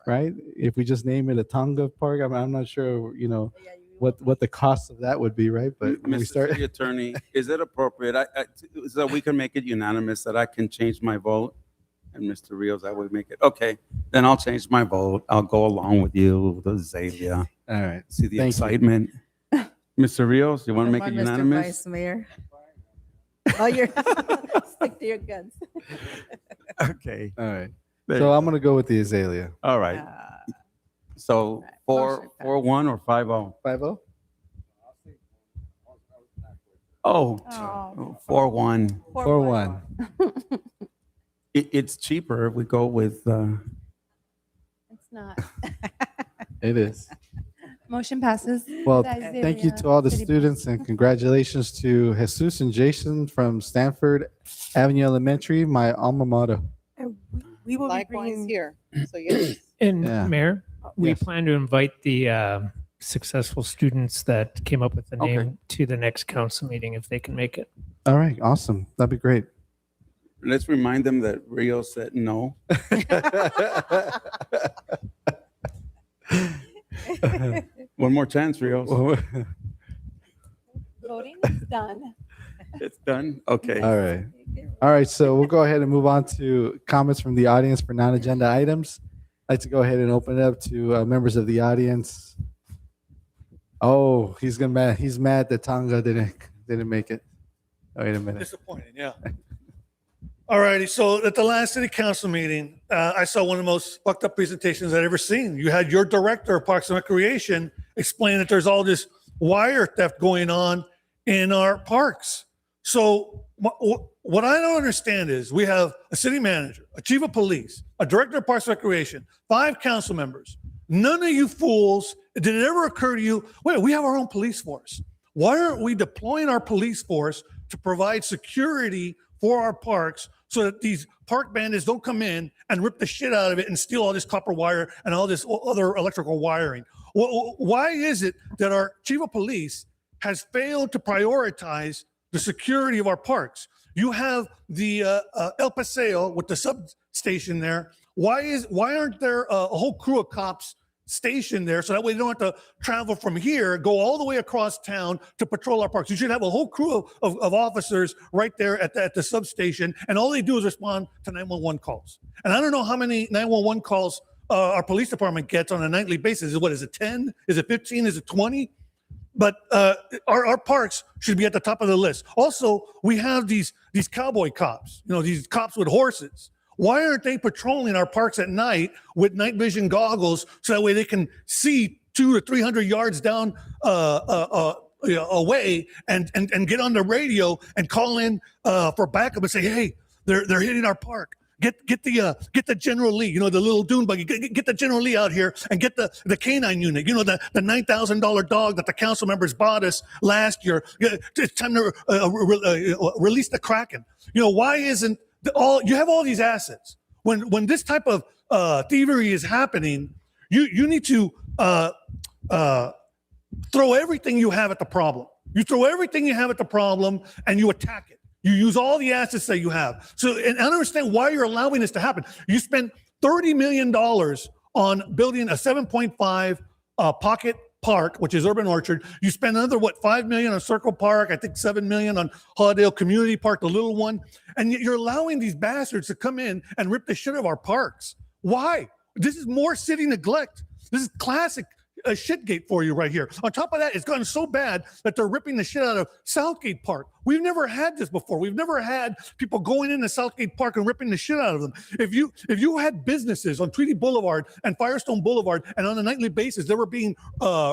S1: right? If we just name it a Tonga Park, I'm not sure, what the cost of that would be, right? But when we
S3: Mr.
S1: start,
S3: City Attorney, is it appropriate so we can make it unanimous that I can change my vote? And Mr. Rios, I would make it. Okay, then I'll change my vote. I'll go along with you, the Azalea.
S1: All right.
S3: See the
S1: Thank you.
S3: excitement. Mr. Rios, you want to make it
S12: Come on, Mr.
S3: unanimous?
S12: Vice Mayor. Oh, you're, stick to your guns.
S3: Okay.
S1: all right.
S3: There
S1: So
S3: you
S1: I'm
S3: go.
S1: going to go with the Azalea.
S3: All right. So
S12: Motion
S3: 4-1 or 5-0?
S1: 5-0?
S3: Oh,
S12: Oh.
S3: 4-1.
S1: 4-1.
S3: It's cheaper if we go with,
S2: It's not.
S1: It is.
S2: Motion passes.
S1: Well,
S2: The
S1: thank you
S2: Azalea
S1: to all the
S2: City
S1: students and congratulations to Jesus and Jason from Stanford Avenue Elementary, my alma mater.
S11: And we will be
S9: Likewise
S11: bringing,
S9: here. So yes.
S5: And
S1: Yeah.
S5: Mayor, we
S1: Yes.
S5: plan to invite the successful students that came up with the
S1: Okay.
S5: name to the next council meeting if they can make it.
S1: All right, awesome. That'd be great.
S3: let's remind them that Rio said no. One more chance, Rio.
S2: Voting is done.
S3: It's done? Okay.
S1: All right. All right, so we'll go ahead and move on to comments from the audience for non-agenda items. I'd like to go ahead and open it up to members of the audience. Oh, he's mad that Tonga didn't make it. Wait a minute.
S15: Disappointing, yeah. All righty, so at the last city council meeting, I saw one of the most fucked up presentations I'd ever seen. You had your director of Parks and Recreation explain that there's all this wire theft going on in our parks. So what I don't understand is we have a city manager, a chief of police, a director of Parks and Recreation, 5 council members. None of you fools, did it ever occur to you, wait, we have our own police force. Why aren't we deploying our police force to provide security for our parks so that these park bandits don't come in and rip the shit out of it and steal all this copper wire and all this other electrical wiring? Why is it that our chief of police has failed to prioritize the security of our parks? You have the El Paseo with the substation there. Why aren't there a whole crew of cops stationed there so that way they don't have to travel from here, go all the way across town to patrol our parks? You should have a whole crew of officers right there at the substation, and all they do is respond to 911 calls. And I don't know how many 911 calls our police department gets on a nightly basis. What is it, 10? Is it 15? Is it 20? But our parks should be at the top of the list. Also, we have these cowboy cops, these cops with horses. Why aren't they patrolling our parks at night with night vision goggles so that way they can see 200 to 300 yards down away and get on the radio and call in for backup and say, hey, they're hitting our park. Get the General Lee, the little dune buggy. Get the General Lee out here and get the canine unit. The $9,000 dog that the council members bought us last year. It's time to release the Kraken. Why isn't you have all these assets? When this type of thievery is happening, you need to throw everything you have at the problem. You throw everything you have at the problem and you attack it. You use all the assets that you have. So, and I don't understand why you're allowing this to happen. You spent $30 million on building a 7.5 pocket park, which is Urban Orchard. You spent another, $5 million on Circle Park. I think $7 million on Holidale Community Park, the little one. And yet you're allowing these bastards to come in and rip the shit out of our parks. Why? This is more city neglect. This is classic shitgate for you right here. On top of that, it's gotten so bad that they're ripping the shit out of Southgate Park. We've never had this before. We've never had people going into Southgate Park and ripping the shit out of them. If you had businesses on Tweedy Boulevard and Firestone Boulevard, and on a nightly basis they were being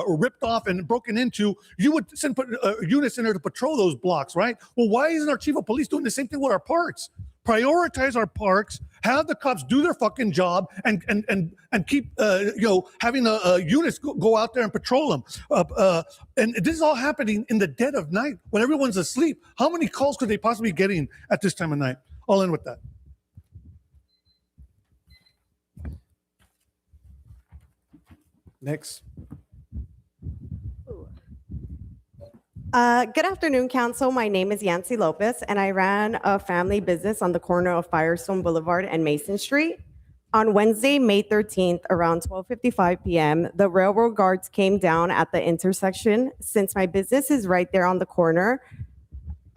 S15: ripped off and broken into, you would send units in there to patrol those blocks, right? Well, why isn't our chief of police doing the same thing with our parks? Prioritize our parks, have the cops do their fucking job, and keep having units go out there and patrol them. And this is all happening in the dead of night when everyone's asleep. How many calls could they possibly be getting at this time of night? I'll end with that.
S1: Next.
S13: Good afternoon, Council. My name is Yancy Lopez, and I ran a family business on the corner of Firestone Boulevard and Mason Street. On Wednesday, May 13th, around 12:55 p.m., the railroad guards came down at the intersection. Since my business is right there on the corner,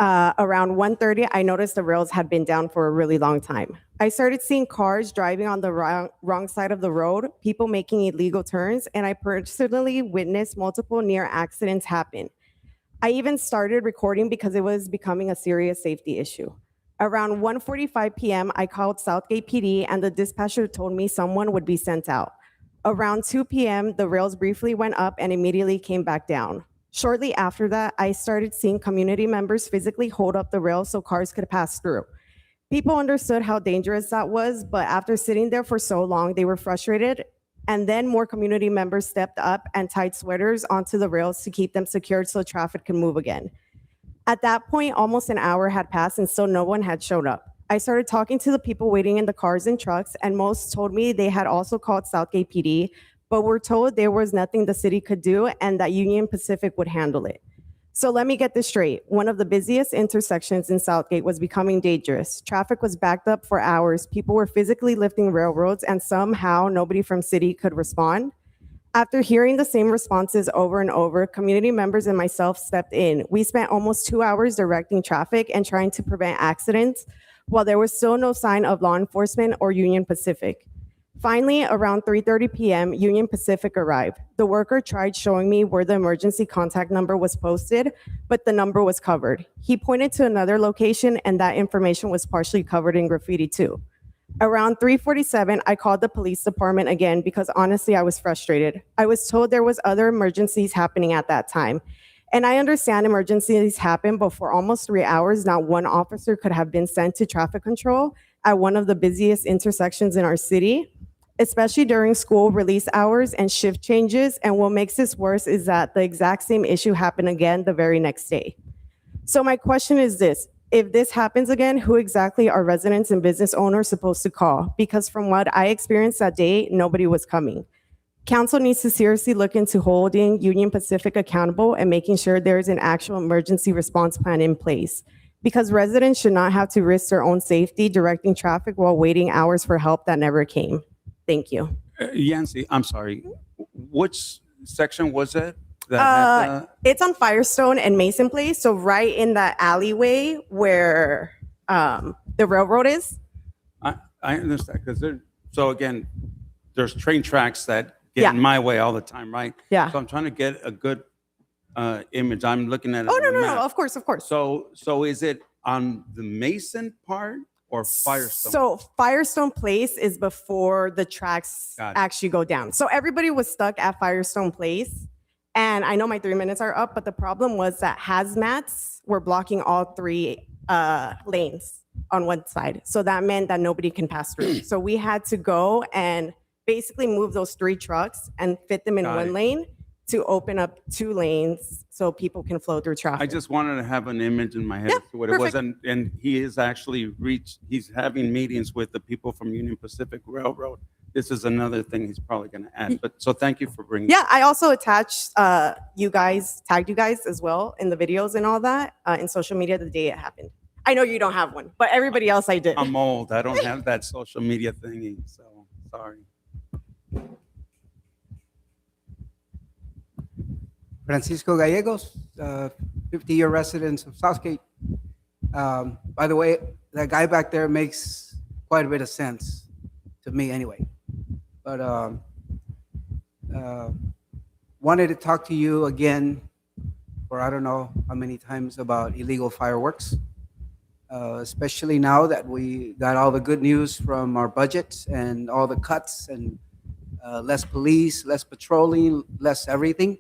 S13: around 1:30, I noticed the rails had been down for a really long time. I started seeing cars driving on the wrong side of the road, people making illegal turns, and I personally witnessed multiple near accidents happen. I even started recording because it was becoming a serious safety issue. Around 1:45 p.m., I called Southgate PD and the dispatcher told me someone would be sent out. Around 2 p.m., the rails briefly went up and immediately came back down. Shortly after that, I started seeing community members physically hold up the rails so cars could pass through. People understood how dangerous that was, but after sitting there for so long, they were frustrated. And then more community members stepped up and tied sweaters onto the rails to keep them secured so traffic could move again. At that point, almost an hour had passed and still no one had showed up. I started talking to the people waiting in the cars and trucks, and most told me they had also called Southgate PD, but were told there was nothing the city could do and that Union Pacific would handle it. So let me get this straight. One of the busiest intersections in Southgate was becoming dangerous. Traffic was backed up for hours. People were physically lifting railroads, and somehow nobody from city could respond. After hearing the same responses over and over, community members and myself stepped in. We spent almost 2 hours directing traffic and trying to prevent accidents, while there was still no sign of law enforcement or Union Pacific. Finally, around 3:30 p.m., Union Pacific arrived. The worker tried showing me where the emergency contact number was posted, but the number was covered. He pointed to another location, and that information was partially covered in graffiti too. Around 3:47, I called the police department again because honestly, I was frustrated. I was told there was other emergencies happening at that time. And I understand emergencies happen, but for almost 3 hours, not one officer could have been sent to traffic control at one of the busiest intersections in our city, especially during school release hours and shift changes. And what makes this worse is that the exact same issue happened again the very next day. So my question is this: if this happens again, who exactly are residents and business owners supposed to call? Because from what I experienced that day, nobody was coming. Council needs to seriously look into holding Union Pacific accountable and making sure there is an actual emergency response plan in place, because residents should not have to risk their own safety directing traffic while waiting hours for help that never came. Thank you.
S3: Yancy, I'm sorry. Which section was it? That
S13: It's on Firestone and Mason Place, so right in that alleyway where the railroad is.
S3: I understand, because so again, there's train tracks that get
S13: Yeah.
S3: in my way all the time, right?
S13: Yeah.
S3: So I'm trying to get a good image. I'm looking at it.
S13: Oh,
S3: on
S13: no,
S3: the
S13: no, no,
S3: map.
S13: of course, of course.
S3: So is it on the Mason part or Firestone?
S13: So Firestone Place is before the tracks
S3: Got it.
S13: actually go down. So everybody was stuck at Firestone Place. And I know my 3 minutes are up, but the problem was that hazmats were blocking all three lanes on one side. So that meant that nobody can pass through. So we had to go and basically move those 3 trucks and fit them in
S3: Got
S13: one
S3: it.
S13: lane to open up 2 lanes so people can flow through traffic.
S3: I just wanted to have an image in my head as to what it was. And he is actually he's having meetings with the people from Union Pacific Railroad. This is another thing he's probably going to add. But so thank you for bringing.
S13: Yeah, I also attached you guys, tagged you guys as well in the videos and all that in social media the day it happened. I know you don't have one, but everybody else I did.
S3: I'm old. I don't have that social media thingy, so sorry.
S8: Francisco Gallegos, 50-year resident of Southgate. By the way, that guy back there makes quite a bit of sense to me anyway. But wanted to talk to you again for I don't know how many times about illegal fireworks, especially now that we got all the good news from our budget and all the cuts and less police, less patrolling, less everything.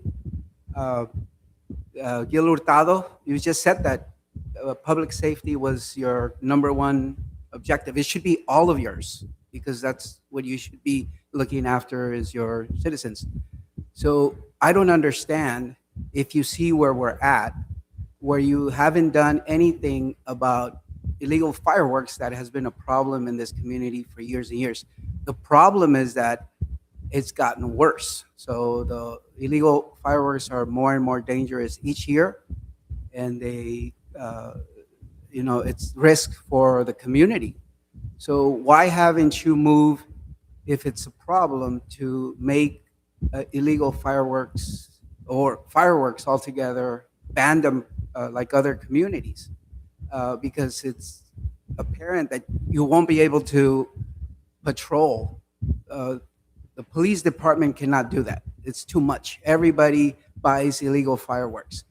S8: Gil Hurtado, you just said that public safety was your #1 objective. It should be all of yours because that's what you should be looking after is your citizens. So I don't understand if you see where we're at, where you haven't done anything about illegal fireworks that has been a problem in this community for years and years. The problem is that it's gotten worse. So the illegal fireworks are more and more dangerous each year, and they, it's risk for the community. So why haven't you moved, if it's a problem, to make illegal fireworks or fireworks altogether, ban them like other communities? Because it's apparent that you won't be able to patrol. The police department cannot do that. It's too much. Everybody buys illegal fireworks.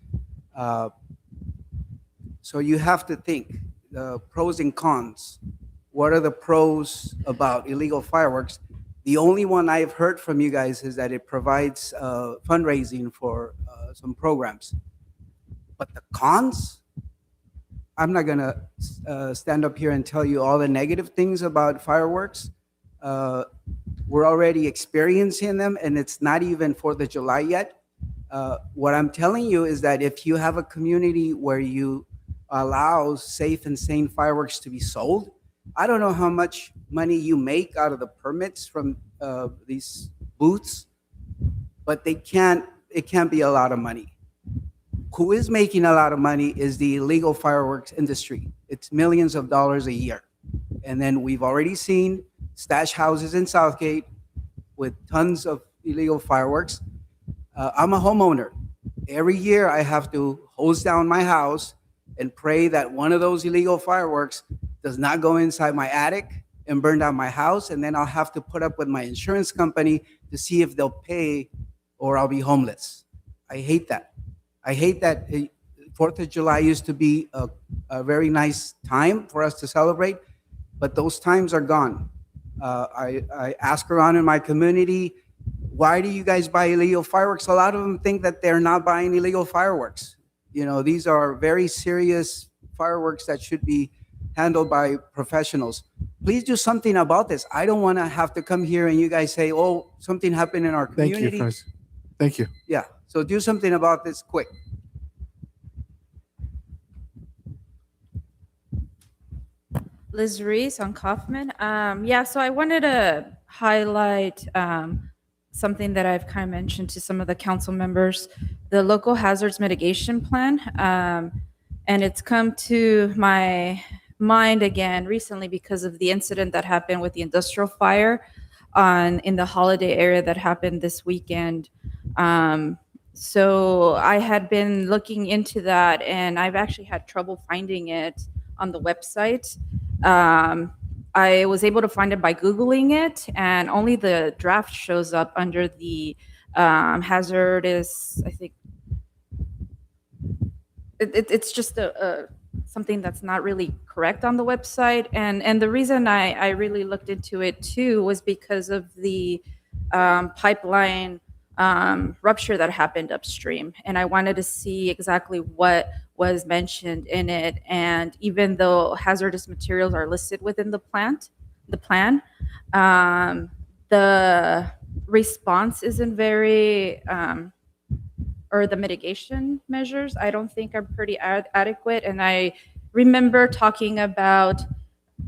S8: So you have to think the pros and cons. What are the pros about illegal fireworks? The only one I've heard from you guys is that it provides fundraising for some programs. But the cons? I'm not gonna stand up here and tell you all the negative things about fireworks. We're already experiencing them, and it's not even 4th of July yet. What I'm telling you is that if you have a community where you allow safe and sane fireworks to be sold, I don't know how much money you make out of the permits from these booths, but it can't be a lot of money. Who is making a lot of money is the illegal fireworks industry. It's millions of dollars a year. And then we've already seen stash houses in Southgate with tons of illegal fireworks. I'm a homeowner. Every year I have to hose down my house and pray that one of those illegal fireworks does not go inside my attic and burn down my house. And then I'll have to put up with my insurance company to see if they'll pay or I'll be homeless. I hate that. I hate that 4th of July used to be a very nice time for us to celebrate, but those times are gone. I ask around in my community, why do you guys buy illegal fireworks? A lot of them think that they're not buying illegal fireworks. You know, these are very serious fireworks that should be handled by professionals. Please do something about this. I don't want to have to come here and you guys say, oh, something happened in our
S1: Thank
S8: community.
S1: you, Francis. Thank you.
S8: Yeah, so do something about this quick.
S10: Liz Reese on Kaufman. So I wanted to highlight something that I've kind of mentioned to some of the council members, the local hazards mitigation plan. And it's come to my mind again recently because of the incident that happened with the industrial fire in the Holiday area that happened this weekend. So I had been looking into that, and I've actually had trouble finding it on the website. I was able to find it by Googling it, and only the draft shows up under the hazardous, I think. It's just something that's not really correct on the website. And the reason I really looked into it too was because of the pipeline rupture that happened upstream. And I wanted to see exactly what was mentioned in it. And even though hazardous materials are listed within the plan, the response isn't very, or the mitigation measures, I don't think are pretty adequate. And I remember talking about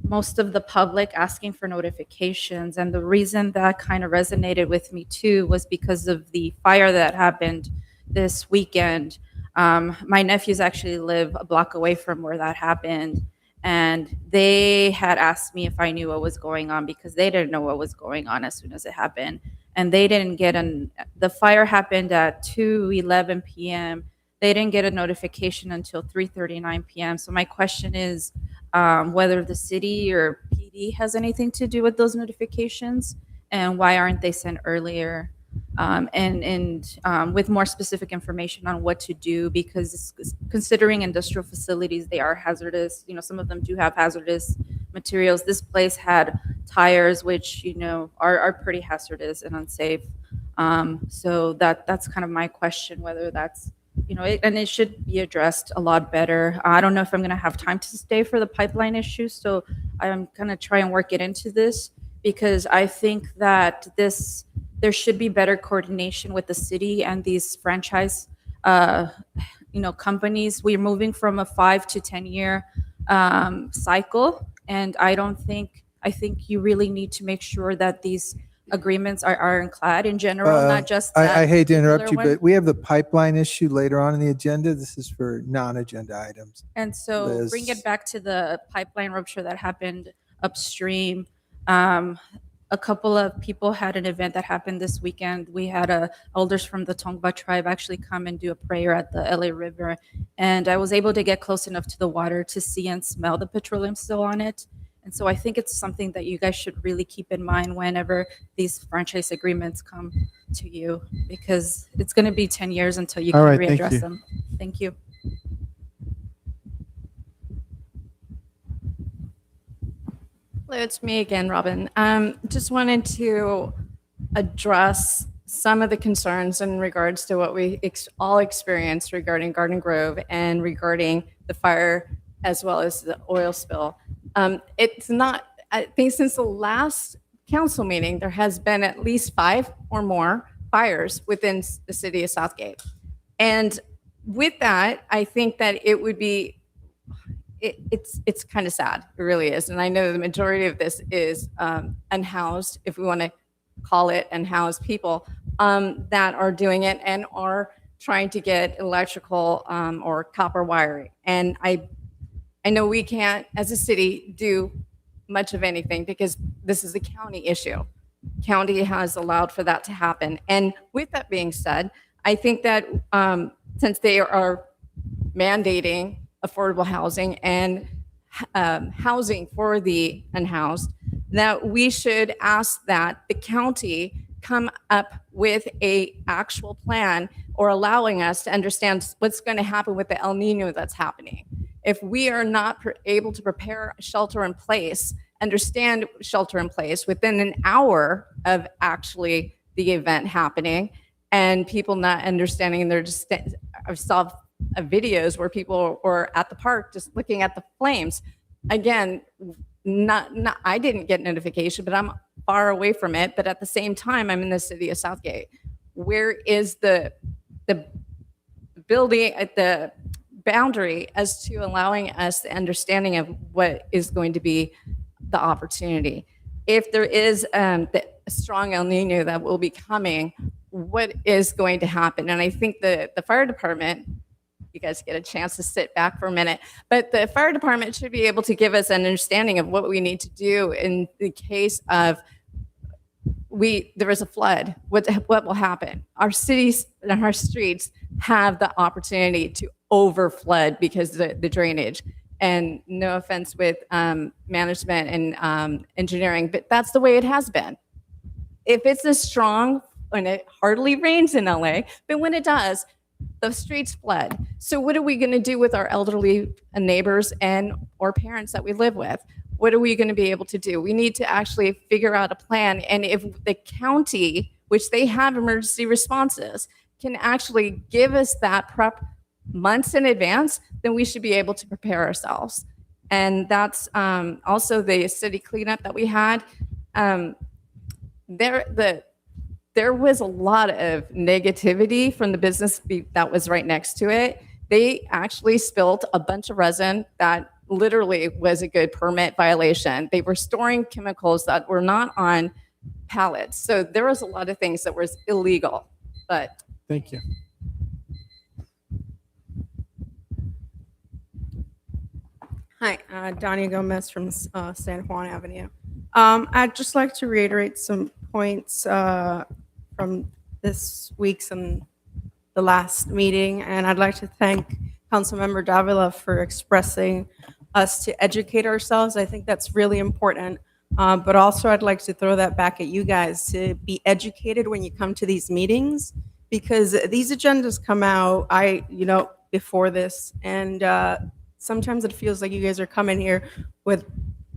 S10: most of the public asking for notifications. And the reason that kind of resonated with me too was because of the fire that happened this weekend. My nephews actually live a block away from where that happened. And they had asked me if I knew what was going on because they didn't know what was going on as soon as it happened. And they didn't get the fire happened at 2:11 p.m. They didn't get a notification until 3:39 p.m. So my question is whether the city or PD has anything to do with those notifications, and why aren't they sent earlier? And with more specific information on what to do, because considering industrial facilities, they are hazardous. Some of them do have hazardous materials. This place had tires, which, are pretty hazardous and unsafe. So that's kind of my question, whether that's, and it should be addressed a lot better. I don't know if I'm going to have time to stay for the pipeline issue, so I'm going to try and work it into this, because I think that there should be better coordination with the city and these franchise, companies. We're moving from a 5 to 10 year cycle, and I think you really need to make sure that these agreements are ironclad in general, not just that.
S6: I hate to interrupt you,
S10: particular
S6: but we have the pipeline issue later on in the agenda. This is for non-agenda items.
S10: And so
S6: Liz.
S10: bring it back to the pipeline rupture that happened upstream. A couple of people had an event that happened this weekend. We had elders from the Tongva tribe actually come and do a prayer at the LA River. And I was able to get close enough to the water to see and smell the petroleum still on it. And so I think it's something that you guys should really keep in mind whenever these franchise agreements come to you, because it's going to be 10 years until you can
S1: All right, thank
S10: readdress
S1: you.
S10: them. Thank you.
S21: Hello, it's me again, Robin. Just wanted to address some of the concerns in regards to what we all experienced regarding Garden Grove and regarding the fire as well as the oil spill. It's not, I think since the last council meeting, there has been at least 5 or more fires within the city of Southgate. And with that, I think that it would be, it's kind of sad. It really is. And I know the majority of this is unhoused, if we want to call it unhoused people that are doing it and are trying to get electrical or copper wiring. And I know we can't, as a city, do much of anything because this is a county issue. County has allowed for that to happen. And with that being said, I think that since they are mandating affordable housing and housing for the unhoused, that we should ask that the county come up with a actual plan or allowing us to understand what's going to happen with the El Nino that's happening. If we are not able to prepare shelter in place, understand shelter in place within an hour of actually the event happening, and people not understanding, they're just, I've saw videos where people were at the park just looking at the flames. Again, not I didn't get notification, but I'm far away from it. But at the same time, I'm in the city of Southgate. Where is the building at the boundary as to allowing us the understanding of what is going to be the opportunity? If there is the strong El Nino that will be coming, what is going to happen? And I think the fire department, you guys get a chance to sit back for a minute, but the fire department should be able to give us an understanding of what we need to do in the case of there is a flood. What will happen? Our cities and our streets have the opportunity to overflood because the drainage. And no offense with management and engineering, but that's the way it has been. If it's as strong, and it hardly rains in LA, but when it does, the streets flood. So what are we going to do with our elderly neighbors and or parents that we live with? What are we going to be able to do? We need to actually figure out a plan. And if the county, which they have emergency responses, can actually give us that prep months in advance, then we should be able to prepare ourselves. And that's also the city cleanup that we had. There was a lot of negativity from the business that was right next to it. They actually spilled a bunch of resin that literally was a good permit violation. They were storing chemicals that were not on pallets. So there was a lot of things that was illegal, but.
S1: Thank you.
S20: Hi, Donnie Gomez from San Juan Avenue. I'd just like to reiterate some points from this week's and the last meeting, and I'd like to thank Councilmember Davila for expressing us to educate ourselves. I think that's really important, but also I'd like to throw that back at you guys to be educated when you come to these meetings, because these agendas come out, before this, and sometimes it feels like you guys are coming here with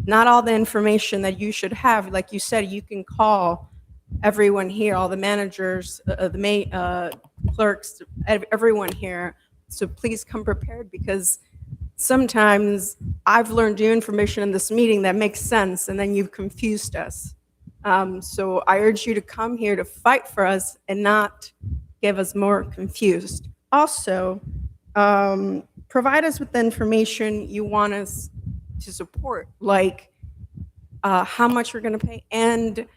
S20: not all the information that you should have. Like you said, you can call everyone here, all the managers, clerks, everyone here. So please come prepared, because sometimes I've learned new information in this meeting that makes sense, and then you've confused us. So I urge you to come here to fight for us and not give us more confused. Also, provide us with the information you want us to support, like how much we're going to pay and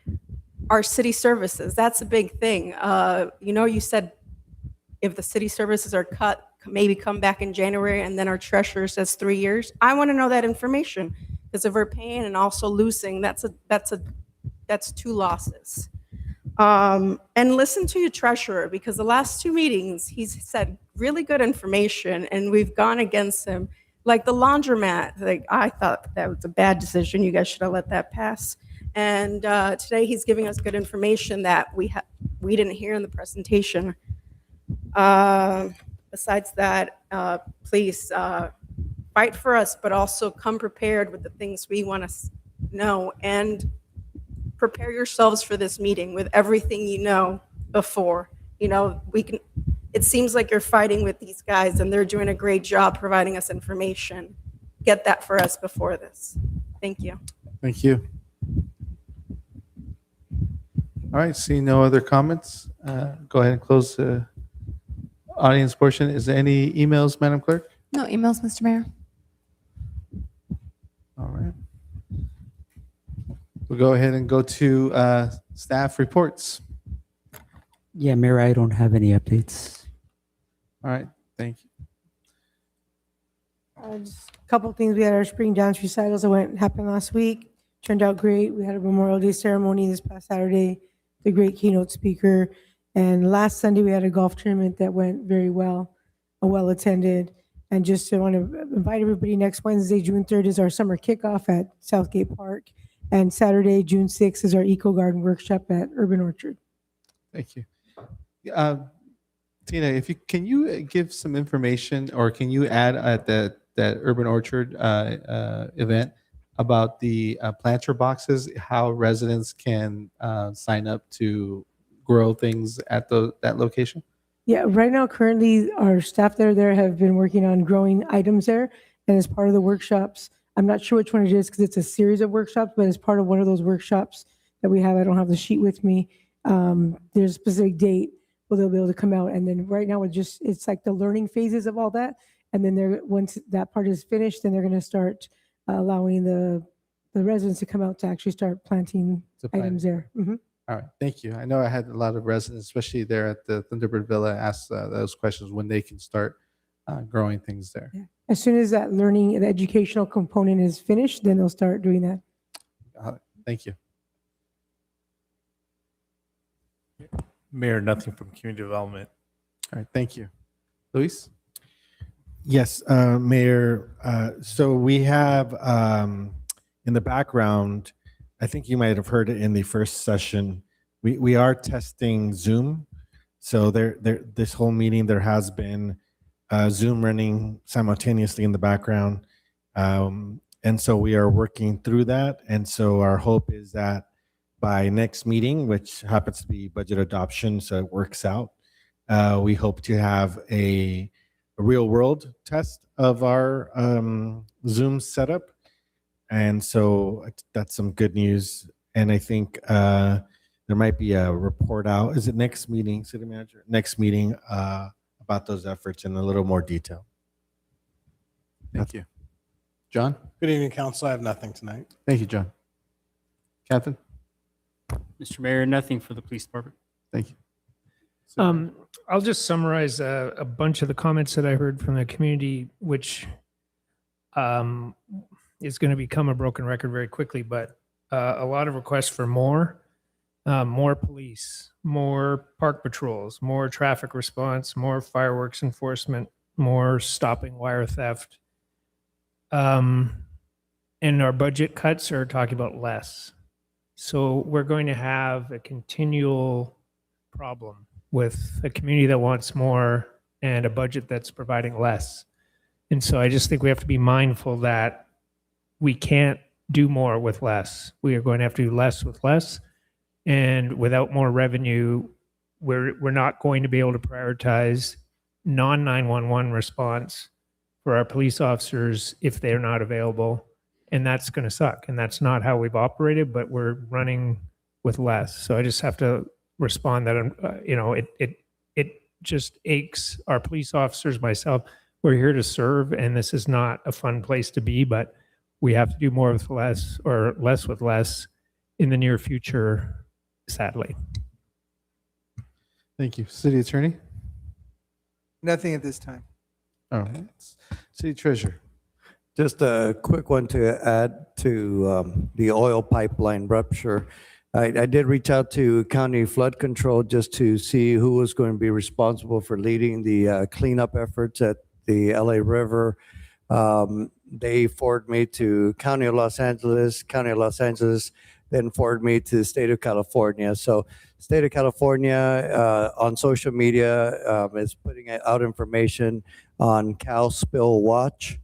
S20: our city services. That's a big thing. You said if the city services are cut, maybe come back in January, and then our treasurer says 3 years. I want to know that information, because if we're paying and also losing, that's 2 losses. And listen to your treasurer, because the last 2 meetings, he's said really good information, and we've gone against him. Like the laundromat, I thought that was a bad decision. You guys should have let that pass. And today he's giving us good information that we didn't hear in the presentation. Besides that, please fight for us, but also come prepared with the things we want to know, and prepare yourselves for this meeting with everything you know before. It seems like you're fighting with these guys, and they're doing a great job providing us information. Get that for us before this. Thank you.
S1: Thank you. All right, seeing no other comments, go ahead and close the audience portion. Is there any emails, Madam Clerk?
S2: No emails, Mr. Mayor.
S1: All right. We'll go ahead and go to staff reports.
S14: Yeah, Mayor, I don't have any updates.
S1: All right, thank you.
S11: Just a couple of things. We had our spring dance recitals that happened last week. Turned out great. We had a Memorial Day ceremony this past Saturday, the great keynote speaker. And last Sunday, we had a golf tournament that went very well, attended. And just to want to invite everybody, next Wednesday, June 3rd, is our summer kickoff at Southgate Park. And Saturday, June 6th, is our Eco Garden workshop at Urban Orchard.
S1: Thank you. Tina, can you give some information, or can you add at that Urban Orchard event about the planter boxes, how residents can sign up to grow things at that location?
S11: Yeah, right now, currently, our staff that are there have been working on growing items there. And as part of the workshops, I'm not sure which one it is because it's a series of workshops, but as part of one of those workshops that we have, I don't have the sheet with me, there's a specific date where they'll be able to come out. And then right now, it's like the learning phases of all that. And then once that part is finished, then they're going to start allowing the residents to come out to actually start planting items there. Mhm.
S1: All right, thank you. I know I had a lot of residents, especially there at the Thunderbird Villa, ask those questions when they can start growing things there.
S11: Yeah. As soon as that learning, the educational component is finished, then they'll start doing that.
S1: Thank you.
S18: Mayor, nothing from community development.
S1: All right, thank you. Luis?
S16: Yes, Mayor. So we have in the background, I think you might have heard it in the first session, we are testing Zoom. So this whole meeting, there has been Zoom running simultaneously in the background. And so we are working through that. And so our hope is that by next meeting, which happens to be budget adoption, so it works out, we hope to have a real world test of our Zoom setup. And so that's some good news. And I think there might be a report out. Is it next meeting, City Manager? Next meeting about those efforts in a little more detail.
S1: Thank you. John?
S19: Good evening, council. I have nothing tonight.
S1: Thank you, John. Captain?
S17: Mr. Mayor, nothing for the police department.
S1: Thank you.
S5: I'll just summarize a bunch of the comments that I heard from the community, which is going to become a broken record very quickly, but a lot of requests for more police, more park patrols, more traffic response, more fireworks enforcement, more stopping wire theft. And our budget cuts are talking about less. So we're going to have a continual problem with a community that wants more and a budget that's providing less. And so I just think we have to be mindful that we can't do more with less. We are going to have to do less with less. And without more revenue, we're not going to be able to prioritize non-911 response for our police officers if they're not available. And that's going to suck. And that's not how we've operated, but we're running with less. So I just have to respond that, it just aches our police officers, myself. We're here to serve, and this is not a fun place to be, but we have to do more with less or less with less in the near future, sadly.
S1: Thank you. City Attorney?
S6: Nothing at this time.
S1: All right. City Treasurer?
S4: Just a quick one to add to the oil pipeline rupture. I did reach out to County Flood Control just to see who was going to be responsible for leading the cleanup efforts at the LA River. They forwarded me to County of Los Angeles. County of Los Angeles then forwarded me to the state of California. So state of California on social media is putting out information on Cal Spill Watch.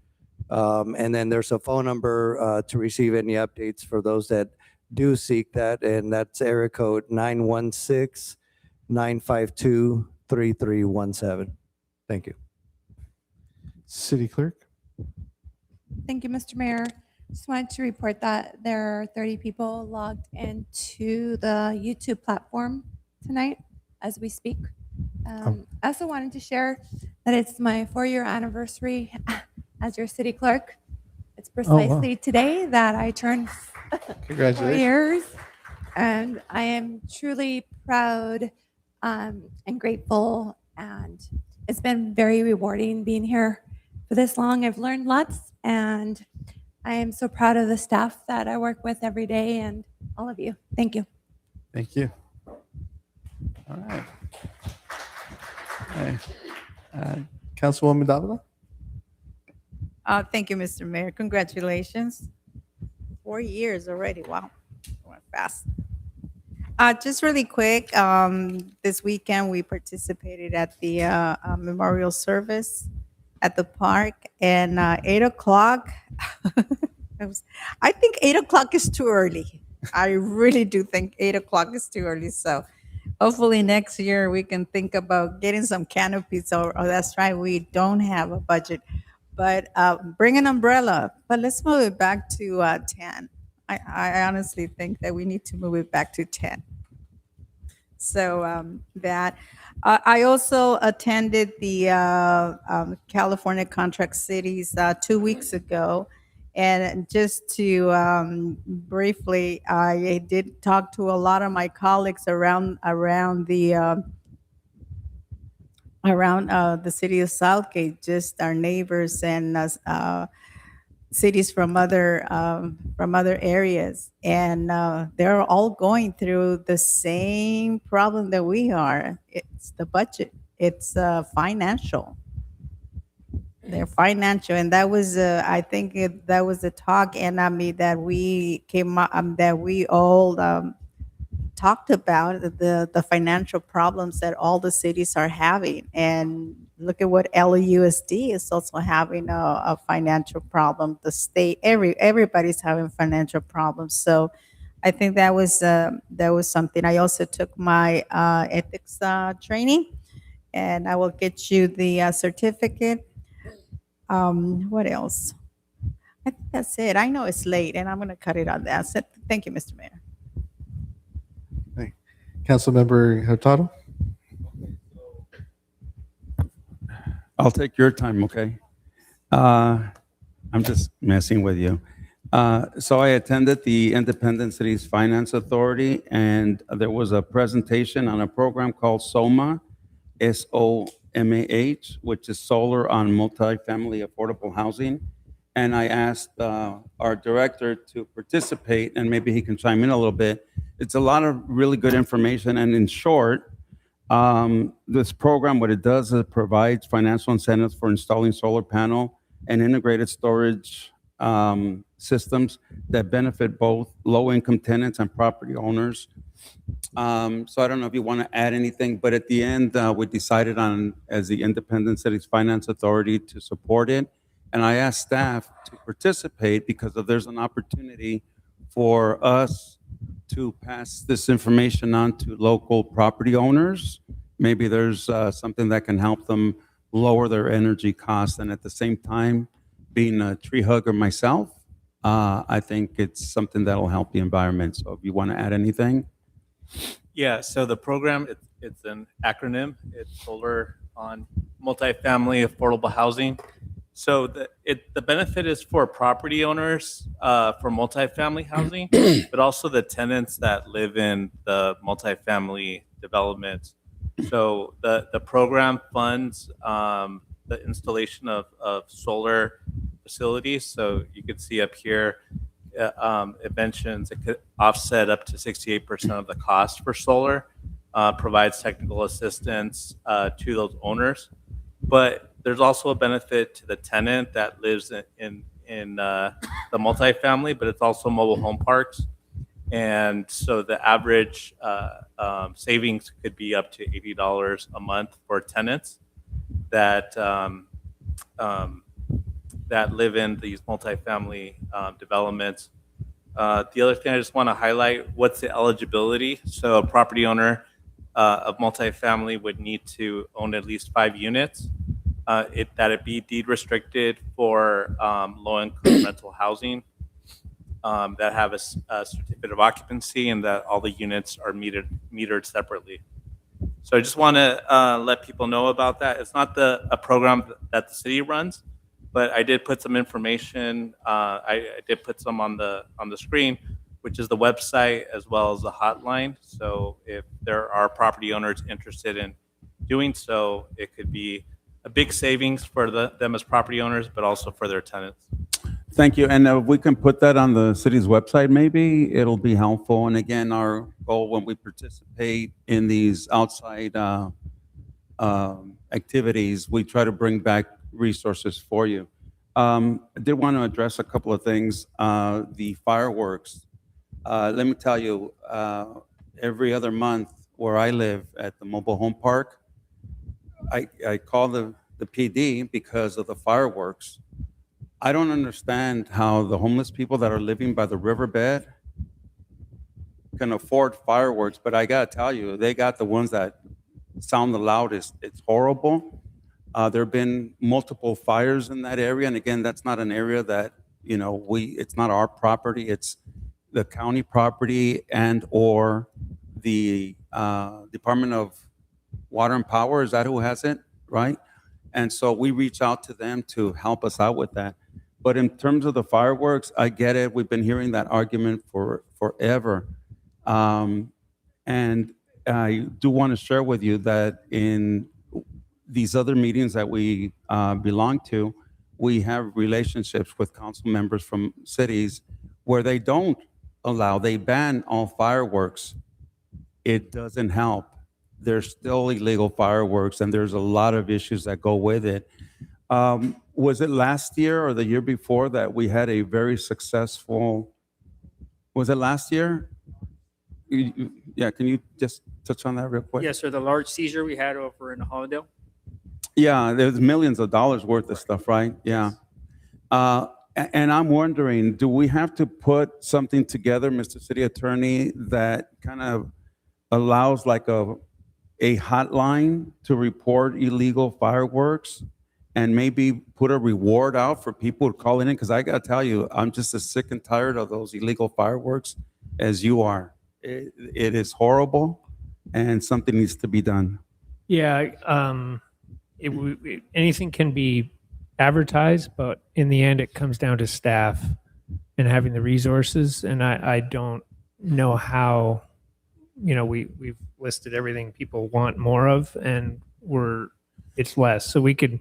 S4: And then there's a phone number to receive any updates for those that do seek that, and that's area code 916-952-3317. Thank you.
S1: City Clerk?
S2: Thank you, Mr. Mayor. Just wanted to report that there are 30 people logged into the YouTube platform tonight as we speak. I also wanted to share that it's my 4-year anniversary as your city clerk. It's precisely today that I turned 4
S1: Congratulations.
S2: years, and I am truly proud and grateful, and it's been very rewarding being here for this long. I've learned lots, and I am so proud of the staff that I work with every day and all of you. Thank you.
S1: Thank you. All right. Councilwoman Davila?
S12: Thank you, Mr. Mayor. Congratulations. 4 years already. Wow. Went fast. Just really quick, this weekend we participated at the memorial service at the park, and 8 o'clock, I think 8 o'clock is too early. I really do think 8 o'clock is too early. So hopefully next year we can think about getting some canopies, or that's right, we don't have a budget. But bring an umbrella. But let's move it back to 10. I honestly think that we need to move it back to 10. So that. I also attended the California Contract Cities 2 weeks ago. And just to briefly, I did talk to a lot of my colleagues around the city of Southgate, just our neighbors and cities from other areas, and they're all going through the same problem that we are. It's the budget. It's financial. their financial, and that was, I think that was the talk, and I mean, that we came up, that we all talked about the financial problems that all the cities are having. And look at what LAUSD is also having a financial problem. The state, everybody's having financial problems. So I think that was something. I also took my ethics training, and I will get you the certificate. What else? I think that's it. I know it's late, and I'm going to cut it on that. So, thank you, Mr. Mayor.
S1: Councilmember Hurtado?
S3: I'll take your time, okay? I'm just messing with you. So I attended the Independent Cities Finance Authority, and there was a presentation on a program called SOMAH, SOMAH, which is Solar on Multifamily Affordable Housing. And I asked our director to participate, and maybe he can chime in a little bit. It's a lot of really good information, and in short, this program, what it does is it provides financial incentives for installing solar panel and integrated storage systems that benefit both low-income tenants and property owners. So I don't know if you want to add anything, but at the end, we decided on, as the Independent Cities Finance Authority, to support it. And I asked staff to participate because if there's an opportunity for us to pass this information on to local property owners, maybe there's something that can help them lower their energy costs. And at the same time, being a tree hugger myself, I think it's something that'll help the environment. So if you want to add anything.
S18: Yeah, so the program, it's an acronym. It's Solar on Multifamily Affordable Housing. So the benefit is for property owners for multifamily housing, but also the tenants that live in the multifamily developments. So the program funds the installation of solar facilities. So you can see up here, it mentions it could offset up to 68% of the cost for solar, provides technical assistance to those owners. But there's also a benefit to the tenant that lives in the multifamily, but it's also mobile home parks. And so the average savings could be up to $80 a month for tenants that that live in these multifamily developments. The other thing I just want to highlight, what's the eligibility? So a property owner of multifamily would need to own at least 5 units. That it be deed restricted for low-income rental housing, that have a certificate of occupancy, and that all the units are metered separately. So I just want to let people know about that. It's not a program that the city runs, but I did put some information. I did put some on the screen, which is the website as well as the hotline. So if there are property owners interested in doing so, it could be a big savings for them as property owners, but also for their tenants.
S3: Thank you. And if we can put that on the city's website, maybe it'll be helpful. And again, our goal when we participate in these outside activities, we try to bring back resources for you. I did want to address a couple of things. The fireworks. Let me tell you, every other month where I live at the mobile home park, I call the PD because of the fireworks. I don't understand how the homeless people that are living by the riverbed can afford fireworks, but I gotta tell you, they got the ones that sound the loudest. It's horrible. There have been multiple fires in that area, and again, that's not an area that, it's not our property, it's the county property and or the Department of Water and Power, is that who has it, right? And so we reach out to them to help us out with that. But in terms of the fireworks, I get it. We've been hearing that argument for forever. And I do want to share with you that in these other meetings that we belong to, we have relationships with council members from cities where they don't allow, they ban all fireworks. It doesn't help. There's still illegal fireworks, and there's a lot of issues that go with it. was it last year or the year before that we had a very successful, was it last year? Yeah, can you just touch on that real quick?
S17: Yes, sir. The large seizure we had over in Hollowdale.
S3: Yeah, there's millions of dollars worth of stuff, right? Yeah. And I'm wondering, do we have to put something together, Mr. City Attorney, that kind of allows like a hotline to report illegal fireworks and maybe put a reward out for people calling in? Because I got to tell you, I'm just as sick and tired of those illegal fireworks as you are. It is horrible, and something needs to be done.
S5: Yeah, anything can be advertised, but in the end, it comes down to staff and having the resources. And I don't know how, we've listed everything people want more of, and it's less. So we could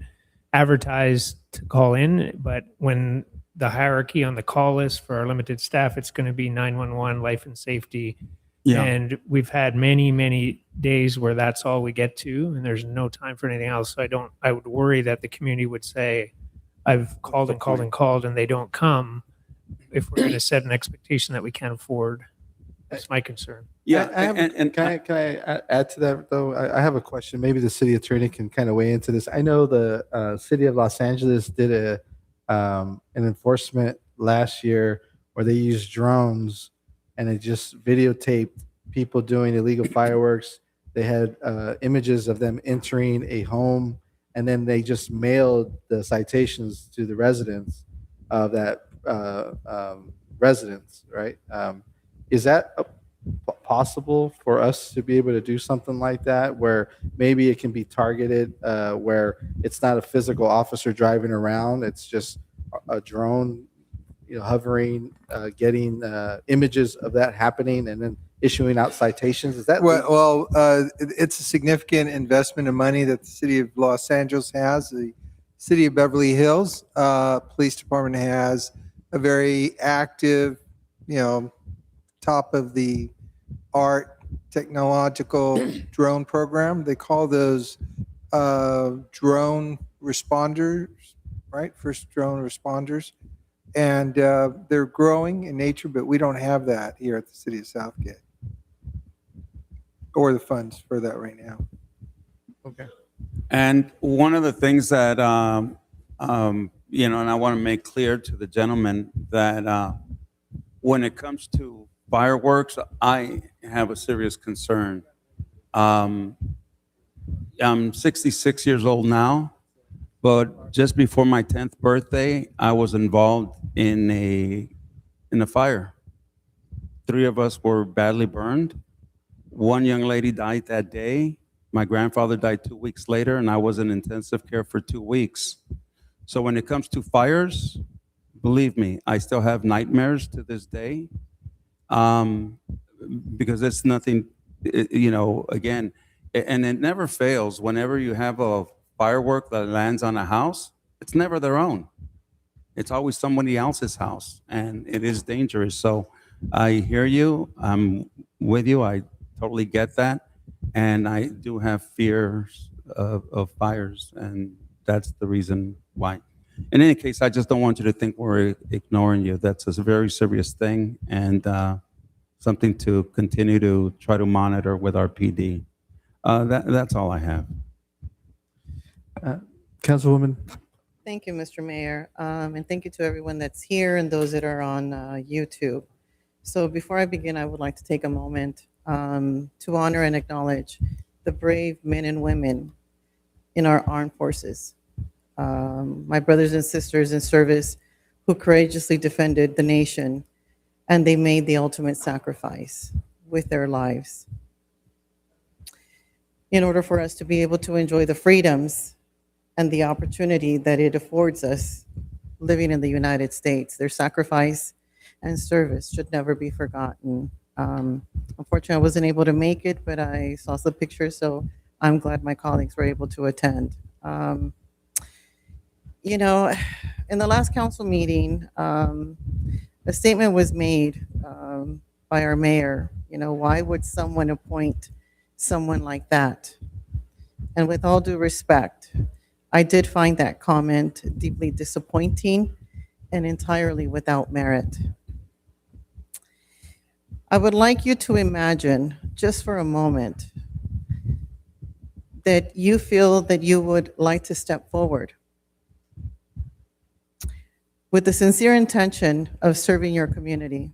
S5: advertise to call in, but when the hierarchy on the call list for our limited staff, it's going to be 911, life and safety.
S3: Yeah.
S5: And we've had many, many days where that's all we get to, and there's no time for anything else. So I would worry that the community would say, I've called and called and called, and they don't come, if we're going to set an expectation that we can't afford. That's my concern.
S3: Yeah,
S1: Can I add to that, though? I have a question. Maybe the city attorney can kind of weigh into this. I know the city of Los Angeles did an enforcement last year where they used drones and it just videotaped people doing illegal fireworks. They had images of them entering a home, and then they just mailed the citations to the residents of that residence, right? Is that possible for us to be able to do something like that, where maybe it can be targeted, where it's not a physical officer driving around, it's just a drone, hovering, getting images of that happening, and then issuing out citations? Is that
S6: It's a significant investment of money that the city of Los Angeles has. The city of Beverly Hills Police Department has a very active, top of the art technological drone program. They call those drone responders, right? First drone responders. And they're growing in nature, but we don't have that here at the city of Southgate, or the funds for that right now.
S1: Okay.
S3: And one of the things that, and I want to make clear to the gentleman that when it comes to fireworks, I have a serious concern. I'm 66 years old now, but just before my 10th birthday, I was involved in a fire. 3 of us were badly burned. One young lady died that day. My grandfather died 2 weeks later, and I was in intensive care for 2 weeks. So when it comes to fires, believe me, I still have nightmares to this day, because it's nothing, again, and it never fails. Whenever you have a firework that lands on a house, it's never their own. It's always somebody else's house, and it is dangerous. So I hear you. I'm with you. I totally get that. And I do have fears of fires, and that's the reason why. In any case, I just don't want you to think we're ignoring you. That's a very serious thing, and something to continue to try to monitor with our PD. That's all I have.
S1: Councilwoman.
S9: Thank you, Mr. Mayor, and thank you to everyone that's here and those that are on YouTube. So before I begin, I would like to take a moment to honor and acknowledge the brave men and women in our armed forces, my brothers and sisters in service who courageously defended the nation, and they made the ultimate sacrifice with their lives in order for us to be able to enjoy the freedoms and the opportunity that it affords us living in the United States. Their sacrifice and service should never be forgotten. Unfortunately, I wasn't able to make it, but I saw some pictures, so I'm glad my colleagues were able to attend. In the last council meeting, a statement was made by our mayor. Why would someone appoint someone like that? And with all due respect, I did find that comment deeply disappointing and entirely without merit. I would like you to imagine, just for a moment, that you feel that you would like to step forward with the sincere intention of serving your community,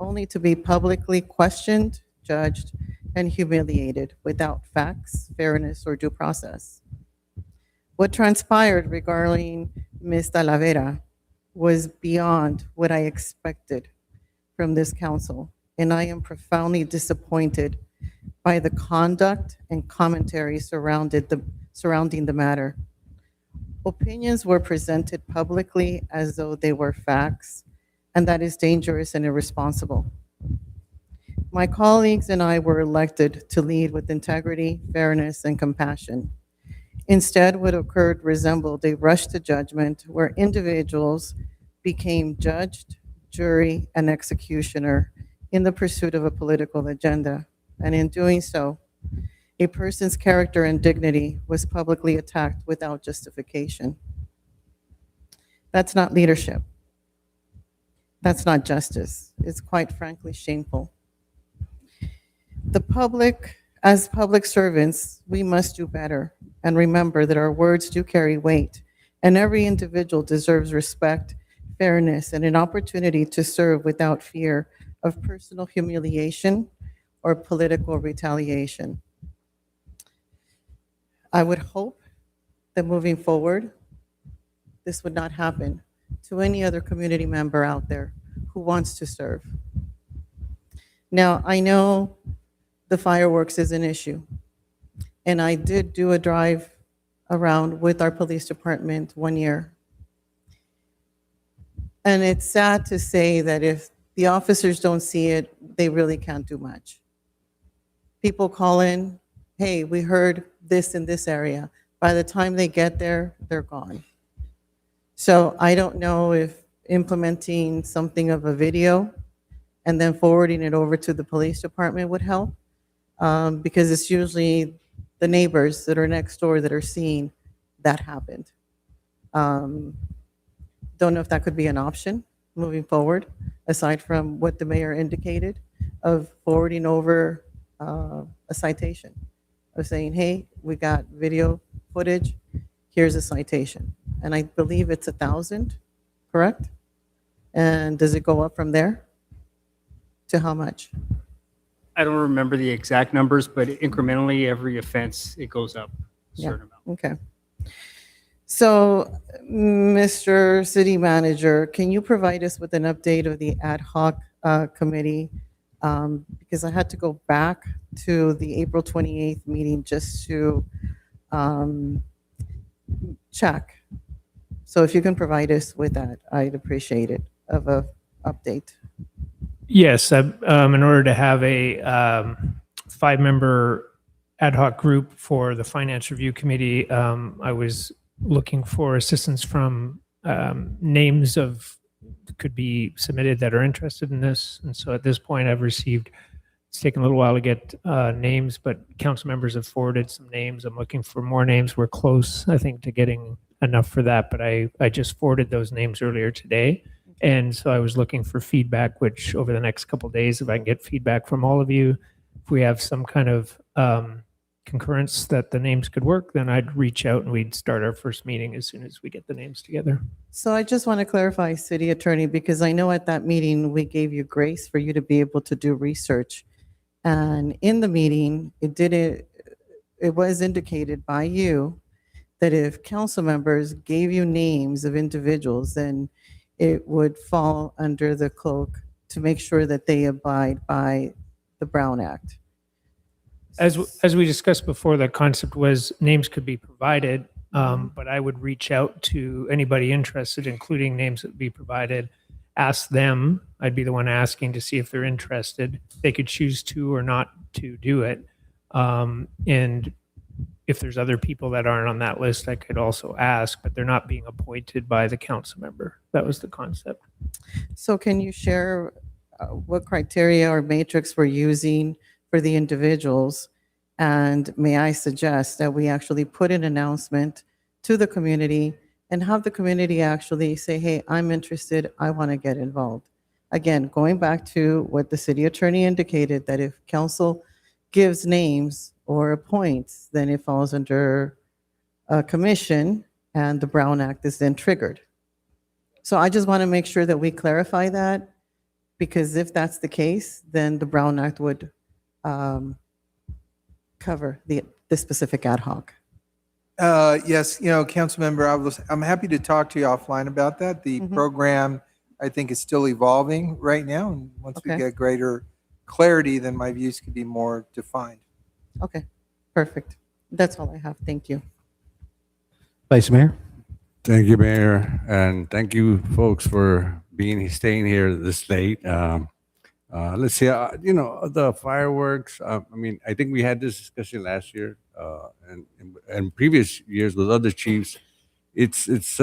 S9: only to be publicly questioned, judged, and humiliated without facts, fairness, or due process. What transpired regarding Ms. Talavera was beyond what I expected from this council, and I am profoundly disappointed by the conduct and commentary surrounding the matter. Opinions were presented publicly as though they were facts, and that is dangerous and irresponsible. My colleagues and I were elected to lead with integrity, fairness, and compassion. Instead, what occurred resembled a rush to judgment where individuals became judged, jury, and executioner in the pursuit of a political agenda. And in doing so, a person's character and dignity was publicly attacked without justification. That's not leadership. That's not justice. It's quite frankly shameful. The public, as public servants, we must do better and remember that our words do carry weight, and every individual deserves respect, fairness, and an opportunity to serve without fear of personal humiliation or political retaliation. I would hope that moving forward, this would not happen to any other community member out there who wants to serve. Now, I know the fireworks is an issue, and I did do a drive around with our police department one year. And it's sad to say that if the officers don't see it, they really can't do much. People call in, hey, we heard this in this area. By the time they get there, they're gone. So I don't know if implementing something of a video and then forwarding it over to the police department would help, because it's usually the neighbors that are next door that are seeing that happened. Don't know if that could be an option moving forward, aside from what the mayor indicated of forwarding over a citation, of saying, hey, we got video footage, here's a citation. And I believe it's 1,000, correct? And does it go up from there? To how much?
S17: I don't remember the exact numbers, but incrementally, every offense, it goes up a certain amount.
S9: Okay. So, Mr. City Manager, can you provide us with an update of the ad hoc committee? Because I had to go back to the April 28th meeting just to check. So if you can provide us with that, I'd appreciate it, of a update.
S5: Yes, in order to have a 5-member ad hoc group for the Finance Review Committee, I was looking for assistance from names of could be submitted that are interested in this. And so at this point, I've received, it's taken a little while to get names, but council members have forwarded some names. I'm looking for more names. We're close, I think, to getting enough for that, but I just forwarded those names earlier today. And so I was looking for feedback, which over the next couple of days, if I can get feedback from all of you, if we have some kind of concurrence that the names could work, then I'd reach out and we'd start our first meeting as soon as we get the names together.
S9: So I just want to clarify, City Attorney, because I know at that meeting, we gave you grace for you to be able to do research. And in the meeting, it was indicated by you that if council members gave you names of individuals, then it would fall under the cloak to make sure that they abide by the Brown Act.
S5: As we discussed before, the concept was names could be provided, but I would reach out to anybody interested, including names that would be provided, ask them. I'd be the one asking to see if they're interested. They could choose to or not to do it. And if there's other people that aren't on that list, I could also ask, but they're not being appointed by the council member. That was the concept.
S9: So can you share what criteria or matrix we're using for the individuals? And may I suggest that we actually put an announcement to the community and have the community actually say, hey, I'm interested, I want to get involved. Again, going back to what the city attorney indicated, that if council gives names or appoints, then it falls under a commission and the Brown Act is then triggered. So I just want to make sure that we clarify that, because if that's the case, then the Brown Act would cover the specific ad hoc.
S6: Yes, council member, I'm happy to talk to you offline about that. The program, I think, is still evolving right now. And once we
S9: Okay.
S6: get greater clarity, then my views could be more defined.
S9: Okay, perfect. That's all I have. Thank you.
S1: Vice Mayor?
S7: Thank you, Mayor, and thank you, folks, for staying here this late. Let's see, the fireworks. I mean, I think we had this discussion last year and previous years with other chiefs. It's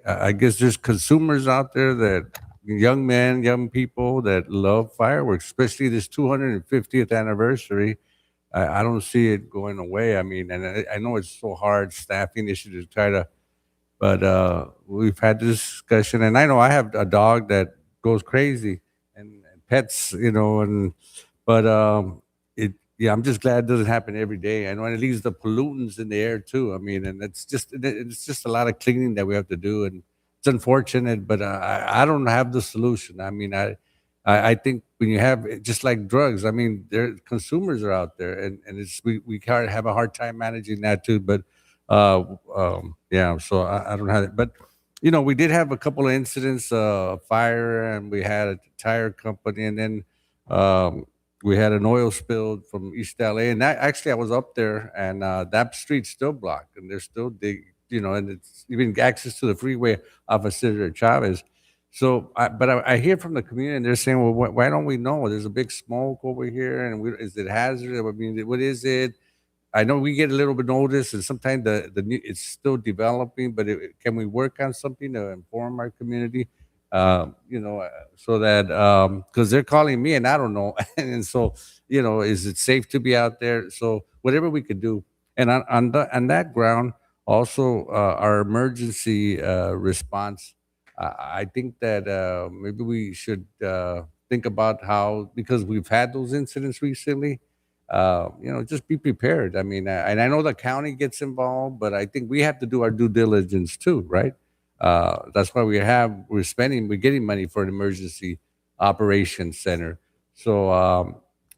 S7: I guess there's consumers out there that young men, young people that love fireworks, especially this 250th anniversary. I don't see it going away. I mean, and I know it's so hard, staffing issue to try to. But we've had this discussion, and I know I have a dog that goes crazy, and pets, but I'm just glad it doesn't happen every day. I know it leaves the pollutants in the air too. I mean, and it's just a lot of cleaning that we have to do, and it's unfortunate, but I don't have the solution. I mean, I think when you have, just like drugs, I mean, consumers are out there, and we can't have a hard time managing that too, but. Yeah, so I don't have it, but we did have a couple of incidents, fire, and we had a tire company, and then we had an oil spill from East LA, and that actually I was up there, and that street's still blocked, and they're still and it's even access to the freeway off of Senator Chavez. So, but I hear from the community, and they're saying, well, why don't we know? There's a big smoke over here, and is it hazardous? I mean, what is it? I know we get a little bit notice, and sometimes it's still developing. But can we work on something to inform our community? So that because they're calling me and I don't know, and so is it safe to be out there? So whatever we could do, and on that ground, also our emergency response. I think that maybe we should think about how, because we've had those incidents recently. Just be prepared. I mean, and I know the county gets involved, but I think we have to do our due diligence too, right? That's why we're getting money for an emergency operations center. So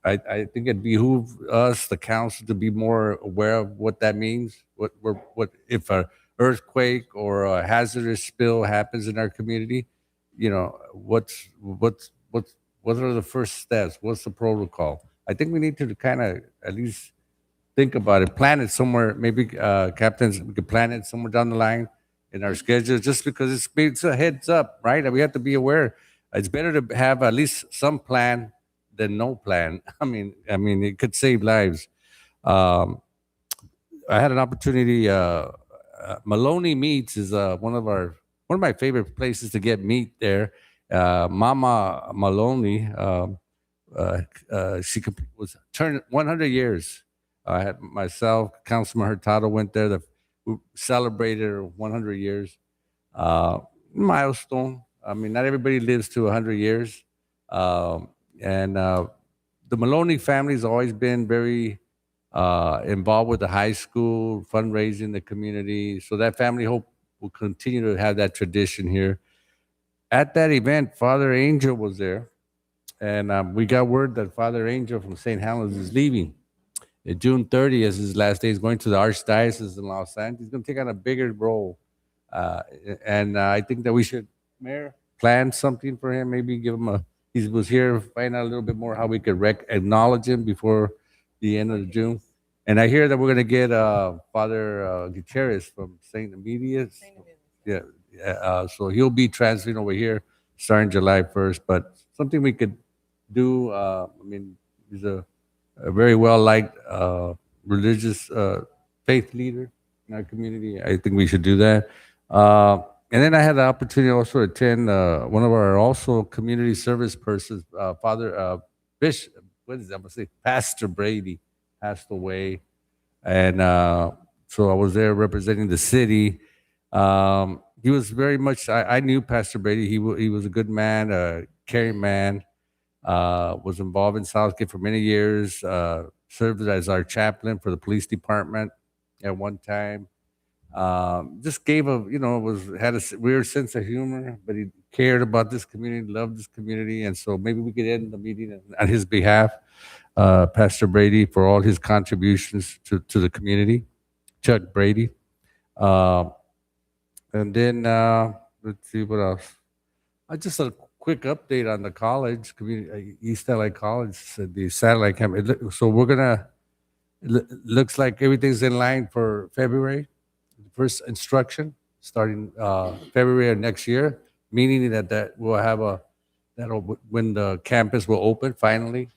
S7: I think it behooves us, the council, to be more aware of what that means. What if an earthquake or a hazardous spill happens in our community? What are the first steps? What's the protocol? I think we need to kind of at least think about it, plan it somewhere. Maybe captains, we could plan it somewhere down the line in our schedule, just because it's a heads up, right? And we have to be aware. It's better to have at least some plan than no plan. I mean, it could save lives. I had an opportunity. Maloney Meats is one of my favorite places to get meat there. Mama Maloney. She was turned 100 years. I had myself, Councilman Hurtado went there. We celebrated her 100 years. Milestone. I mean, not everybody lives to 100 years. And the Maloney family has always been very involved with the high school, fundraising the community. So that family hope will continue to have that tradition here. At that event, Father Angel was there. And we got word that Father Angel from St. Helens is leaving. June 30th is his last day. He's going to the Archdiocese in Los Angeles. He's going to take on a bigger role. And I think that we should, Mayor, plan something for him. Maybe give him he was here, find out a little bit more how we could acknowledge him before the end of June. And I hear that we're going to get Father Gutierrez from St. Emilius. Yeah. So he'll be transferring over here starting July 1st. But something we could do. I mean, he's a very well-liked religious faith leader in our community. I think we should do that. And then I had the opportunity also to attend one of our also community service persons, Father Bishop, what is that? I'm going to say Pastor Brady passed away. And So I was there representing the city. He was very much, I knew Pastor Brady. He was a good man, a caring man, was involved in Southgate for many years, served as our chaplain for the police department at one time. Just gave had a weird sense of humor, but he cared about this community, loved this community. And so maybe we could end the meeting on his behalf, Pastor Brady, for all his contributions to the community, Chuck Brady. And then let's see what else. Just a quick update on the college, community, East LA College, the satellite campus. So we're gonna, looks like everything's in line for February, first instruction, starting February of next year, meaning that we'll have when the campus will open finally.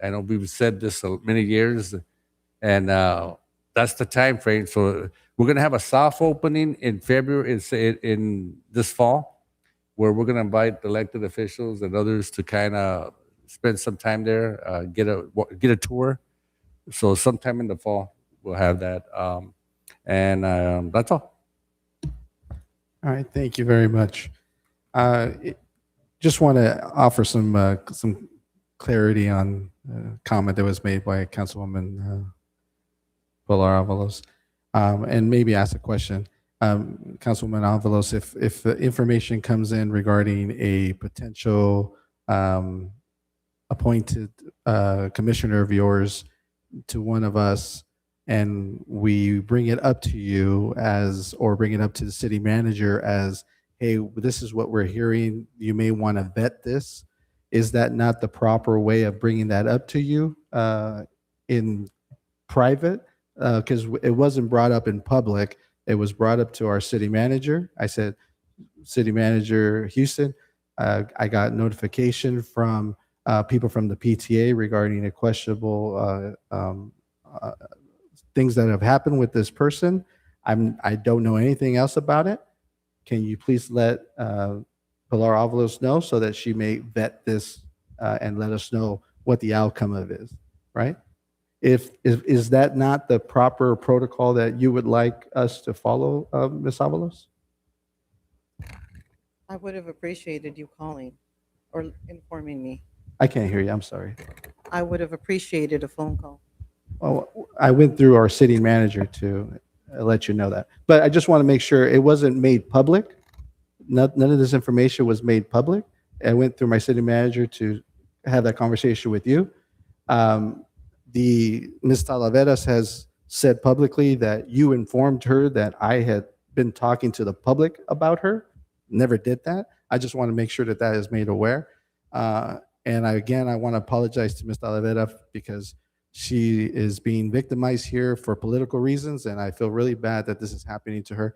S7: I know we've said this many years, and that's the time frame. So we're gonna have a soft opening in February, in this fall, where we're gonna invite elected officials and others to kind of spend some time there, get a tour. So sometime in the fall we'll have that, and that's all.
S1: All right, thank you very much. Just want to offer some clarity on a comment that was made by Councilwoman Pilar Avalos, and maybe ask a question. Councilwoman Avalos, if the information comes in regarding a potential appointed commissioner of yours to one of us, and we bring it up to you or bring it up to the city manager as, hey, this is what we're hearing, you may want to vet this, is that not the proper way of bringing that up to you in private? Because it wasn't brought up in public. It was brought up to our city manager. I said, City Manager Houston, I got notification from people from the PTA regarding a questionable things that have happened with this person. I don't know anything else about it. Can you please let Pilar Avalos know so that she may vet this and let us know what the outcome of it is, right? Is that not the proper protocol that you would like us to follow, Ms. Avalos?
S9: I would have appreciated you calling or informing me.
S1: I can't hear you. I'm sorry.
S9: I would have appreciated a phone call.
S1: Well, I went through our city manager to let you know that. But I just want to make sure it wasn't made public. None of this information was made public. I went through my city manager to have that conversation with you. Ms. Talaveras has said publicly that you informed her that I had been talking to the public about her. Never did that. I just want to make sure that that is made aware. And I want to apologize to Ms. Talavera because she is being victimized here for political reasons, and I feel really bad that this is happening to her.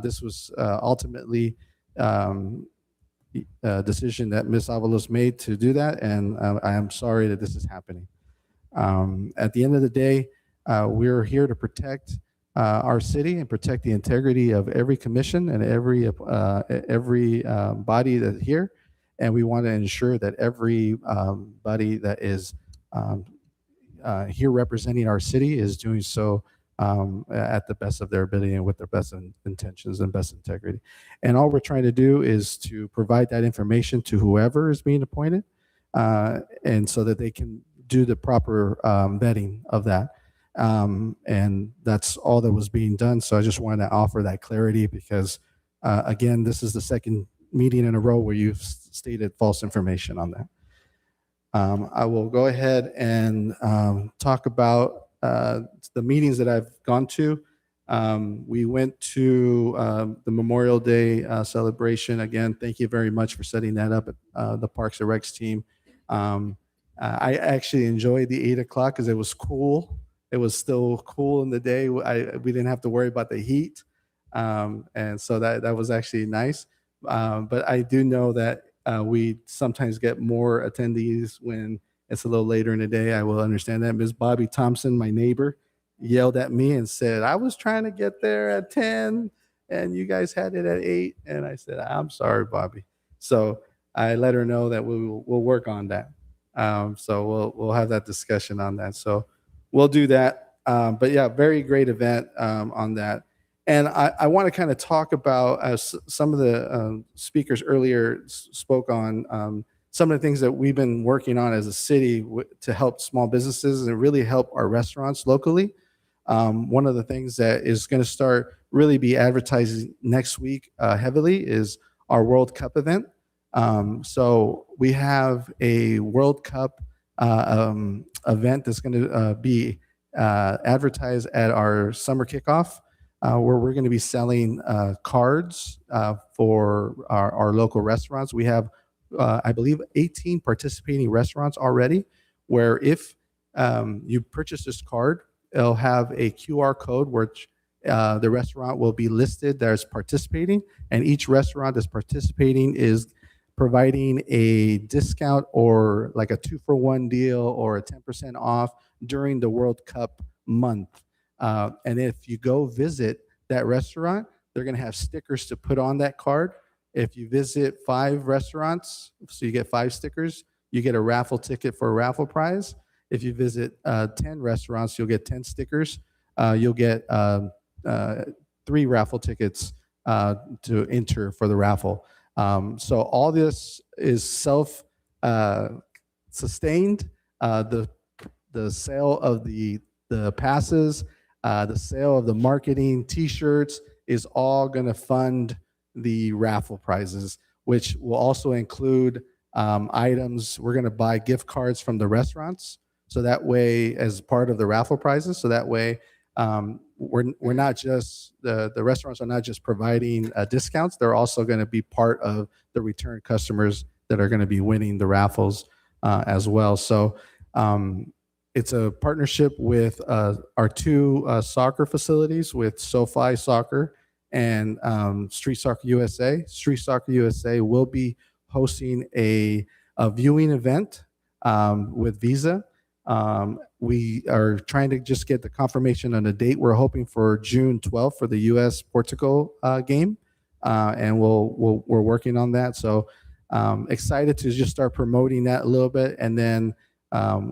S1: This was ultimately a decision that Ms. Avalos made to do that, and I am sorry that this is happening. At the end of the day, we're here to protect our city and protect the integrity of every commission and every body that's here. And we want to ensure that every body that is here representing our city is doing so at the best of their ability and with their best intentions and best integrity. And all we're trying to do is to provide that information to whoever is being appointed, and so that they can do the proper vetting of that. And that's all that was being done. So I just wanted to offer that clarity because, again, this is the second meeting in a row where you've stated false information on that. I will go ahead and talk about the meetings that I've gone to. We went to the Memorial Day celebration. Again, thank you very much for setting that up at the Parks and Recs team. I actually enjoyed the 8 o'clock because it was cool. It was still cool in the day. We didn't have to worry about the heat. And so that was actually nice. But I do know that we sometimes get more attendees when it's a little later in the day. I will understand that. Ms. Bobby Thompson, my neighbor, yelled at me and said, I was trying to get there at 10 and you guys had it at 8. And I said, I'm sorry, Bobby. So I let her know that we'll work on that. So we'll have that discussion on that. So we'll do that. But yeah, very great event on that. And I want to kind of talk about, as some of the speakers earlier spoke on, some of the things that we've been working on as a city to help small businesses and really help our restaurants locally. One of the things that is going to start really be advertising next week heavily is our World Cup event. So we have a World Cup event that's going to be advertised at our summer kickoff, where we're going to be selling cards for our local restaurants. We have, I believe, 18 participating restaurants already, where if you purchase this card, it'll have a QR code which the restaurant will be listed that is participating, and each restaurant that's participating is providing a discount or like a 2-for-1 deal or a 10% off during the World Cup month. And if you go visit that restaurant, they're going to have stickers to put on that card. If you visit 5 restaurants, so you get 5 stickers, you get a raffle ticket for a raffle prize. If you visit 10 restaurants, you'll get 10 stickers. You'll get 3 raffle tickets to enter for the raffle. So all this is self-sustained. The sale of the passes, the sale of the marketing T-shirts is all going to fund the raffle prizes, which will also include items. We're going to buy gift cards from the restaurants, so that way, as part of the raffle prizes, so that way we're not just the restaurants are not just providing discounts. They're also going to be part of the return customers that are going to be winning the raffles as well. So it's a partnership with our 2 soccer facilities, with SoFi Soccer and Street Soccer USA. Street Soccer USA will be hosting a viewing event with Visa. We are trying to just get the confirmation on a date. We're hoping for June 12th for the U.S.-Portugal game, and we're working on that. So excited to just start promoting that a little bit. And then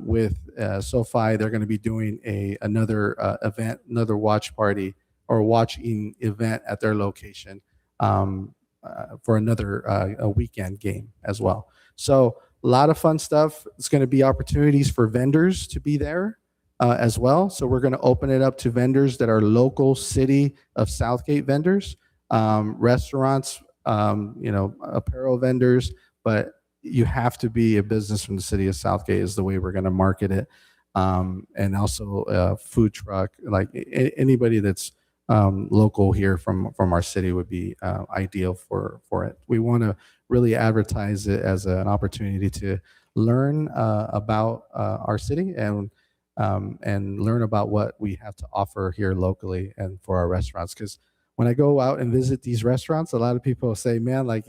S1: with SoFi, they're going to be doing another event, another watch party or watching event at their location for another a weekend game as well. So a lot of fun stuff. It's going to be opportunities for vendors to be there as well. So we're going to open it up to vendors that are local city of Southgate vendors, restaurants, apparel vendors, but you have to be a business from the city of Southgate is the way we're going to market it. And also a food truck, like anybody that's local here from our city would be ideal for it. We want to really advertise it as an opportunity to learn about our city and learn about what we have to offer here locally and for our restaurants. Because when I go out and visit these restaurants, a lot of people say, man, like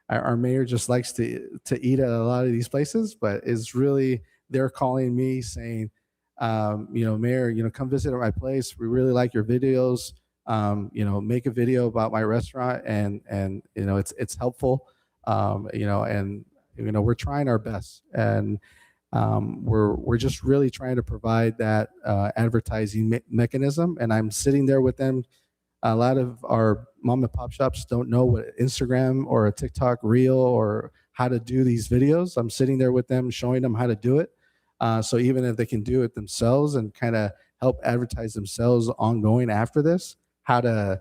S1: our mayor just likes to eat at a lot of these places, but it's really, they're calling me saying, Mayor, come visit at my place. We really like your videos. Make a video about my restaurant and it's helpful. We're trying our best, and we're just really trying to provide that advertising mechanism. And I'm sitting there with them. A lot of our mom and pop shops don't know what Instagram or a TikTok reel or how to do these videos. I'm sitting there with them, showing them how to do it. So even if they can do it themselves and kind of help advertise themselves ongoing after this, how to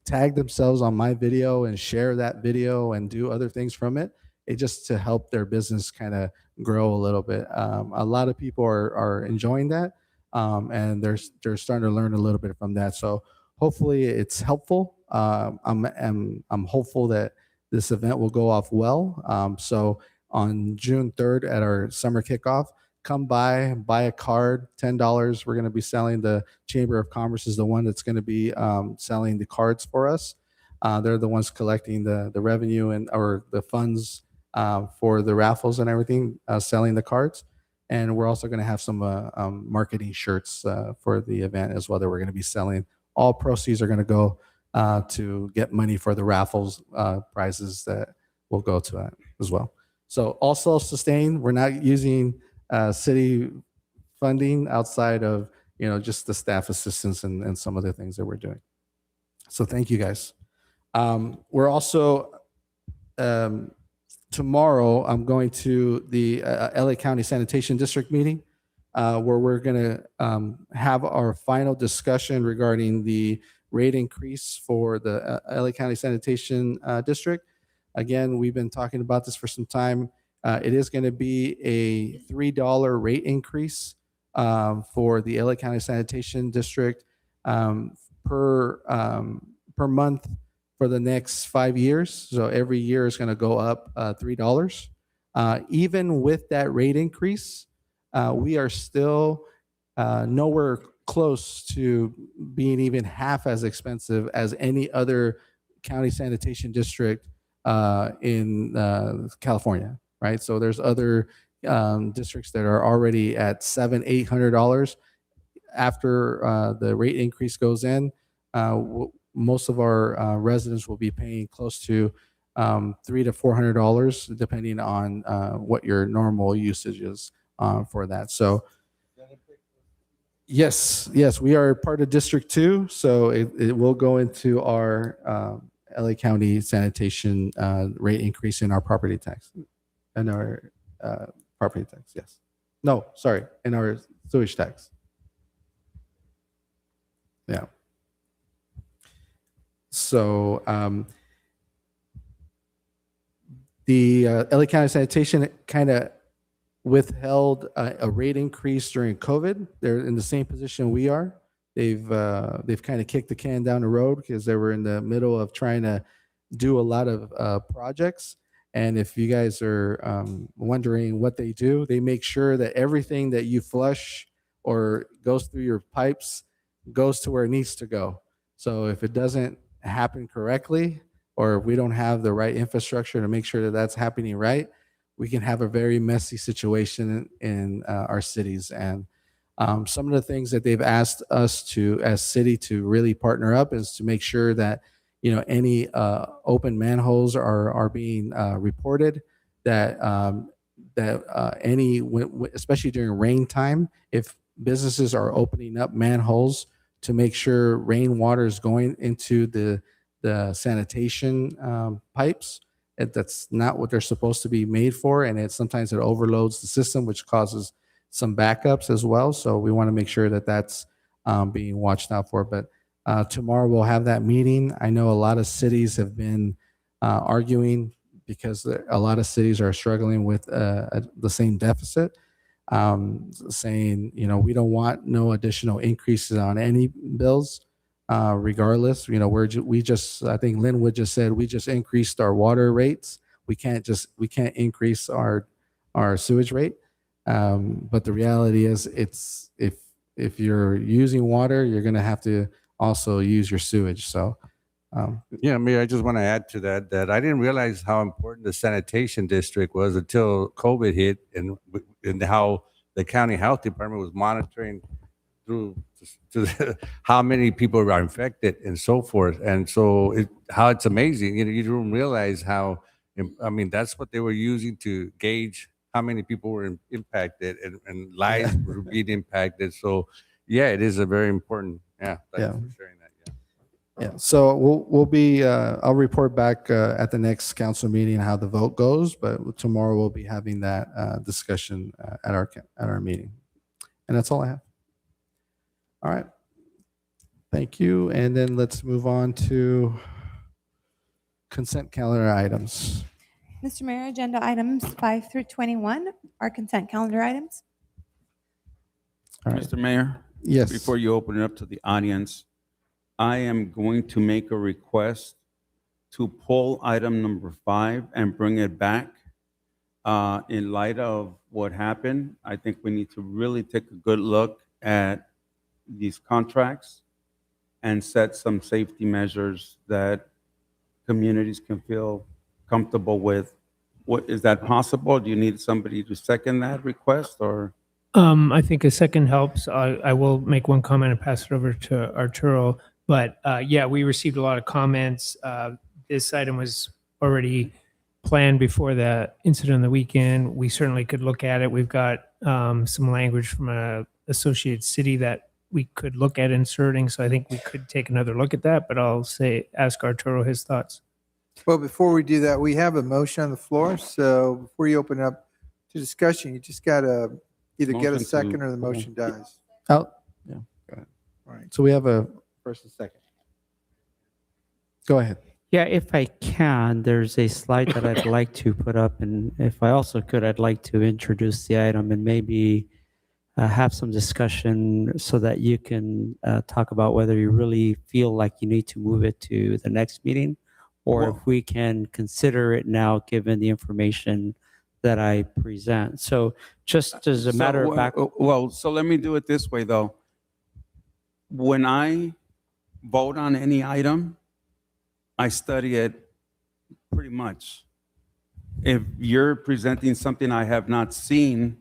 S1: tag themselves on my video and share that video and do other things from it just to help their business kind of grow a little bit. A lot of people are enjoying that, and they're starting to learn a little bit from that. So hopefully it's helpful. I'm hopeful that this event will go off well. So on June 3rd at our summer kickoff, come by, buy a card, $10. We're going to be selling. The Chamber of Commerce is the one that's going to be selling the cards for us. They're the ones collecting the revenue or the funds for the raffles and everything, selling the cards. And we're also going to have some marketing shirts for the event as well that we're going to be selling. All proceeds are going to go to get money for the raffles prizes that will go to that as well. So all self-sustained. We're not using city funding outside of just the staff assistance and some of the things that we're doing. So thank you guys. We're also, tomorrow, I'm going to the LA County Sanitation District meeting where we're going to have our final discussion regarding the rate increase for the LA County Sanitation District. Again, we've been talking about this for some time. It is going to be a $3 rate increase for the LA County Sanitation District per month for the next 5 years. So every year is going to go up $3. Even with that rate increase, we are still nowhere close to being even half as expensive as any other county sanitation district in California, right? So there's other districts that are already at $700-800 after the rate increase goes in. Most of our residents will be paying close to $300 to $400 depending on what your normal usage is for that. So yes, we are part of District 2, so it will go into our LA County sanitation rate increase in our property tax and our property tax. Yes. No, sorry, in our sewage tax. Yeah. So the LA County Sanitation kind of withheld a rate increase during COVID. They're in the same position we are. They've kind of kicked the can down the road because they were in the middle of trying to do a lot of projects. And if you guys are wondering what they do, they make sure that everything that you flush or goes through your pipes goes to where it needs to go. So if it doesn't happen correctly, or if we don't have the right infrastructure to make sure that that's happening right, we can have a very messy situation in our cities. And some of the things that they've asked us to, as city, to really partner up is to make sure that any open manholes are being reported, that especially during rain time, if businesses are opening up manholes to make sure rainwater is going into the sanitation pipes, that's not what they're supposed to be made for, and sometimes it overloads the system, which causes some backups as well. So we want to make sure that that's being watched out for. But tomorrow we'll have that meeting. I know a lot of cities have been arguing because a lot of cities are struggling with the same deficit, saying, we don't want no additional increases on any bills, regardless. I think Linwood just said, we just increased our water rates. We can't increase our sewage rate. But the reality is if you're using water, you're going to have to also use your sewage. So,
S7: yeah, Mayor, I just want to add to that I didn't realize how important the sanitation district was until COVID hit, and how the county health department was monitoring through to how many people are infected and so forth. And so how it's amazing. You don't realize how, that's what they were using to gauge how many people were impacted and lives were being impacted. So yeah, it is a very important, thanks for sharing that.
S1: Yeah, so we'll be, I'll report back at the next council meeting how the vote goes, but tomorrow we'll be having that discussion at our meeting. And that's all I have. All right. Thank you. And then let's move on to consent calendar items.
S2: Mr. Mayor, agenda items 5 through 21 are consent calendar items.
S1: All right.
S3: Mr. Mayor?
S1: Yes.
S3: Before you open it up to the audience, I am going to make a request to pull item number 5 and bring it back. In light of what happened, I think we need to really take a good look at these contracts and set some safety measures that communities can feel comfortable with. What is that possible? Do you need somebody to second that request, or?
S5: I think a second helps. I will make one comment and pass it over to Arturo. But yeah, we received a lot of comments. This item was already planned before the incident on the weekend. We certainly could look at it. We've got some language from an associated city that we could look at inserting. So I think we could take another look at that, but I'll ask Arturo his thoughts.
S6: Well, before we do that, we have a motion on the floor. So before you open up to discussion, you just got to either get a
S3: Motion to
S6: second or the
S3: approve.
S6: motion dies.
S1: Oh, yeah, go ahead. All right, so we have a first and second. Go ahead.
S14: Yeah, if I can, there's a slide that I'd like to put up, and if I also could, I'd like to introduce the item and maybe have some discussion so that you can talk about whether you really feel like you need to move it to the next meeting, or if we can consider it now, given the information that I present. So just as a matter of back.
S3: Well, so let me do it this way, though. When I vote on any item, I study it pretty much. If you're presenting something I have not seen,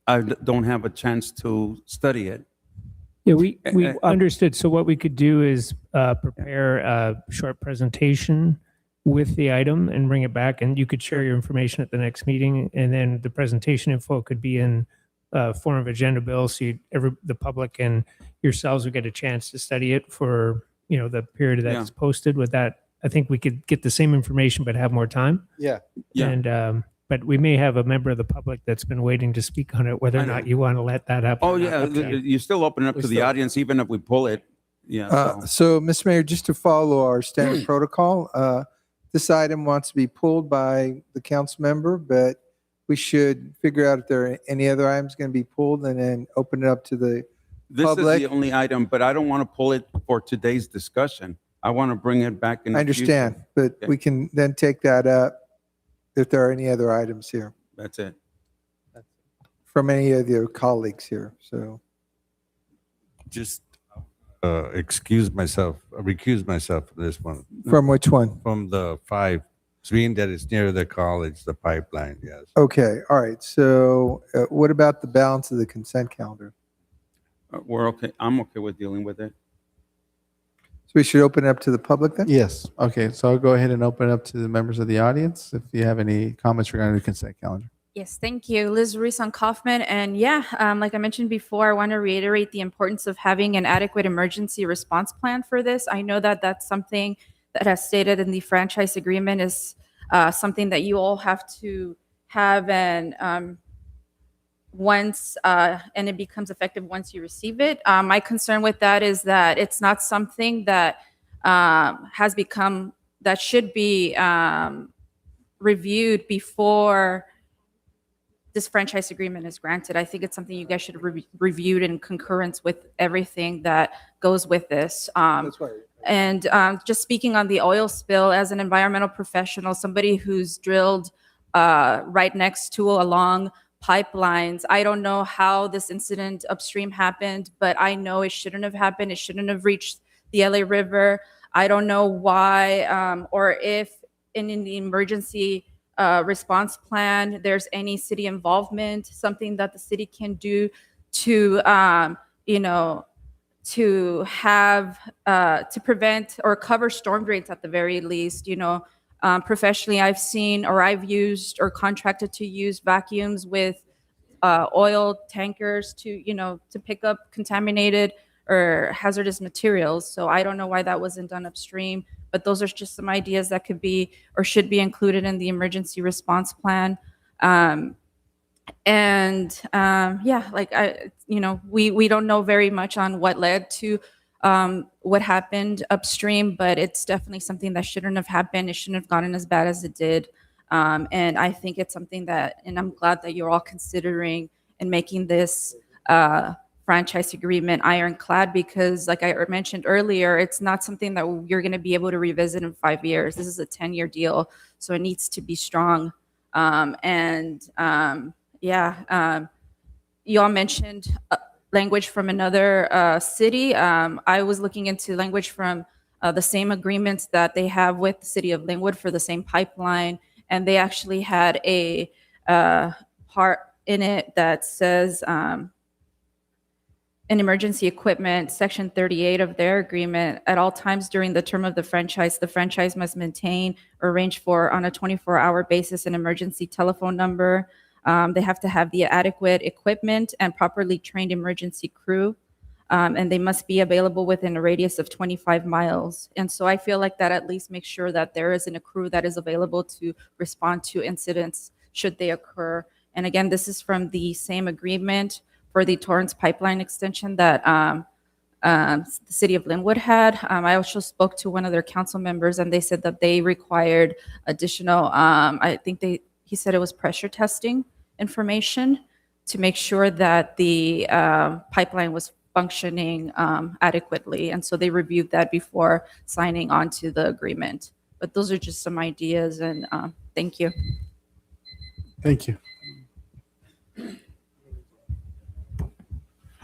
S3: I don't have a chance to study it.
S5: Yeah, we understood. So what we could do is prepare a short presentation with the item and bring it back, and you could share your information at the next meeting, and then the presentation info could be in form of agenda bill, so the public and yourselves would get a chance to study it for the period that it's posted. With that, I think we could get the same information but have more time.
S1: Yeah.
S5: And but we may have a member of the public that's been waiting to speak on it, whether or not you want to let that happen.
S3: Oh,
S5: or not.
S3: yeah,
S5: Okay.
S3: you still open it up to the audience, even if we pull it. Yeah.
S6: So, Mr. Mayor, just to follow our standard protocol, this item wants to be pulled by the council member, but we should figure out if there are any other items going to be pulled and then open it up to the
S3: This
S6: public.
S3: is the only item, but I don't want to pull it for today's discussion. I want to bring it back in.
S6: I
S3: the future.
S6: understand, but we can then take that up if there are any other items here
S3: That's it.
S6: from any of your colleagues here. So,
S7: Just recuse myself from this one.
S6: from which one?
S7: From the 5, being that it's near the college, the pipeline, yes.
S6: Okay, all right. So what about the balance of the consent calendar?
S3: We're okay. I'm okay with dealing with it.
S6: So we should open it up to the public then?
S1: Yes. Okay, so I'll go ahead and open it up to the members of the audience if you have any comments regarding the consent calendar.
S10: Yes, thank you. Liz Ruiz on Kaufman. And yeah, like I mentioned before, I want to reiterate the importance of having an adequate emergency response plan for this. I know that that's something that has stated in the franchise agreement is something that you all have to have, and once and it becomes effective once you receive it. My concern with that is that it's not something that has become, that should be reviewed before this franchise agreement is granted. I think it's something you guys should review in concurrence with everything that goes with this.
S6: That's right.
S10: And just speaking on the oil spill, as an environmental professional, somebody who's drilled right next to along pipelines, I don't know how this incident upstream happened, but I know it shouldn't have happened. It shouldn't have reached the LA River. I don't know why, or if in the emergency response plan, there's any city involvement, something that the city can do to, to have, to prevent or cover storm drains at the very least. Professionally, I've seen, or I've used or contracted to use vacuums with oil tankers to pick up contaminated or hazardous materials. So I don't know why that wasn't done upstream, but those are just some ideas that could be or should be included in the emergency response plan. We don't know very much on what led to what happened upstream, but it's definitely something that shouldn't have happened. It shouldn't have gotten as bad as it did. And I think it's something that, and I'm glad that you're all considering and making this franchise agreement ironclad, because like I mentioned earlier, it's not something that you're going to be able to revisit in 5 years. This is a 10-year deal, so it needs to be strong. You all mentioned language from another city. I was looking into language from the same agreements that they have with the city of Linwood for the same pipeline, and they actually had a part in it that says in emergency equipment, section 38 of their agreement, at all times during the term of the franchise must maintain or arrange for on a 24-hour basis an emergency telephone number. They have to have the adequate equipment and properly trained emergency crew. and they must be available within a radius of 25 miles. And so I feel like that at least makes sure that there isn't a crew that is available to respond to incidents should they occur. And again, this is from the same agreement for the Torrance pipeline extension that the city of Linwood had. I also spoke to one of their council members, and they said that they required additional, I think he said it was pressure testing information to make sure that the pipeline was functioning adequately. And so they reviewed that before signing on to the agreement. But those are just some ideas, and thank you.
S1: Thank you.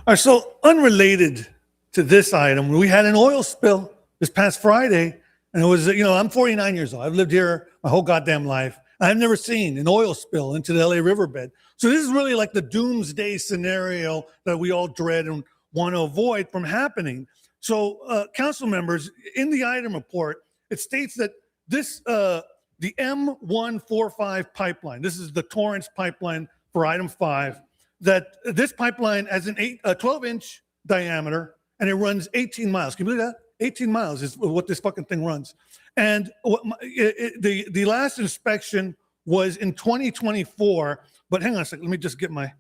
S15: All right, so unrelated to this item, we had an oil spill this past Friday, and it was, I'm 49 years old. I've lived here my whole goddamn life. I've never seen an oil spill into the LA riverbed. So this is really like the doomsday scenario that we all dread and want to avoid from happening. So council members, in the item report, it states that this, the M145 pipeline, this is the Torrance pipeline for item 5, that this pipeline has an 12-inch diameter, and it runs 18 miles. Can you believe that? 18 miles is what this fucking thing runs. And the last inspection was in 2024, but hang on a second. Let me just get my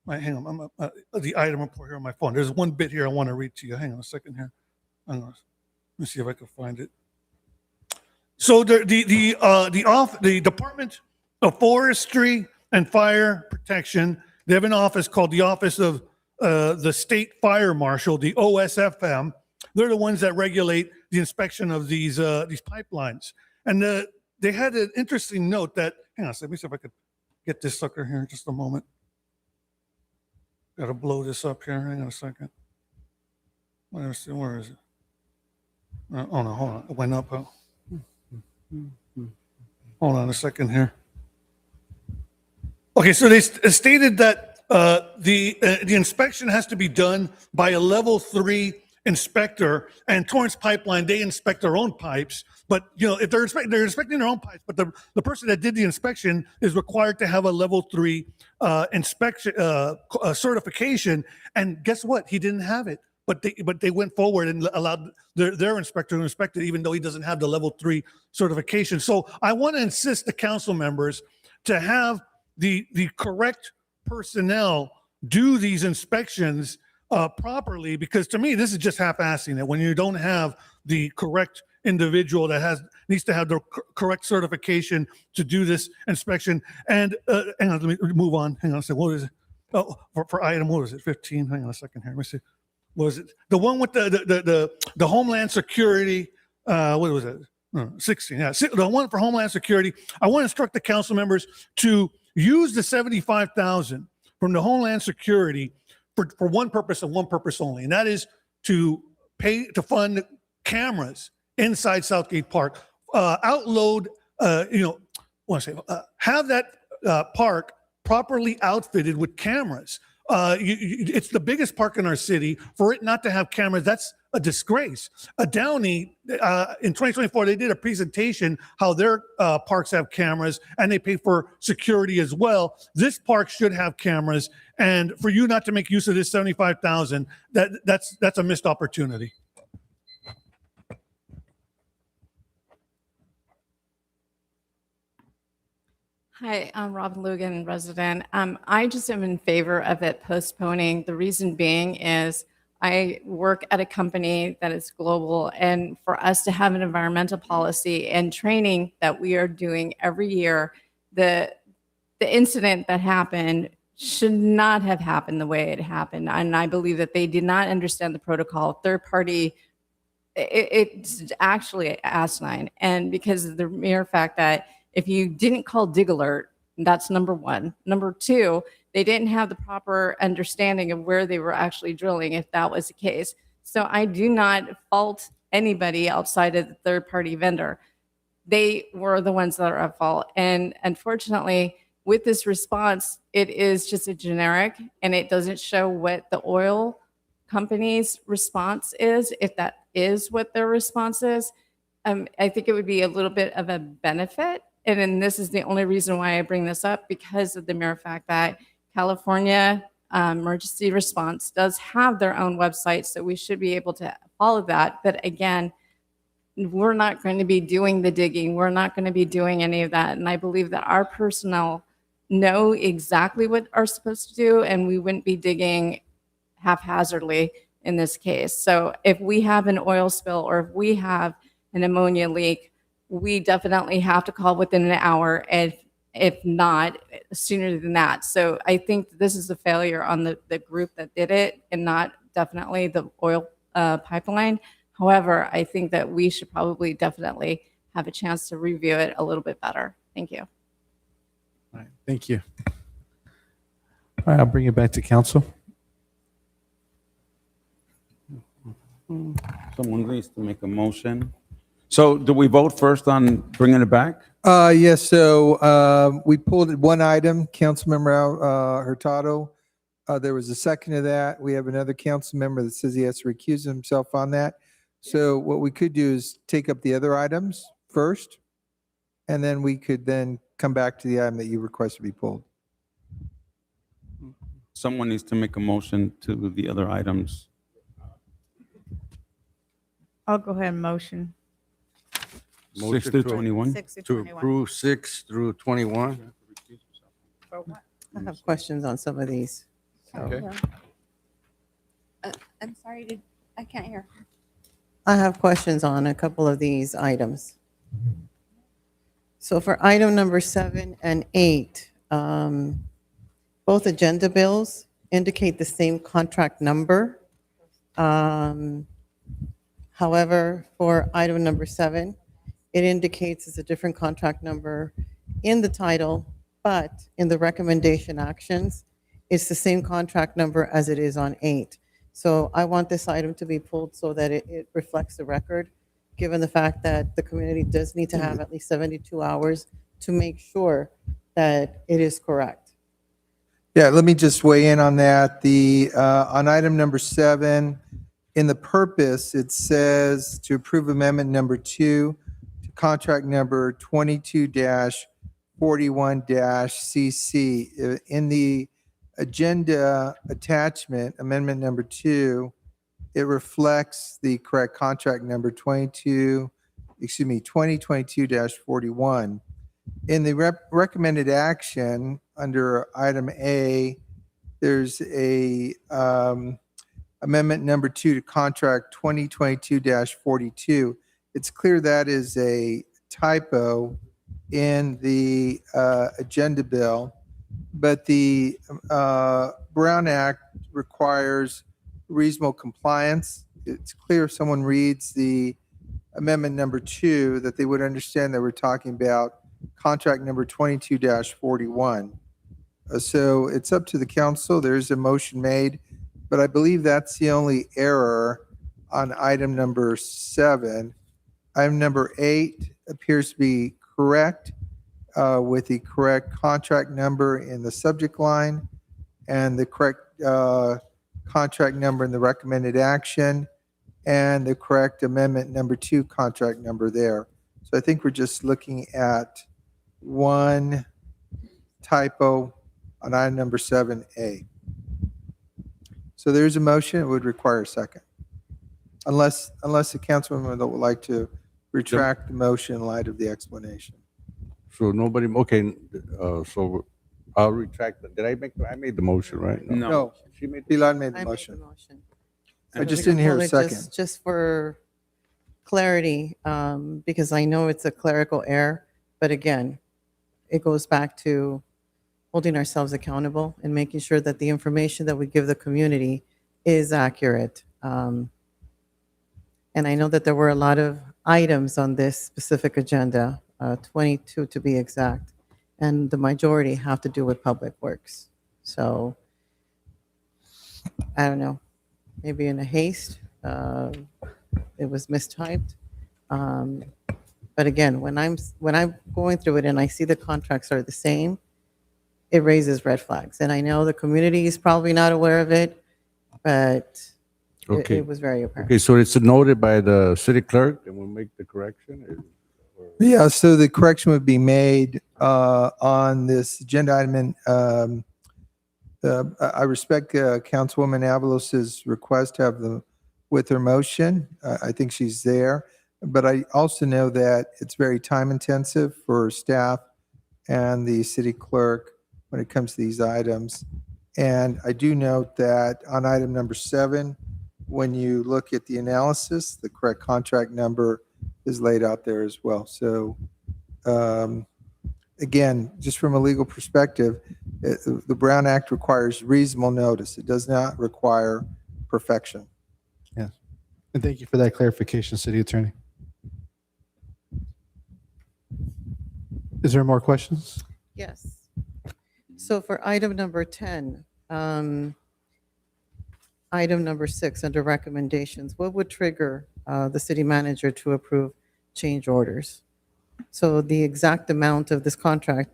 S15: hang on, the item report here on my phone. There's one bit here I want to read to you. Hang on a second here. Hang on. Let me see if I can find it. So the Department of Forestry and Fire Protection, they have an office called the Office of the State Fire Marshal, the OSFM. They're the ones that regulate the inspection of these pipelines. And they had an interesting note that, hang on, let me see if I could get this sucker here in just a moment. Got to blow this up here. Hang on a second. Where is it? Oh, no, hold on. It went up. Hold on a second here. Okay, so they stated that the inspection has to be done by a level 3 inspector, and Torrance Pipeline, they inspect their own pipes. But if they're inspecting their own pipes, but the person that did the inspection is required to have a level 3 inspection certification. And guess what? He didn't have it. But they went forward and allowed their inspector to inspect it, even though he doesn't have the level 3 certification. So I want to insist the council members to have the correct personnel do these inspections properly, because to me, this is just half-assing it when you don't have the correct individual that needs to have the correct certification to do this inspection. And hang on, let me move on. Hang on a second. What is it? Oh, for item, what was it? 15. Hang on a second here. Let me see. What was it? The one with the Homeland Security. What was it? 16. Yeah, the one for Homeland Security. I want to instruct the council members to use the $75,000 from the Homeland Security for one purpose and one purpose only, and that is to fund cameras inside Southgate Park. Outload, have that park properly outfitted with cameras. It's the biggest park in our city. For it not to have cameras, that's a disgrace. Downey, in 2024, they did a presentation how their parks have cameras and they pay for security as well. This park should have cameras, and for you not to make use of this $75,000, that's a missed opportunity.
S21: Hi, I'm Robin Lugan, resident. I just am in favor of it postponing. The reason being is I work at a company that is global, and for us to have an environmental policy and training that we are doing every year, the incident that happened should not have happened the way it happened. And I believe that they did not understand the protocol. Third party, it's actually asinine. And because of the mere fact that if you didn't call Dig Alert, that's number one. Number two, they didn't have the proper understanding of where they were actually drilling, if that was the case. So I do not fault anybody outside of the third-party vendor. They were the ones that are at fault. And unfortunately, with this response, it is just a generic, and it doesn't show what the oil company's response is, if that is what their response is. I think it would be a little bit of a benefit. And then this is the only reason why I bring this up, because of the mere fact that California emergency response does have their own website, so we should be able to follow that. But again, we're not going to be doing the digging. We're not going to be doing any of that. And I believe that our personnel know exactly what are supposed to do, and we wouldn't be digging haphazardly in this case. So if we have an oil spill or if we have an ammonia leak, we definitely have to call within an hour, and if not, sooner than that. So I think this is a failure on the group that did it and not definitely the oil pipeline. However, I think that we should probably definitely have a chance to review it a little bit better. Thank you.
S1: All right, thank you. All right, I'll bring it back to council.
S3: Someone needs to make a motion. So do we vote first on bringing it back?
S6: Yes, so we pulled one item, Councilmember Hurtado. There was a second to that. We have another council member that says he has to recuse himself on that. So what we could do is take up the other items first, and then we could then come back to the item that you request to be pulled.
S3: Someone needs to make a motion to the other items.
S12: I'll go ahead and motion.
S3: 6 through 21?
S12: 6 to
S7: To
S12: 21.
S7: approve 6 through 21.
S12: For what?
S9: I have questions on some of these.
S7: Okay.
S2: I'm sorry, I can't hear.
S9: I have questions on a couple of these items. So for item number 7 and 8, both agenda bills indicate the same contract number. However, for item number 7, it indicates it's a different contract number in the title, but in the recommendation actions, it's the same contract number as it is on 8. So I want this item to be pulled so that it reflects the record, given the fact that the community does need to have at least 72 hours to make sure that it is correct.
S6: Yeah, let me just weigh in on that. On item number 7, in the purpose, it says to approve amendment number 2 to contract number 22-41-CC. In the agenda attachment, amendment number 2, it reflects the correct contract number 2022-41. In the recommended action under item A, there's a amendment number 2 to contract 2022-42. It's clear that is a typo in the agenda bill, but the Brown Act requires reasonable compliance. It's clear if someone reads the amendment number 2 that they would understand that we're talking about contract number 22-41. So it's up to the council. There is a motion made, but I believe that's the only error on item number 7. Item number 8 appears to be correct with the correct contract number in the subject line and the correct contract number in the recommended action and the correct amendment number 2 contract number there. So I think we're just looking at one typo on item number 7A. So there's a motion. It would require a second. Unless the councilwoman would like to retract the motion in light of the explanation.
S7: So nobody, okay, so I'll retract that. I made the motion, right?
S6: No,
S7: She made,
S6: Pilar made
S9: I
S6: the
S9: made
S6: motion.
S9: the motion.
S6: I just didn't hear a second.
S9: Just for clarity, because I know it's a clerical error, but again, it goes back to holding ourselves accountable and making sure that the information that we give the community is accurate. And I know that there were a lot of items on this specific agenda, 22 to be exact, and the majority have to do with public works. So I don't know, maybe in a haste, it was mistyped. But again, when I'm going through it and I see the contracts are the same, it raises red flags. And I know the community is probably not aware of it, but
S7: okay.
S9: it was very apparent.
S7: Okay, so it's noted by the city clerk and we'll make the correction?
S6: Yeah, so the correction would be made on this agenda item I respect Councilwoman Avalos's request to have them with her motion. I think she's there. But I also know that it's very time intensive for staff and the city clerk when it comes to these items. And I do note that on item number 7, when you look at the analysis, the correct contract number is laid out there as well. So again, just from a legal perspective, the Brown Act requires reasonable notice. It does not require perfection.
S1: Yes. And thank you for that clarification, City Attorney. Is there more questions?
S9: Yes. So for item number 10, item number 6 under recommendations, what would trigger the city manager to approve change orders? So the exact amount of this contract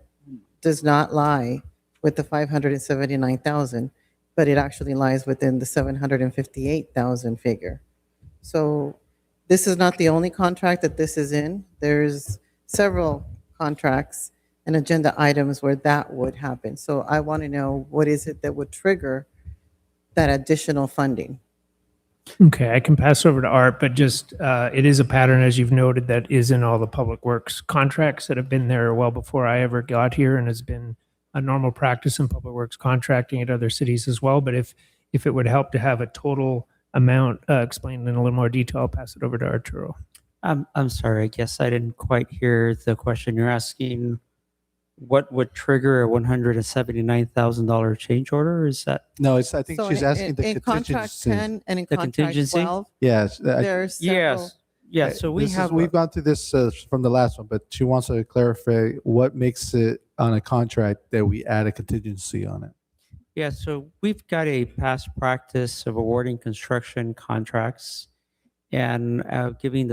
S9: does not lie with the 579,000, but it actually lies within the 758,000 figure. So this is not the only contract that this is in. There's several contracts and agenda items where that would happen. So I want to know, what is it that would trigger that additional funding?
S5: Okay, I can pass over to Art, but just, it is a pattern, as you've noted, that is in all the public works contracts that have been there well before I ever got here, and has been a normal practice in public works contracting at other cities as well. But if it would help to have a total amount explained in a little more detail, I'll pass it over to Arturo.
S14: I'm sorry, I guess I didn't quite hear the question. You're asking what would trigger a $179,000 change order? Is that?
S1: No, it's, I think
S9: So
S1: she's asking the
S9: in contract
S1: contingency.
S9: 10 and in
S14: The
S9: contract
S14: contingency?
S9: 12,
S1: Yes.
S9: there are several.
S14: Yes. Yeah, so we have,
S1: We've gone through this from the last one, but she wants to clarify what makes it on a contract that we add a contingency on it.
S14: yeah, so we've got a past practice of awarding construction contracts and asking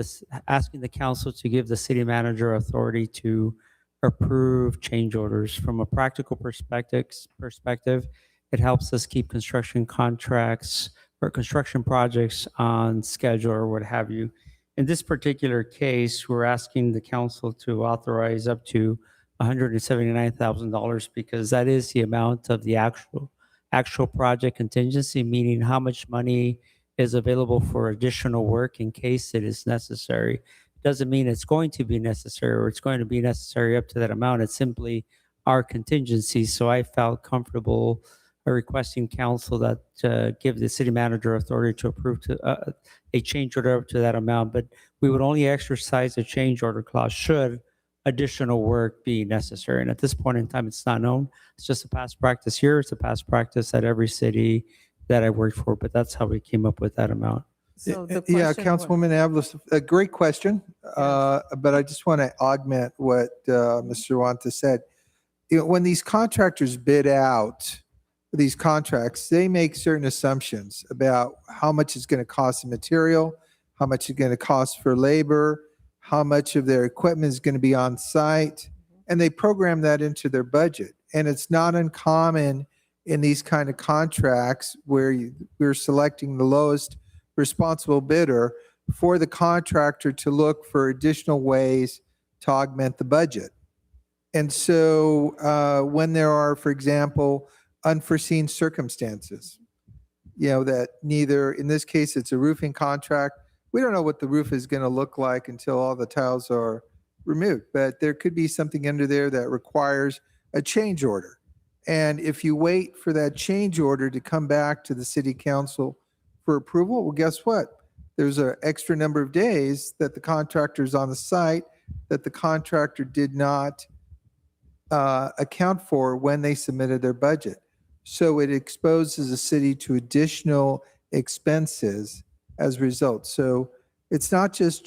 S14: the council to give the city manager authority to approve change orders. From a practical perspective, it helps us keep construction contracts or construction projects on schedule or what have you. In this particular case, we're asking the council to authorize up to $179,000 because that is the amount of the actual project contingency, meaning how much money is available for additional work in case it is necessary. Doesn't mean it's going to be necessary or it's going to be necessary up to that amount. It's simply our contingency. So I felt comfortable requesting council that give the city manager authority to approve a change order up to that amount. But we would only exercise a change order clause should additional work be necessary. And at this point in time, it's not known. It's just a past practice here. It's a past practice at every city that I worked for, but that's how we came up with that amount.
S9: So the
S6: Yeah,
S9: question was-
S6: Councilwoman Avalos, a great question, but I just want to augment what Mr. Wanta said. You know, when these contractors bid out these contracts, they make certain assumptions about how much it's going to cost in material, how much it's going to cost for labor, how much of their equipment is going to be on site, and they program that into their budget. And it's not uncommon in these kind of contracts where we're selecting the lowest responsible bidder for the contractor to look for additional ways to augment the budget. And so when there are, for example, unforeseen circumstances, you know, that neither, in this case, it's a roofing contract. We don't know what the roof is going to look like until all the tiles are removed, but there could be something under there that requires a change order. And if you wait for that change order to come back to the city council for approval, well, guess what? There's an extra number of days that the contractor's on the site that the contractor did not account for when they submitted their budget. So it exposes the city to additional expenses as a result. So it's not just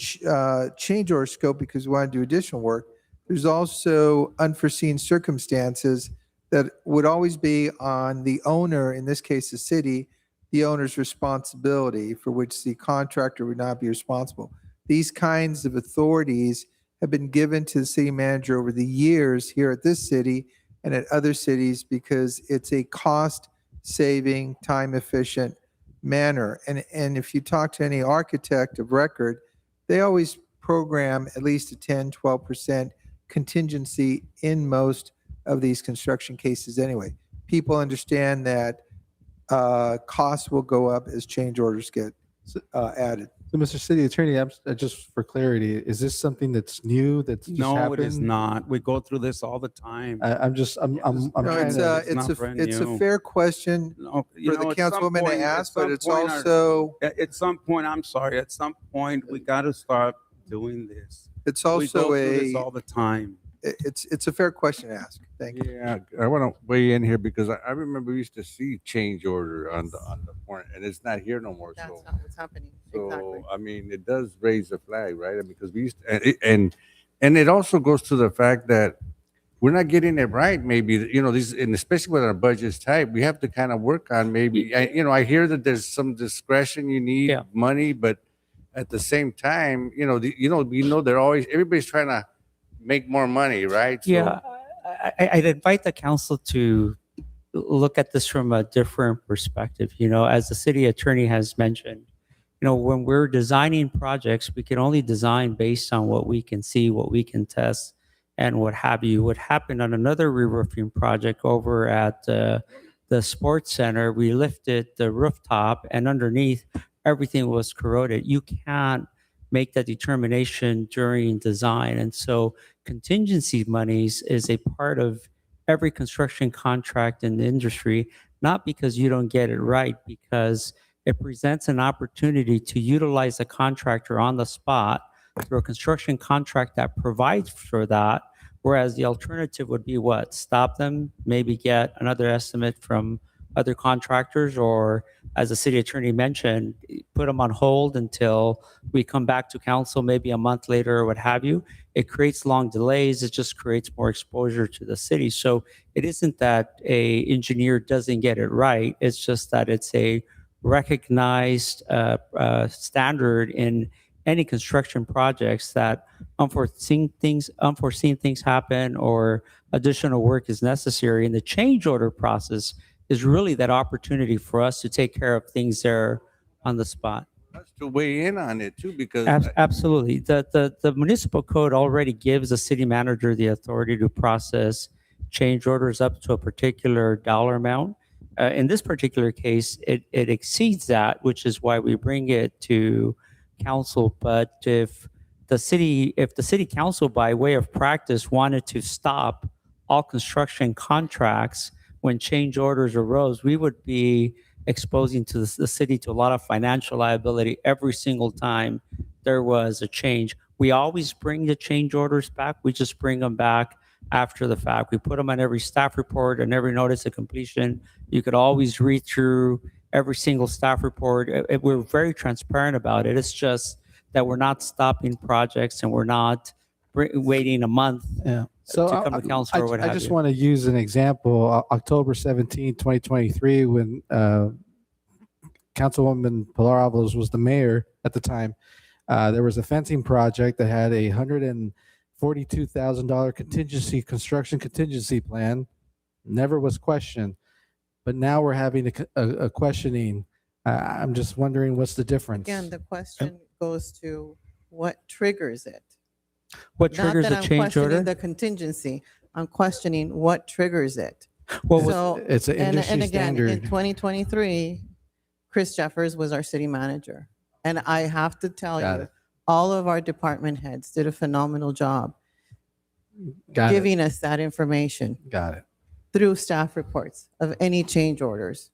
S6: change order scope because we want to do additional work. There's also unforeseen circumstances that would always be on the owner, in this case, the city, the owner's responsibility for which the contractor would not be responsible. These kinds of authorities have been given to the city manager over the years here at this city and at other cities because it's a cost-saving, time-efficient manner. And if you talk to any architect of record, they always program at least a 10, 12% contingency in most of these construction cases anyway. people understand that costs will go up as change orders get added.
S1: So, Mr. City Attorney, just for clarity, is this something that's new, that's just
S3: No, it is
S1: happened?
S3: not. We go through this all the time.
S1: I'm
S6: No,
S1: trying
S6: it's
S1: to.
S6: it's a fair question
S3: No,
S6: for the
S3: at some
S6: councilwoman to
S3: point- at
S6: ask, but
S3: some
S6: it's
S3: point our-
S6: also,
S3: At some point, I'm sorry, at some point, we got to start doing this.
S6: it's
S3: We go
S6: also
S3: through this all
S6: a,
S3: the time.
S6: it's a fair question to ask. Thank you.
S7: Yeah, I want to weigh in here because I remember we used to see change order on the point, and it's not here no more.
S9: That's
S7: So,
S9: not what's happening. Exactly.
S7: I mean, it does raise a flag, right? I mean, because we used to, and it also goes to the fact that we're not getting it right. Maybe these, and especially when our budget's tight, we have to kind of work on maybe. I hear that there's some discretion you need money, but at the same time, we know they're always everybody's trying to make more money, right? So,
S14: Yeah, I'd invite the council to look at this from a different perspective. As the city attorney has mentioned, when we're designing projects, we can only design based on what we can see, what we can test, and what have you. What happened on another re-roofing project over at the sports center, we lifted the rooftop, and underneath, everything was corroded. You can't make that determination during design. And so contingency monies is a part of every construction contract in the industry, not because you don't get it right, because it presents an opportunity to utilize a contractor on the spot through a construction contract that provides for that. Whereas the alternative would be what? Stop them, maybe get another estimate from other contractors, or as the city attorney mentioned, put them on hold until we come back to council maybe a month later or what have you. It creates long delays. It just creates more exposure to the city. So it isn't that a engineer doesn't get it right. It's just that it's a recognized standard in any construction projects that unforeseen things happen or additional work is necessary. And the change order process is really that opportunity for us to take care of things there on the spot.
S7: us to weigh in on it too, because
S14: Absolutely. The municipal code already gives the city manager the authority to process change orders up to a particular dollar amount. In this particular case, it exceeds that, which is why we bring it to council. But if the city council, by way of practice, wanted to stop all construction contracts when change orders arose, we would be exposing to the city to a lot of financial liability every single time there was a change. We always bring the change orders back. We just bring them back after the fact. We put them on every staff report and every notice of completion. You could always read through every single staff report. We're very transparent about it. It's just that we're not stopping projects and we're not waiting a month
S1: So
S14: to come to council or what have
S1: I just
S14: you.
S1: want to use an example. October 17, 2023, when Councilwoman Pilar Avalos was the mayor at the time, there was a fencing project that had a $142,000 construction contingency plan. Never was questioned, but now we're having a questioning. I'm just wondering what's the difference?
S9: Again, the question goes to what triggers it.
S14: What triggers
S9: Not
S14: a
S9: that I'm
S14: change
S9: questioning
S14: order?
S9: the contingency. I'm questioning what triggers it.
S14: Well,
S9: So,
S1: it's an industry
S9: and again, in
S1: standard.
S9: 2023, Chris Jeffers was our city manager. And I have to tell
S1: Got
S9: you,
S1: it.
S9: all of our department heads did a phenomenal job
S1: Got it.
S9: giving us that information
S1: Got it.
S9: through staff reports of any change orders.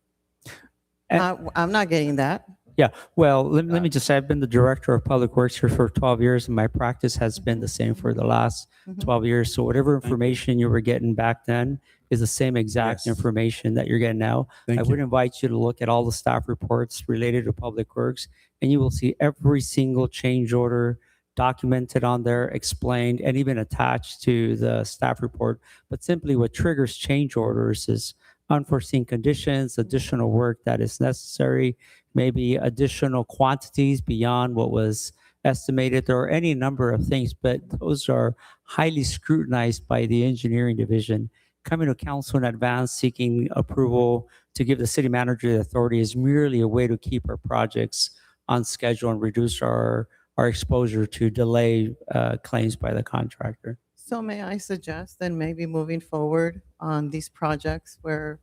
S9: I'm not getting that.
S14: Yeah, well, let me just say, I've been the director of public works here for 12 years, and my practice has been the same for the last 12 years. So whatever information you were getting back then is the same exact information that you're getting now. I would invite you to look at all the staff reports related to public works, and you will see every single change order documented on there, explained, and even attached to the staff report. But simply what triggers change orders is unforeseen conditions, additional work that is necessary, maybe additional quantities beyond what was estimated. There are any number of things, but those are highly scrutinized by the engineering division. Coming to council in advance, seeking approval to give the city manager the authority is merely a way to keep our projects on schedule and reduce our exposure to delay claims by the contractor.
S9: So may I suggest then maybe moving forward on these projects where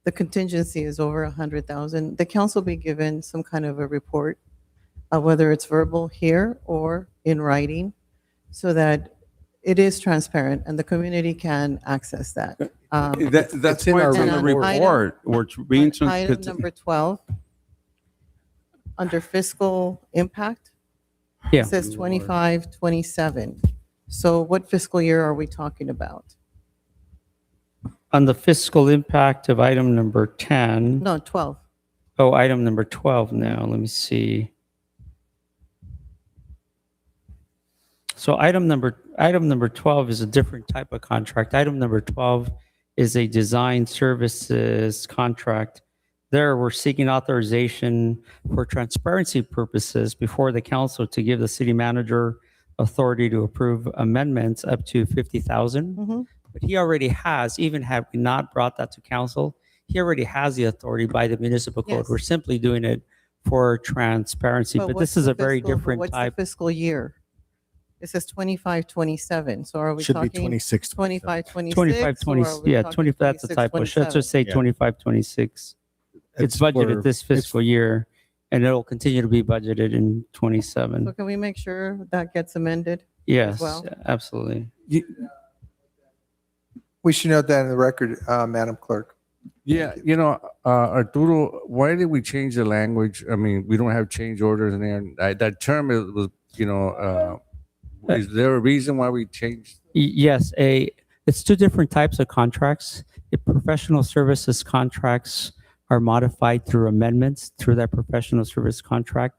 S9: the contingency is over 100,000, the council be given some kind of a report, whether it's verbal here or in writing, so that it is transparent and the community can access that.
S3: That's
S1: it's in
S3: why
S1: our
S3: it's in the
S9: report.
S3: report. We're being
S9: Item number 12, under fiscal impact,
S14: Yeah.
S9: it says 25, 27. So what fiscal year are we talking about?
S14: On the fiscal impact of item number 10,
S9: No, 12.
S14: oh, item number 12 now, let me see. So item number 12 is a different type of contract. Item number 12 is a design services contract. There, we're seeking authorization for transparency purposes before the council to give the city manager authority to approve amendments up to 50,000.
S9: Mhm.
S14: But he already has, even have we not brought that to council, he already has the authority by the municipal code.
S9: Yes.
S14: We're simply doing it for transparency, but
S9: what's
S14: this is
S9: the
S14: a very
S9: fiscal- but
S14: different
S9: what's
S14: type.
S9: the fiscal year? It says 25, 27. So are we
S16: Should be
S9: talking
S16: 26,
S9: 25, 26?
S14: 25, 20,
S9: or are we
S14: yeah,
S9: talking
S14: 20, that's a
S9: 26,
S14: typo. Let's
S9: 27?
S14: just say
S16: Yeah.
S14: 25, 26. It's
S16: for-
S14: budgeted this fiscal year, and it'll continue to be budgeted in
S9: So
S14: 27.
S9: can we make sure that gets amended?
S14: Yes,
S9: well?
S14: absolutely.
S6: We should note that in the record, Madam Clerk.
S7: Yeah, Arturo, why did we change the language? I mean, we don't have change orders in there. That term was, is there a reason why we changed?
S14: Yes, it's two different types of contracts. If professional services contracts are modified through amendments through that professional service contract.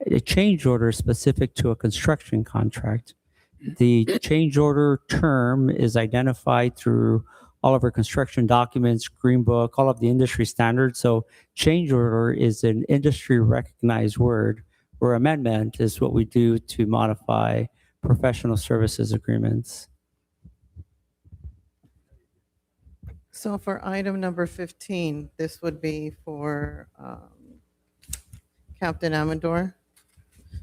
S14: A change order is specific to a construction contract. The change order term is identified through all of our construction documents, Green Book, all of the industry standards. So change order is an industry recognized word, where amendment is what we do to modify professional services agreements.
S9: So for item number 15, this would be for Captain Amador.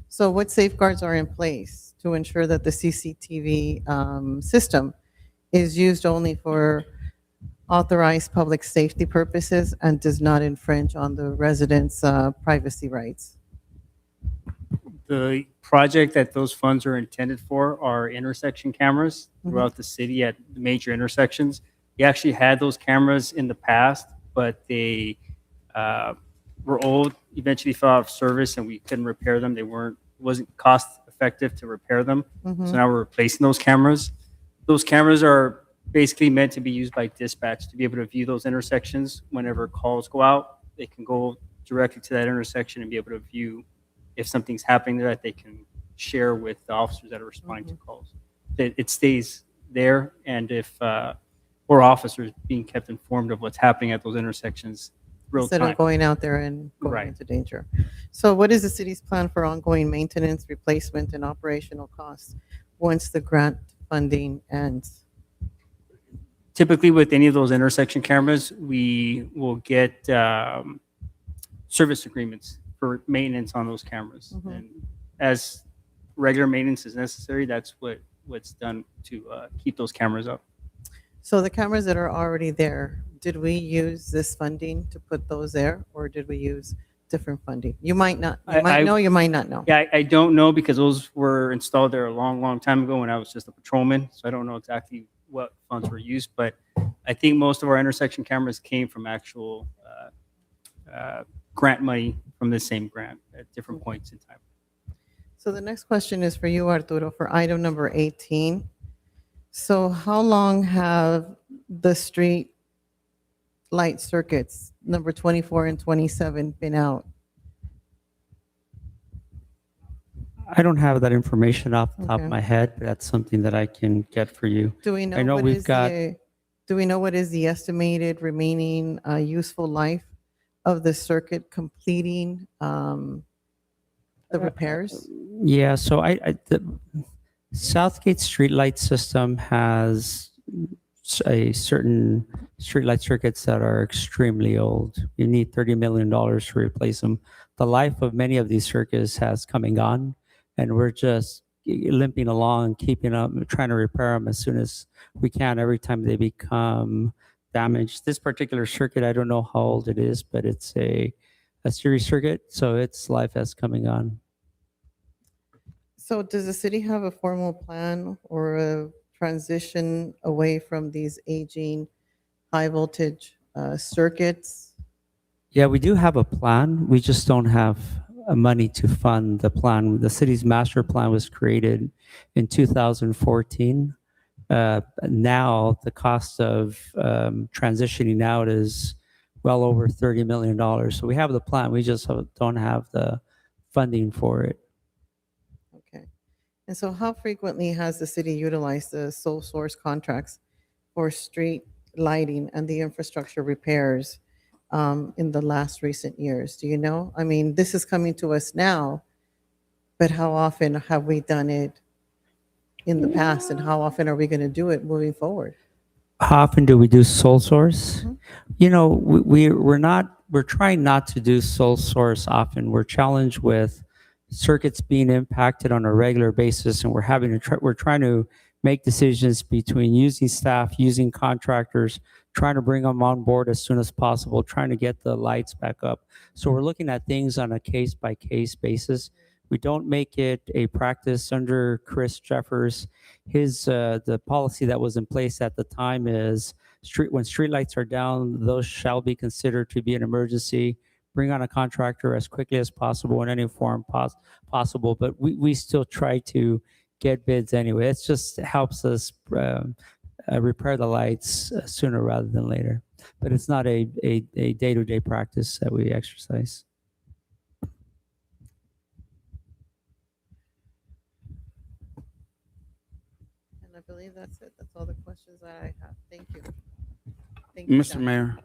S9: So what safeguards are in place to ensure that the CCTV system is used only for authorized public safety purposes and does not infringe on the residents' privacy rights?
S17: The project that those funds are intended for are intersection cameras throughout the city at the major intersections. We actually had those cameras in the past, but they were old, eventually fell out of service, and we couldn't repair them. It wasn't cost effective to repair them. So now we're replacing those cameras. Those cameras are basically meant to be used by dispatch to be able to view those intersections whenever calls go out. They can go directly to that intersection and be able to view if something's happening there that they can share with the officers that are responding to calls. It stays there, and if or officers being kept informed of what's happening at those intersections real
S9: Instead
S17: time.
S9: of going out there and going
S17: Right.
S9: into danger. So what is the city's plan for ongoing maintenance, replacement, and operational costs once the grant funding ends?
S17: Typically, with any of those intersection cameras, we will get service agreements for maintenance on those cameras. And as regular maintenance is necessary, that's what's done to keep those cameras up.
S9: So the cameras that are already there, did we use this funding to put those there, or did we use different funding? You might not, you might know, you might not know.
S17: Yeah, I don't know because those were installed there a long, long time ago when I was just a patrolman. So I don't know exactly what funds were used, but I think most of our intersection cameras came from actual grant money from the same grant at different points in time.
S9: So the next question is for you, Arturo, for item number 18. So how long have the street light circuits, number 24 and 27, been out?
S14: I don't have that information off the top
S9: Okay.
S14: of my head, but that's something that I can get for you.
S9: Do we know
S14: I know
S9: what
S14: we've
S9: is
S14: got,
S9: do we know what is the estimated remaining useful life of the circuit completing the repairs?
S14: yeah, so the Southgate streetlight system has a certain streetlight circuits that are extremely old. You need $30 million to replace them. The life of many of these circuits has come and gone, and we're just limping along, keeping up, trying to repair them as soon as we can every time they become damage. This particular circuit, I don't know how old it is, but it's a series circuit, so its life has coming on.
S9: So does the city have a formal plan or a transition away from these aging high voltage circuits?
S14: Yeah, we do have a plan. We just don't have money to fund the plan. The city's master plan was created in 2014. Now the cost of transitioning out is well over $30 million. So we have the plan. We just don't have the funding for it.
S9: Okay. And so how frequently has the city utilized the sole source contracts for street lighting and the infrastructure repairs in the last recent years? Do you know? I mean, this is coming to us now, but how often have we done it in the past, and how often are we going to do it moving forward?
S14: How often do we do sole source? You know, we're trying not to do sole source often. We're challenged with circuits being impacted on a regular basis, and we're trying to make decisions between using staff, using contractors, trying to bring them on board as soon as possible, trying to get the lights back up. So we're looking at things on a case by case basis. We don't make it a practice under Chris Jeffers. The policy that was in place at the time is when streetlights are down, those shall be considered to be an emergency. Bring on a contractor as quickly as possible in any form possible. But we still try to get bids anyway. It just helps us repair the lights sooner rather than later. But it's not a day-to-day practice that we exercise.
S9: And I believe that's it. That's all the questions that I have. Thank you. Thank you,
S3: Mr.
S9: John.
S3: Mayor.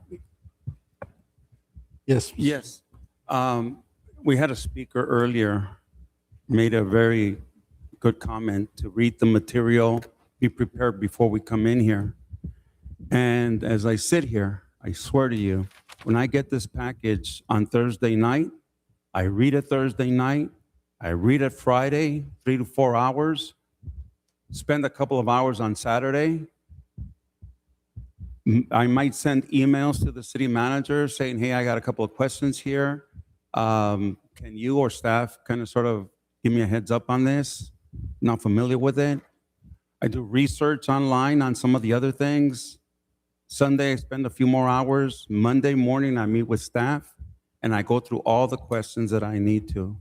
S1: Yes.
S3: Yes. We had a speaker earlier, made a very good comment to read the material, be prepared before we come in here. And as I sit here, I swear to you, when I get this package on Thursday night, I read it Thursday night, I read it Friday, 3 to 4 hours, spend a couple of hours on Saturday. I might send emails to the city manager saying, hey, I got a couple of questions here. Can you or staff kind of sort of give me a heads up on this? Not familiar with it. I do research online on some of the other things. Sunday, I spend a few more hours. Monday morning, I meet with staff and I go through all the questions that I need to.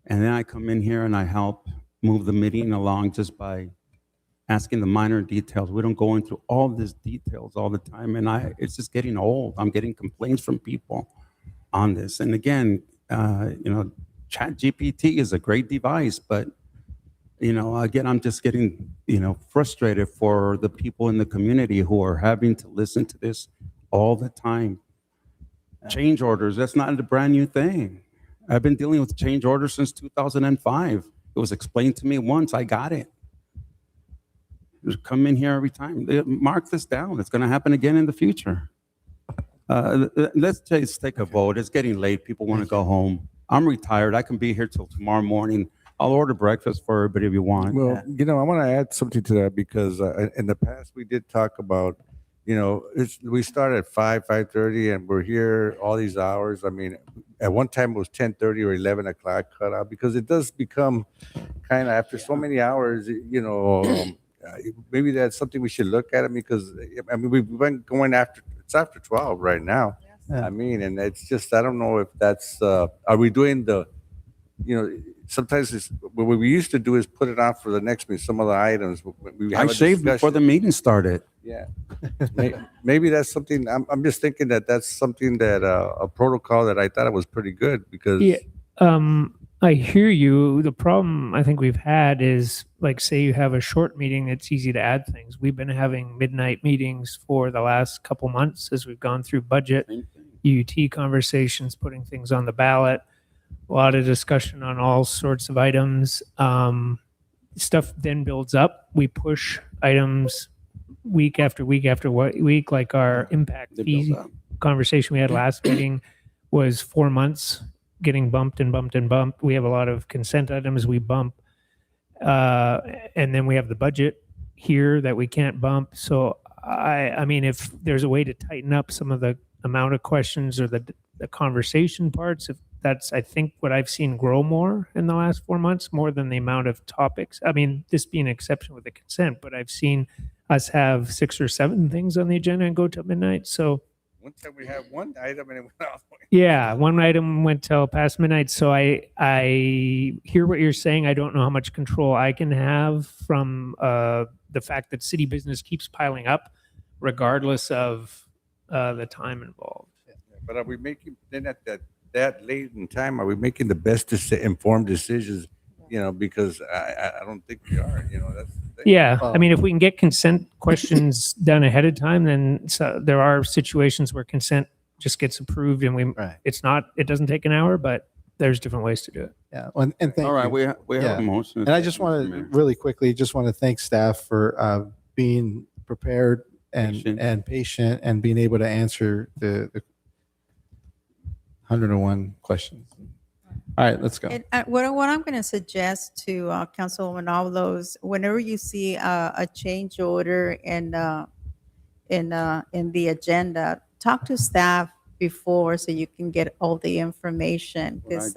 S3: And then I come in here and I help move the meeting along just by asking the minor details. We don't go into all these details all the time, and it's just getting old. I'm getting complaints from people on this. And again, ChatGPT is a great device, but again, I'm just getting frustrated for the people in the community who are having to listen to this all the time. Change orders, that's not a brand new thing. I've been dealing with change orders since 2005. It was explained to me once, I got it. Just come in here every time. Mark this down. It's going to happen again in the future. Let's just take a vote. It's getting late. People want to go home. I'm retired. I can be here till tomorrow morning. I'll order breakfast for everybody if you want.
S7: Well, I want to add something to that because in the past we did talk about, we start at 5:30, and we're here all these hours. I mean, at one time it was 10:30 or 11 o'clock cut out because it does become kind of after so many hours, maybe that's something we should look at. Because we've been going it's after 12 right now. I mean, and it's just, I don't know if that's, are we doing sometimes what we used to do is put it on for the next meeting, some of the items.
S3: I shaved before the meeting started.
S7: Yeah. Maybe that's something, I'm just thinking that's something that a protocol that I thought it was pretty good because.
S5: Yeah. I hear you. The problem I think we've had is, like, say you have a short meeting, it's easy to add things. We've been having midnight meetings for the last couple months as we've gone through budget, UUT conversations, putting things on the ballot, a lot of discussion on all sorts of items. Stuff then builds up. We push items week after week after week, like our impact fee conversation we had last meeting was 4 months getting bumped and bumped and bumped. We have a lot of consent items we bump. And then we have the budget here that we can't bump. So I mean, if there's a way to tighten up some of the amount of questions or the conversation parts, if that's, I think, what I've seen grow more in the last 4 months, more than the amount of topics. I mean, this being an exception with the consent, but I've seen us have 6 or 7 things on the agenda and go till midnight. So
S7: One time we had one item and it went out.
S5: yeah, one item went till past midnight. So I hear what you're saying. I don't know how much control I can have from the fact that city business keeps piling up, regardless of the time involved.
S7: But are we making, then at that late in time, are we making the best informed decisions? You know, because I don't think we are, you know, that's the thing.
S5: Yeah, I mean, if we can get consent questions done ahead of time, then there are situations where consent just gets approved and it doesn't take an hour, but there's different ways to do it.
S1: Yeah, and thank
S3: All right,
S1: you.
S3: we have a motion.
S1: And I just want to really quickly, just want to thank staff for being prepared and patient and being able to answer the 101 questions. All right, let's go.
S12: And what I'm going to suggest to Councilwoman Avalos, whenever you see a change order in the agenda, talk to staff before so you can get all the information. Because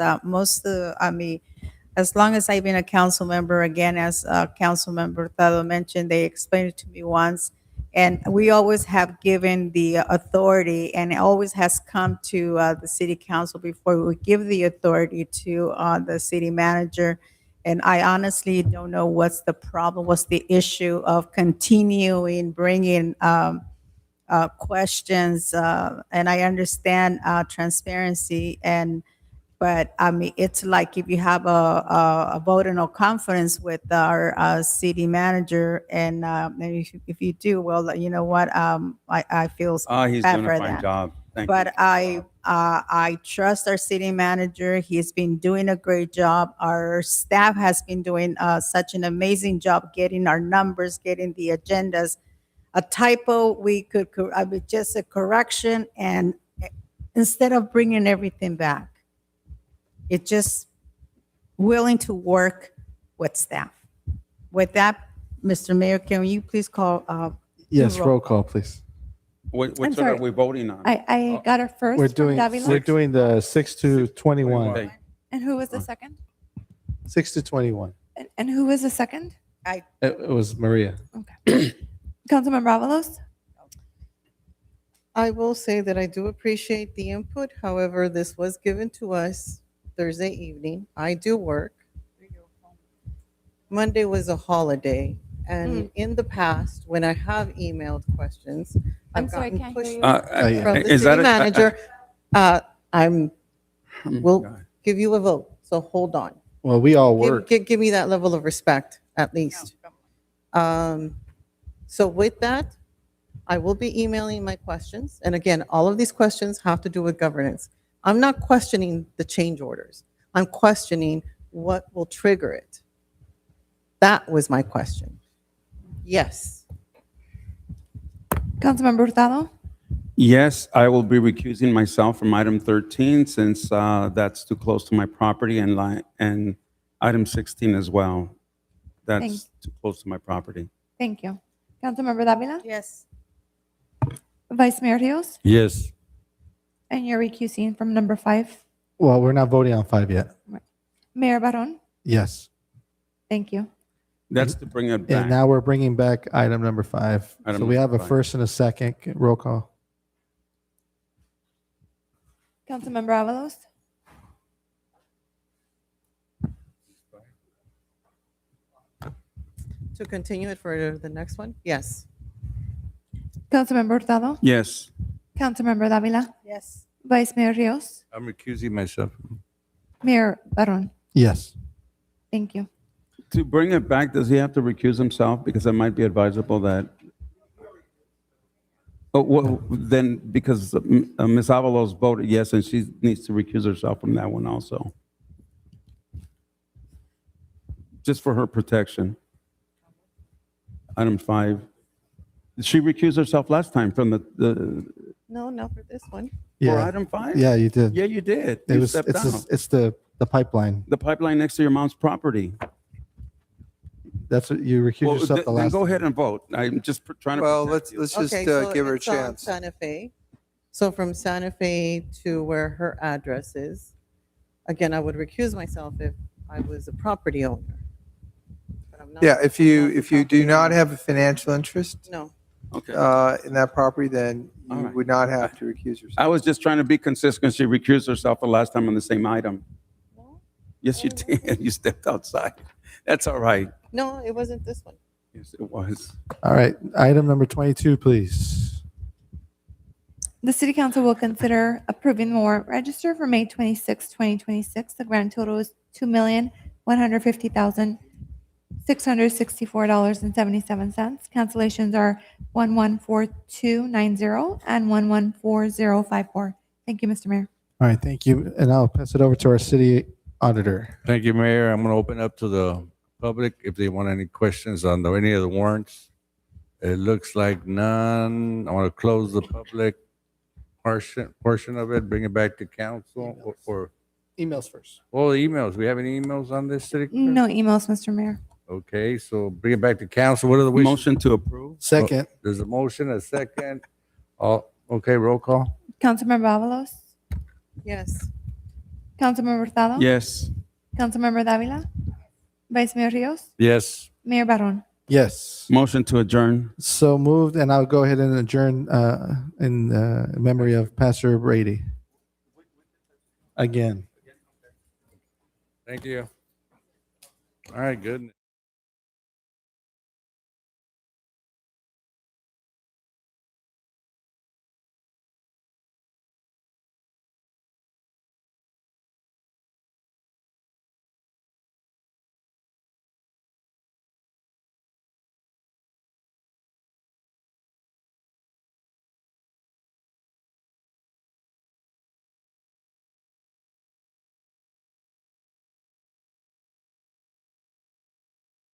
S12: as long as I've been a council member, again, as Council Member Hurtado mentioned, they explained it to me once. And we always have given the authority, and it always has come to the city council before we give the authority to the city manager. And I honestly don't know what's the problem, what's the issue of continuing bringing questions. And I understand transparency, but I mean, it's like if you have a vote of no confidence with our city manager, and if you do, well, you know what, I feel
S3: He's
S12: bad
S3: doing
S12: for
S3: a fine
S12: that.
S3: job. Thank
S12: But
S3: you.
S12: I trust our city manager. He's been doing a great job. Our staff has been doing such an amazing job getting our numbers, getting the agendas. A typo, I mean, just a correction, and instead of bringing everything back, it's just willing to work with staff. With that, Mr. Mayor, can you please call?
S1: Yes, roll call, please.
S3: Which
S2: I'm
S3: one are
S2: sorry.
S3: we voting on?
S2: I got her first.
S1: We're
S2: from
S1: doing
S2: Davila.
S1: the 6 to 21.
S3: Okay.
S2: And who was the second?
S1: 6 to 21.
S2: And who was the second?
S1: It was Maria.
S2: Councilmember Avalos?
S9: I will say that I do appreciate the input. However, this was given to us Thursday evening. I do work. Monday was a holiday. And in the past, when I have emailed questions, I've
S10: sorry,
S9: gotten
S10: can't hear
S9: pushback
S10: you.
S9: from the
S3: Is that
S9: city
S3: a-
S9: manager. We'll give you a vote, so hold on.
S1: Well, we all work.
S9: Give me that level of respect, at least. So with that, I will be emailing my questions. And again, all of these questions have to do with governance. I'm not questioning the change orders. I'm questioning what will trigger it. That was my question. Yes.
S2: Councilmember Hurtado?
S3: Yes, I will be recusing myself from item 13 since that's too close to my property, and item 16 as well. That's too close to my property.
S2: Thank you. Councilmember Davila?
S12: Yes.
S2: Vice Mayor Rios?
S7: Yes.
S2: And you're recusing from number 5.
S1: Well, we're not voting on 5 yet.
S2: Mayor Barron?
S1: Yes.
S2: Thank you.
S3: That's to bring it
S1: And
S3: back.
S1: now we're bringing back item number 5.
S3: Item
S1: So we have a
S3: number 5.
S1: first and a second. Roll call.
S2: Councilmember Avalos?
S9: To continue it for the next one? Yes.
S2: Councilmember Hurtado?
S3: Yes.
S2: Councilmember Davila?
S12: Yes.
S2: Vice Mayor Rios?
S7: I'm recusing myself.
S2: Mayor Barron?
S1: Yes.
S2: Thank you.
S3: To bring it back, does he have to recuse himself? Because it might be advisable that. Oh, well, then, because Ms. Avalos voted yes, and she needs to recuse herself from that one also. Just for her protection. Item 5. Did she recuse herself last time from the
S9: No, not for this one.
S3: for item 5?
S1: Yeah, you did.
S3: Yeah, you did.
S1: It
S3: You
S1: was,
S3: stepped down.
S1: it's the pipeline.
S3: The pipeline next to your mom's property.
S1: That's what you recused
S3: Well,
S1: yourself the
S3: then
S1: last.
S3: go
S1: time.
S3: ahead and vote. I'm just trying to.
S6: Well,
S3: protect
S6: let's
S3: you.
S6: just
S9: Okay, so
S6: give her a
S9: it's on
S6: chance.
S9: Santa Fe. So from Santa Fe to where her address is, again, I would recuse myself if I was a property owner. But I'm not-
S6: Yeah, if you,
S9: I'm not the
S6: if you do
S9: property
S6: not
S9: owner.
S6: have a financial interest
S9: No.
S3: Okay.
S6: in that property, then you
S3: All right.
S6: would not have to recuse yourself.
S3: I was just trying to be consistent. She recused herself the last time on the same item. Yes, you did. You stepped outside. That's all right.
S9: No, it wasn't this one.
S3: Yes, it was.
S1: All right, item number 22, please.
S2: The city council will consider approving the warrant register for May 26, 2026. The grand total is $2,150,664.77. Cancellations are 114290 and 114054. Thank you, Mr. Mayor.
S1: All right, thank you. And I'll pass it over to our city auditor.
S7: Thank you, Mayor. I'm going to open up to the public if they want any questions on any of the warrants. It looks like none. I want to close the public portion of it, bring it back to council or
S1: Emails first.
S7: all the emails. We have any emails on this, city? clerk?
S2: No emails, Mr. Mayor.
S7: Okay, so bring it back to council. What are the wishes?
S3: Motion to approve.
S1: Second.
S7: There's a motion, a second. All, okay, roll call.
S2: Councilmember Avalos?
S9: Yes.
S2: Councilmember Hurtado?
S3: Yes.
S2: Councilmember Davila? Vice Mayor Rios?
S7: Yes.
S2: Mayor Barron?
S1: Yes.
S3: Motion to adjourn.
S1: So moved, and I'll go ahead and adjourn in memory of Pastor Brady. Again.
S7: Thank you. All right, good.